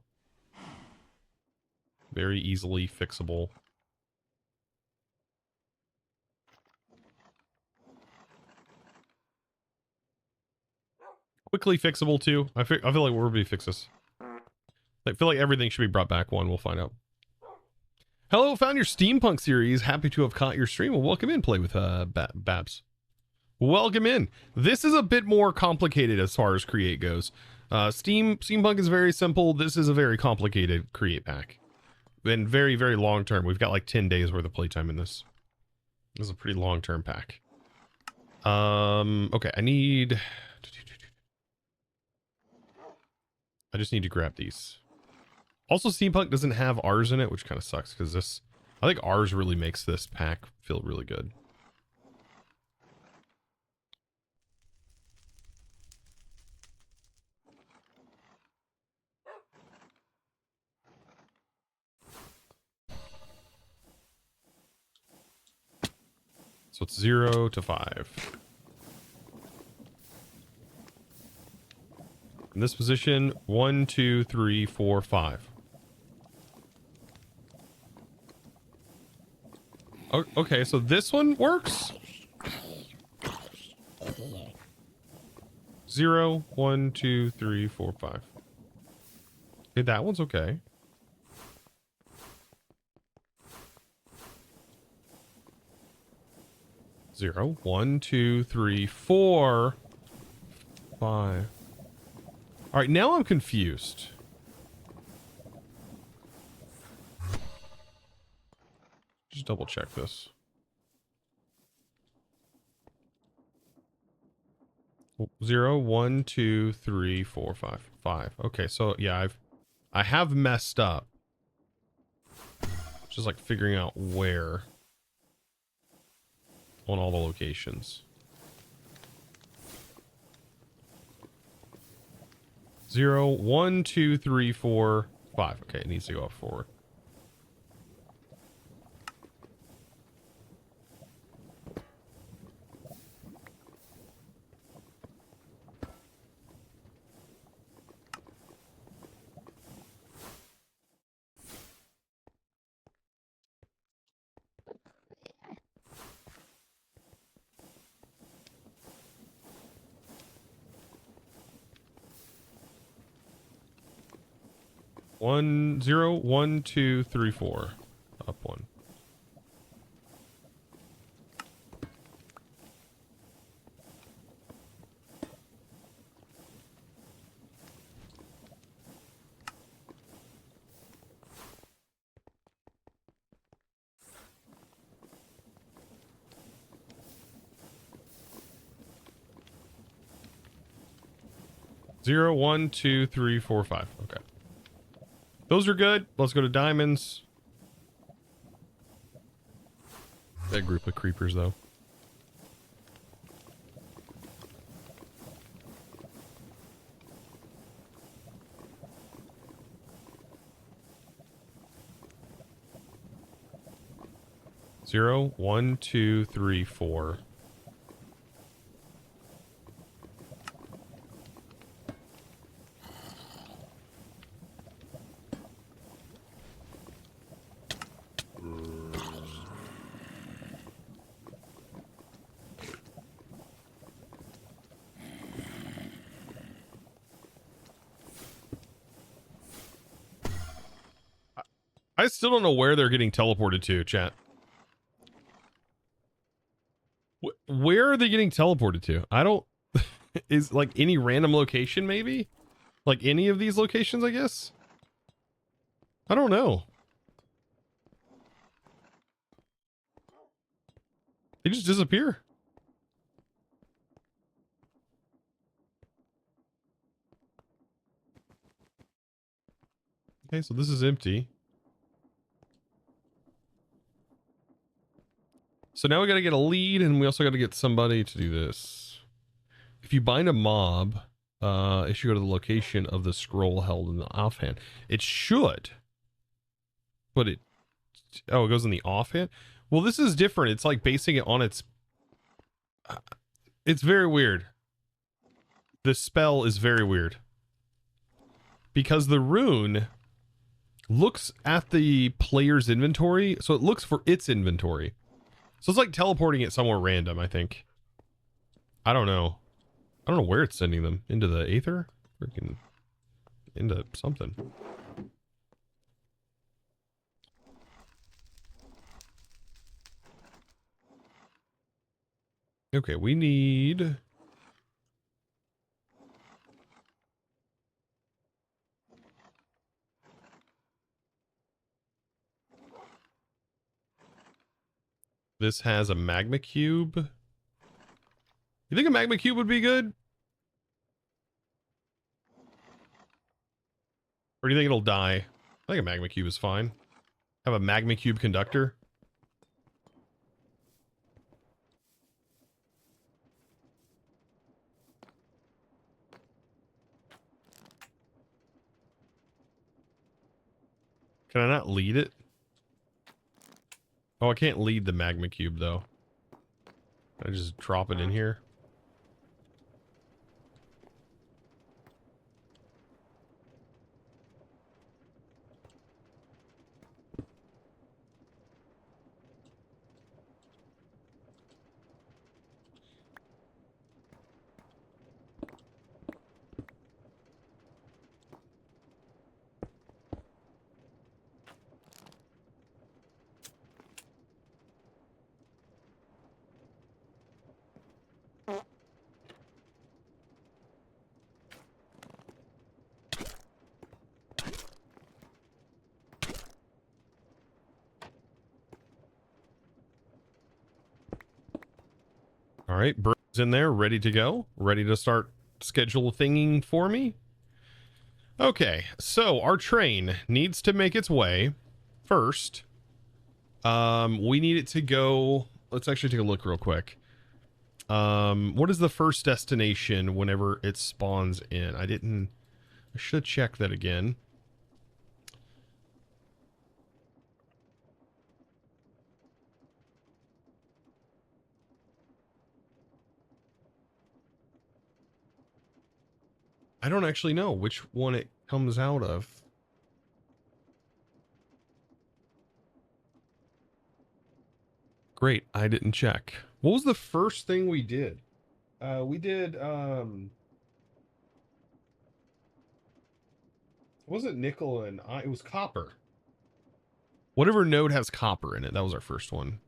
Very easily fixable. quickly fixable too. I feel like we'll be fixes. I feel like everything should be brought back one. We'll find out. Hello, found your steampunk series. Happy to have caught your stream. Well, welcome in. Play with Babs. Welcome in. This is a bit more complicated as far as create goes. Steampunk is very simple. This is a very complicated create pack. And very, very long term. We've got like 10 days worth of playtime in this. This is a pretty long term pack. Okay, I just need to grab these. Also, Steampunk doesn't have R's in it, which kind of sucks because this, I think R's really makes this pack feel really good. So it's 0 to 5. In this position, 1, 2, 3, 4, 5. Okay, so this one works. 0, 1, 2, 3, 4, 5. Okay, that one's okay. Zero, 1, 2, 3, 4, 5. All right, now I'm confused. Just double check this. 0, 1, 2, 3, 4, 5. 5. Okay, so yeah, I have messed up. Just like figuring out where on all the locations. 0, 1, 2, 3, 4, 5. Okay, it needs to go up forward. One, 0, 1, 2, 3, 4. Up 1. Zero, 1, 2, 3, 4, 5. Okay. Those are good. Let's go to diamonds. That group of creepers, though. Zero, 1, 2, 3, 4. I still don't know where they're getting teleported to, chat. Where are they getting teleported to? I don't... Is like any random location, maybe? Like any of these locations, I guess? I don't know. They just disappear. Okay, so this is empty. So now we got to get a lead, and we also got to get somebody to do this. If you bind a mob, it should go to the location of the scroll held in the offhand. It should. But it... Oh, it goes in the offhand? Well, this is different. It's like basing it on its... It's very weird. The spell is very weird. Because the rune looks at the player's inventory, so it looks for its inventory. So it's like teleporting it somewhere random, I think. I don't know. I don't know where it's sending them. Into the aether? Freaking into something. Okay, we need... This has a magma cube. You think a magma cube would be good? Or do you think it'll die? I think a magma cube is fine. Have a magma cube conductor. Can I not lead it? Oh, I can't lead the magma cube though. I just drop it in here. All right, Bird's in there, ready to go, ready to start schedule thinging for me. Okay, so our train needs to make its way first. We need it to go. Let's actually take a look real quick. What is the first destination whenever it spawns in? I should check that again. I don't actually know which one it comes out of. Great, I didn't check. What was the first thing we did? Was it nickel and it was copper. Whatever node has copper in it, that was our first one.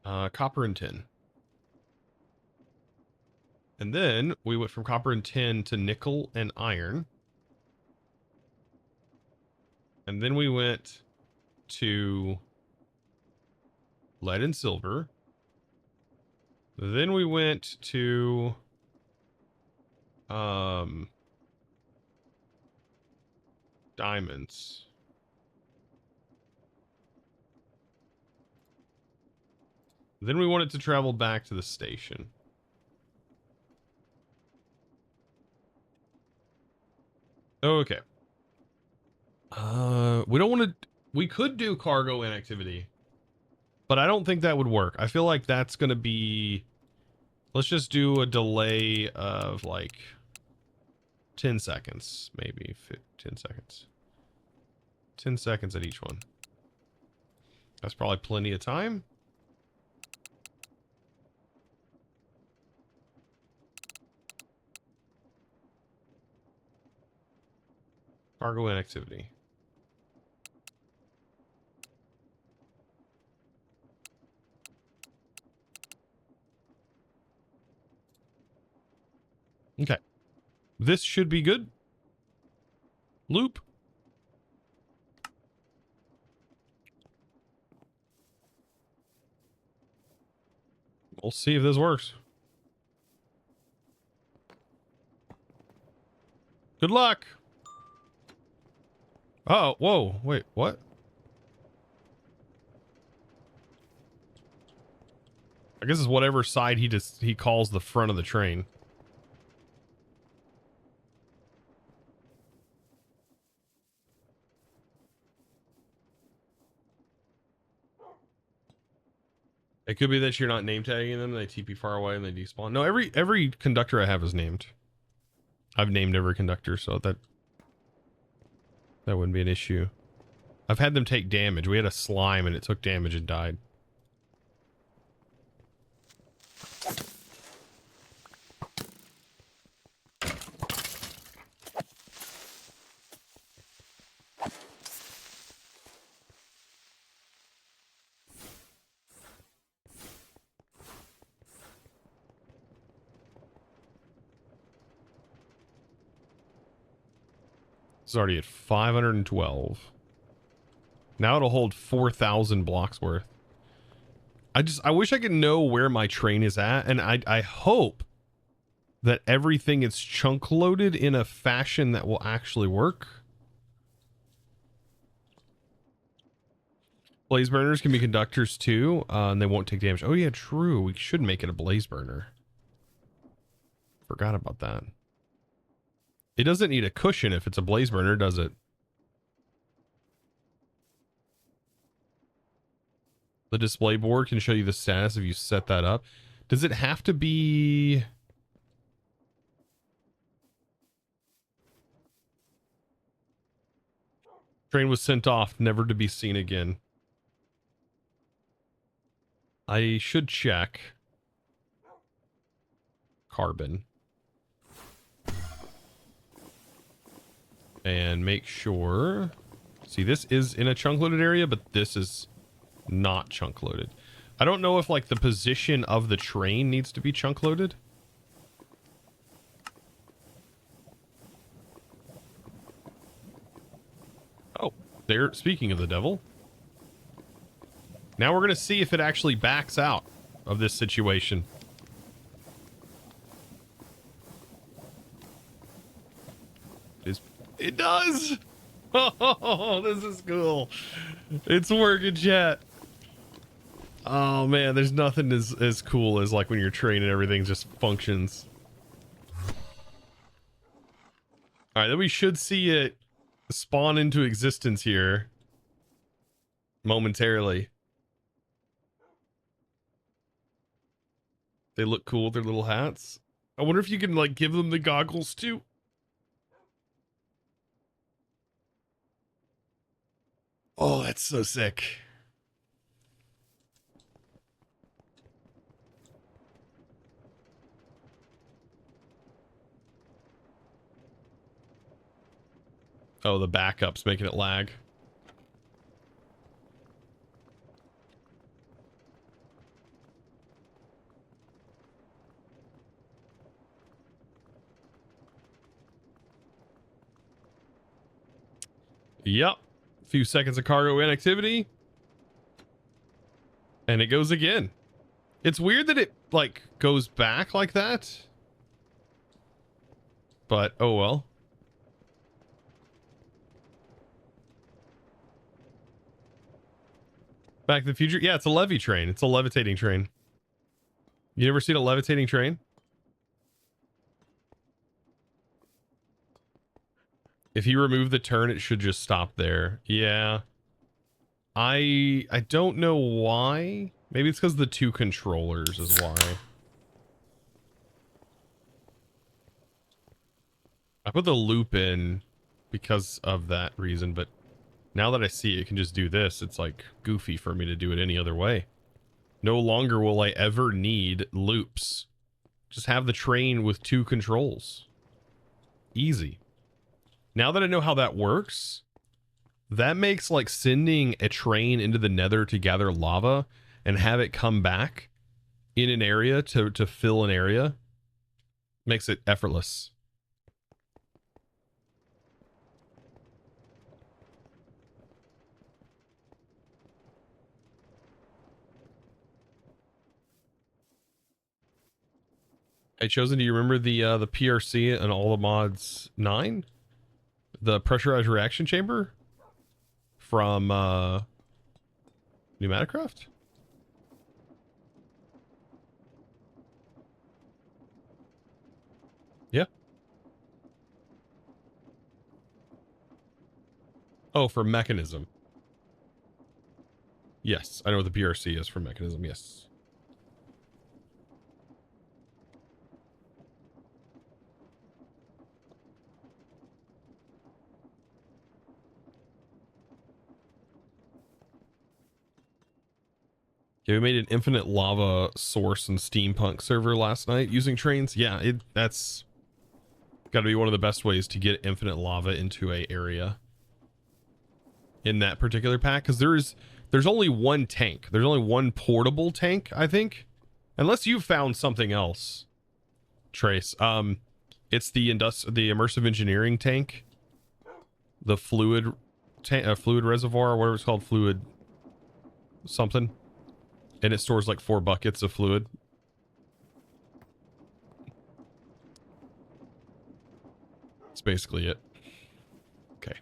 Copper and tin. And then we went from copper and tin to nickel and iron. And then we went to lead and silver. Then we went to diamonds. Then we wanted to travel back to the station. Okay. We don't want to... We could do cargo inactivity, but I don't think that would work. I feel like that's going to be... Let's just do a delay of like 10 seconds, maybe 10 seconds. 10 seconds at each one. That's probably plenty of time. Cargo inactivity. Okay. This should be good. Loop. We'll see if this works. Good luck. Oh, whoa. Wait, what? I guess it's whatever side he calls the front of the train. It could be that you're not name tagging them. They TP far away and they despawn. No, every conductor I have is named. I've named every conductor, so that wouldn't be an issue. I've had them take damage. We had a slime and it took damage and died. It's already at 512. Now it'll hold 4,000 blocks worth. I wish I could know where my train is at, and I hope that everything is chunk loaded in a fashion that will actually work. Blaze burners can be conductors too, and they won't take damage. Oh yeah, true. We should make it a blaze burner. Forgot about that. It doesn't need a cushion if it's a blaze burner, does it? The display board can show you the status if you set that up. Does it have to be... Train was sent off, never to be seen again. I should check. Carbon. And make sure... See, this is in a chunk loaded area, but this is not chunk loaded. I don't know if, like, the position of the train needs to be chunk loaded. Oh, there, speaking of the devil. Now we're going to see if it actually backs out of this situation. It does! Oh, this is cool. It's working, chat. Oh, man, there's nothing as cool as, like, when you're training, everything just functions. Alright, then we should see it spawn into existence here momentarily. They look cool with their little hats. I wonder if you can, like, give them the goggles too. Oh, that's so sick. Oh, the backup's making it lag. Yep. Few seconds of cargo inactivity. And it goes again. It's weird that it, like, goes back like that. But, oh well. Back to the Future? Yeah, it's a levy train. It's a levitating train. You never seen a levitating train? If you remove the turn, it should just stop there. Yeah. I don't know why. Maybe it's because the two controllers is why. I put the loop in because of that reason, but now that I see it can just do this, it's like goofy for me to do it any other way. No longer will I ever need loops. Just have the train with two controls. Easy. Now that I know how that works, that makes, like, sending a train into the nether to gather lava and have it come back in an area to fill an area makes it effortless. Hey, Chosen, do you remember the PRC and all the mods 9? The pressurized reaction chamber from Pneumaticraft? Yeah. Oh, for Mechanism. Yes, I know what the PRC is for Mechanism, yes. Yeah, we made an infinite lava source and steampunk server last night using trains. Yeah, that's got to be one of the best ways to get infinite lava into a area in that particular pack, because there's only one tank. There's only one portable tank, I think, unless you've found something else, Trace. It's the immersive engineering tank the fluid fluid reservoir, or whatever it's called, fluid something, and it stores like 4 buckets of fluid. That's basically it. Okay,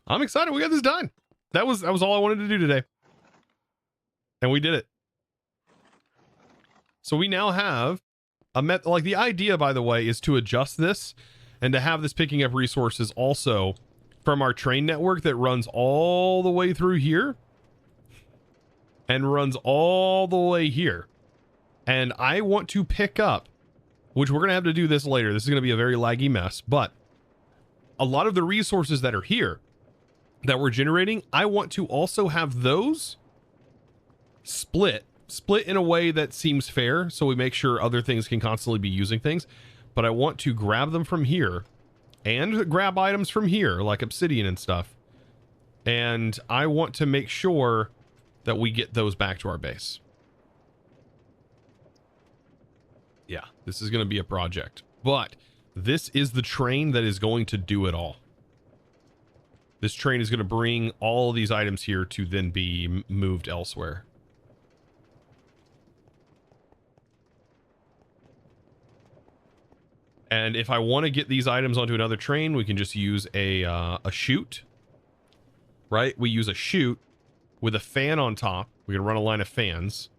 I'm excited. We got this done. That was all I wanted to do today, and we did it. So we now have a like the idea, by the way, is to adjust this and to have this picking up resources also from our train network that runs all the way through here and runs all the way here. And I want to pick up, which we're going to have to do this later. This is going to be a very laggy mess, but a lot of the resources that are here that we're generating, I want to also have those split in a way that seems fair, so we make sure other things can constantly be using things. But I want to grab them from here and grab items from here, like obsidian and stuff. And I want to make sure that we get those back to our base. Yeah, this is going to be a project. But this is the train that is going to do it all. This train is going to bring all of these items here to then be moved elsewhere. And if I want to get these items onto another train, we can just use a chute, right? We use a chute with a fan on top. We can run a line of fans,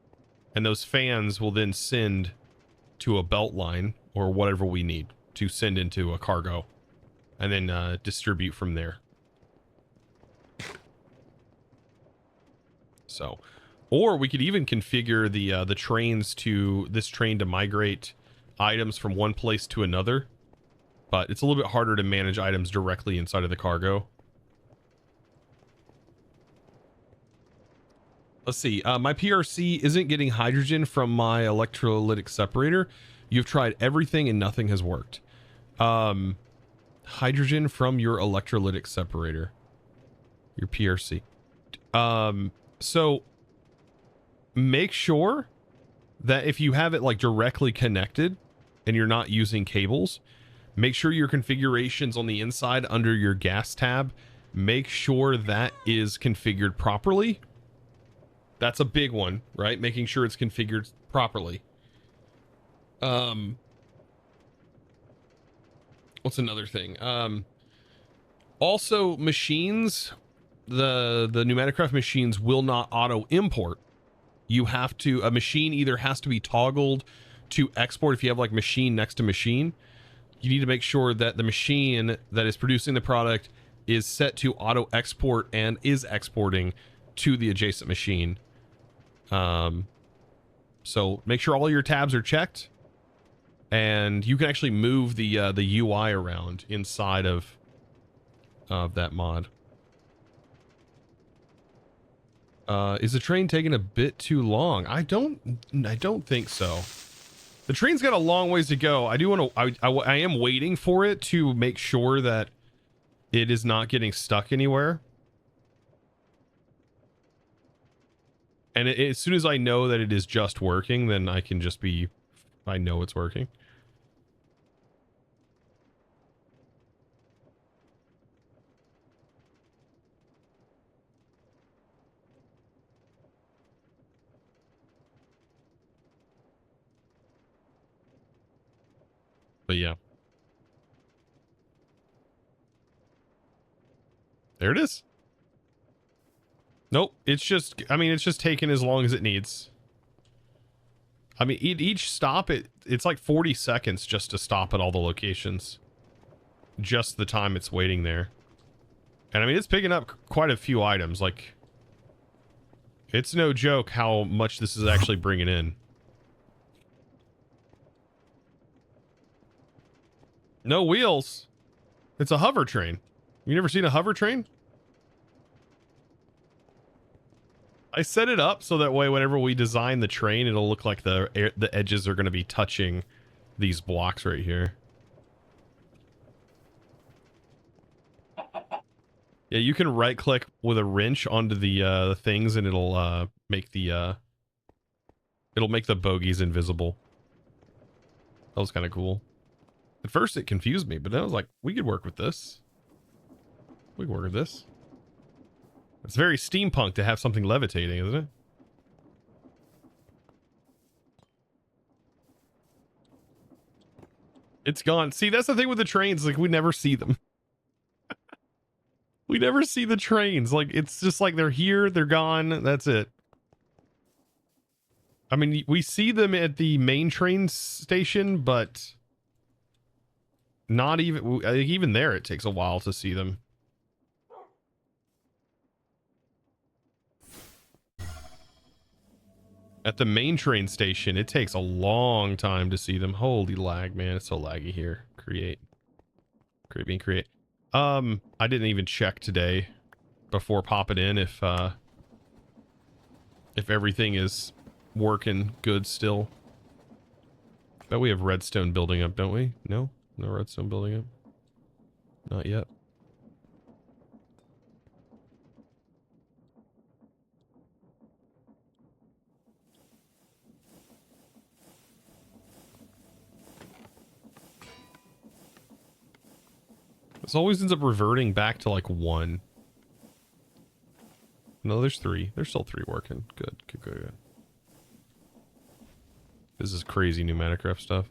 and those fans will then send to a belt line or whatever we need to send into a cargo, and then distribute from there. So, or we could even configure the trains to this train to migrate items from one place to another, but it's a little bit harder to manage items directly inside of the cargo. Let's see. My PRC isn't getting hydrogen from my electrolytic separator. You've tried everything and nothing has worked. Hydrogen from your electrolytic separator, your PRC. So make sure that if you have it like directly connected and you're not using cables, make sure your configurations on the inside under your gas tab, make sure that is configured properly. That's a big one, right? Making sure it's configured properly. What's another thing? Also, machines, the pneumatic machines will not auto import. You have to, a machine either has to be toggled to export. If you have like machine next to machine, you need to make sure that the machine that is producing the product is set to auto export and is exporting to the adjacent machine. So make sure all your tabs are checked, and you can actually move the UI around inside of that mod. Is the train taking a bit too long? I don't think so. The train's got a long ways to go. I do want to, I am waiting for it to make sure that it is not getting stuck anywhere. And as soon as I know that it is just working, then I can just be, I know it's working. But yeah. There it is. Nope, it's just, I mean, it's just taking as long as it needs. I mean, each stop, it's like 40 seconds just to stop at all the locations. Just the time it's waiting there. And I mean, it's picking up quite a few items. Like, it's no joke how much this is actually bringing in. No wheels. It's a hover train. You never seen a hover train? I set it up so that way whenever we design the train, it'll look like the edges are going to be touching these blocks right here. Yeah, you can right click with a wrench onto the things, and it'll make the bogies invisible. That was kind of cool. At first it confused me, but then I was like, we could work with this. We can work with this. It's very steampunk to have something levitating, isn't it? It's gone. See, that's the thing with the trains. Like, we never see them. We never see the trains. Like, it's just like they're here, they're gone. That's it. I mean, we see them at the main train station, but not even, I think even there it takes a while to see them. At the main train station, it takes a long time to see them. Holy lag, man. It's so laggy here. Create. I didn't even check today before popping in if everything is working good still. Bet we have redstone building up, don't we? No? No redstone building up? Not yet. This always ends up reverting back to like 1. No, there's 3. There's still 3 working. Good. This is crazy new Minecraft stuff.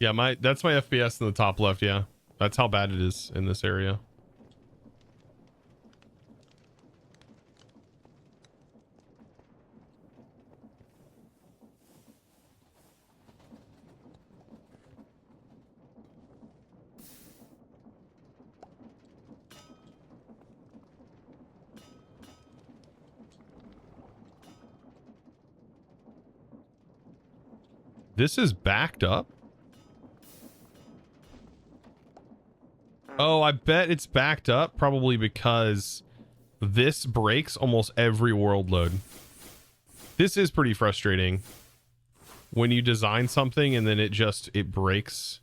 Yeah, that's my FPS in the top left, yeah. That's how bad it is in this area. This is backed up? Oh, I bet it's backed up probably because this breaks almost every world load. This is pretty frustrating when you design something and then it breaks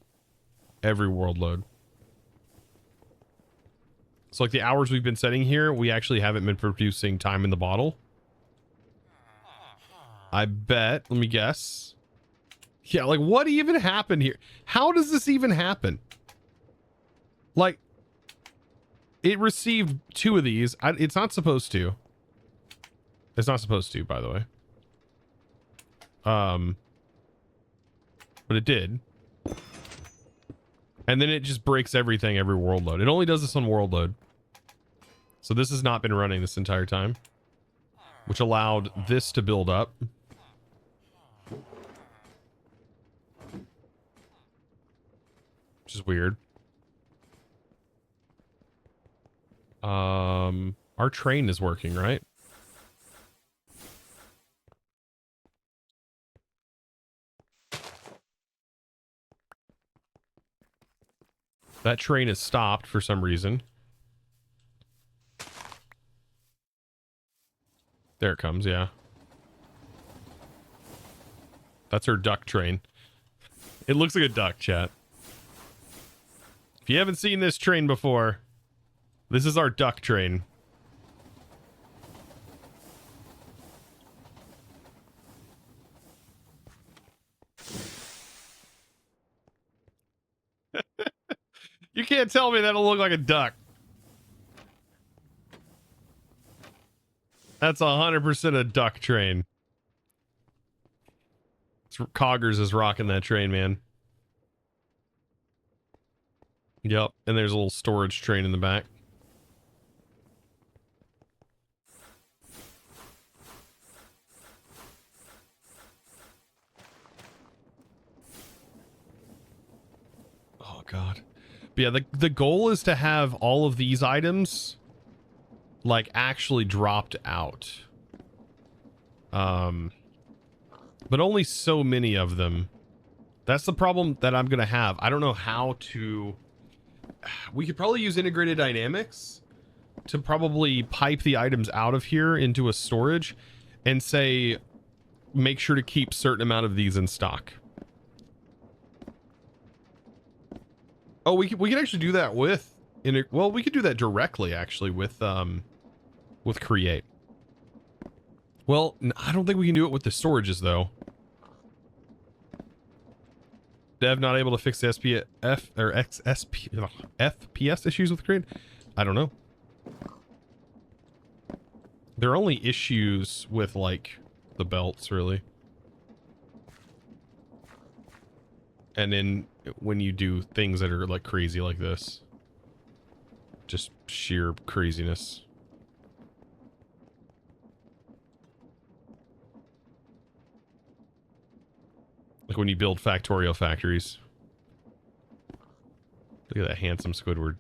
every world load. So like the hours we've been setting here, we actually haven't been producing time in the bottle. I bet, let me guess. Yeah, like what even happened here? How does this even happen? Like, it received 2 of these. It's not supposed to. It's not supposed to, by the way. But it did. And then it just breaks everything every world load. It only does this on world load. So this has not been running this entire time, which allowed this to build up. Which is weird. Our train is working, right? That train is stopped for some reason. There it comes, yeah. That's her duck train. It looks like a duck, chat. If you haven't seen this train before, this is our duck train. You can't tell me that'll look like a duck. That's 100% a duck train. Coggers is rocking that train, man. Yep, and there's a little storage train in the back. Oh god. But yeah, the goal is to have all of these items like actually dropped out. But only so many of them. That's the problem that I'm gonna have. I don't know how to. We could probably use integrated dynamics to probably pipe the items out of here into a storage and say make sure to keep certain amount of these in stock. Oh, we could actually do that with well, we could do that directly actually with create. Well, I don't think we can do it with the storages though. Dev not able to fix the SPF or FPS issues with create? I don't know. There are only issues with like the belts really. And then when you do things that are like crazy like this, just sheer craziness. Like when you build factorial factories. Look at that handsome Squidward.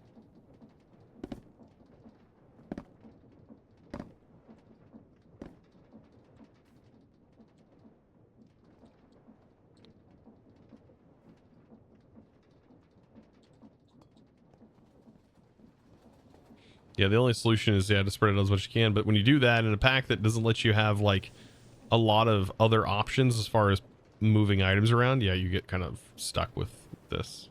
Yeah, the only solution is to spread it out as much as you can, but when you do that in a pack that doesn't let you have like a lot of other options as far as moving items around, yeah, you get kind of stuck with this.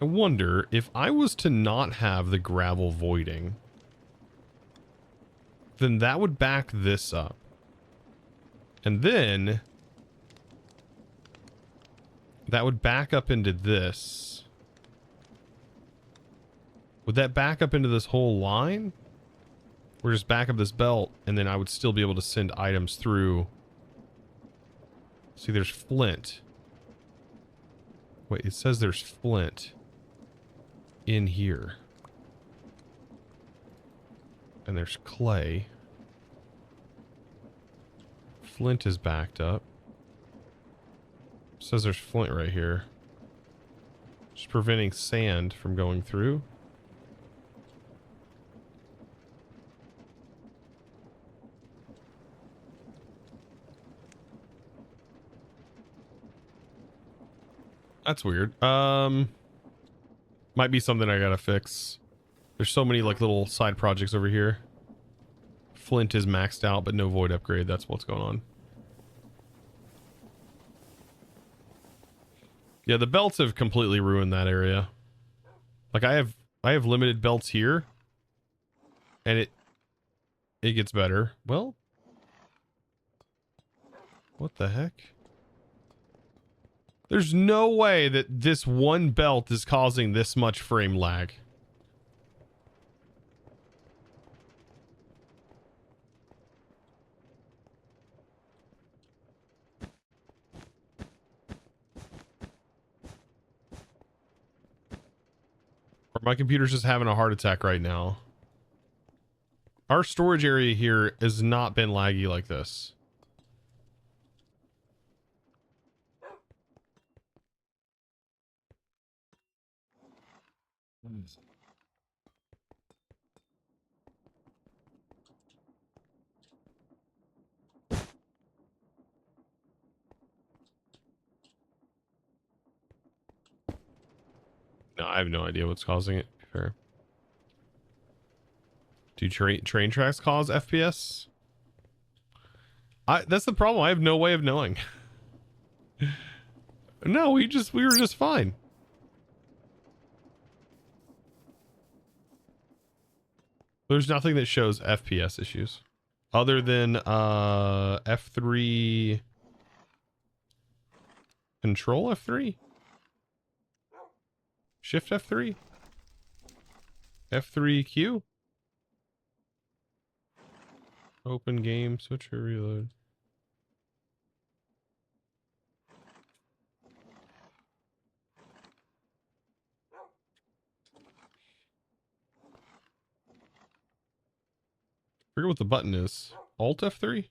I wonder if I was to not have the gravel voiding, then that would back this up. And then that would back up into this. Would that back up into this whole line? Or just back up this belt, and then I would still be able to send items through. See, there's flint. Wait, it says there's flint in here. And there's clay. Flint is backed up. It says there's flint right here. Just preventing sand from going through. That's weird. Might be something I gotta fix. There's so many like little side projects over here. Flint is maxed out, but no void upgrade. That's what's going on. Yeah, the belts have completely ruined that area. Like I have limited belts here, and it gets better. Well, what the heck? There's no way that this one belt is causing this much frame lag. Or my computer's just having a heart attack right now. Our storage area here has not been laggy like this. No, I have no idea what's causing it. Fair. Do train tracks cause FPS? That's the problem. I have no way of knowing. No, we were just fine. There's nothing that shows FPS issues other than F3 control F3, shift F3, F3Q, open game, switcher, reload. I forget what the button is. Alt F3?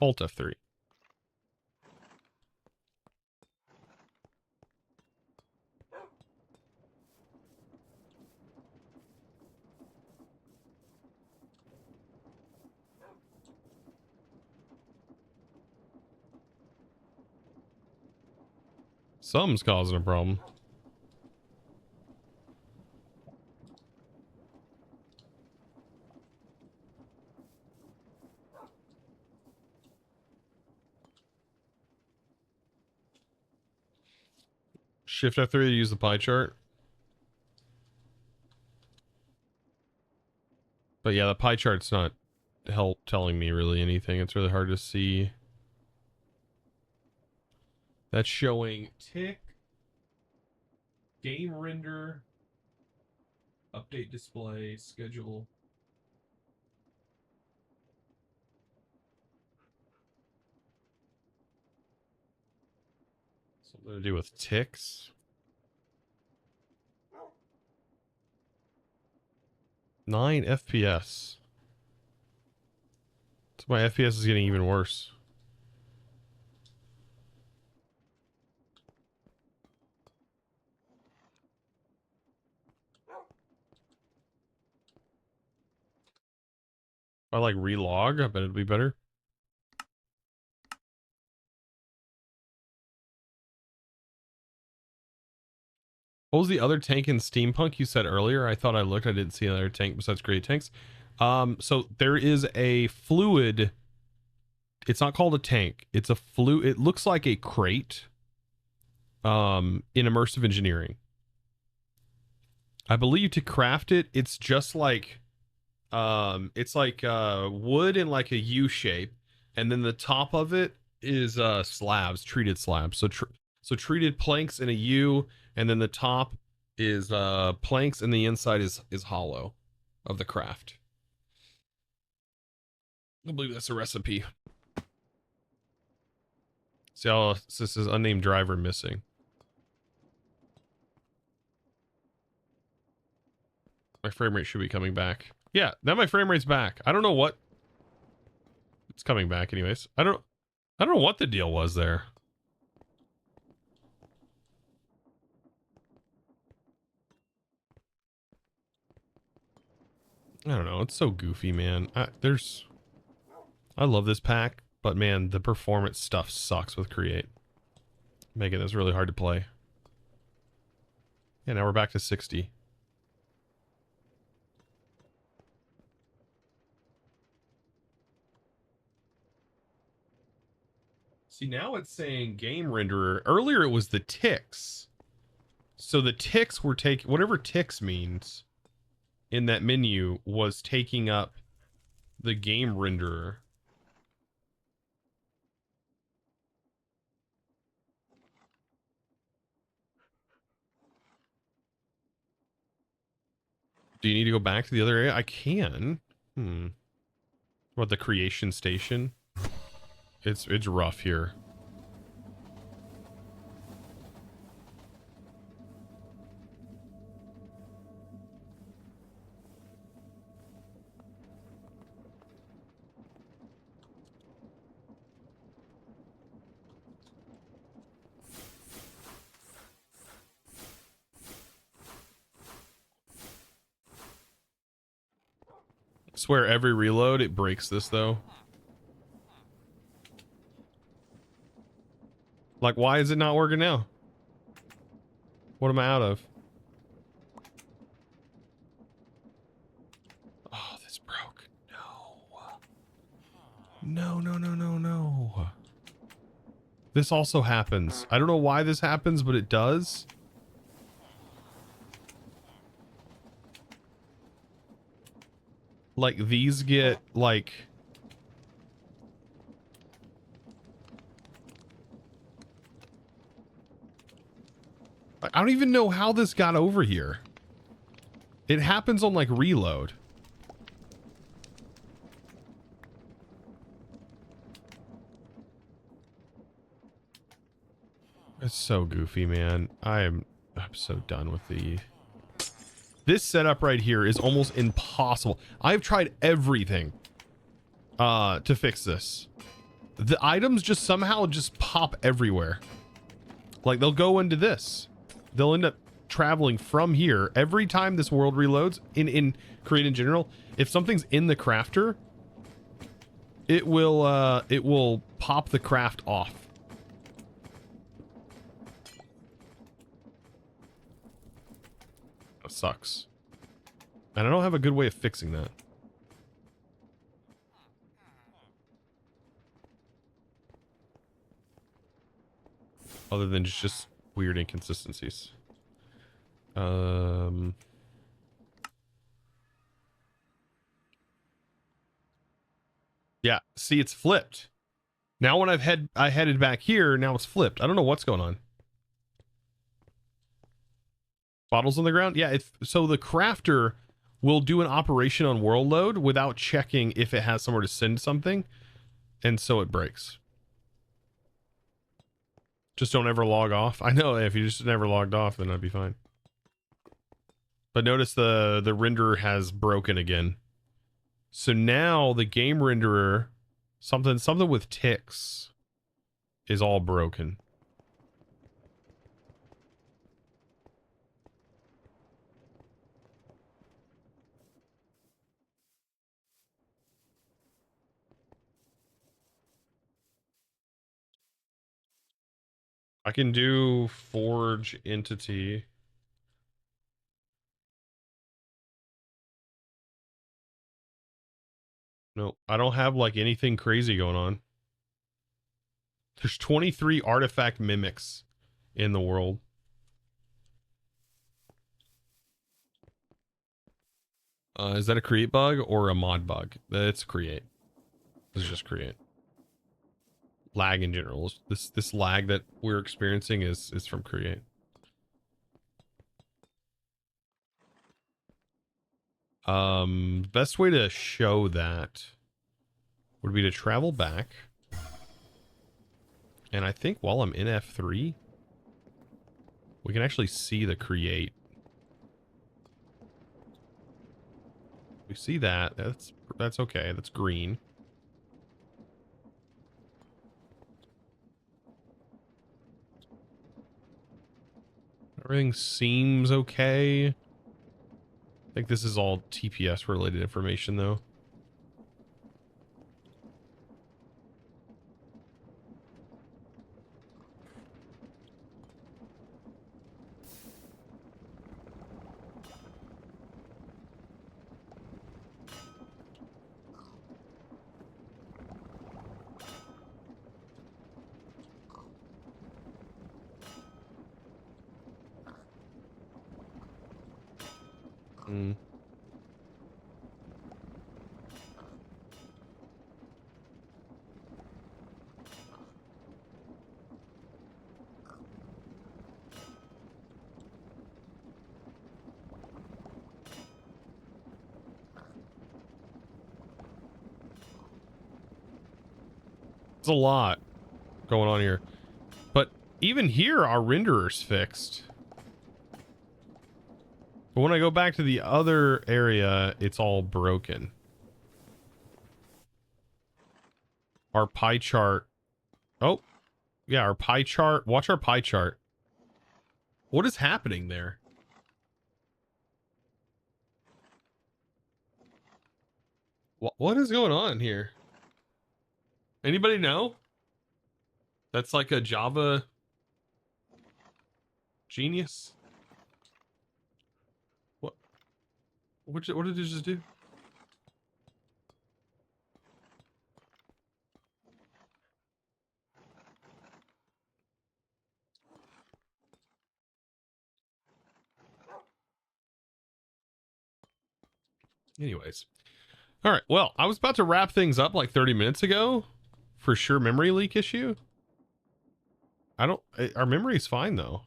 Alt F3. Something's causing a problem. Shift F3 to use the pie chart. But yeah, the pie chart's not telling me really anything. It's really hard to see. That's showing tick, game render, update display, schedule. Something to do with ticks. 9 FPS. So my FPS is getting even worse. If I like relog, I bet it'd be better. What was the other tank in Steampunk you said earlier? I thought I looked. I didn't see another tank besides great tanks. So there is a fluid. It's not called a tank. It's a fluid. It looks like a crate. In immersive engineering. I believe to craft it, it's just like, it's like wood in like a U shape, and then the top of it is slabs, treated slabs. So treated planks in a U, and then the top is planks, and the inside is hollow of the craft. I believe that's a recipe. See how this is unnamed driver missing. My frame rate should be coming back. Yeah, now my frame rate's back. I don't know what. It's coming back anyways. I don't know what the deal was there. I don't know. It's so goofy, man. I love this pack, but man, the performance stuff sucks with Create. Making this really hard to play. Yeah, now we're back to 60. See, now it's saying game renderer. Earlier it was the ticks. So the ticks were taking, whatever ticks means in that menu was taking up the game renderer. Do you need to go back to the other area? I can. What, the creation station? It's rough here. I swear every reload it breaks this though. Like, why is it not working now? What am I out of? Oh, this broke. No. This also happens. I don't know why this happens, but it does. Like, these get, like... I don't even know how this got over here. It happens on, like, reload. It's so goofy, man. I'm so done with the... This setup right here is almost impossible. I've tried everything to fix this. The items just somehow just pop everywhere. Like, they'll go into this. They'll end up traveling from here. Every time this world reloads, in Create in general, if something's in the crafter, it will pop the craft off. That sucks. And I don't have a good way of fixing that. Other than just weird inconsistencies. Yeah, see, it's flipped. Now when I headed back here, now it's flipped. I don't know what's going on. Bottles on the ground? Yeah, so the crafter will do an operation on world load without checking if it has somewhere to send something, and so it breaks. Just don't ever log off. I know, if you just never logged off, then I'd be fine. But notice the renderer has broken again. So now the game renderer, something with ticks, is all broken. I can do forge entity. No, I don't have like anything crazy going on. There's 23 artifact mimics in the world. Is that a create bug or a mod bug? It's create. It's just create. Lag in general. This lag that we're experiencing is from create. Best way to show that would be to travel back. And I think while I'm in F3, we can actually see the create. We see that. That's okay. That's green. Everything seems okay. I think this is all TPS related information though. There's a lot going on here. But even here, our renderer's fixed. But when I go back to the other area, it's all broken. Our pie chart. Oh, yeah, our pie chart. Watch our pie chart. What is happening there? What is going on here? Anybody know? That's like a Java genius. What did it just do? Anyways. All right. Well, I was about to wrap things up like 30 minutes ago. For sure memory leak issue. Our memory's fine though.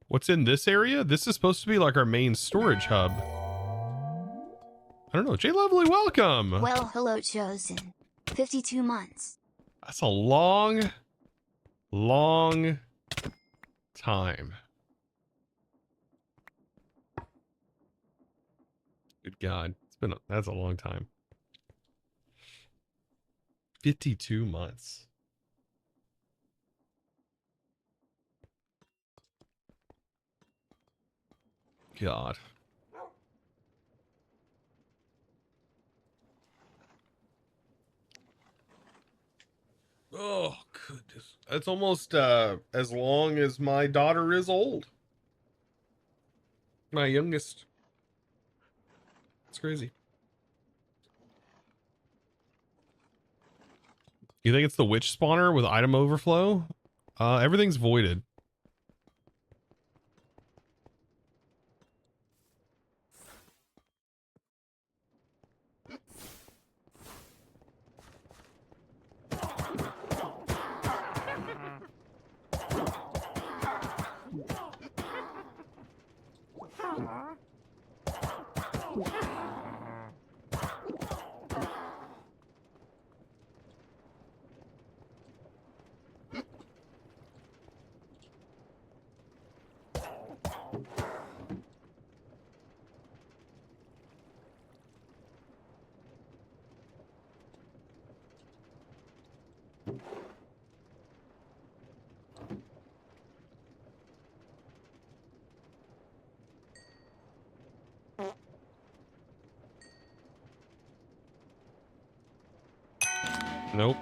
What's in this area? This is supposed to be like our main storage hub. I don't know. Jay Lovely, welcome. Well, hello, Chosen. 52 months. That's a long time. Good God. That's a long time. 52 months. God. Oh, goodness. That's almost as long as my daughter is old. My youngest. It's crazy. You think it's the witch spawner with item overflow? Everything's voided. Nope.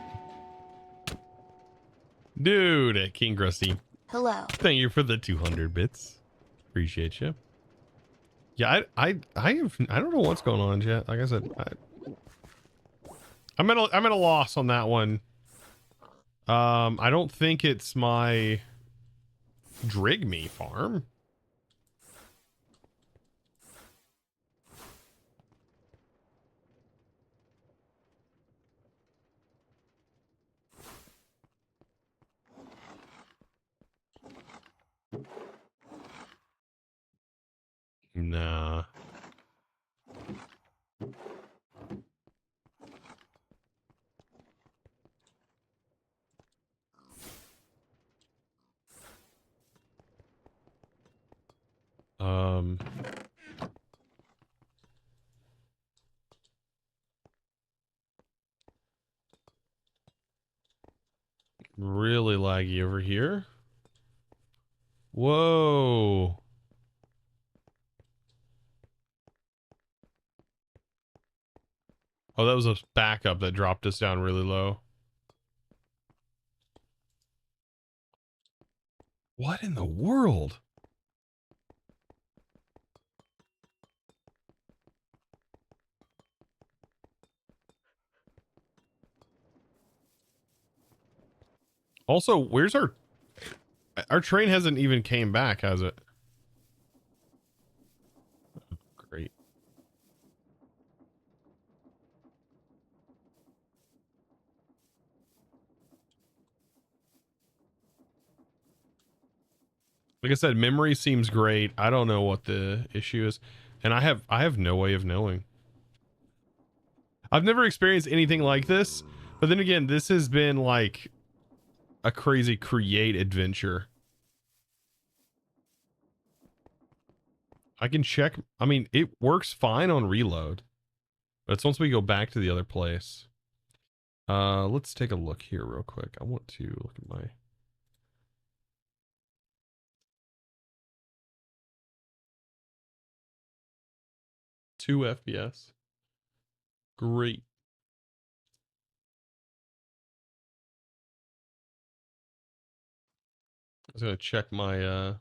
Dude, King Krusty. Hello. Thank you for the 200 bits. Appreciate you. Yeah, I don't know what's going on, chat. Like I said, I'm at a loss on that one. I don't think it's my Drigme farm. Nah. Really laggy over here. Whoa. Oh, that was a backup that dropped us down really low. What in the world? Also, where's our train hasn't even came back, has it? Great. Like I said, memory seems great. I don't know what the issue is, and I have no way of knowing. I've never experienced anything like this, but then again, this has been like a crazy create adventure. I can check. I mean, it works fine on reload, but it's once we go back to the other place. Let's take a look here real quick. I want to look at my 2 FPS. Great. I was gonna check my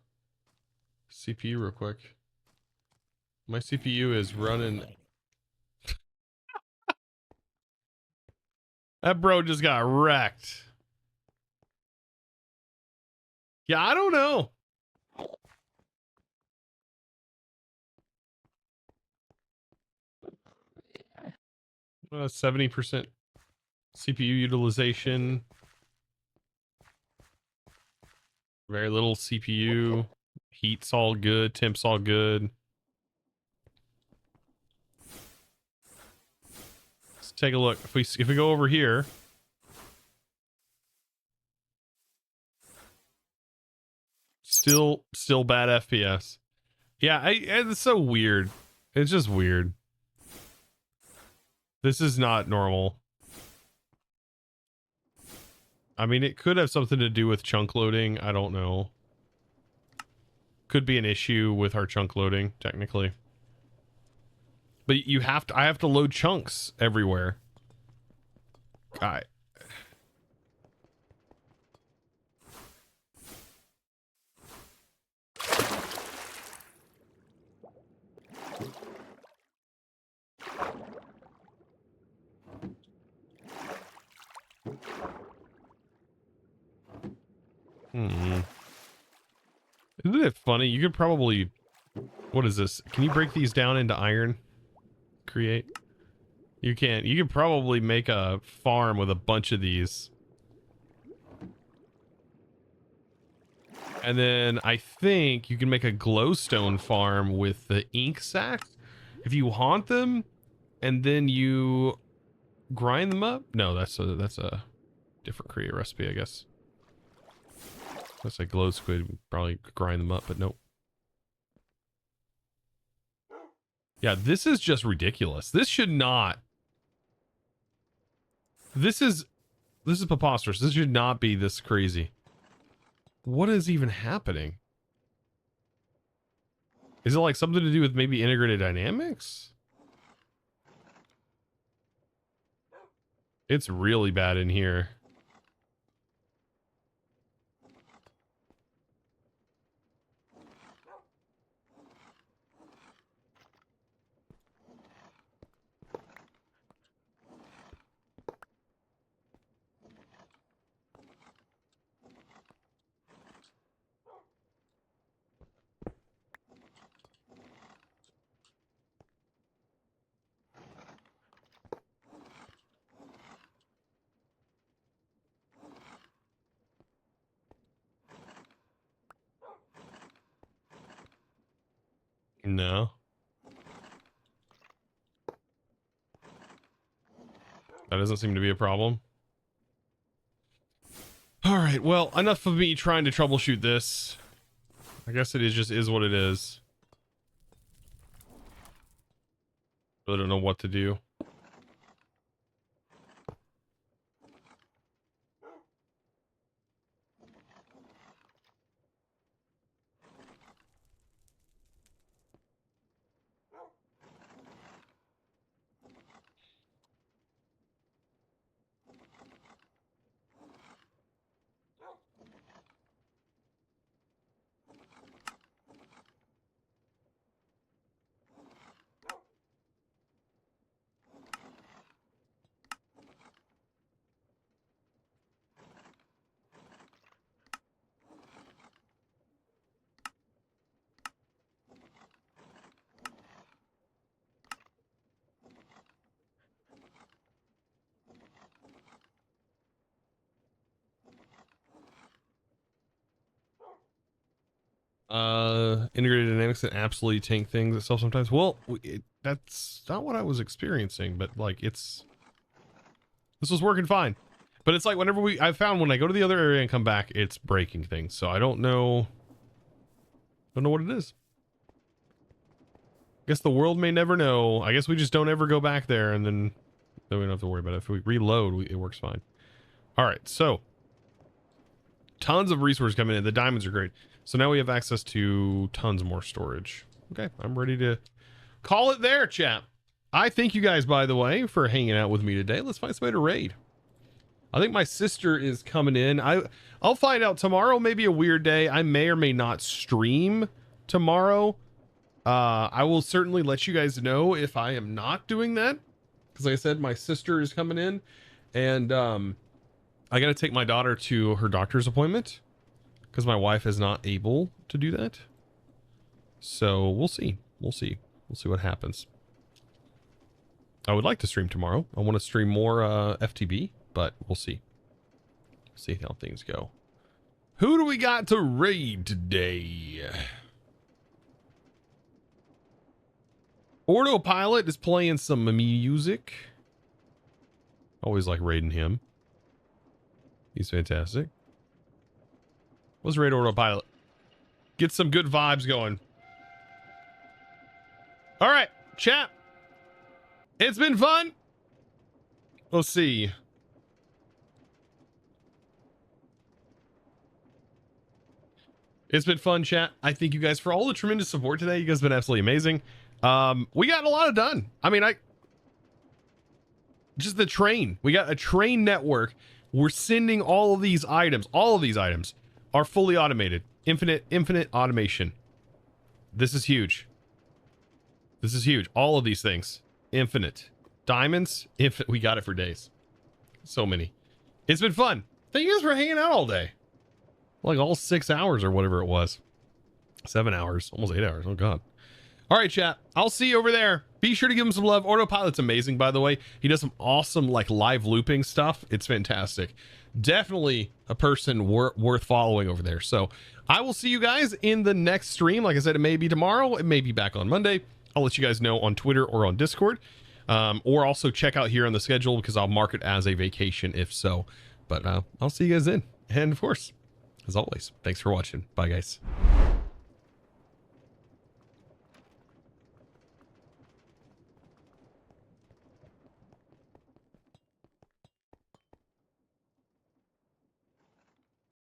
CPU real quick. My CPU is running. That bro just got wrecked. Yeah, I don't know. 70% CPU utilization. Very little CPU. Heat's all good. Temp's all good. Let's take a look. If we go over here. Still bad FPS. Yeah, it's so weird. It's just weird. This is not normal. I mean, it could have something to do with chunk loading. I don't know. Could be an issue with our chunk loading, technically. But I have to load chunks everywhere. God. Isn't it funny? You could probably... What is this? Can you break these down into iron? Create? You can't. You could probably make a farm with a bunch of these. And then I think you can make a glowstone farm with the ink sacks. If you haunt them and then you grind them up. No, that's a different create recipe, I guess. That's like glow squid. We probably grind them up, but nope. Yeah, this is just ridiculous. This should not. This is preposterous. This should not be this crazy. What is even happening? Is it like something to do with maybe integrated dynamics? It's really bad in here. No. That doesn't seem to be a problem. All right, well, enough of me trying to troubleshoot this. I guess it is what it is. Really don't know what to do. Integrated dynamics that absolutely tank things itself sometimes. Well, that's not what I was experiencing, but like this was working fine. But it's like whenever I found when I go to the other area and come back, it's breaking things. So I don't know what it is. I guess the world may never know. I guess we just don't ever go back there, and then we don't have to worry about it. If we reload, it works fine. All right, so tons of resources coming in. The diamonds are great. So now we have access to tons more storage. Okay, I'm ready to call it there, chap. I thank you guys, by the way, for hanging out with me today. Let's find some way to raid. I think my sister is coming in. I'll find out tomorrow. Maybe a weird day. I may or may not stream tomorrow. I will certainly let you guys know if I am not doing that. Because like I said, my sister is coming in. And I got to take my daughter to her doctor's appointment. Because my wife is not able to do that. So we'll see. We'll see what happens. I would like to stream tomorrow. I want to stream more FTB, but we'll see. See how things go. Who do we got to raid today? Autopilot is playing some music. Always like raiding him. He's fantastic. Let's raid Autopilot. Get some good vibes going. All right, chat. It's been fun. Let's see. It's been fun, chat. I thank you guys for all the tremendous support today. You guys have been absolutely amazing. We got a lot of done. I mean, just the train. We got a train network. We're sending all of these items. All of these items are fully automated. Infinite automation. This is huge. This is huge. All of these things. Infinite. Diamonds. We got it for days. So many. It's been fun. Thank you guys for hanging out all day. like all 6 hours or whatever it was. 7 hours, almost 8 hours. Oh God. All right, chat. I'll see you over there. Be sure to give him some love. Autopilot's amazing, by the way. He does some awesome like live looping stuff. It's fantastic. Definitely a person worth following over there. So I will see you guys in the next stream. Like I said, it may be tomorrow. It may be back on Monday. I'll let you guys know on Twitter or on Discord. Or also check out here on the schedule because I'll mark it as a vacation if so. But I'll see you guys then. And of course, as always, thanks for watching. Bye, guys.